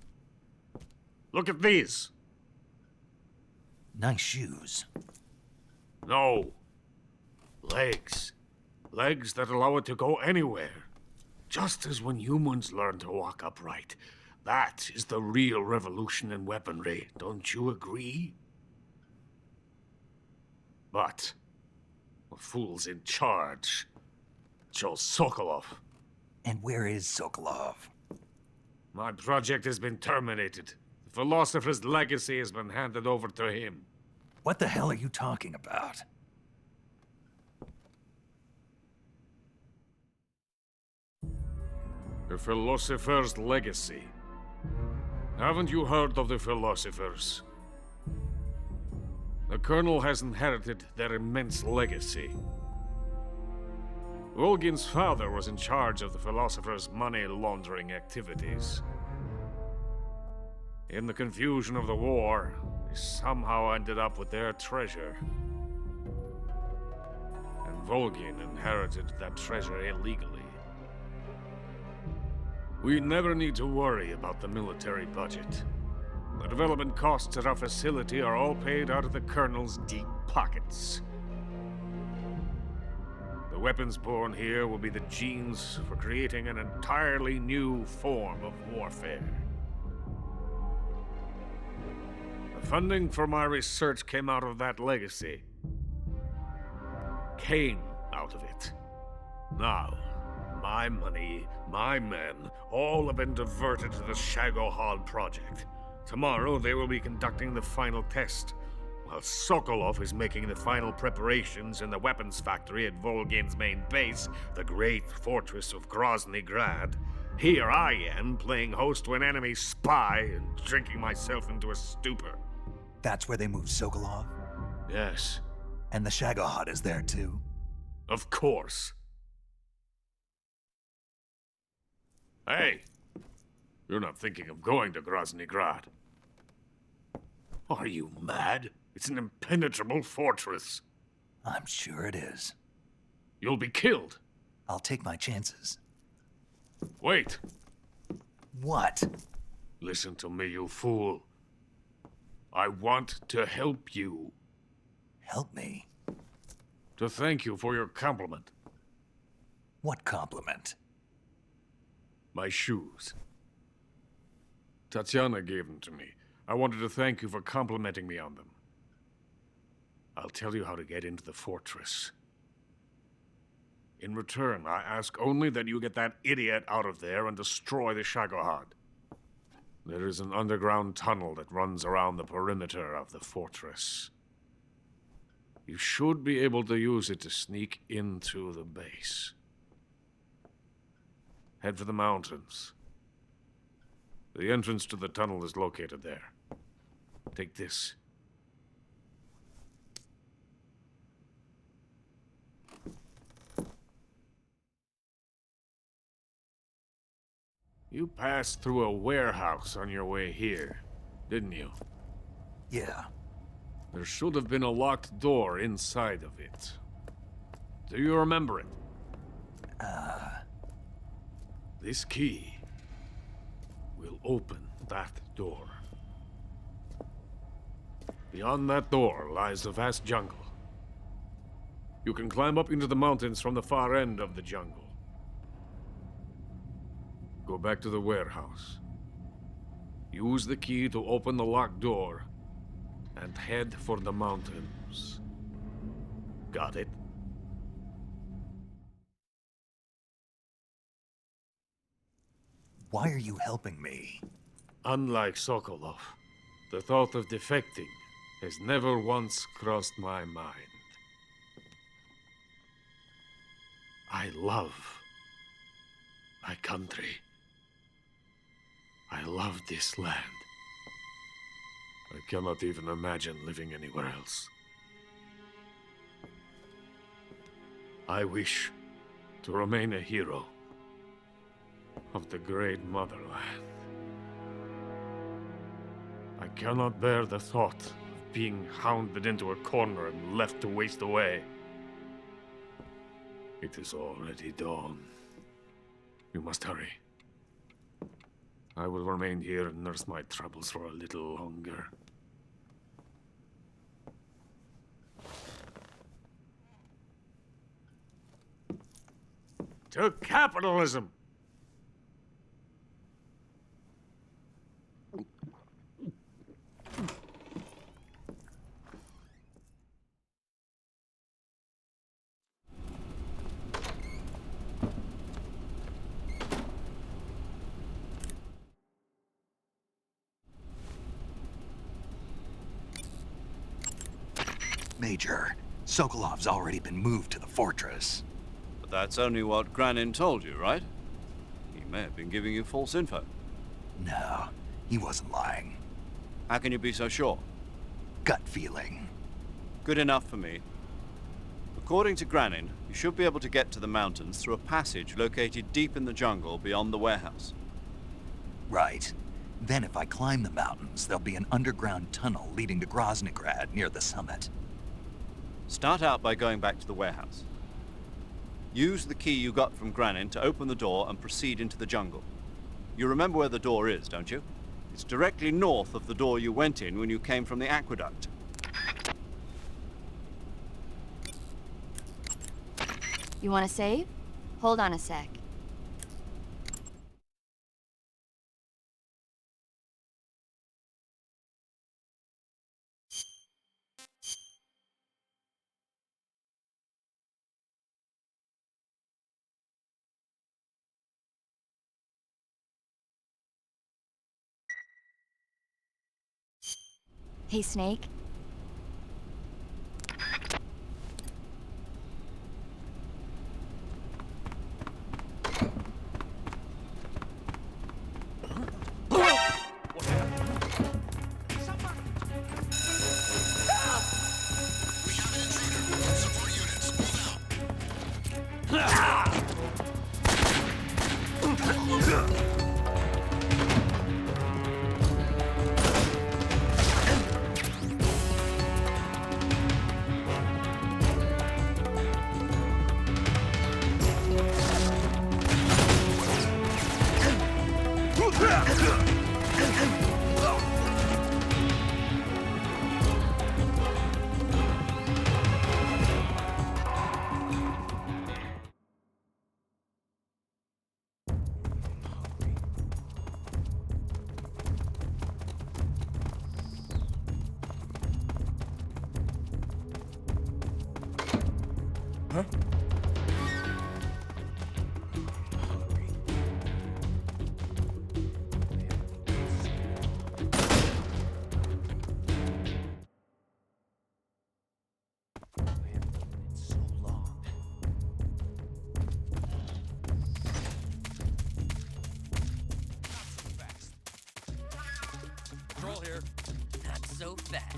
Look at these. Nice shoes. No. Legs. Legs that allow it to go anywhere. Just as when humans learn to walk upright. That is the real revolution in weaponry. Don't you agree? But the fool's in charge. Chose Sokolov. And where is Sokolov? My project has been terminated. The philosopher's legacy has been handed over to him. What the hell are you talking about? The philosopher's legacy. Haven't you heard of the philosophers? The Colonel has inherited their immense legacy. Volgin's father was in charge of the philosophers' money laundering activities. In the confusion of the war, they somehow ended up with their treasure. And Volgin inherited that treasure illegally. We never need to worry about the military budget. The development costs at our facility are all paid out of the Colonel's deep pockets. The weapons born here will be the genes for creating an entirely new form of warfare. The funding for my research came out of that legacy. Came out of it. Now, my money, my men, all have been diverted to the Shagohod project. Tomorrow, they will be conducting the final test, While Sokolov is making the final preparations in the weapons factory at Volgin's main base, the great fortress of Grozny Grad, here I am playing host to an enemy spy and drinking myself into a stupor. That's where they moved Sokolov? Yes. And the Shagohod is there too? Of course. Hey! You're not thinking of going to Grozny Grad. Are you mad? It's an impenetrable fortress. I'm sure it is. You'll be killed. I'll take my chances. Wait. What? Listen to me, you fool. I want to help you. Help me? To thank you for your compliment. What compliment? My shoes. Tatiana gave them to me. I wanted to thank you for complimenting me on them. I'll tell you how to get into the fortress. In return, I ask only that you get that idiot out of there and destroy the Shagohod. There is an underground tunnel that runs around the perimeter of the fortress. You should be able to use it to sneak into the base. Head for the mountains. The entrance to the tunnel is located there. Take this. You passed through a warehouse on your way here, didn't you? Yeah. There should have been a locked door inside of it. Do you remember it? This key will open that door. Beyond that door lies a vast jungle. You can climb up into the mountains from the far end of the jungle. Go back to the warehouse. Use the key to open the locked door and head for the mountains. Got it? Why are you helping me? Unlike Sokolov, the thought of defecting has never once crossed my mind. I love my country. I love this land. I cannot even imagine living anywhere else. I wish to remain a hero of the great motherland. I cannot bear the thought of being hounded into a corner and left to waste away. It is already dawn. You must hurry. I will remain here and nurse my troubles for a little longer. To capitalism! Major, Sokolov's already been moved to the fortress. But that's only what Granin told you, right? He may have been giving you false info. No, he wasn't lying. How can you be so sure? Gut feeling. Good enough for me. According to Granin, you should be able to get to the mountains through a passage located deep in the jungle beyond the warehouse. Right. Then if I climb the mountains, there'll be an underground tunnel leading to Groznygrad near the summit. Start out by going back to the warehouse. Use the key you got from Granin to open the door and proceed into the jungle. You remember where the door is, don't you? It's directly north of the door you went in when you came from the aqueduct. You want to save? Hold on a sec. Hey, Snake. Huh? Patrol here. Not so fast.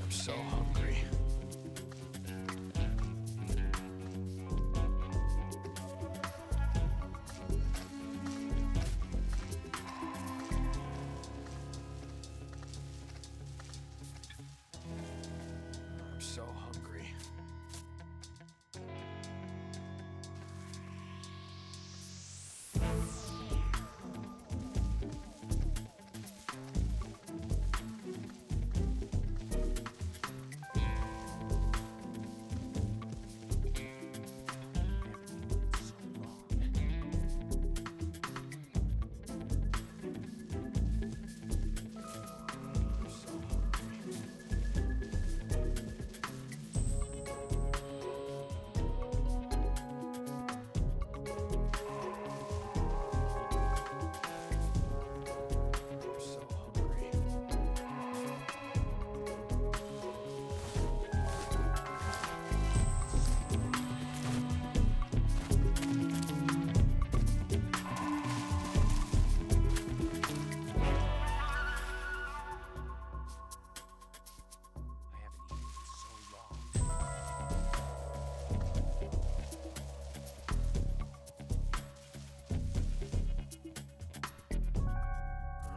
I'm so hungry. I'm so hungry.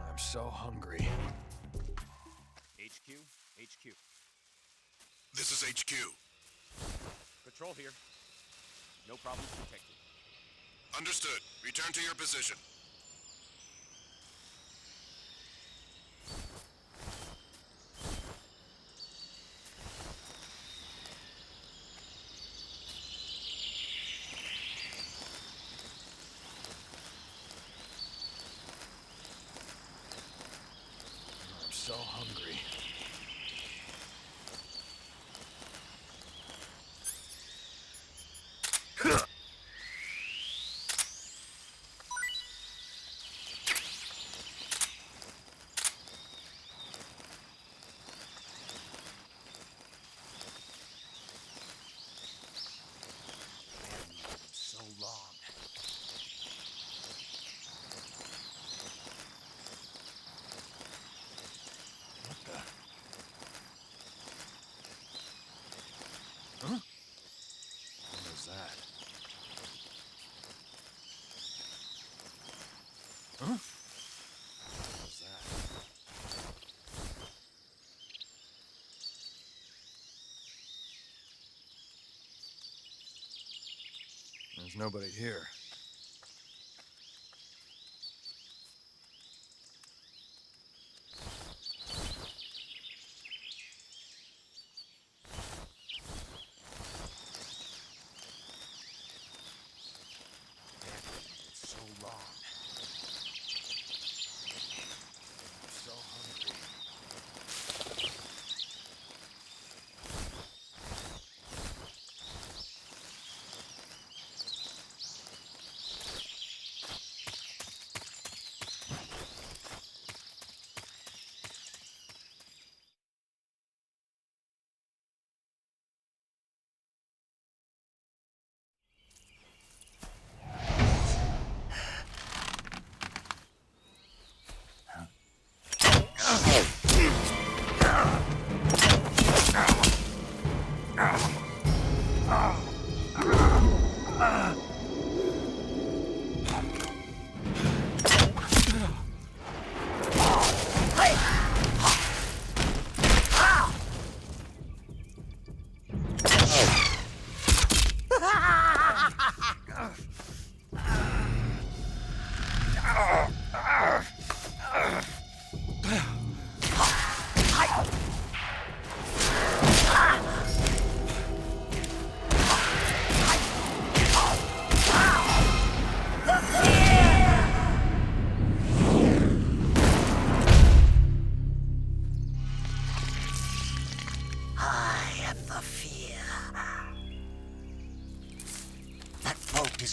I'm so hungry. HQ, HQ. This is HQ. Patrol here. No problems detected. Understood. Return to your position. I'm so hungry. Huh? What is that? Huh? What was that? There's nobody here. It's so long. I'm so hungry.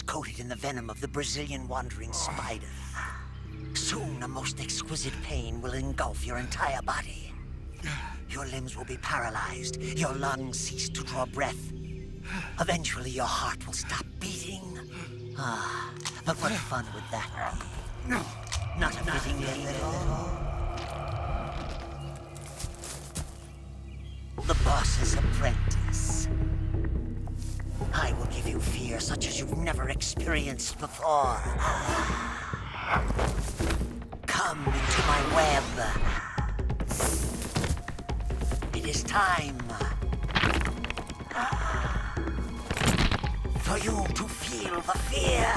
Coated in the venom of the Brazilian wandering spider. Soon, a most exquisite pain will engulf your entire body. Your limbs will be paralyzed, your lungs cease to draw breath. Eventually, your heart will stop beating. Ah, but what fun would that be? Not a fitting name at all. The boss's apprentice. I will give you fear such as you've never experienced before. Come into my web. It is time for you to feel the fear.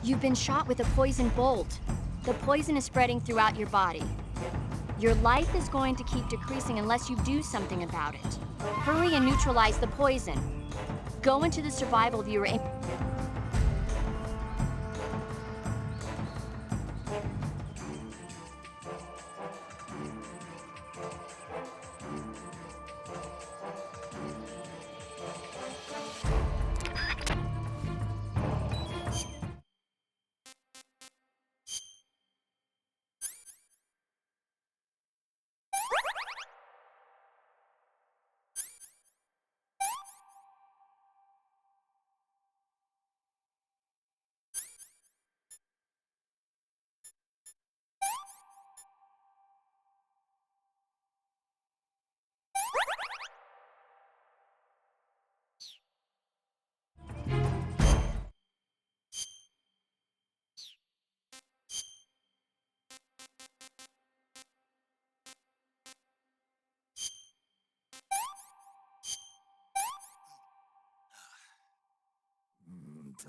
You've been shot with a poison bolt. The poison is spreading throughout your body. Your life is going to keep decreasing unless you do something about it. Hurry and neutralize the poison. Go into the survival viewer and...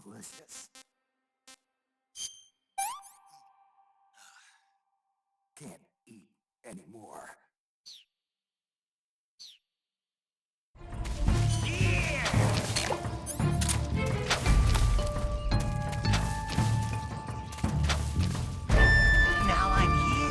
Delicious. Can't eat anymore. Now I'm here.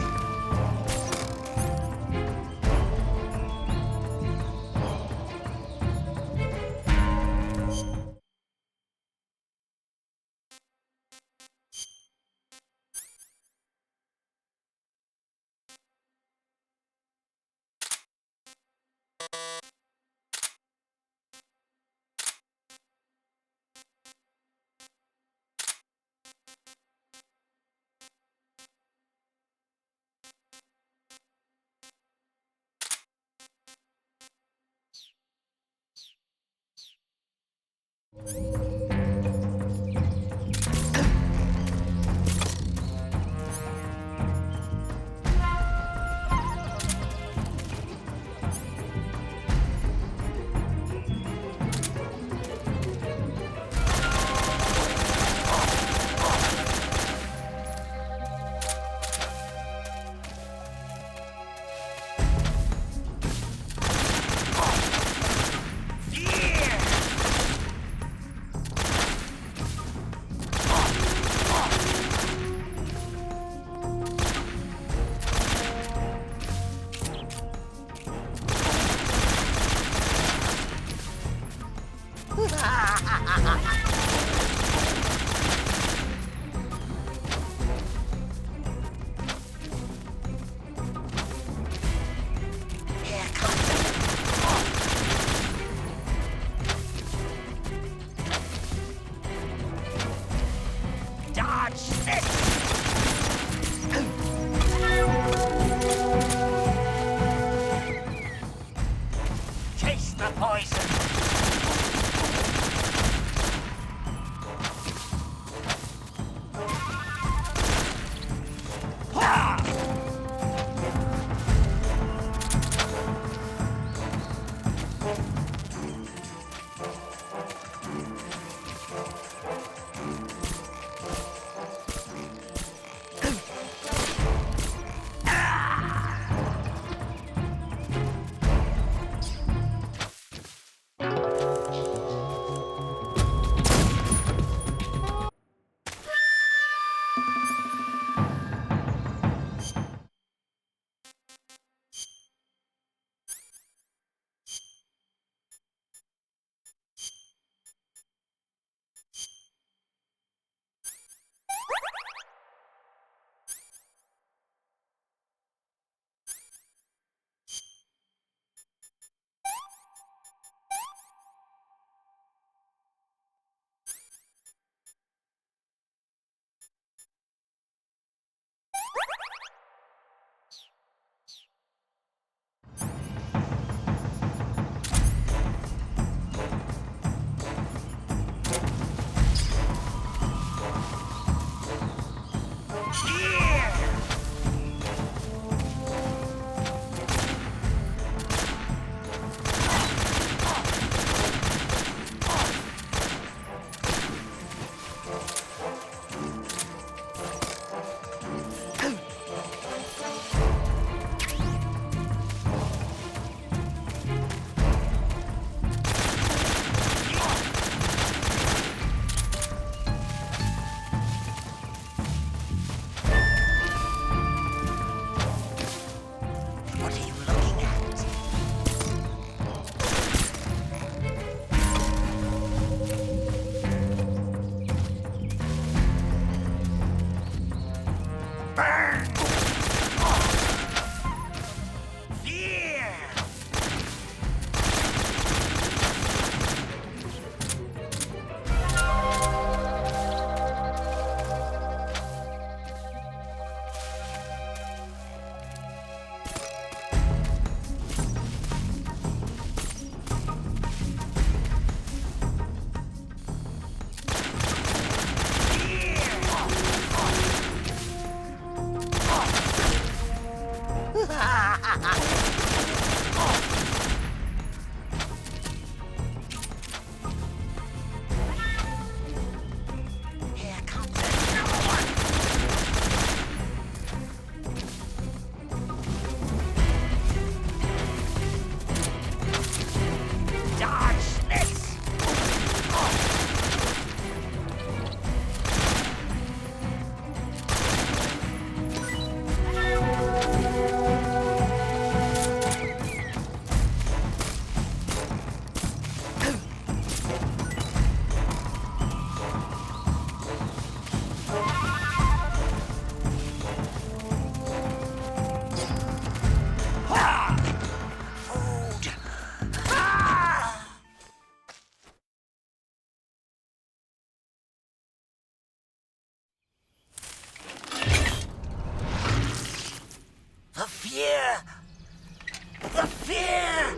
fear!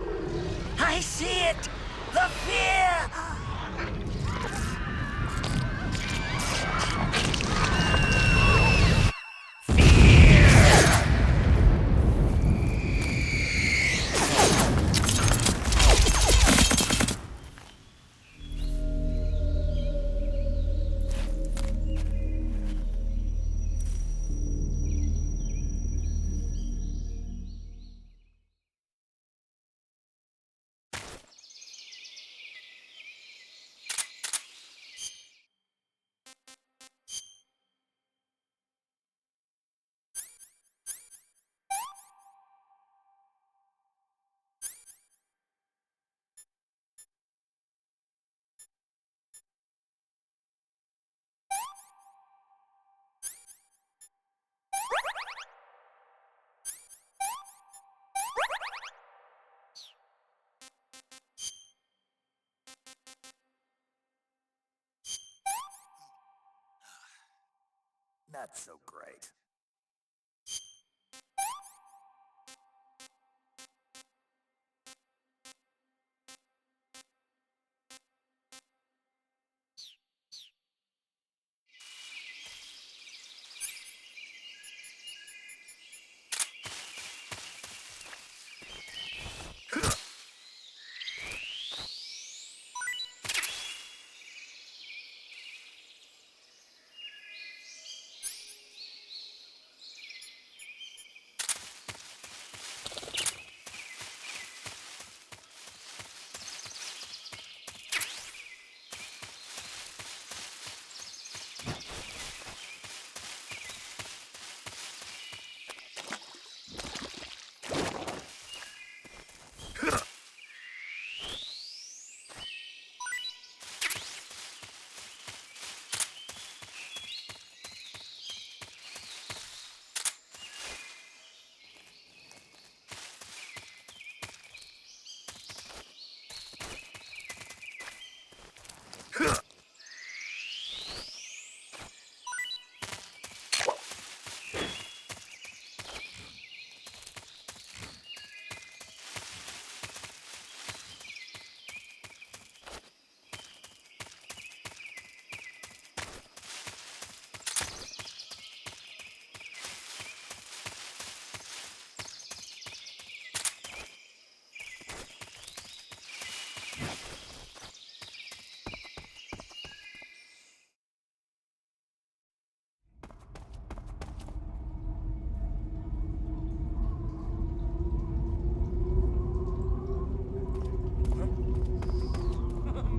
I see it! The fear! Not so great.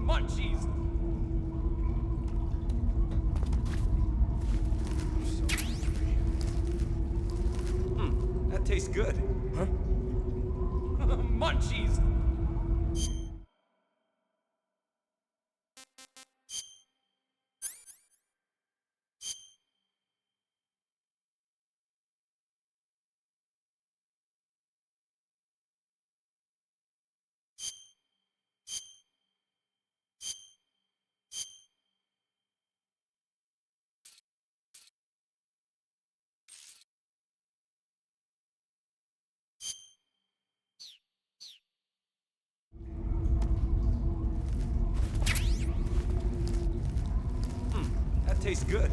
Munchies! That tastes good. Huh? Munchies! That tastes good.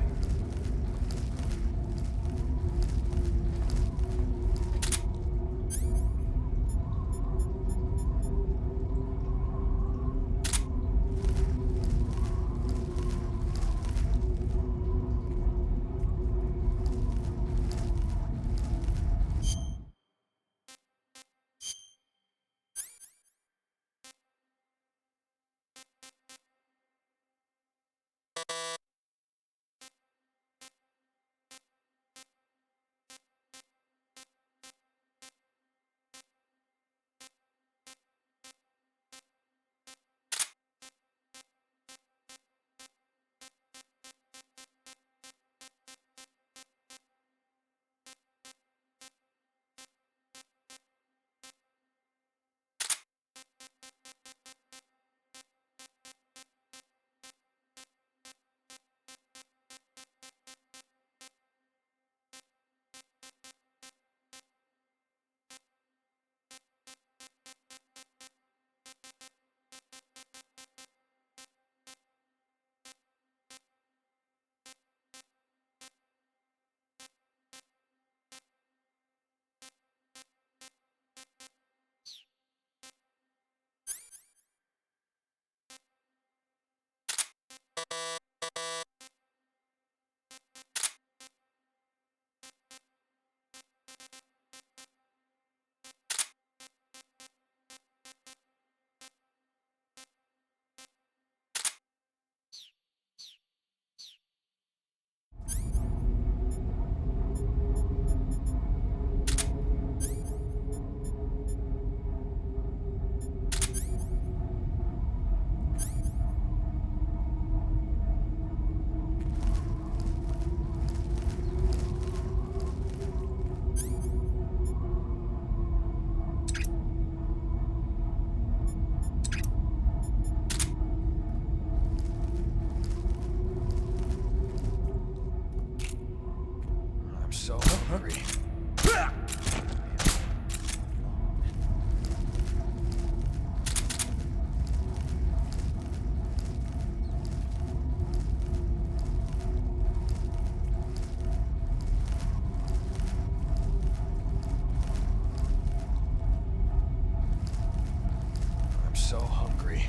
so hungry.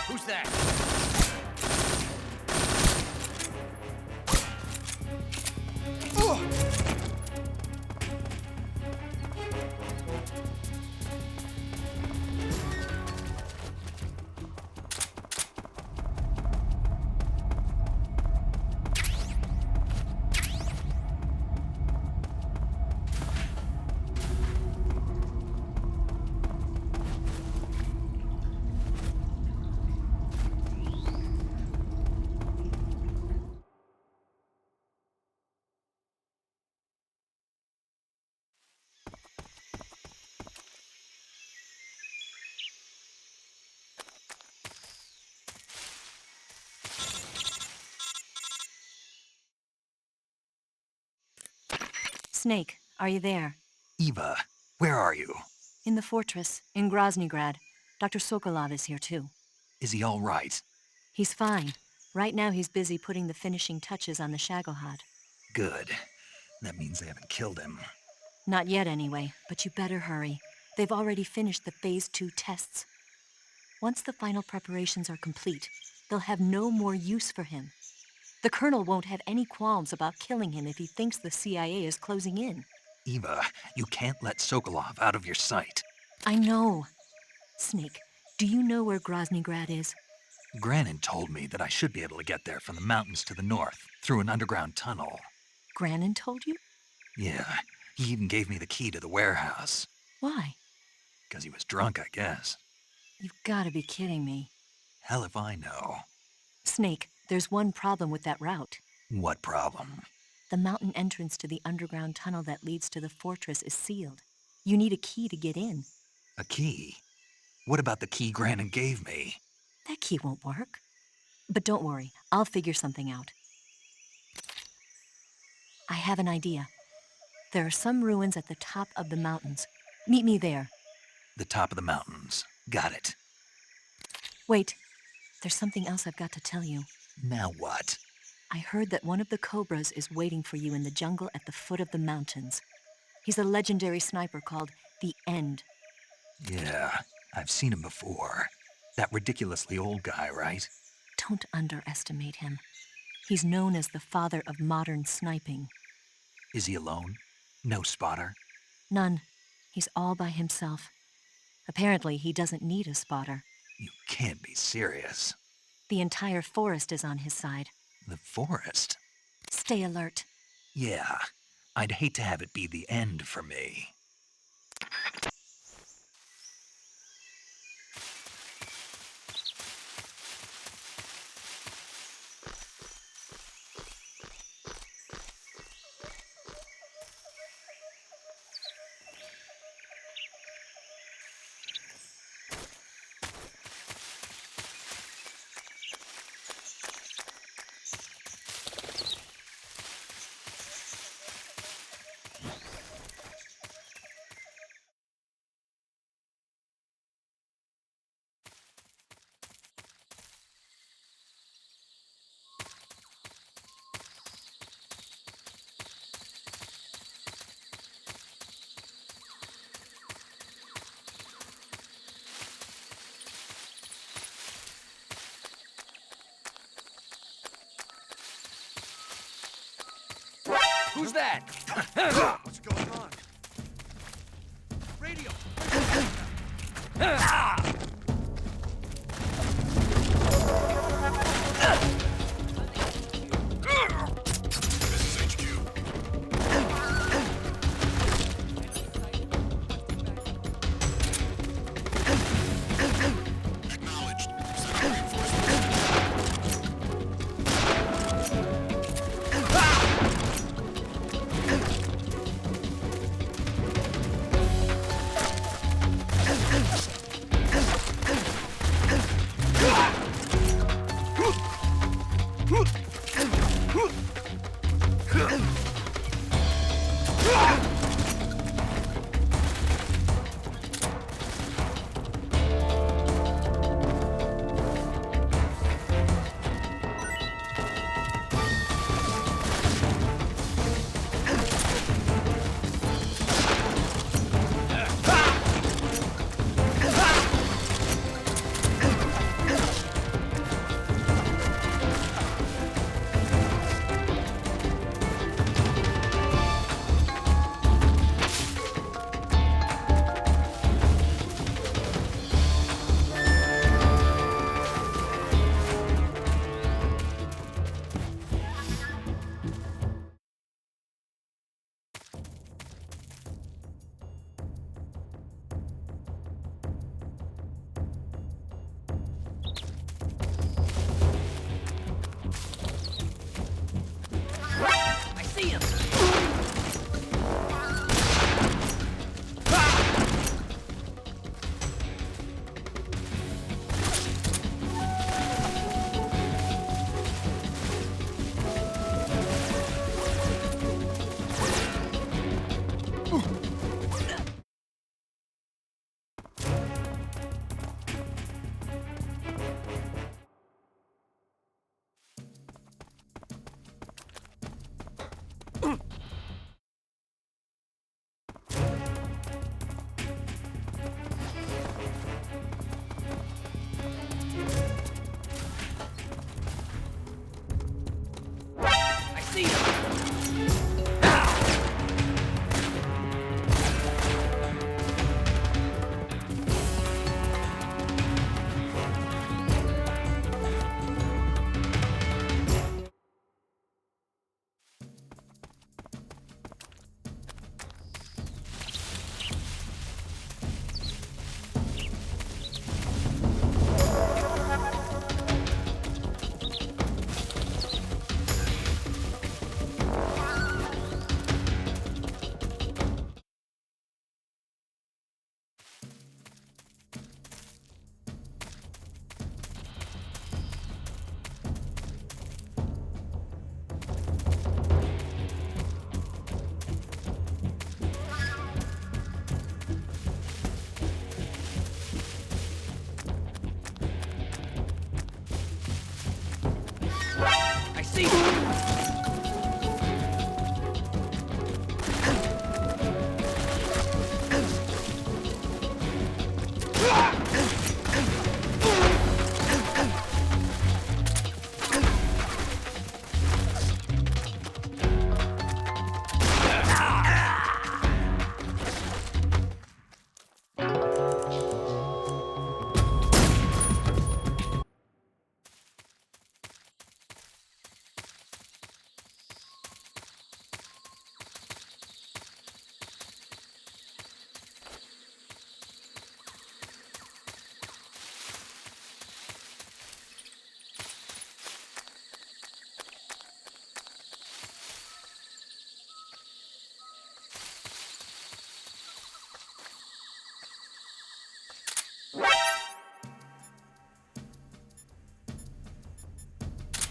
Who's that? Snake, are you there? Eva, where are you? In the fortress, in Groznygrad. Dr. Sokolov is here too. Is he all right? He's fine. Right now he's busy putting the finishing touches on the Shagohod. Good. That means they haven't killed him. Not yet anyway, but you better hurry. They've already finished the Phase 2 tests. Once the final preparations are complete, they'll have no more use for him. The Colonel won't have any qualms about killing him if he thinks the CIA is closing in. Eva, you can't let Sokolov out of your sight. I know. Snake, do you know where Groznygrad is? Granin told me that I should be able to get there from the mountains to the north, through an underground tunnel. Granin told you? Yeah, he even gave me the key to the warehouse. Why? Because he was drunk, I guess. You've got to be kidding me. Hell if I know. Snake, there's one problem with that route. What problem? The mountain entrance to the underground tunnel that leads to the fortress is sealed. You need a key to get in. A key? What about the key Granin gave me? That key won't work. But don't worry, I'll figure something out. I have an idea. There are some ruins at the top of the mountains. Meet me there. The top of the mountains. Got it. Wait, there's something else I've got to tell you. Now what? I heard that one of the Cobras is waiting for you in the jungle at the foot of the mountains. He's a legendary sniper called the End. Yeah, I've seen him before. That ridiculously old guy, right? Don't underestimate him. He's known as the father of modern sniping. Is he alone? No spotter? None. He's all by himself. Apparently, he doesn't need a spotter. You can't be serious. The entire forest is on his side. The forest? Stay alert. Yeah, I'd hate to have it be the end for me. Who's that? What's going on? Radio! This is HQ.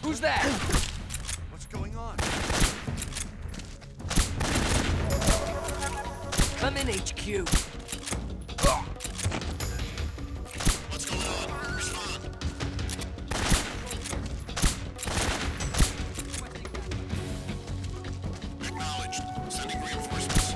Who's that? What's going on? Come in, HQ. What's going on? Respond. Acknowledged. Sending reinforcements.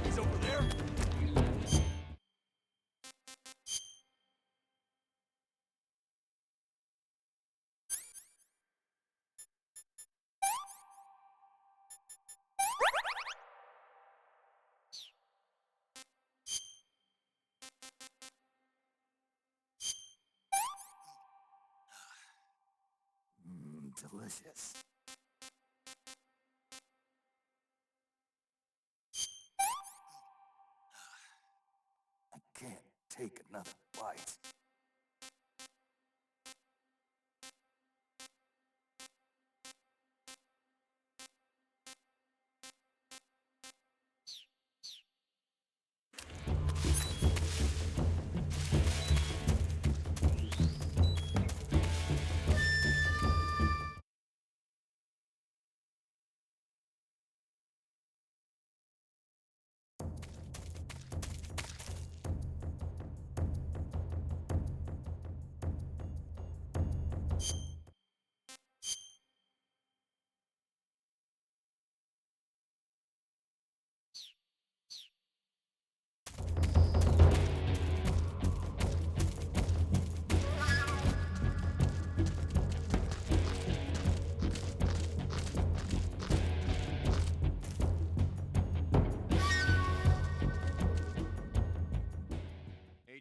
He's over there? Delicious. I can't take another bite.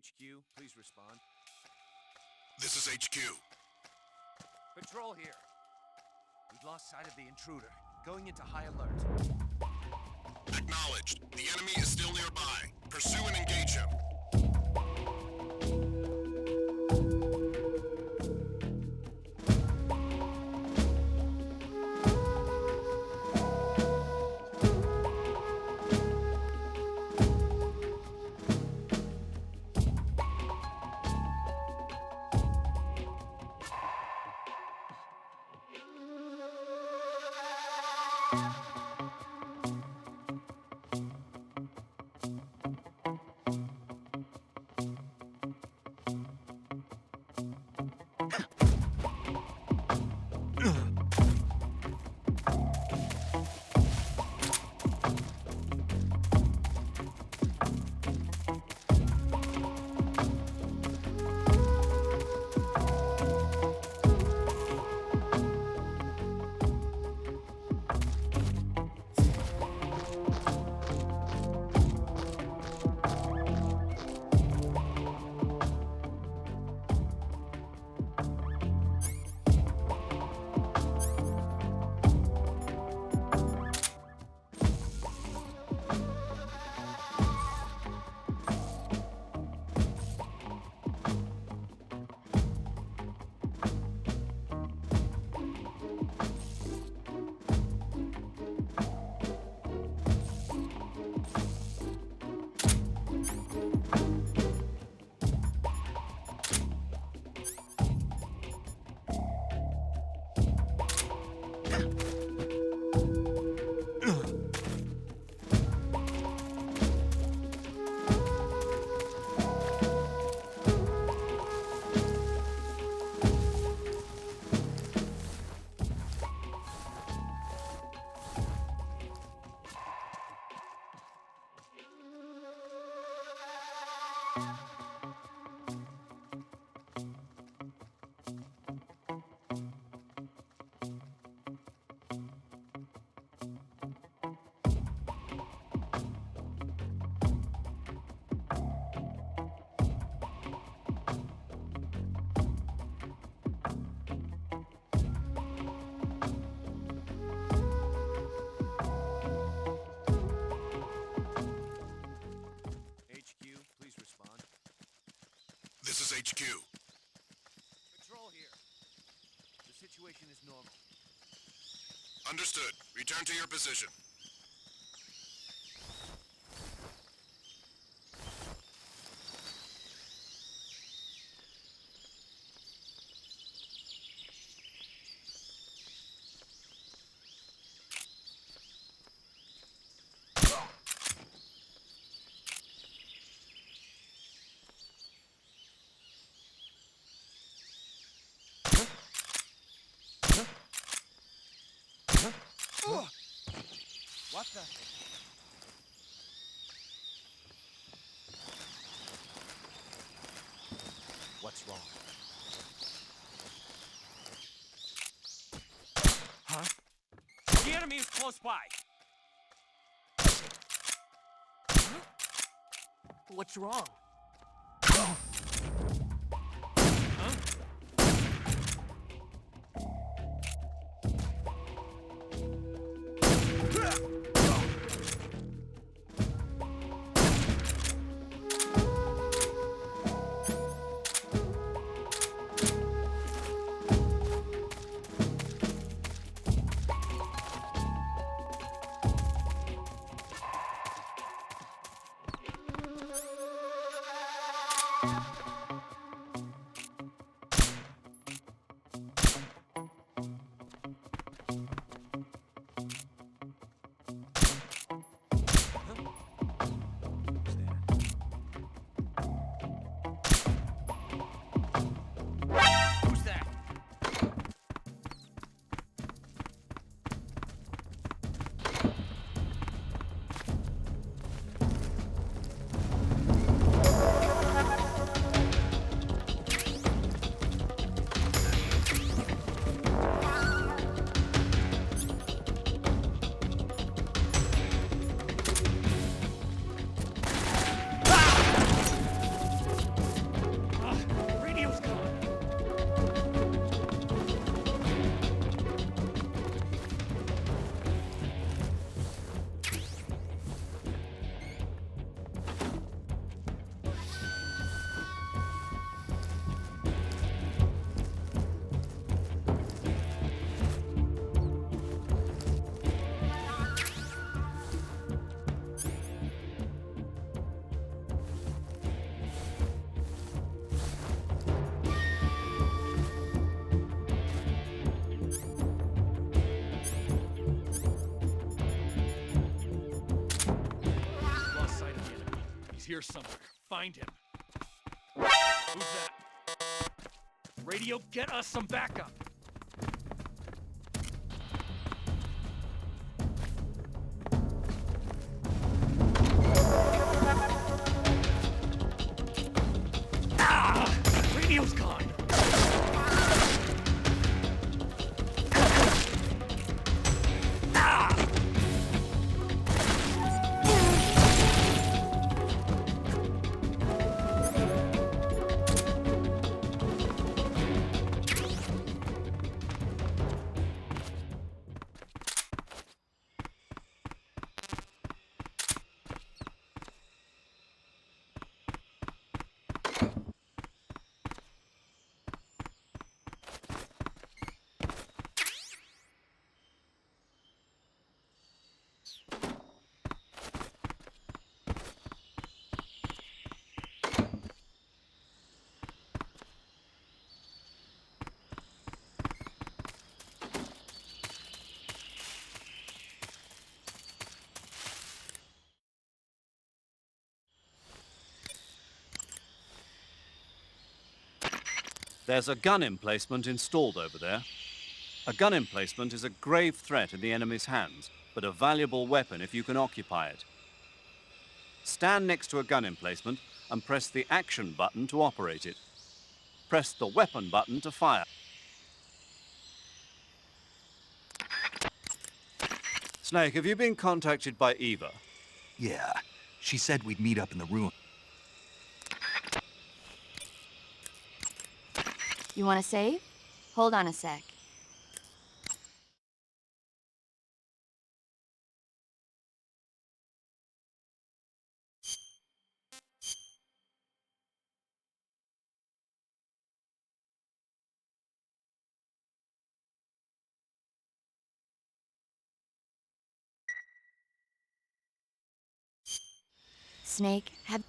HQ, please respond. This is HQ. Patrol here. We've lost sight of the intruder. Going into high alert. Acknowledged. The enemy is still nearby. Pursue and engage him. HQ. Patrol here. The situation is normal. Understood. Return to your position. What the? What's wrong? Huh? The enemy is close by. What's wrong? Who's that? Radio's gone. Lost sight of the enemy. He's here somewhere. Find him. Who's that? Radio, get us some backup. Radio's gone. There's a gun emplacement installed over there. A gun emplacement is a grave threat in the enemy's hands, but a valuable weapon if you can occupy it. Stand next to a gun emplacement and press the action button to operate it. Press the weapon button to fire. Snake, have you been contacted by Eva? Yeah, she said we'd meet up in the ruin. You want to save? Hold on a sec. Snake, have...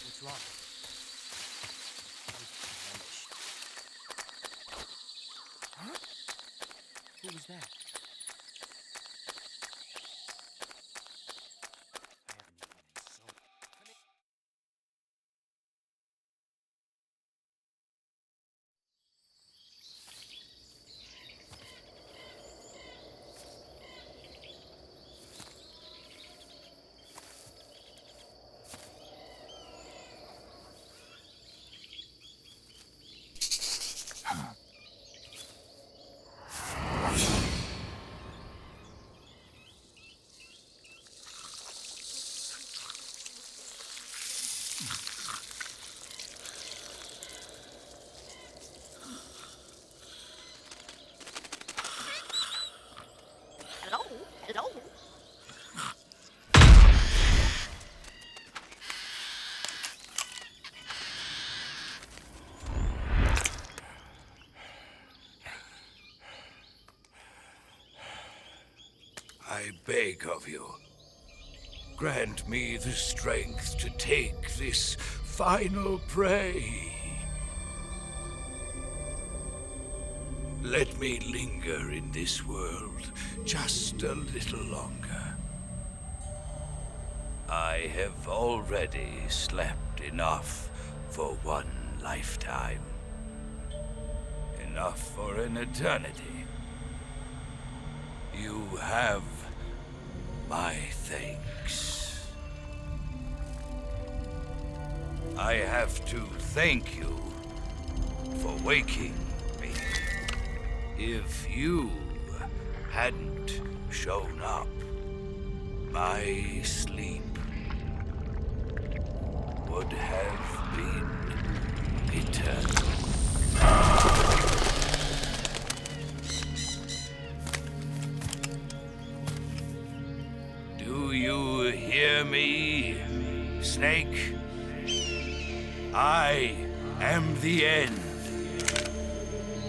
What's wrong? I'm famished. Huh? Who was that? I haven't eaten in so... Hello? Hello? I beg of you, grant me the strength to take this final prey. Let me linger in this world just a little longer. I have already slept enough for one lifetime. Enough for an eternity. You have my thanks. I have to thank you for waking me. If you hadn't shown up, my sleep would have been eternal. Snake. I am the end.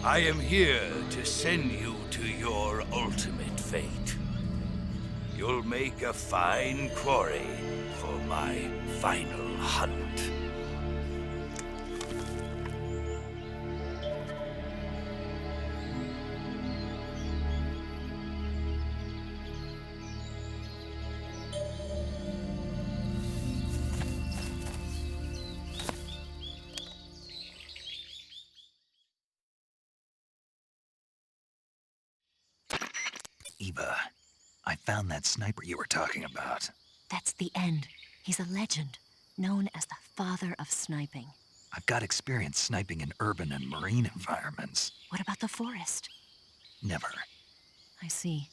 I am here to send you to your ultimate fate. You'll make a fine quarry for my final hunt. Eva, I found that sniper you were talking about. That's the end. He's a legend, known as the father of sniping. I've got experience sniping in urban and marine environments. What about the forest? Never. I see.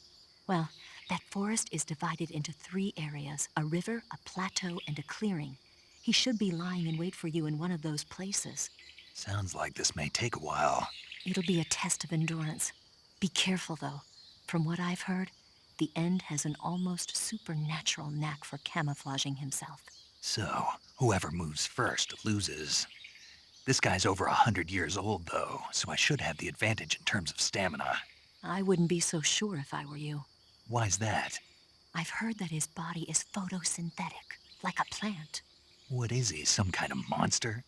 Well, that forest is divided into 3 areas, a river, a plateau, and a clearing. He should be lying in wait for you in one of those places. Sounds like this may take a while. It'll be a test of endurance. Be careful, though. From what I've heard, the End has an almost supernatural knack for camouflaging himself. So, whoever moves first loses. This guy's over 100 years old, though, so I should have the advantage in terms of stamina. I wouldn't be so sure if I were you. Why's that? I've heard that his body is photosynthetic, like a plant. What is he, some kind of monster?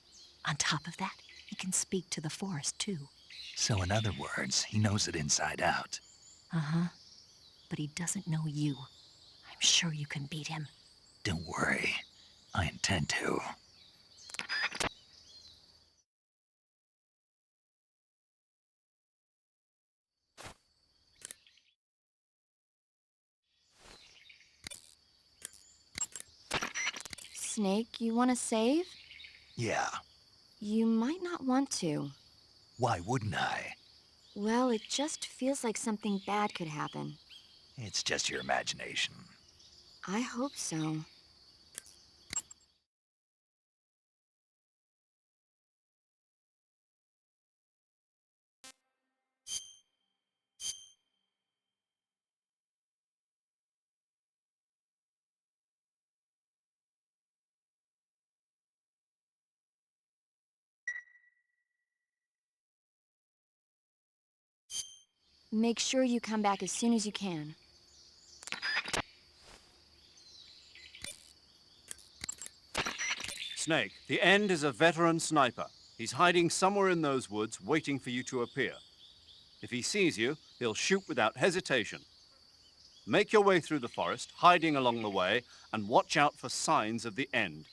On top of that, he can speak to the forest, too. So in other words, he knows it inside out. Uh-huh. But he doesn't know you. I'm sure you can beat him. Don't worry. I intend to. Snake, you want to save? Yeah. You might not want to. Why wouldn't I? Well, it just feels like something bad could happen. It's just your imagination. I hope so. Make sure you come back as soon as you can. Snake, the End is a veteran sniper. He's hiding somewhere in those woods, waiting for you to appear. If he sees you, he'll shoot without hesitation. Make your way through the forest, hiding along the way, and watch out for signs of the End.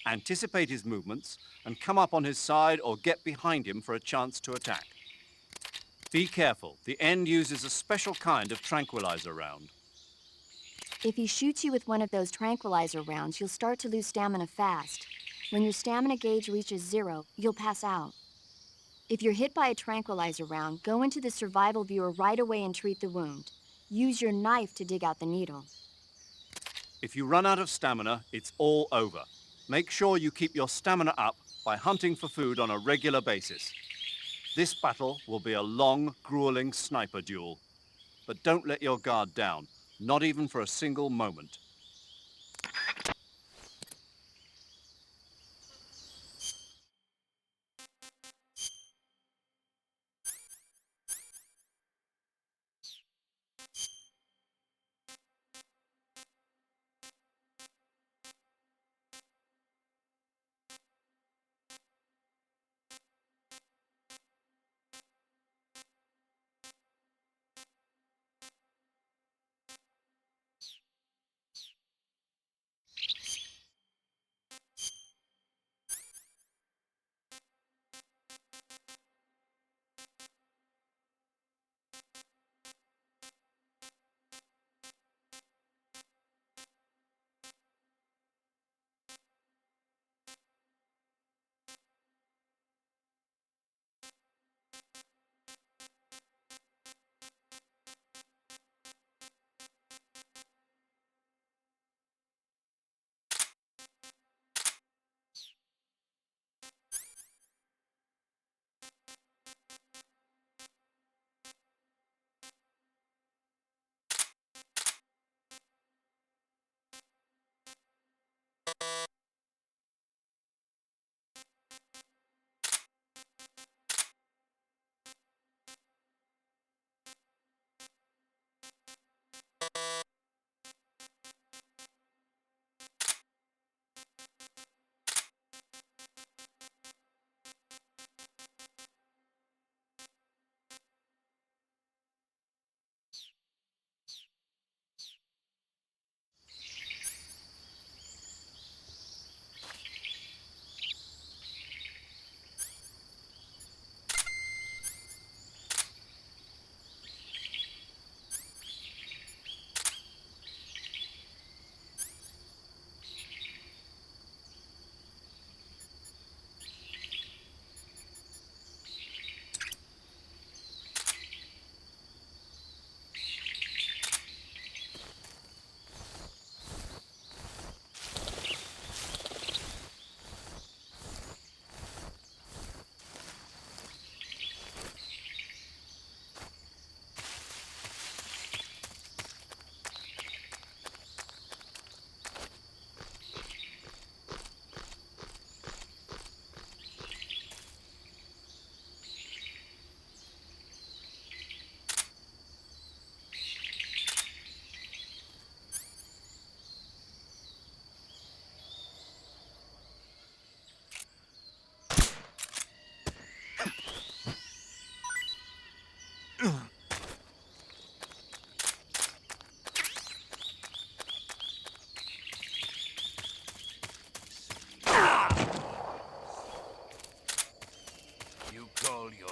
Anticipate his movements, and come up on his side or get behind him for a chance to attack. Be careful. The End uses a special kind of tranquilizer round. If he shoots you with one of those tranquilizer rounds, you'll start to lose stamina fast. When your stamina gauge reaches 0, you'll pass out. If you're hit by a tranquilizer round, go into the survival viewer right away and treat the wound. Use your knife to dig out the needle. If you run out of stamina, it's all over. Make sure you keep your stamina up by hunting for food on a regular basis. This battle will be a long, grueling sniper duel. But don't let your guard down, not even for a single moment.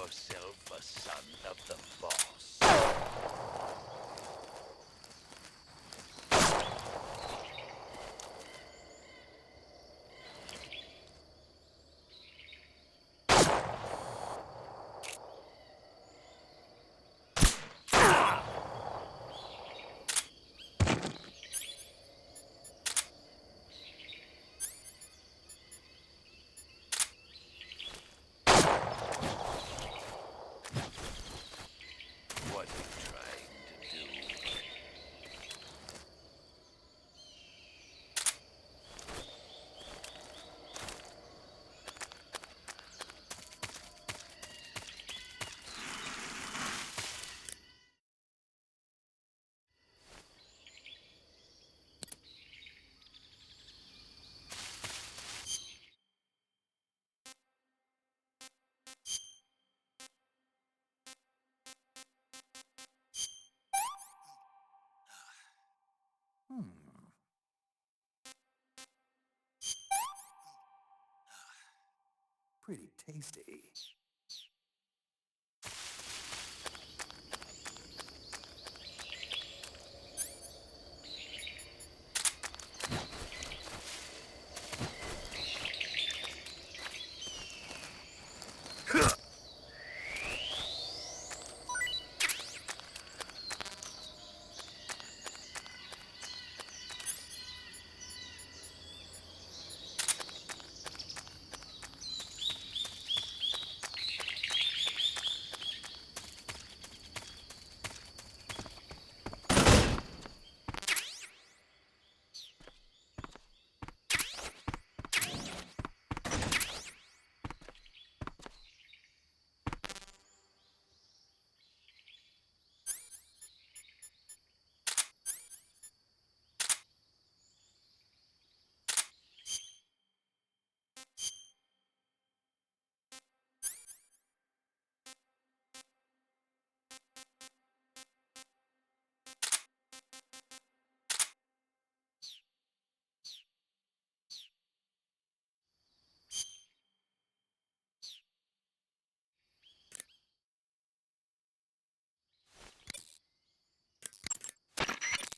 yourself a son of the boss. What are you trying to do? Pretty tasty.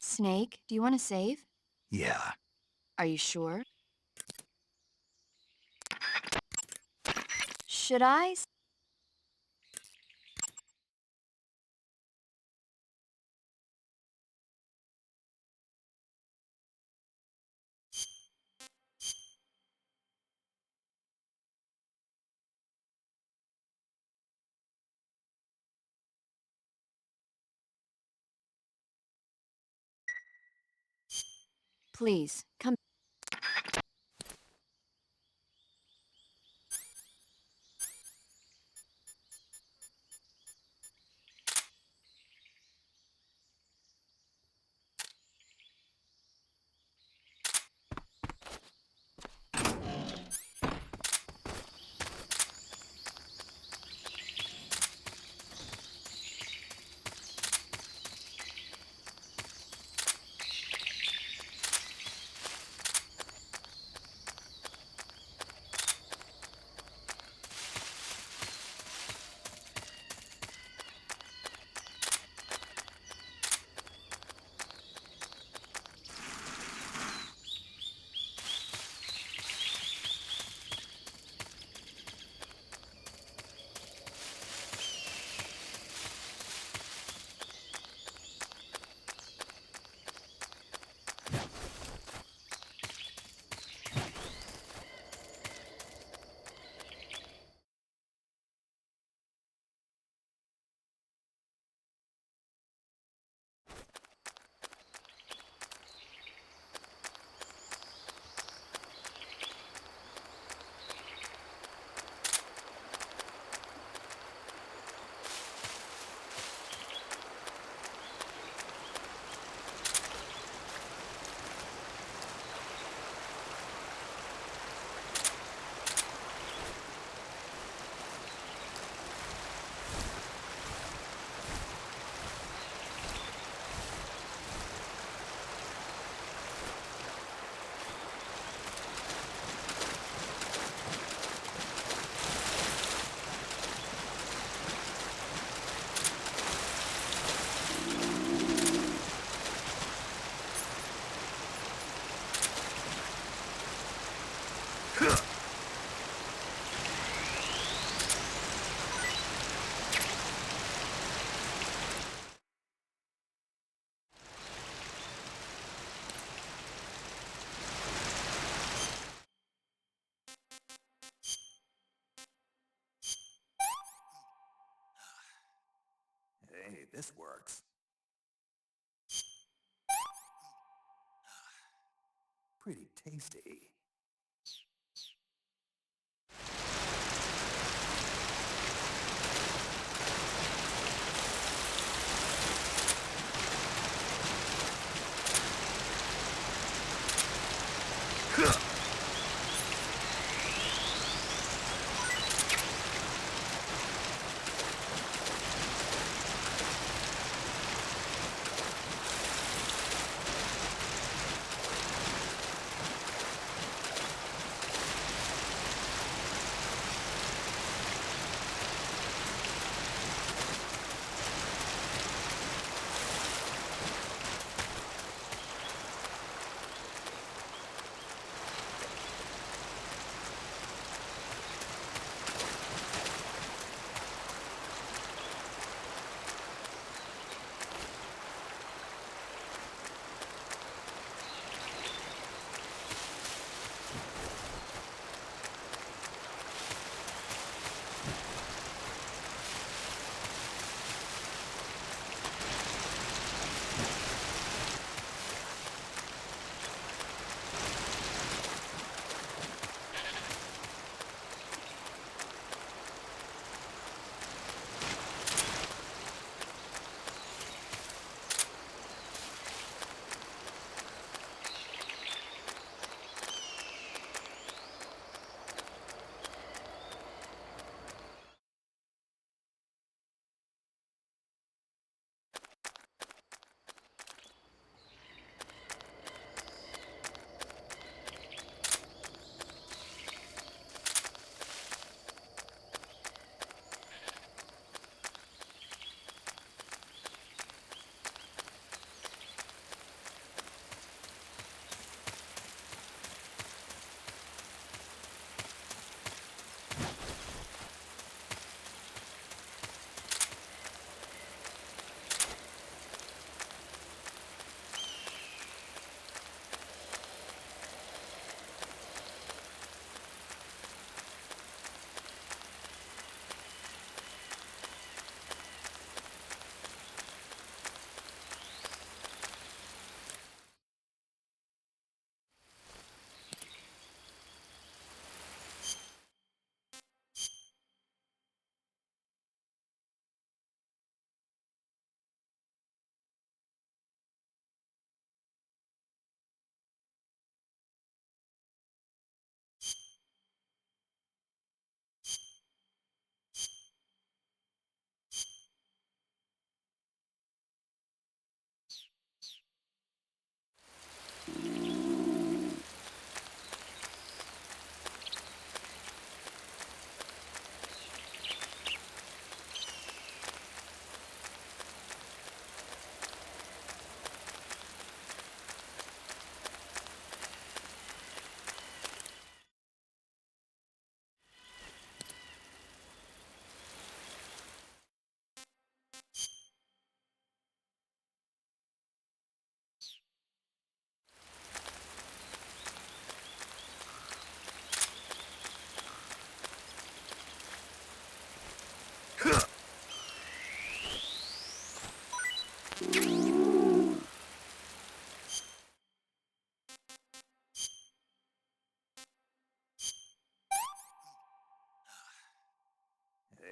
Snake, do you want to save? Yeah. Are you sure? Should I? Please, come. Hey, this works. Pretty tasty.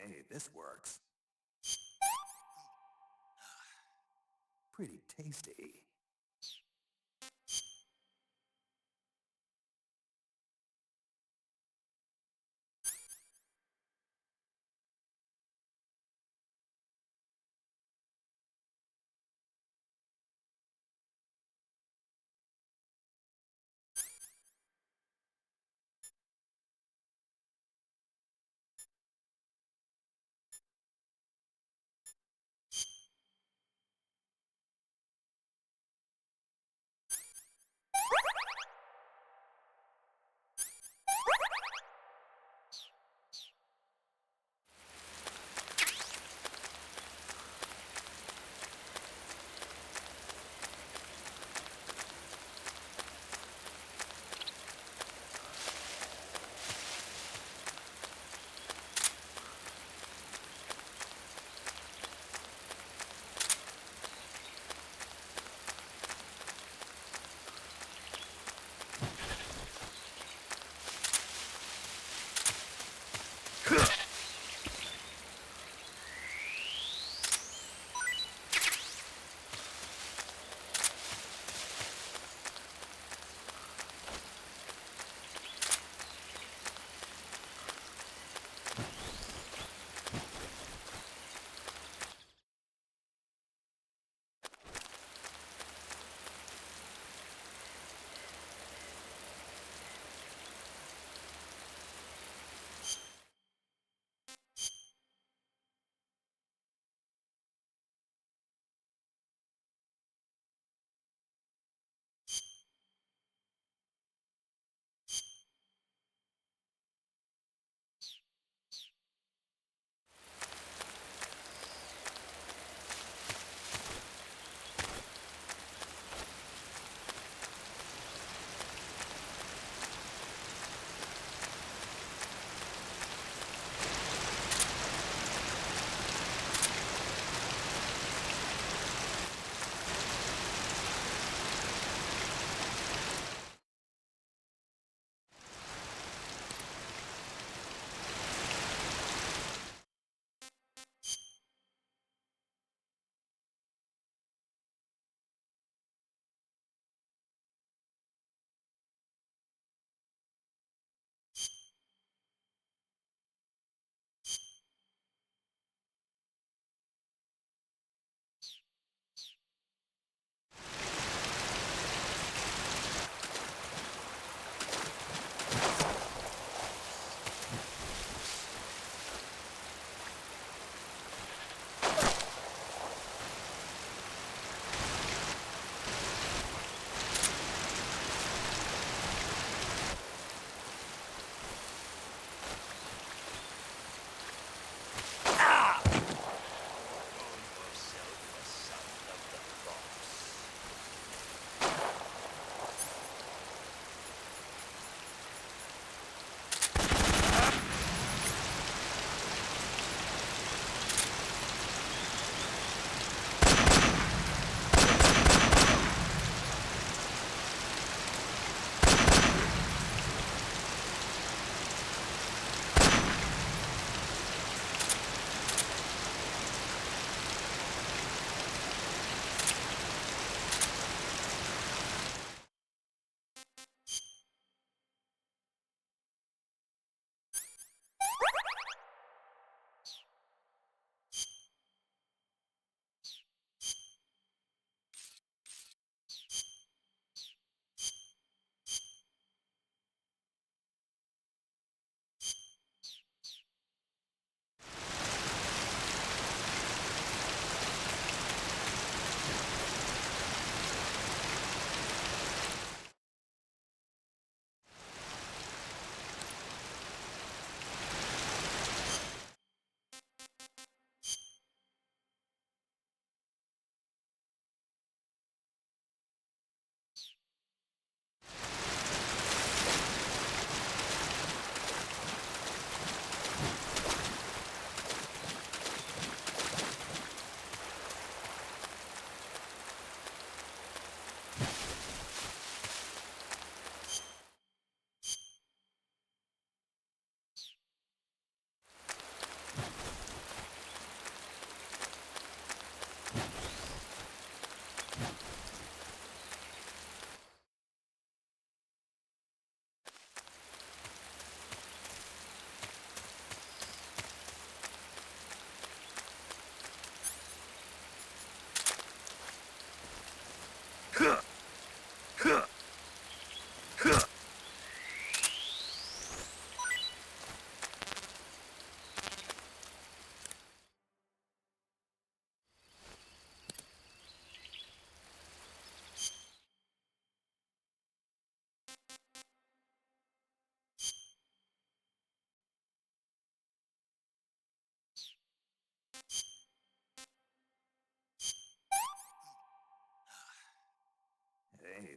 Hey, this works. Pretty tasty.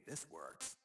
this works.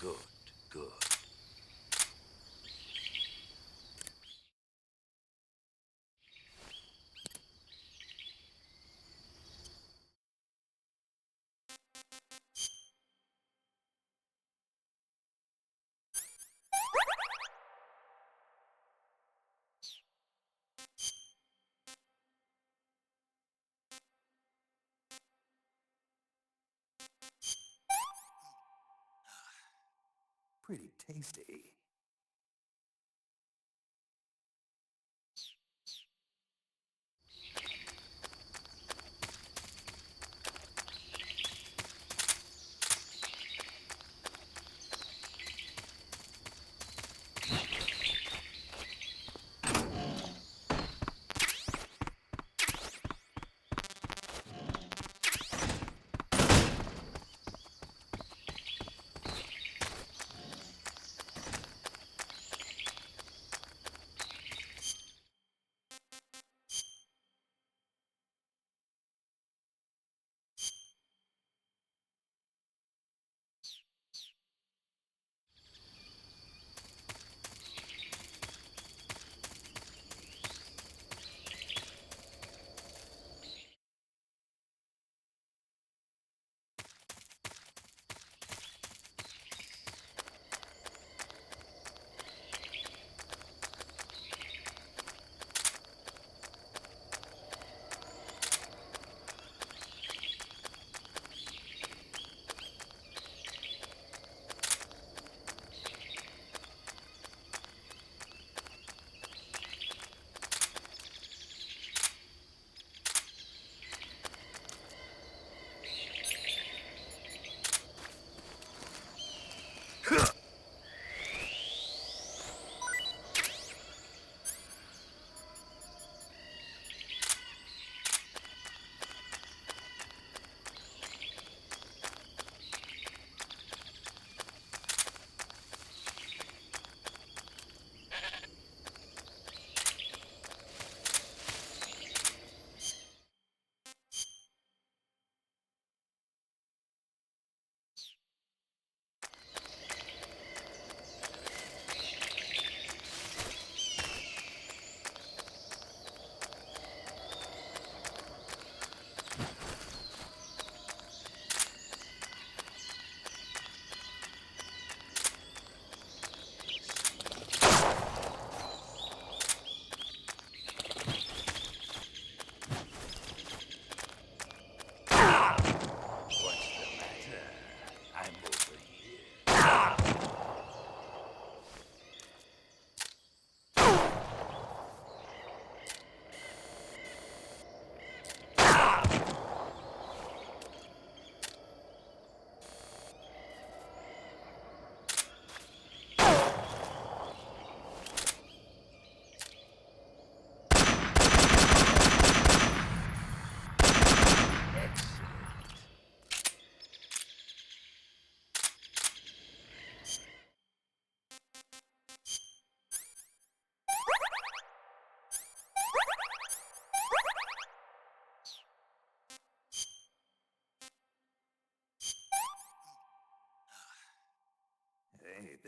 Good, good. Pretty tasty.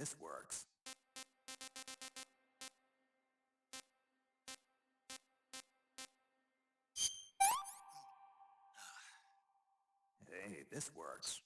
this works. Hey, this works.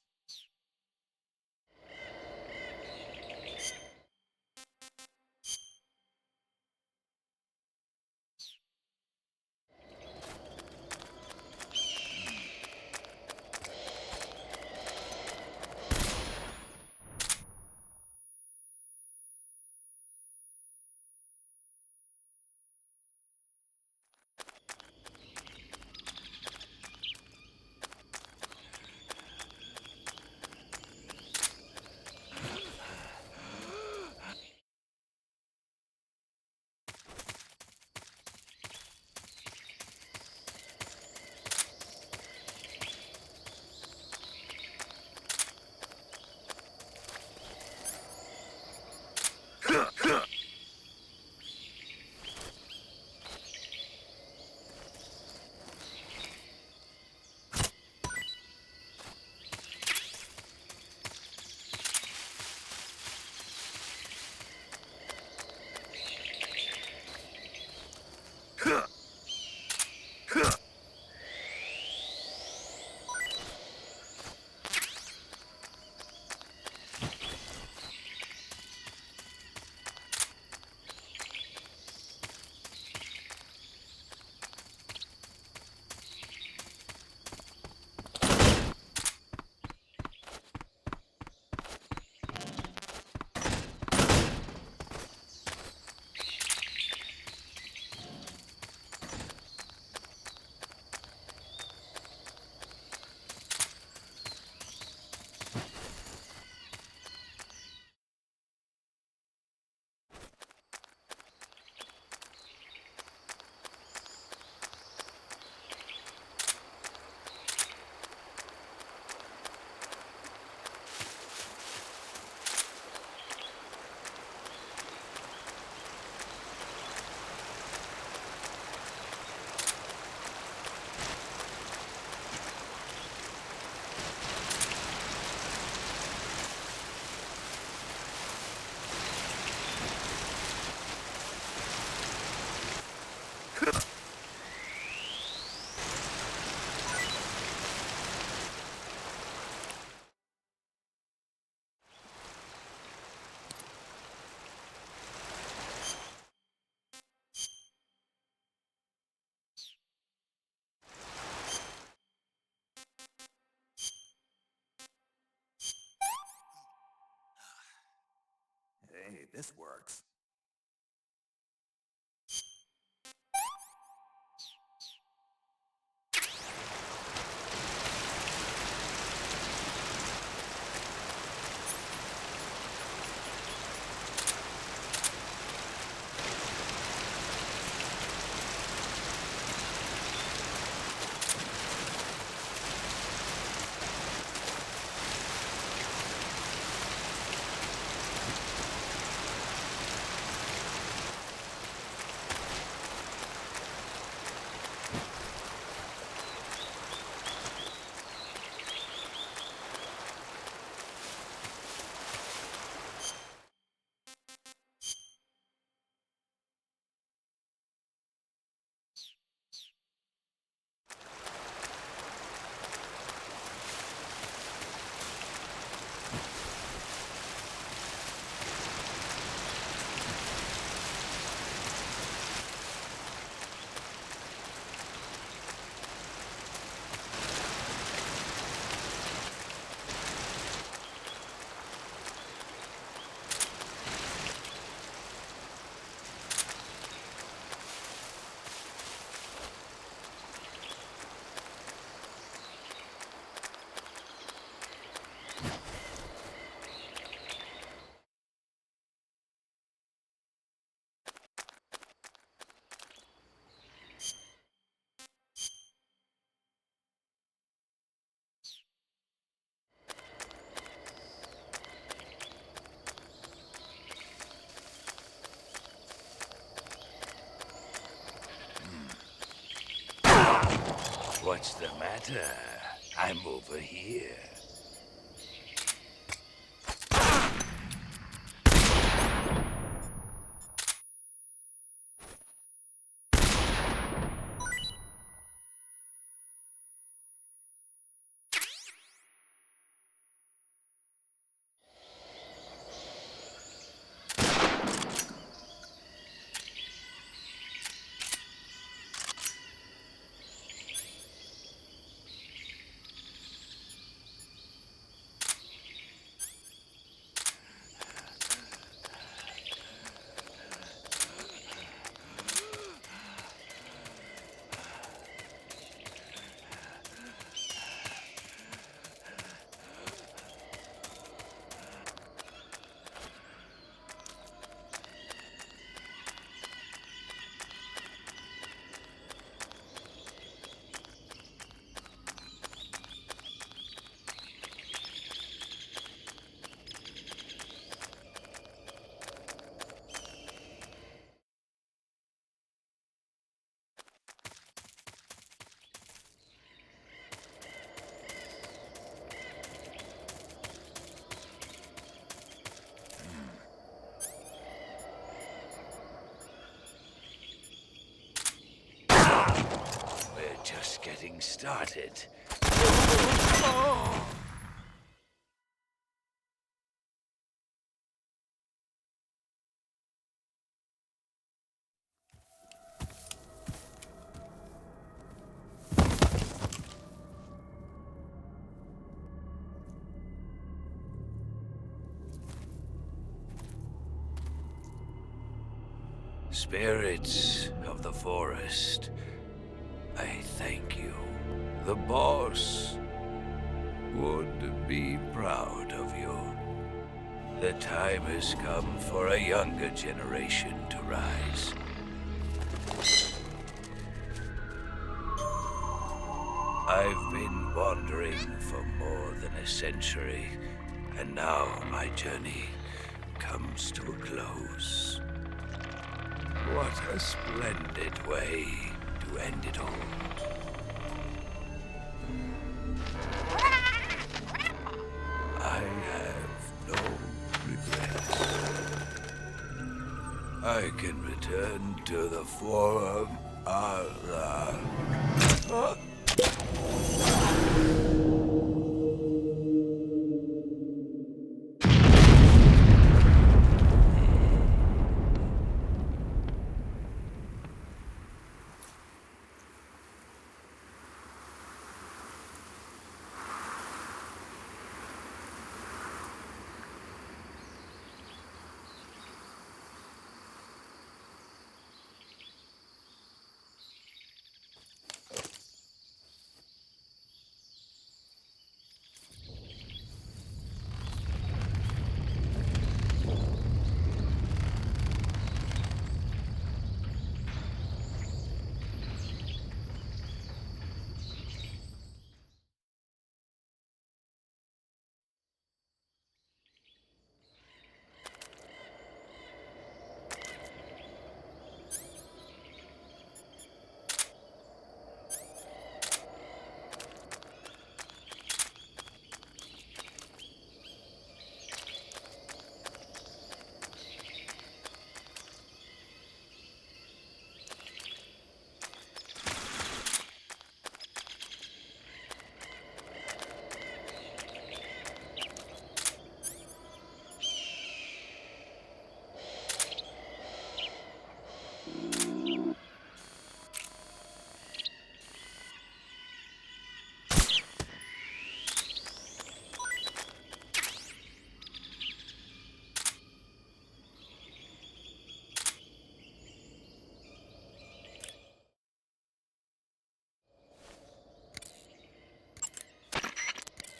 Hey, this works. What's the matter? I'm over here. getting started. Spirits of the forest, I thank you. The boss would be proud of you. The time has come for a younger generation to rise. I've been wandering for more than a century, and now my journey comes to a close. What a splendid way to end it all. I have no regrets. I can return to the Forum Allah.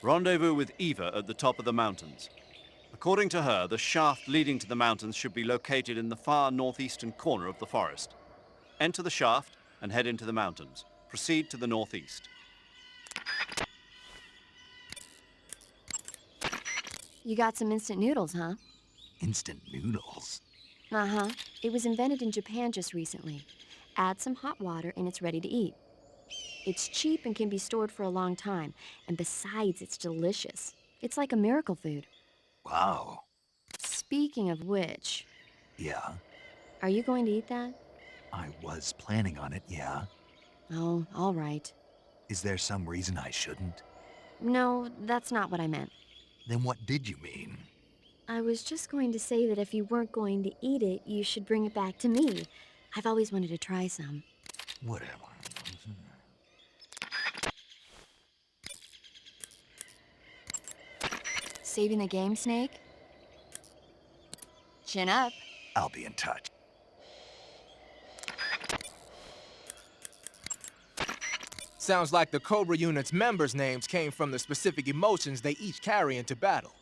Rendezvous with Eva at the top of the mountains. According to her, the shaft leading to the mountains should be located in the far northeastern corner of the forest. Enter the shaft and head into the mountains. Proceed to the northeast. You got some instant noodles, huh? Instant noodles? Uh-huh. It was invented in Japan just recently. Add some hot water and it's ready to eat. It's cheap and can be stored for a long time. And besides, it's delicious. It's like a miracle food. Wow. Speaking of which... Yeah? Are you going to eat that? I was planning on it, yeah. Oh, all right. Is there some reason I shouldn't? No, that's not what I meant. Then what did you mean? I was just going to say that if you weren't going to eat it, you should bring it back to me. I've always wanted to try some. Whatever. Saving the game, Snake? Chin up. I'll be in touch. Sounds like the Cobra Unit's members' names came from the specific emotions they each carry into battle.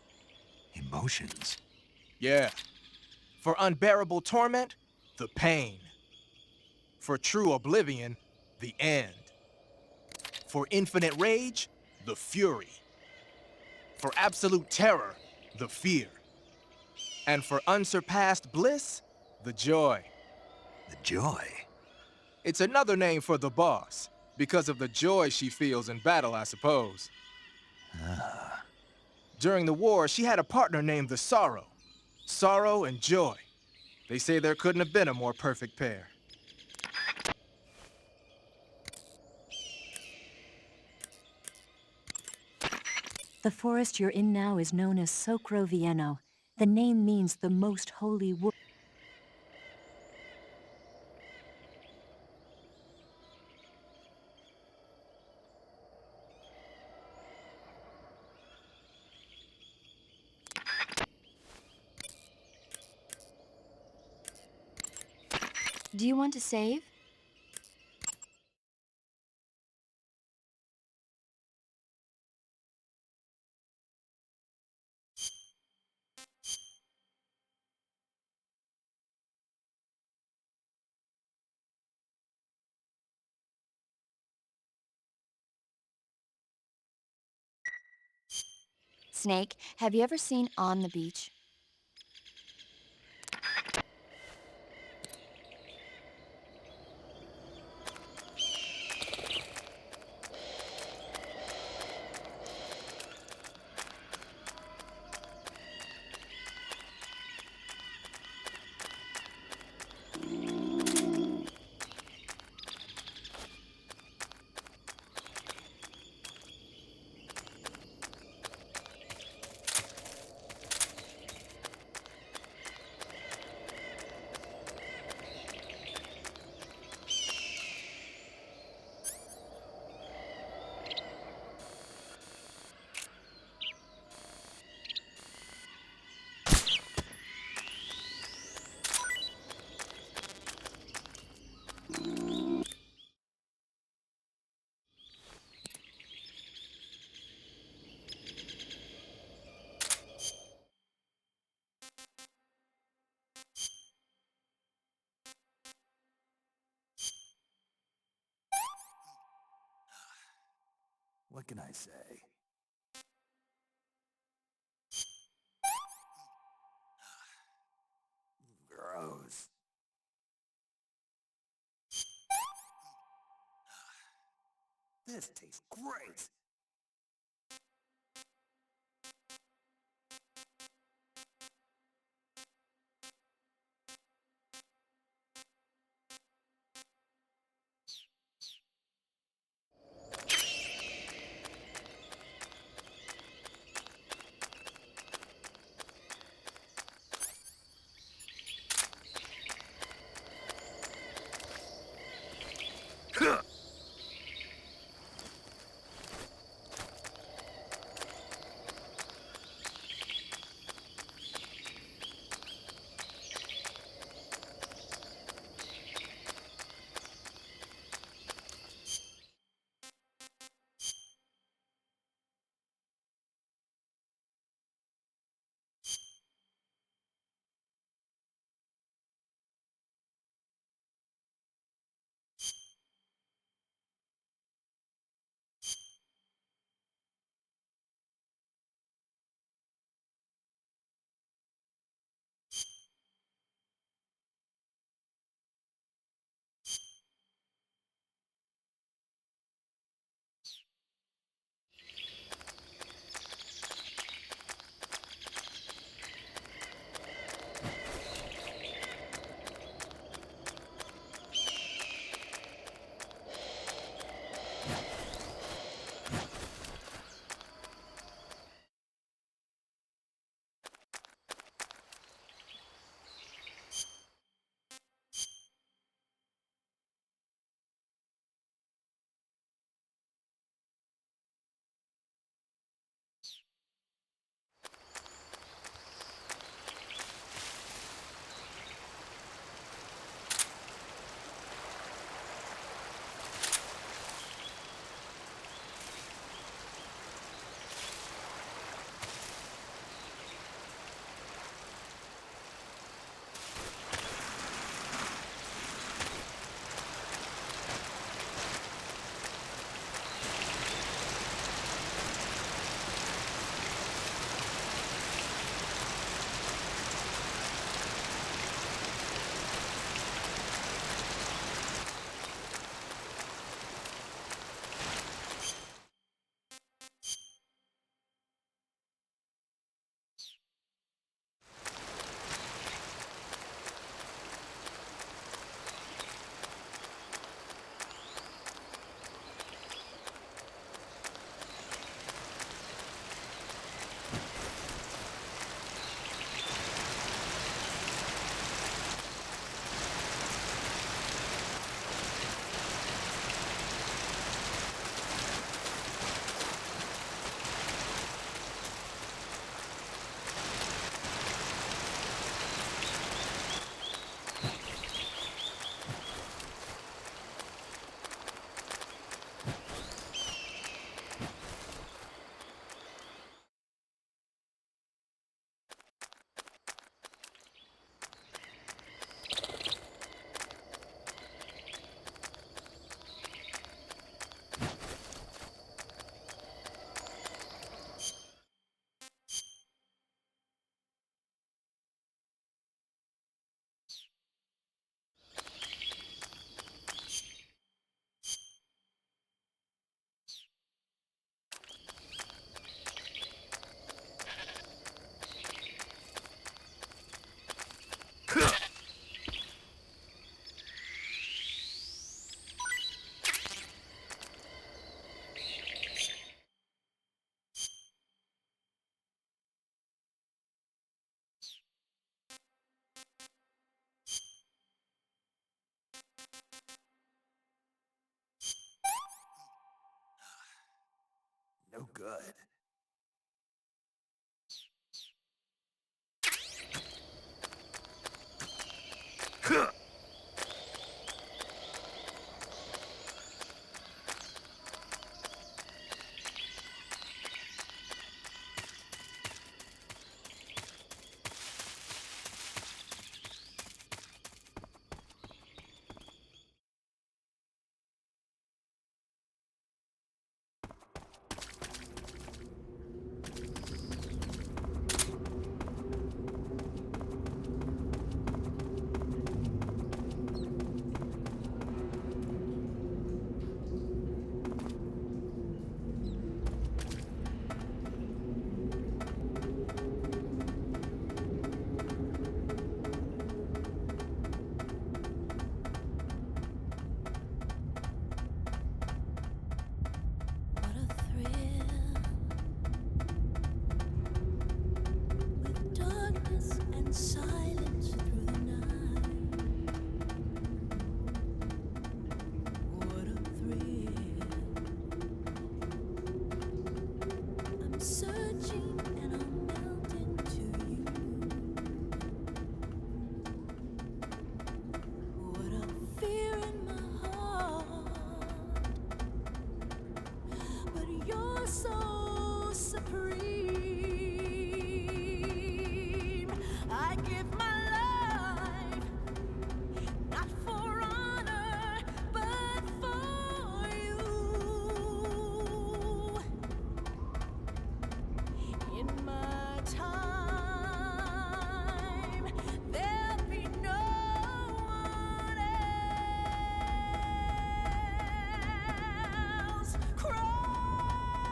Emotions? Yeah. For unbearable torment, the pain. For true oblivion, the end. For infinite rage, the fury. For absolute terror, the fear. And for unsurpassed bliss, the joy. The joy? It's another name for the boss, because of the joy she feels in battle, I suppose. Ah. During the war, she had a partner named the Sorrow. Sorrow and joy. They say there couldn't have been a more perfect pair. The forest you're in now is known as Socro Vieno. The name means the most holy wood. Do you want to save? Snake, have you ever seen On the Beach? What can I say? Gross. This tastes great. good. Silence through the night. What a thrill. I'm searching and I'm melting to you. What a fear in my heart. But you're so supreme. I give my life, not for honor, but for you. In my time, there'll be no one else. Crime,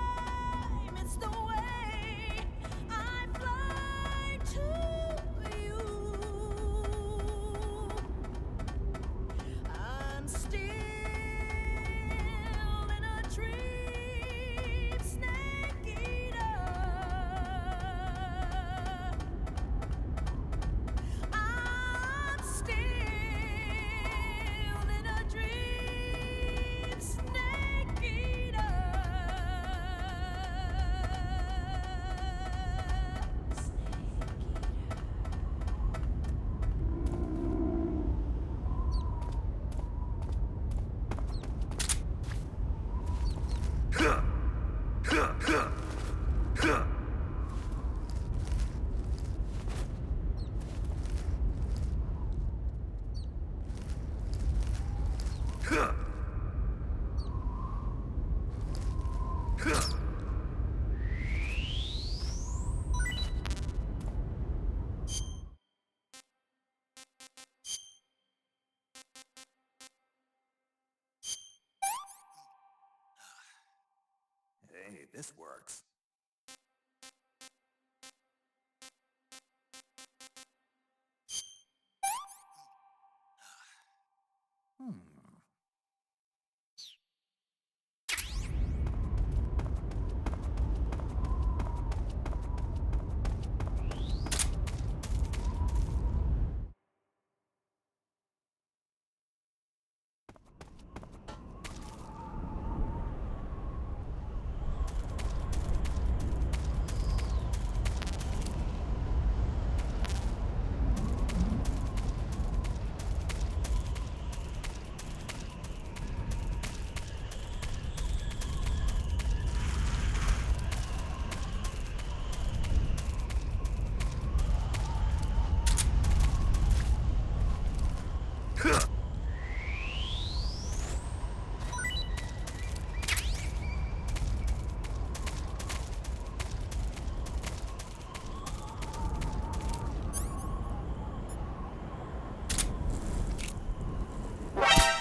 it's the way I fly to you. I'm still in a dream, snake eater. I'm still in a dream, snake eater. Hey, this works.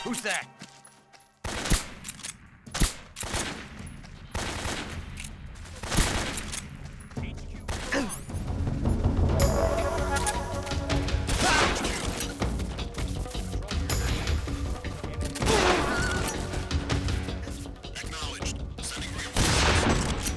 Who's that? Acknowledged. Sending reinforcements.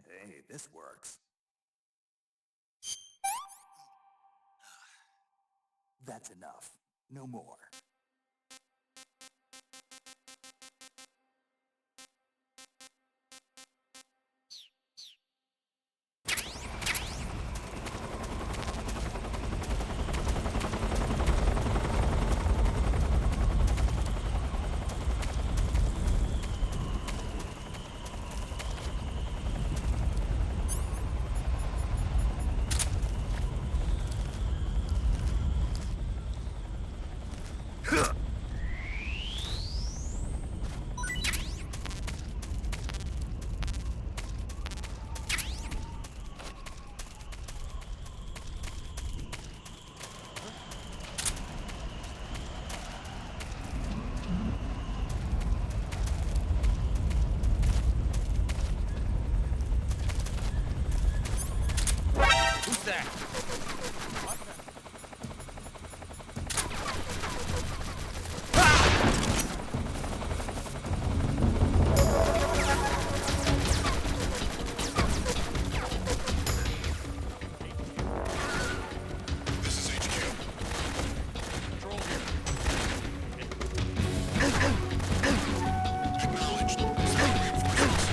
Hey, this works. That's enough. No more. Who's that? What the? This is HQ. Control here. Acknowledged. Send reinforcements.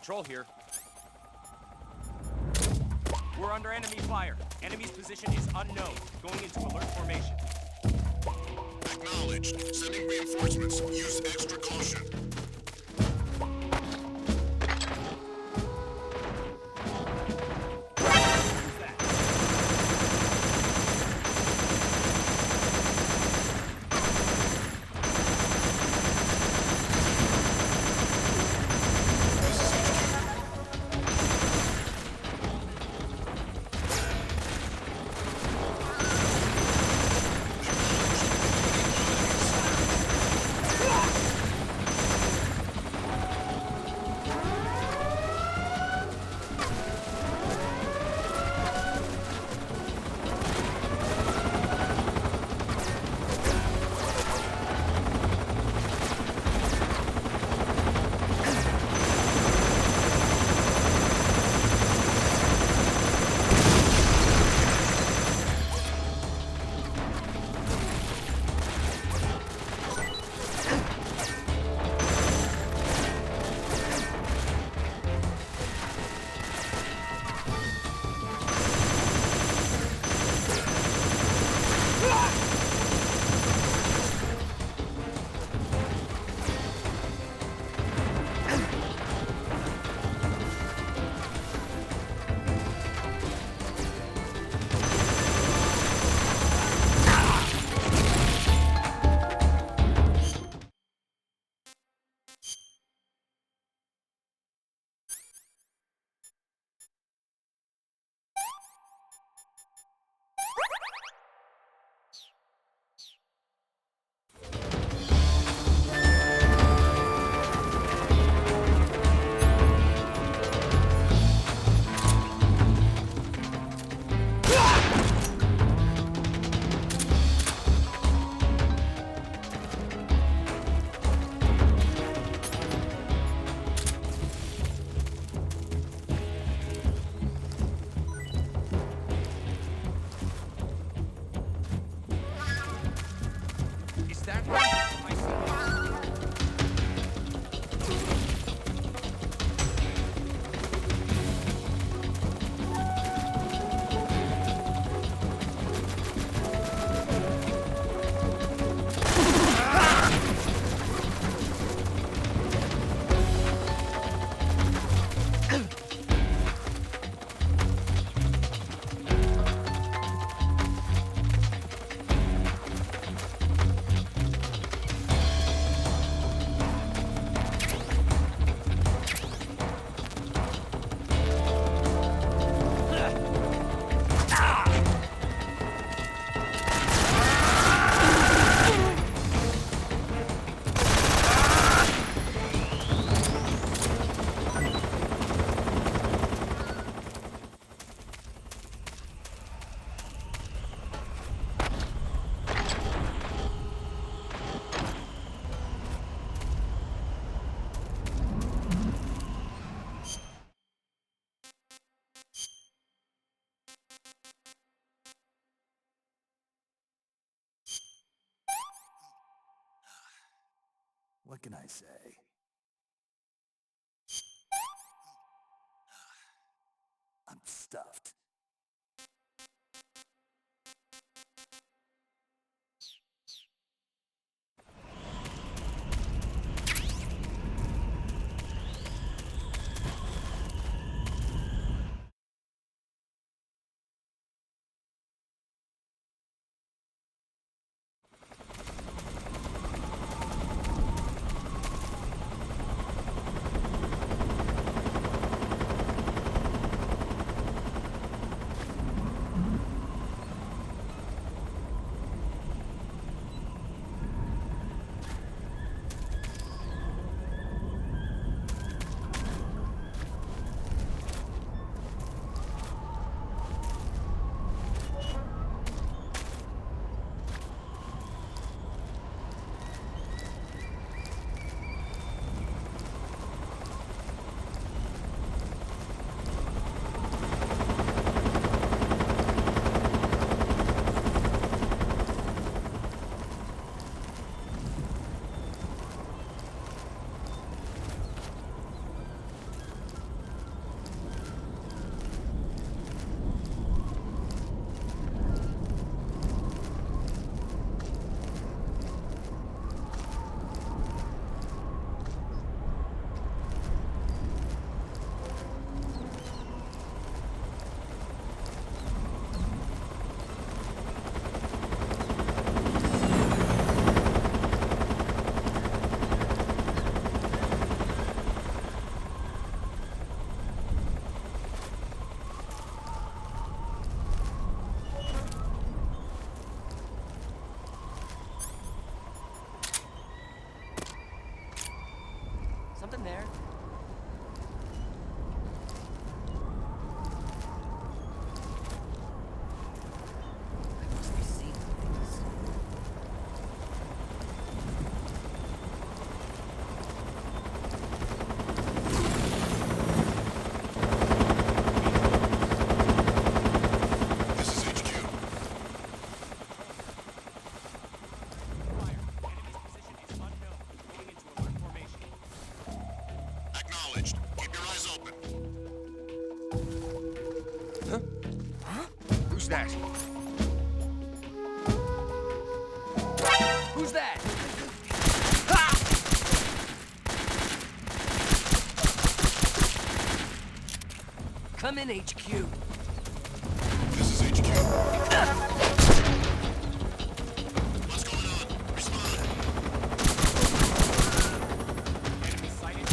Patrol here. We're under enemy fire. Enemy's position is unknown. Going into alert formation. Acknowledged. Sending reinforcements. Use extra caution. What can I say? I'm stuffed. Who's that? Who's that? Come in, HQ. This is HQ. What's going on? Respond. Enemy sighted.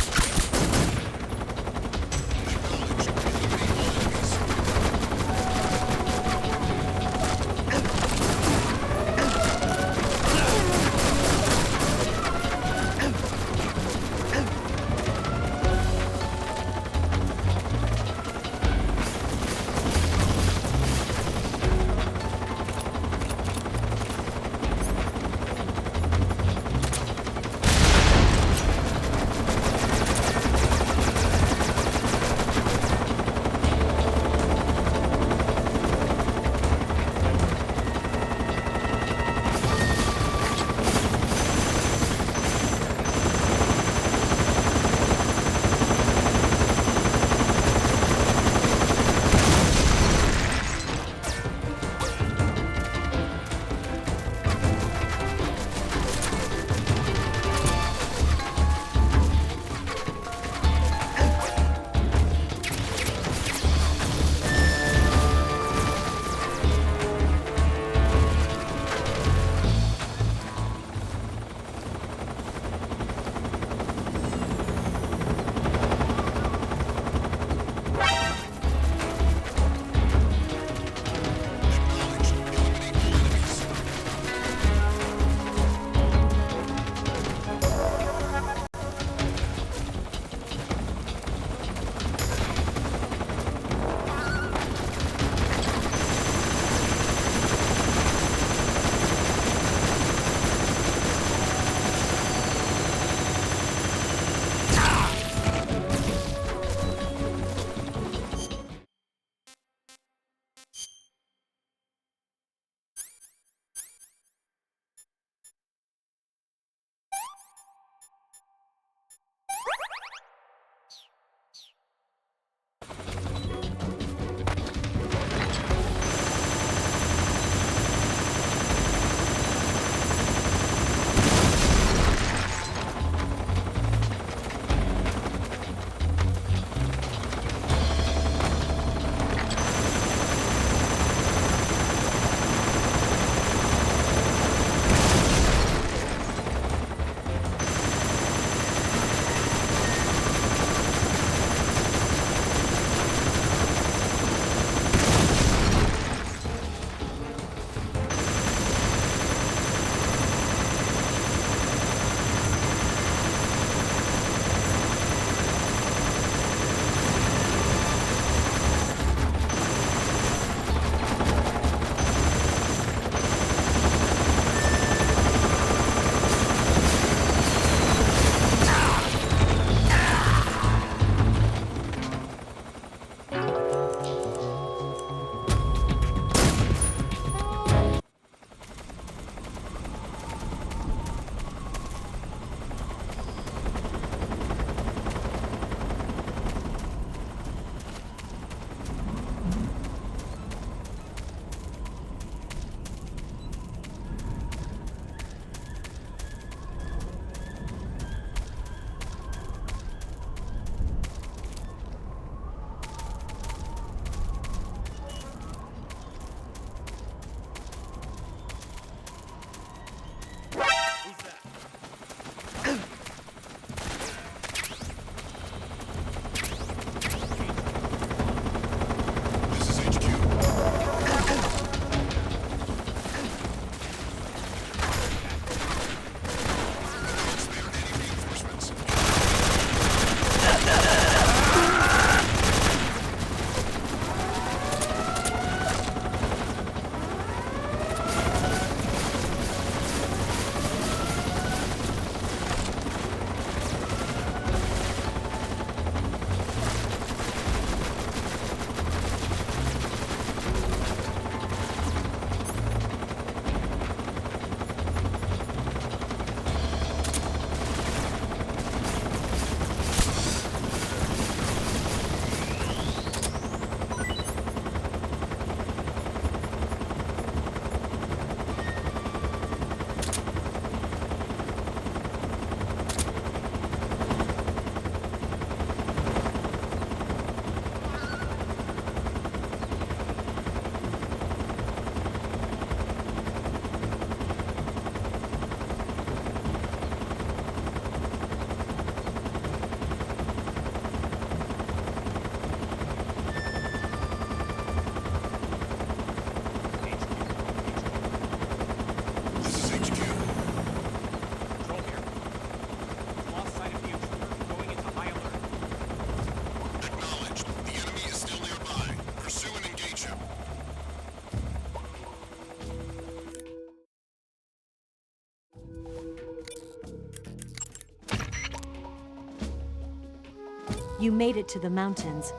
You made it to the mountains.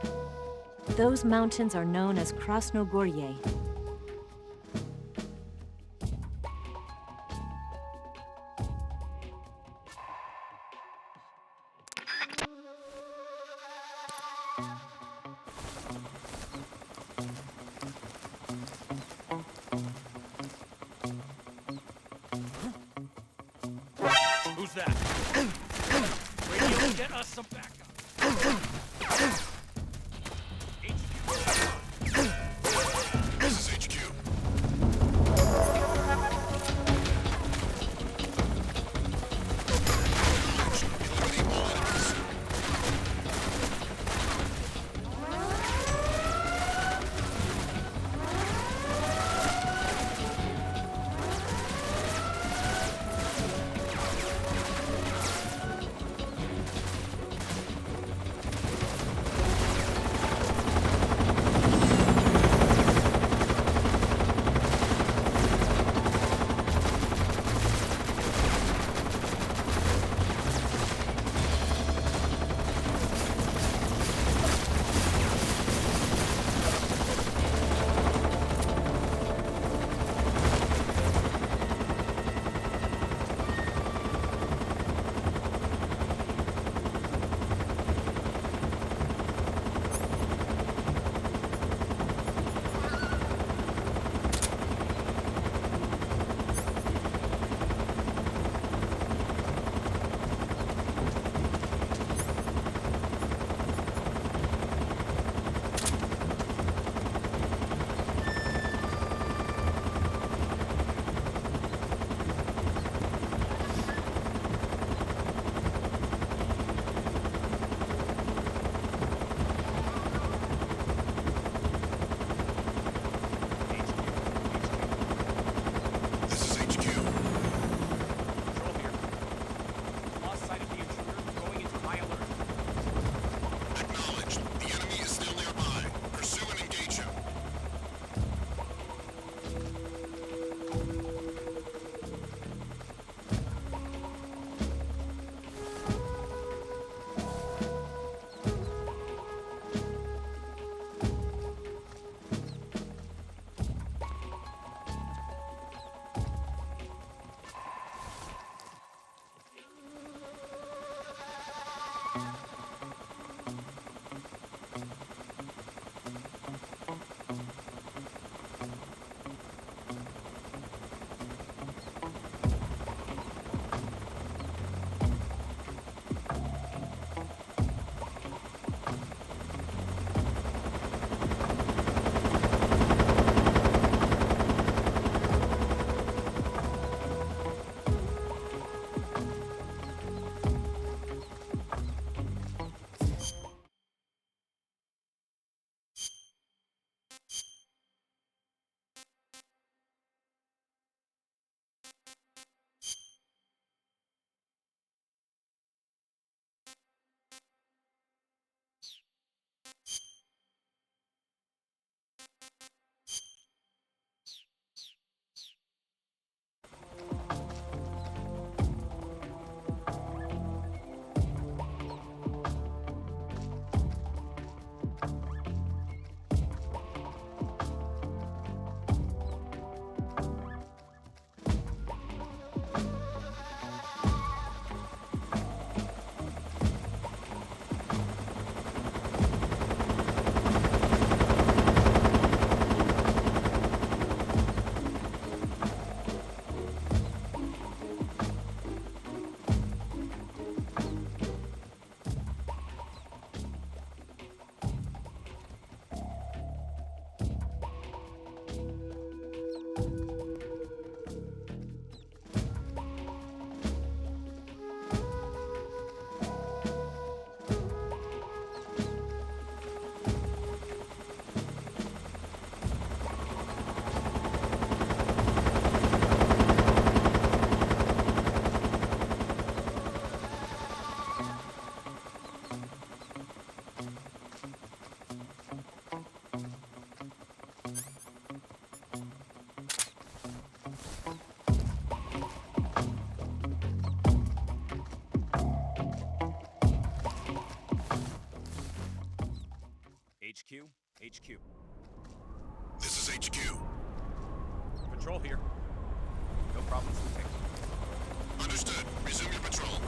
Those mountains are known as Krasnogorye. Who's that? Radio, get us some backup. This is HQ. HQ. This is HQ. Patrol here. No problems detected. Understood. Resume your patrol.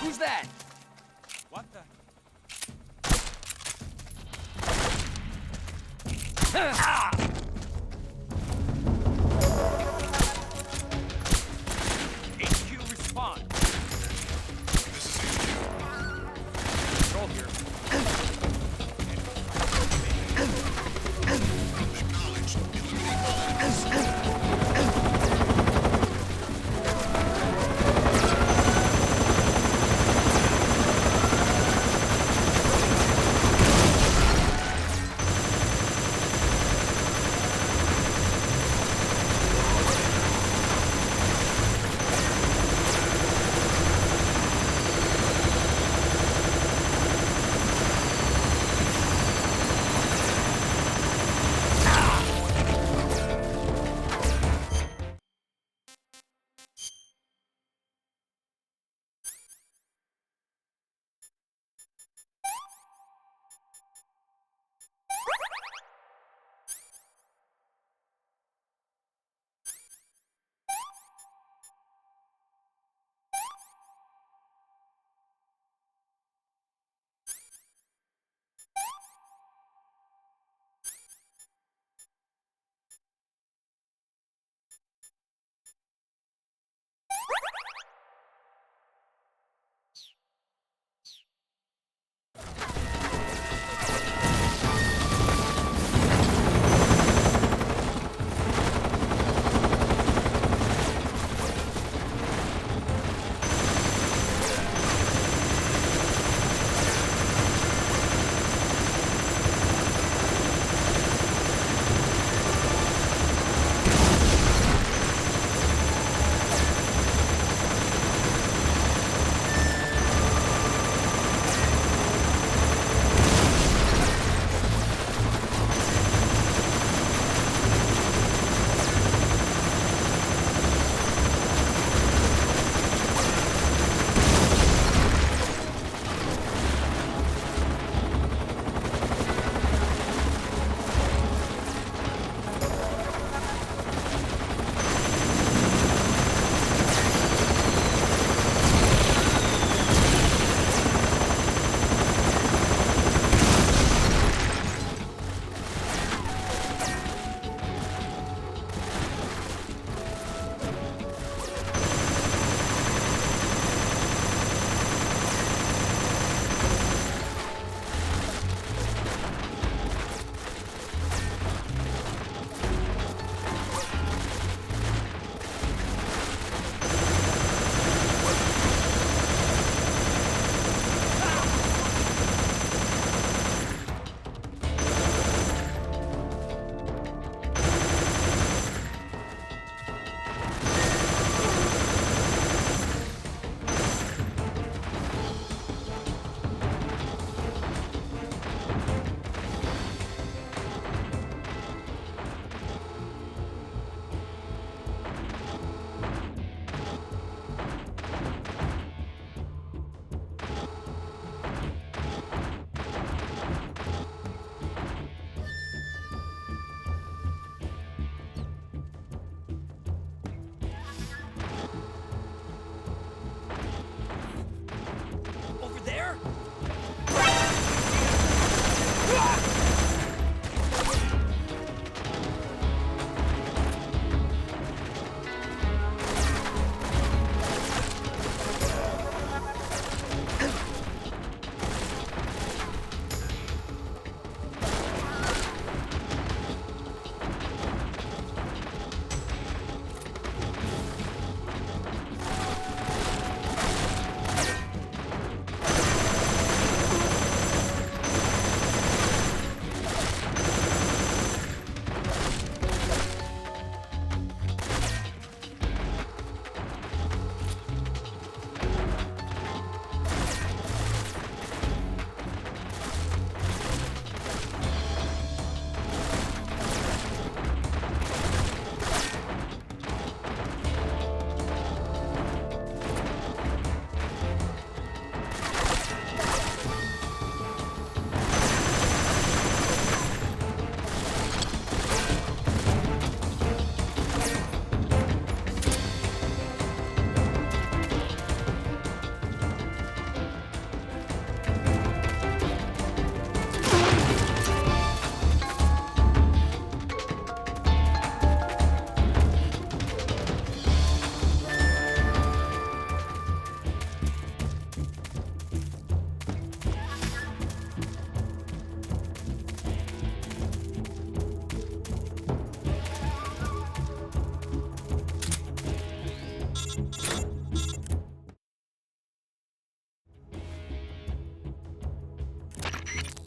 Who's that? What the? Ah! HQ respond. This is HQ. Control here. Acknowledged. Eliminate all enemies.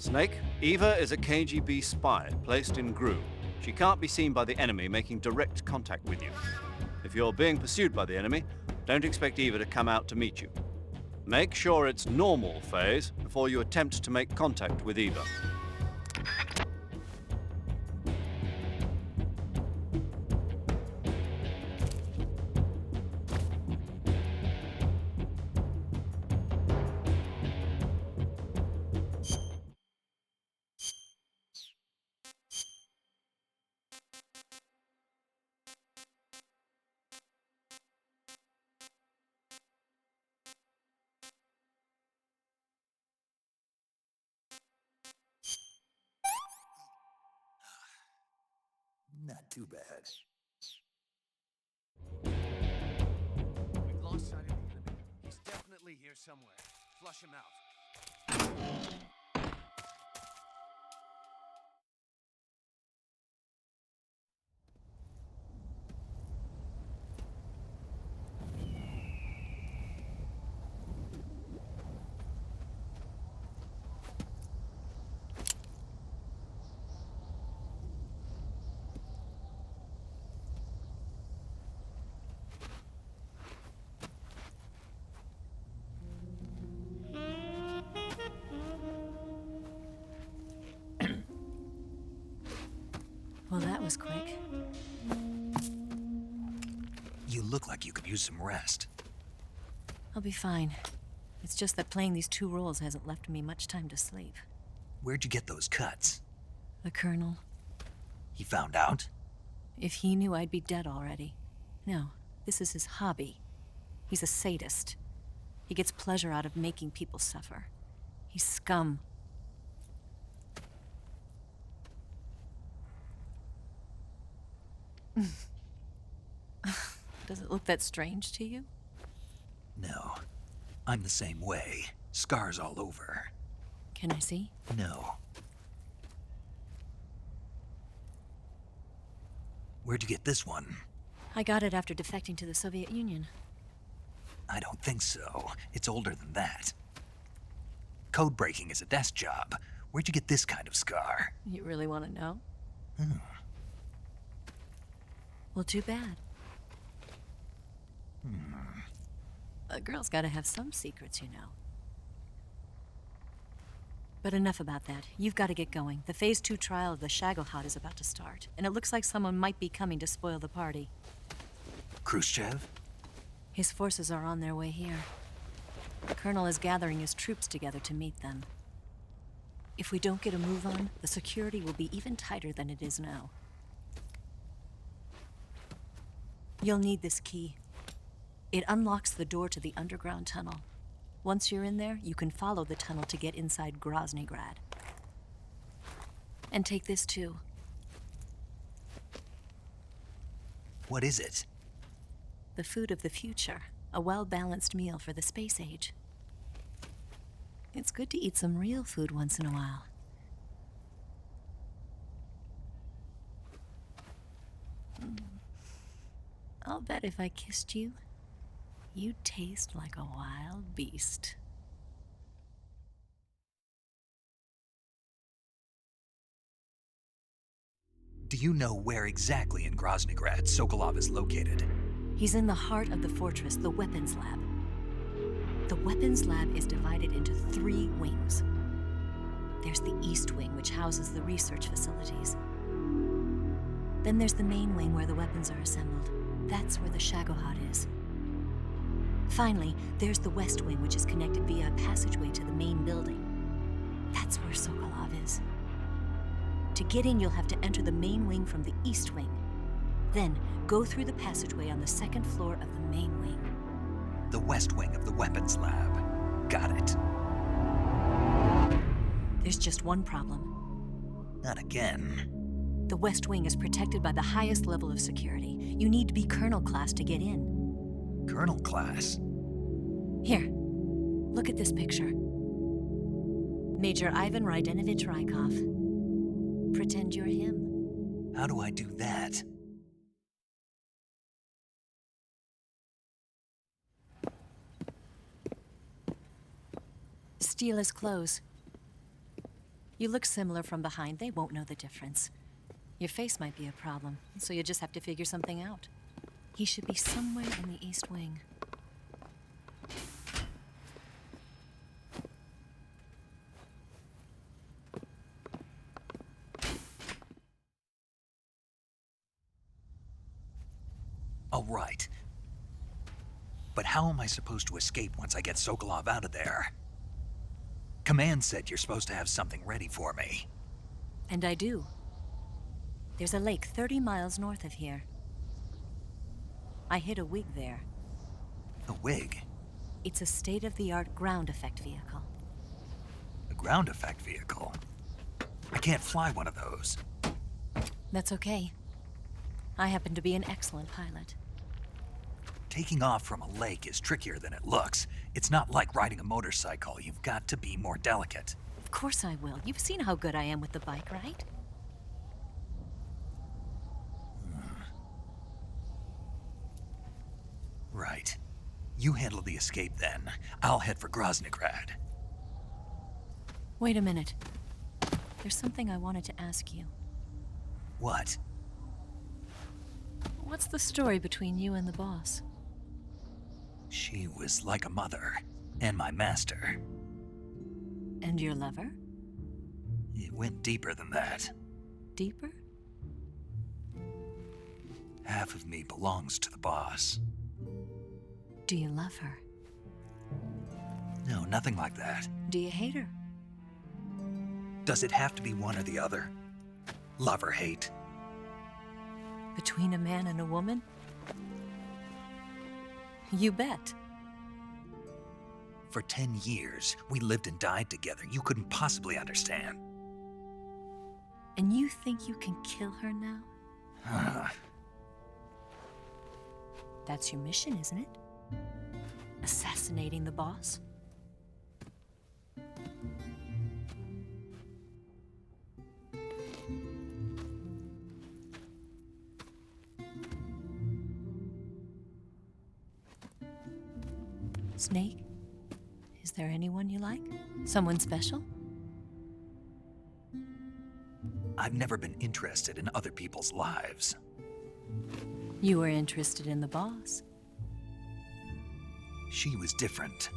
Snake, Eva is a KGB spy placed in Gru. She can't be seen by the enemy making direct contact with you. If you're being pursued by the enemy, don't expect Eva to come out to meet you. Make sure it's normal phase before you attempt to make contact with Eva. Not too bad. We've lost sight of the enemy. He's definitely here somewhere. Flush him out. Well, that was quick. You look like you could use some rest. I'll be fine. It's just that playing these two roles hasn't left me much time to sleep. Where'd you get those cuts? The Colonel. He found out? If he knew, I'd be dead already. No, this is his hobby. He's a sadist. He gets pleasure out of making people suffer. He's scum. Does it look that strange to you? No. I'm the same way. Scars all over. Can I see? No. Where'd you get this one? I got it after defecting to the Soviet Union. I don't think so. It's older than that. Code breaking is a desk job. Where'd you get this kind of scar? You really want to know? Hmm. Well, too bad. A girl's gotta have some secrets, you know. But enough about that. You've got to get going. The Phase 2 trial of the Shagohod is about to start, and it looks like someone might be coming to spoil the party. Khrushchev? His forces are on their way here. The Colonel is gathering his troops together to meet them. If we don't get a move on, the security will be even tighter than it is now. You'll need this key. It unlocks the door to the underground tunnel. Once you're in there, you can follow the tunnel to get inside Groznygrad. And take this too. What is it? The food of the future. A well-balanced meal for the space age. It's good to eat some real food once in a while. I'll bet if I kissed you, you'd taste like a wild beast. Do you know where exactly in Groznygrad Sokolov is located? He's in the heart of the fortress, the weapons lab. The weapons lab is divided into 3 wings. There's the East Wing, which houses the research facilities. Then there's the main wing where the weapons are assembled. That's where the Shagohod is. Finally, there's the West Wing, which is connected via a passageway to the main building. That's where Sokolov is. To get in, you'll have to enter the main wing from the East Wing. Then, go through the passageway on the 2nd floor of the main wing. The West Wing of the weapons lab. Got it. There's just one problem. Not again. The West Wing is protected by the highest level of security. You need to be Colonel class to get in. Colonel class? Here, look at this picture. Major Ivan Rydenovich Rykov. Pretend you're him. How do I do that? Steal his clothes. You look similar from behind. They won't know the difference. Your face might be a problem, so you just have to figure something out. He should be somewhere in the East Wing. All right. But how am I supposed to escape once I get Sokolov out of there? Command said you're supposed to have something ready for me. And I do. There's a lake 30 miles north of here. I hid a wig there. A wig? It's a state-of-the-art ground effect vehicle. A ground effect vehicle? I can't fly one of those. That's okay. I happen to be an excellent pilot. Taking off from a lake is trickier than it looks. It's not like riding a motorcycle. You've got to be more delicate. Of course I will. You've seen how good I am with the bike, right? Right. You handle the escape then. I'll head for Groznygrad. Wait a minute. There's something I wanted to ask you. What? What's the story between you and the boss? She was like a mother, and my master. And your lover? It went deeper than that. Deeper? Half of me belongs to the boss. Do you love her? No, nothing like that. Do you hate her? Does it have to be one or the other? Love or hate? Between a man and a woman? You bet. For 10 years, we lived and died together. You couldn't possibly understand. And you think you can kill her now? That's your mission, isn't it? Assassinating the boss? Snake? Is there anyone you like? Someone special? I've never been interested in other people's lives. You were interested in the boss. She was different.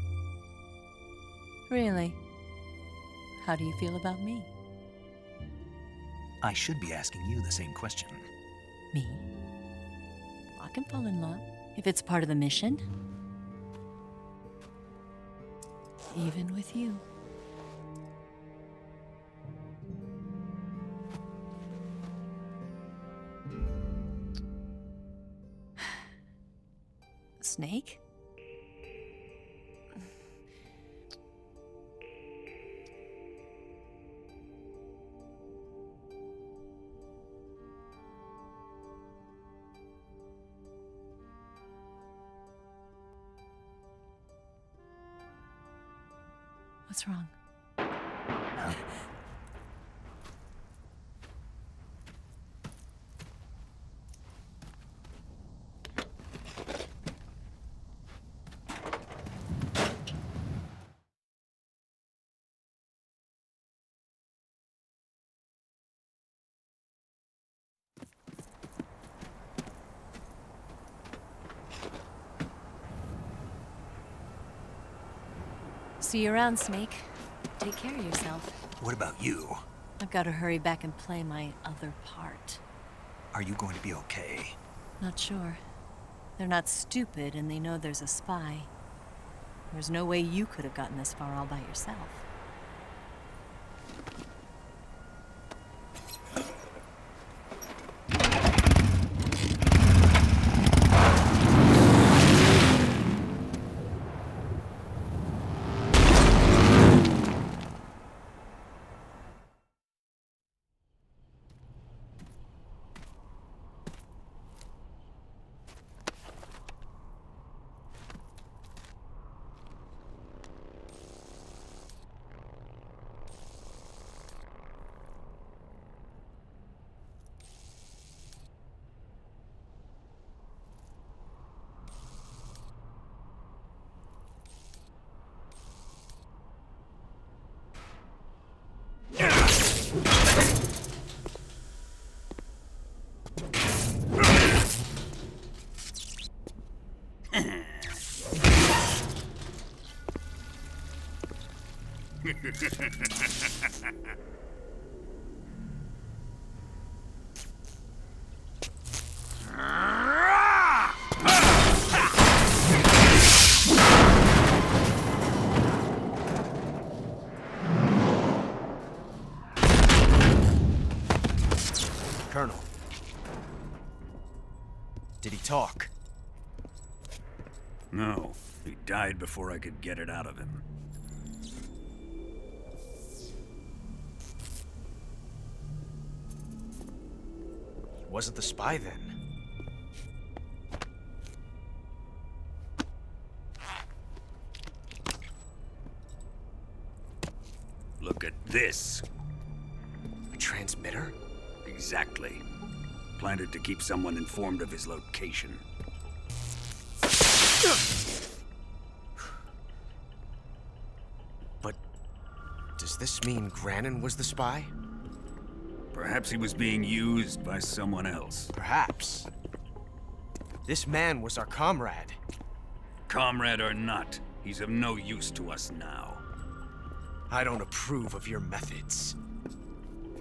Really? How do you feel about me? I should be asking you the same question. Me? I can fall in love if it's part of the mission. Even with you. Snake? What's wrong? See you around, Snake. Take care of yourself. What about you? I've got to hurry back and play my other part. Are you going to be okay? Not sure. They're not stupid, and they know there's a spy. There's no way you could have gotten this far all by yourself. Colonel. Did he talk? No, he died before I could get it out of him. He wasn't the spy then. Look at this. A transmitter? Exactly. Planted to keep someone informed of his location. But does this mean Grannon was the spy? Perhaps he was being used by someone else. Perhaps. This man was our comrade. Comrade or not, he's of no use to us now. I don't approve of your methods.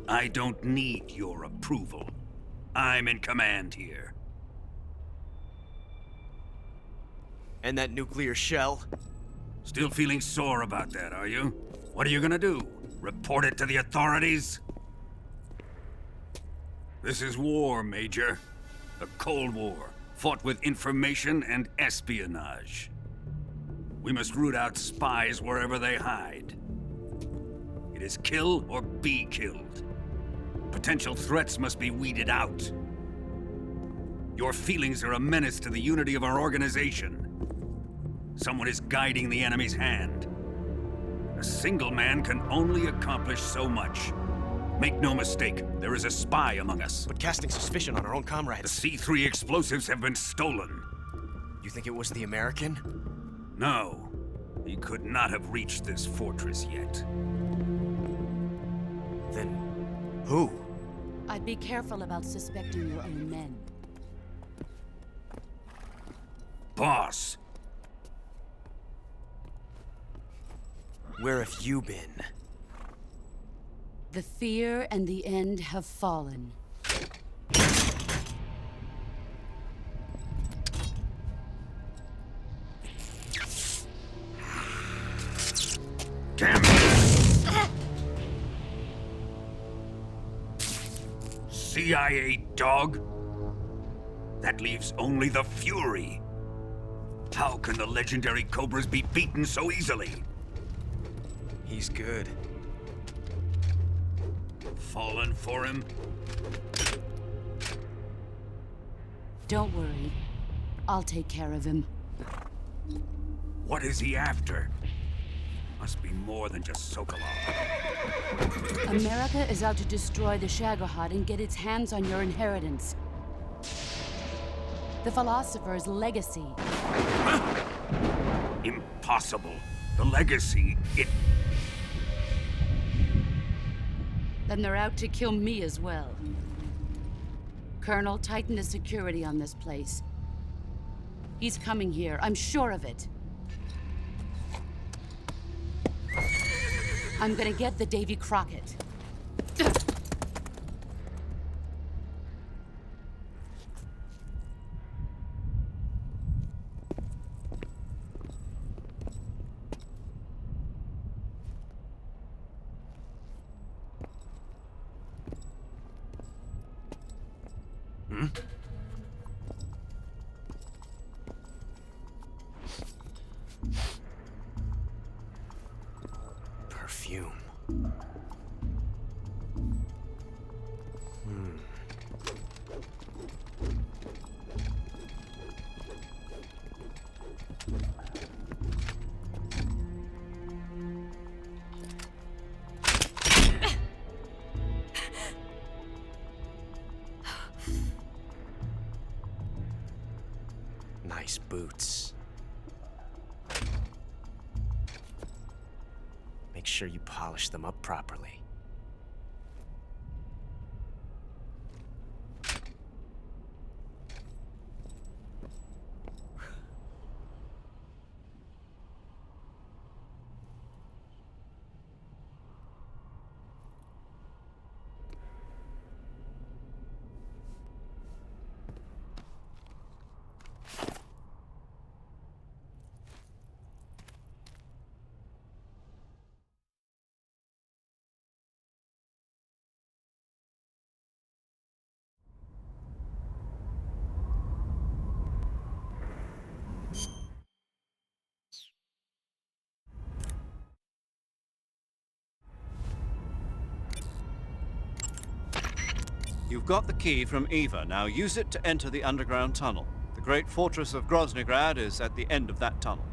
I don't need your approval. I'm in command here. And that nuclear shell? Still feeling sore about that, are you? What are you gonna do? Report it to the authorities? This is war, Major. A Cold War, fought with information and espionage. We must root out spies wherever they hide. It is kill or be killed. Potential threats must be weeded out. Your feelings are a menace to the unity of our organization. Someone is guiding the enemy's hand. A single man can only accomplish so much. Make no mistake, there is a spy among us. But casting suspicion on our own comrades. The C3 explosives have been stolen. You think it was the American? No. He could not have reached this fortress yet. Then who? I'd be careful about suspecting your own men. Boss! Where have you been? The fear and the end have fallen. Damn it! CIA dog? That leaves only the Fury. How can the legendary Cobras be beaten so easily? He's good. Fallen for him? Don't worry. I'll take care of him. What is he after? Must be more than just Sokolov. America is out to destroy the Shagohod and get its hands on your inheritance. The philosopher's legacy. Huh? Impossible. The legacy, it... Then they're out to kill me as well. Colonel, tighten the security on this place. He's coming here, I'm sure of it. I'm gonna get the Davy Crockett. Perfume. Nice boots. Make sure you polish them up properly. You've got the key from Eva. Now use it to enter the underground tunnel. The great fortress of Groznygrad is at the end of that tunnel.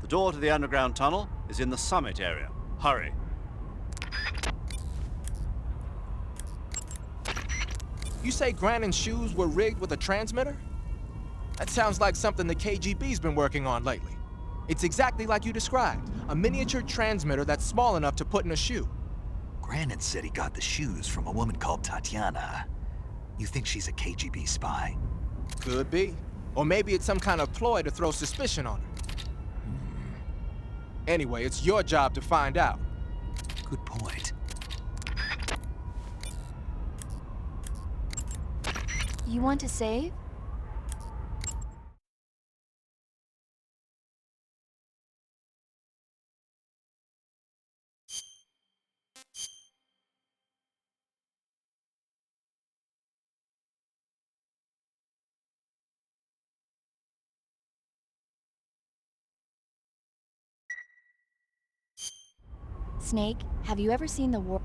The door to the underground tunnel is in the summit area. Hurry. You say Granon's shoes were rigged with a transmitter? That sounds like something the KGB's been working on lately. It's exactly like you described, a miniature transmitter that's small enough to put in a shoe. Granon said he got the shoes from a woman called Tatiana. You think she's a KGB spy? Could be. Or maybe it's some kind of ploy to throw suspicion on her. Anyway, it's your job to find out. Good point. You want to save? Snake, have you ever seen the war?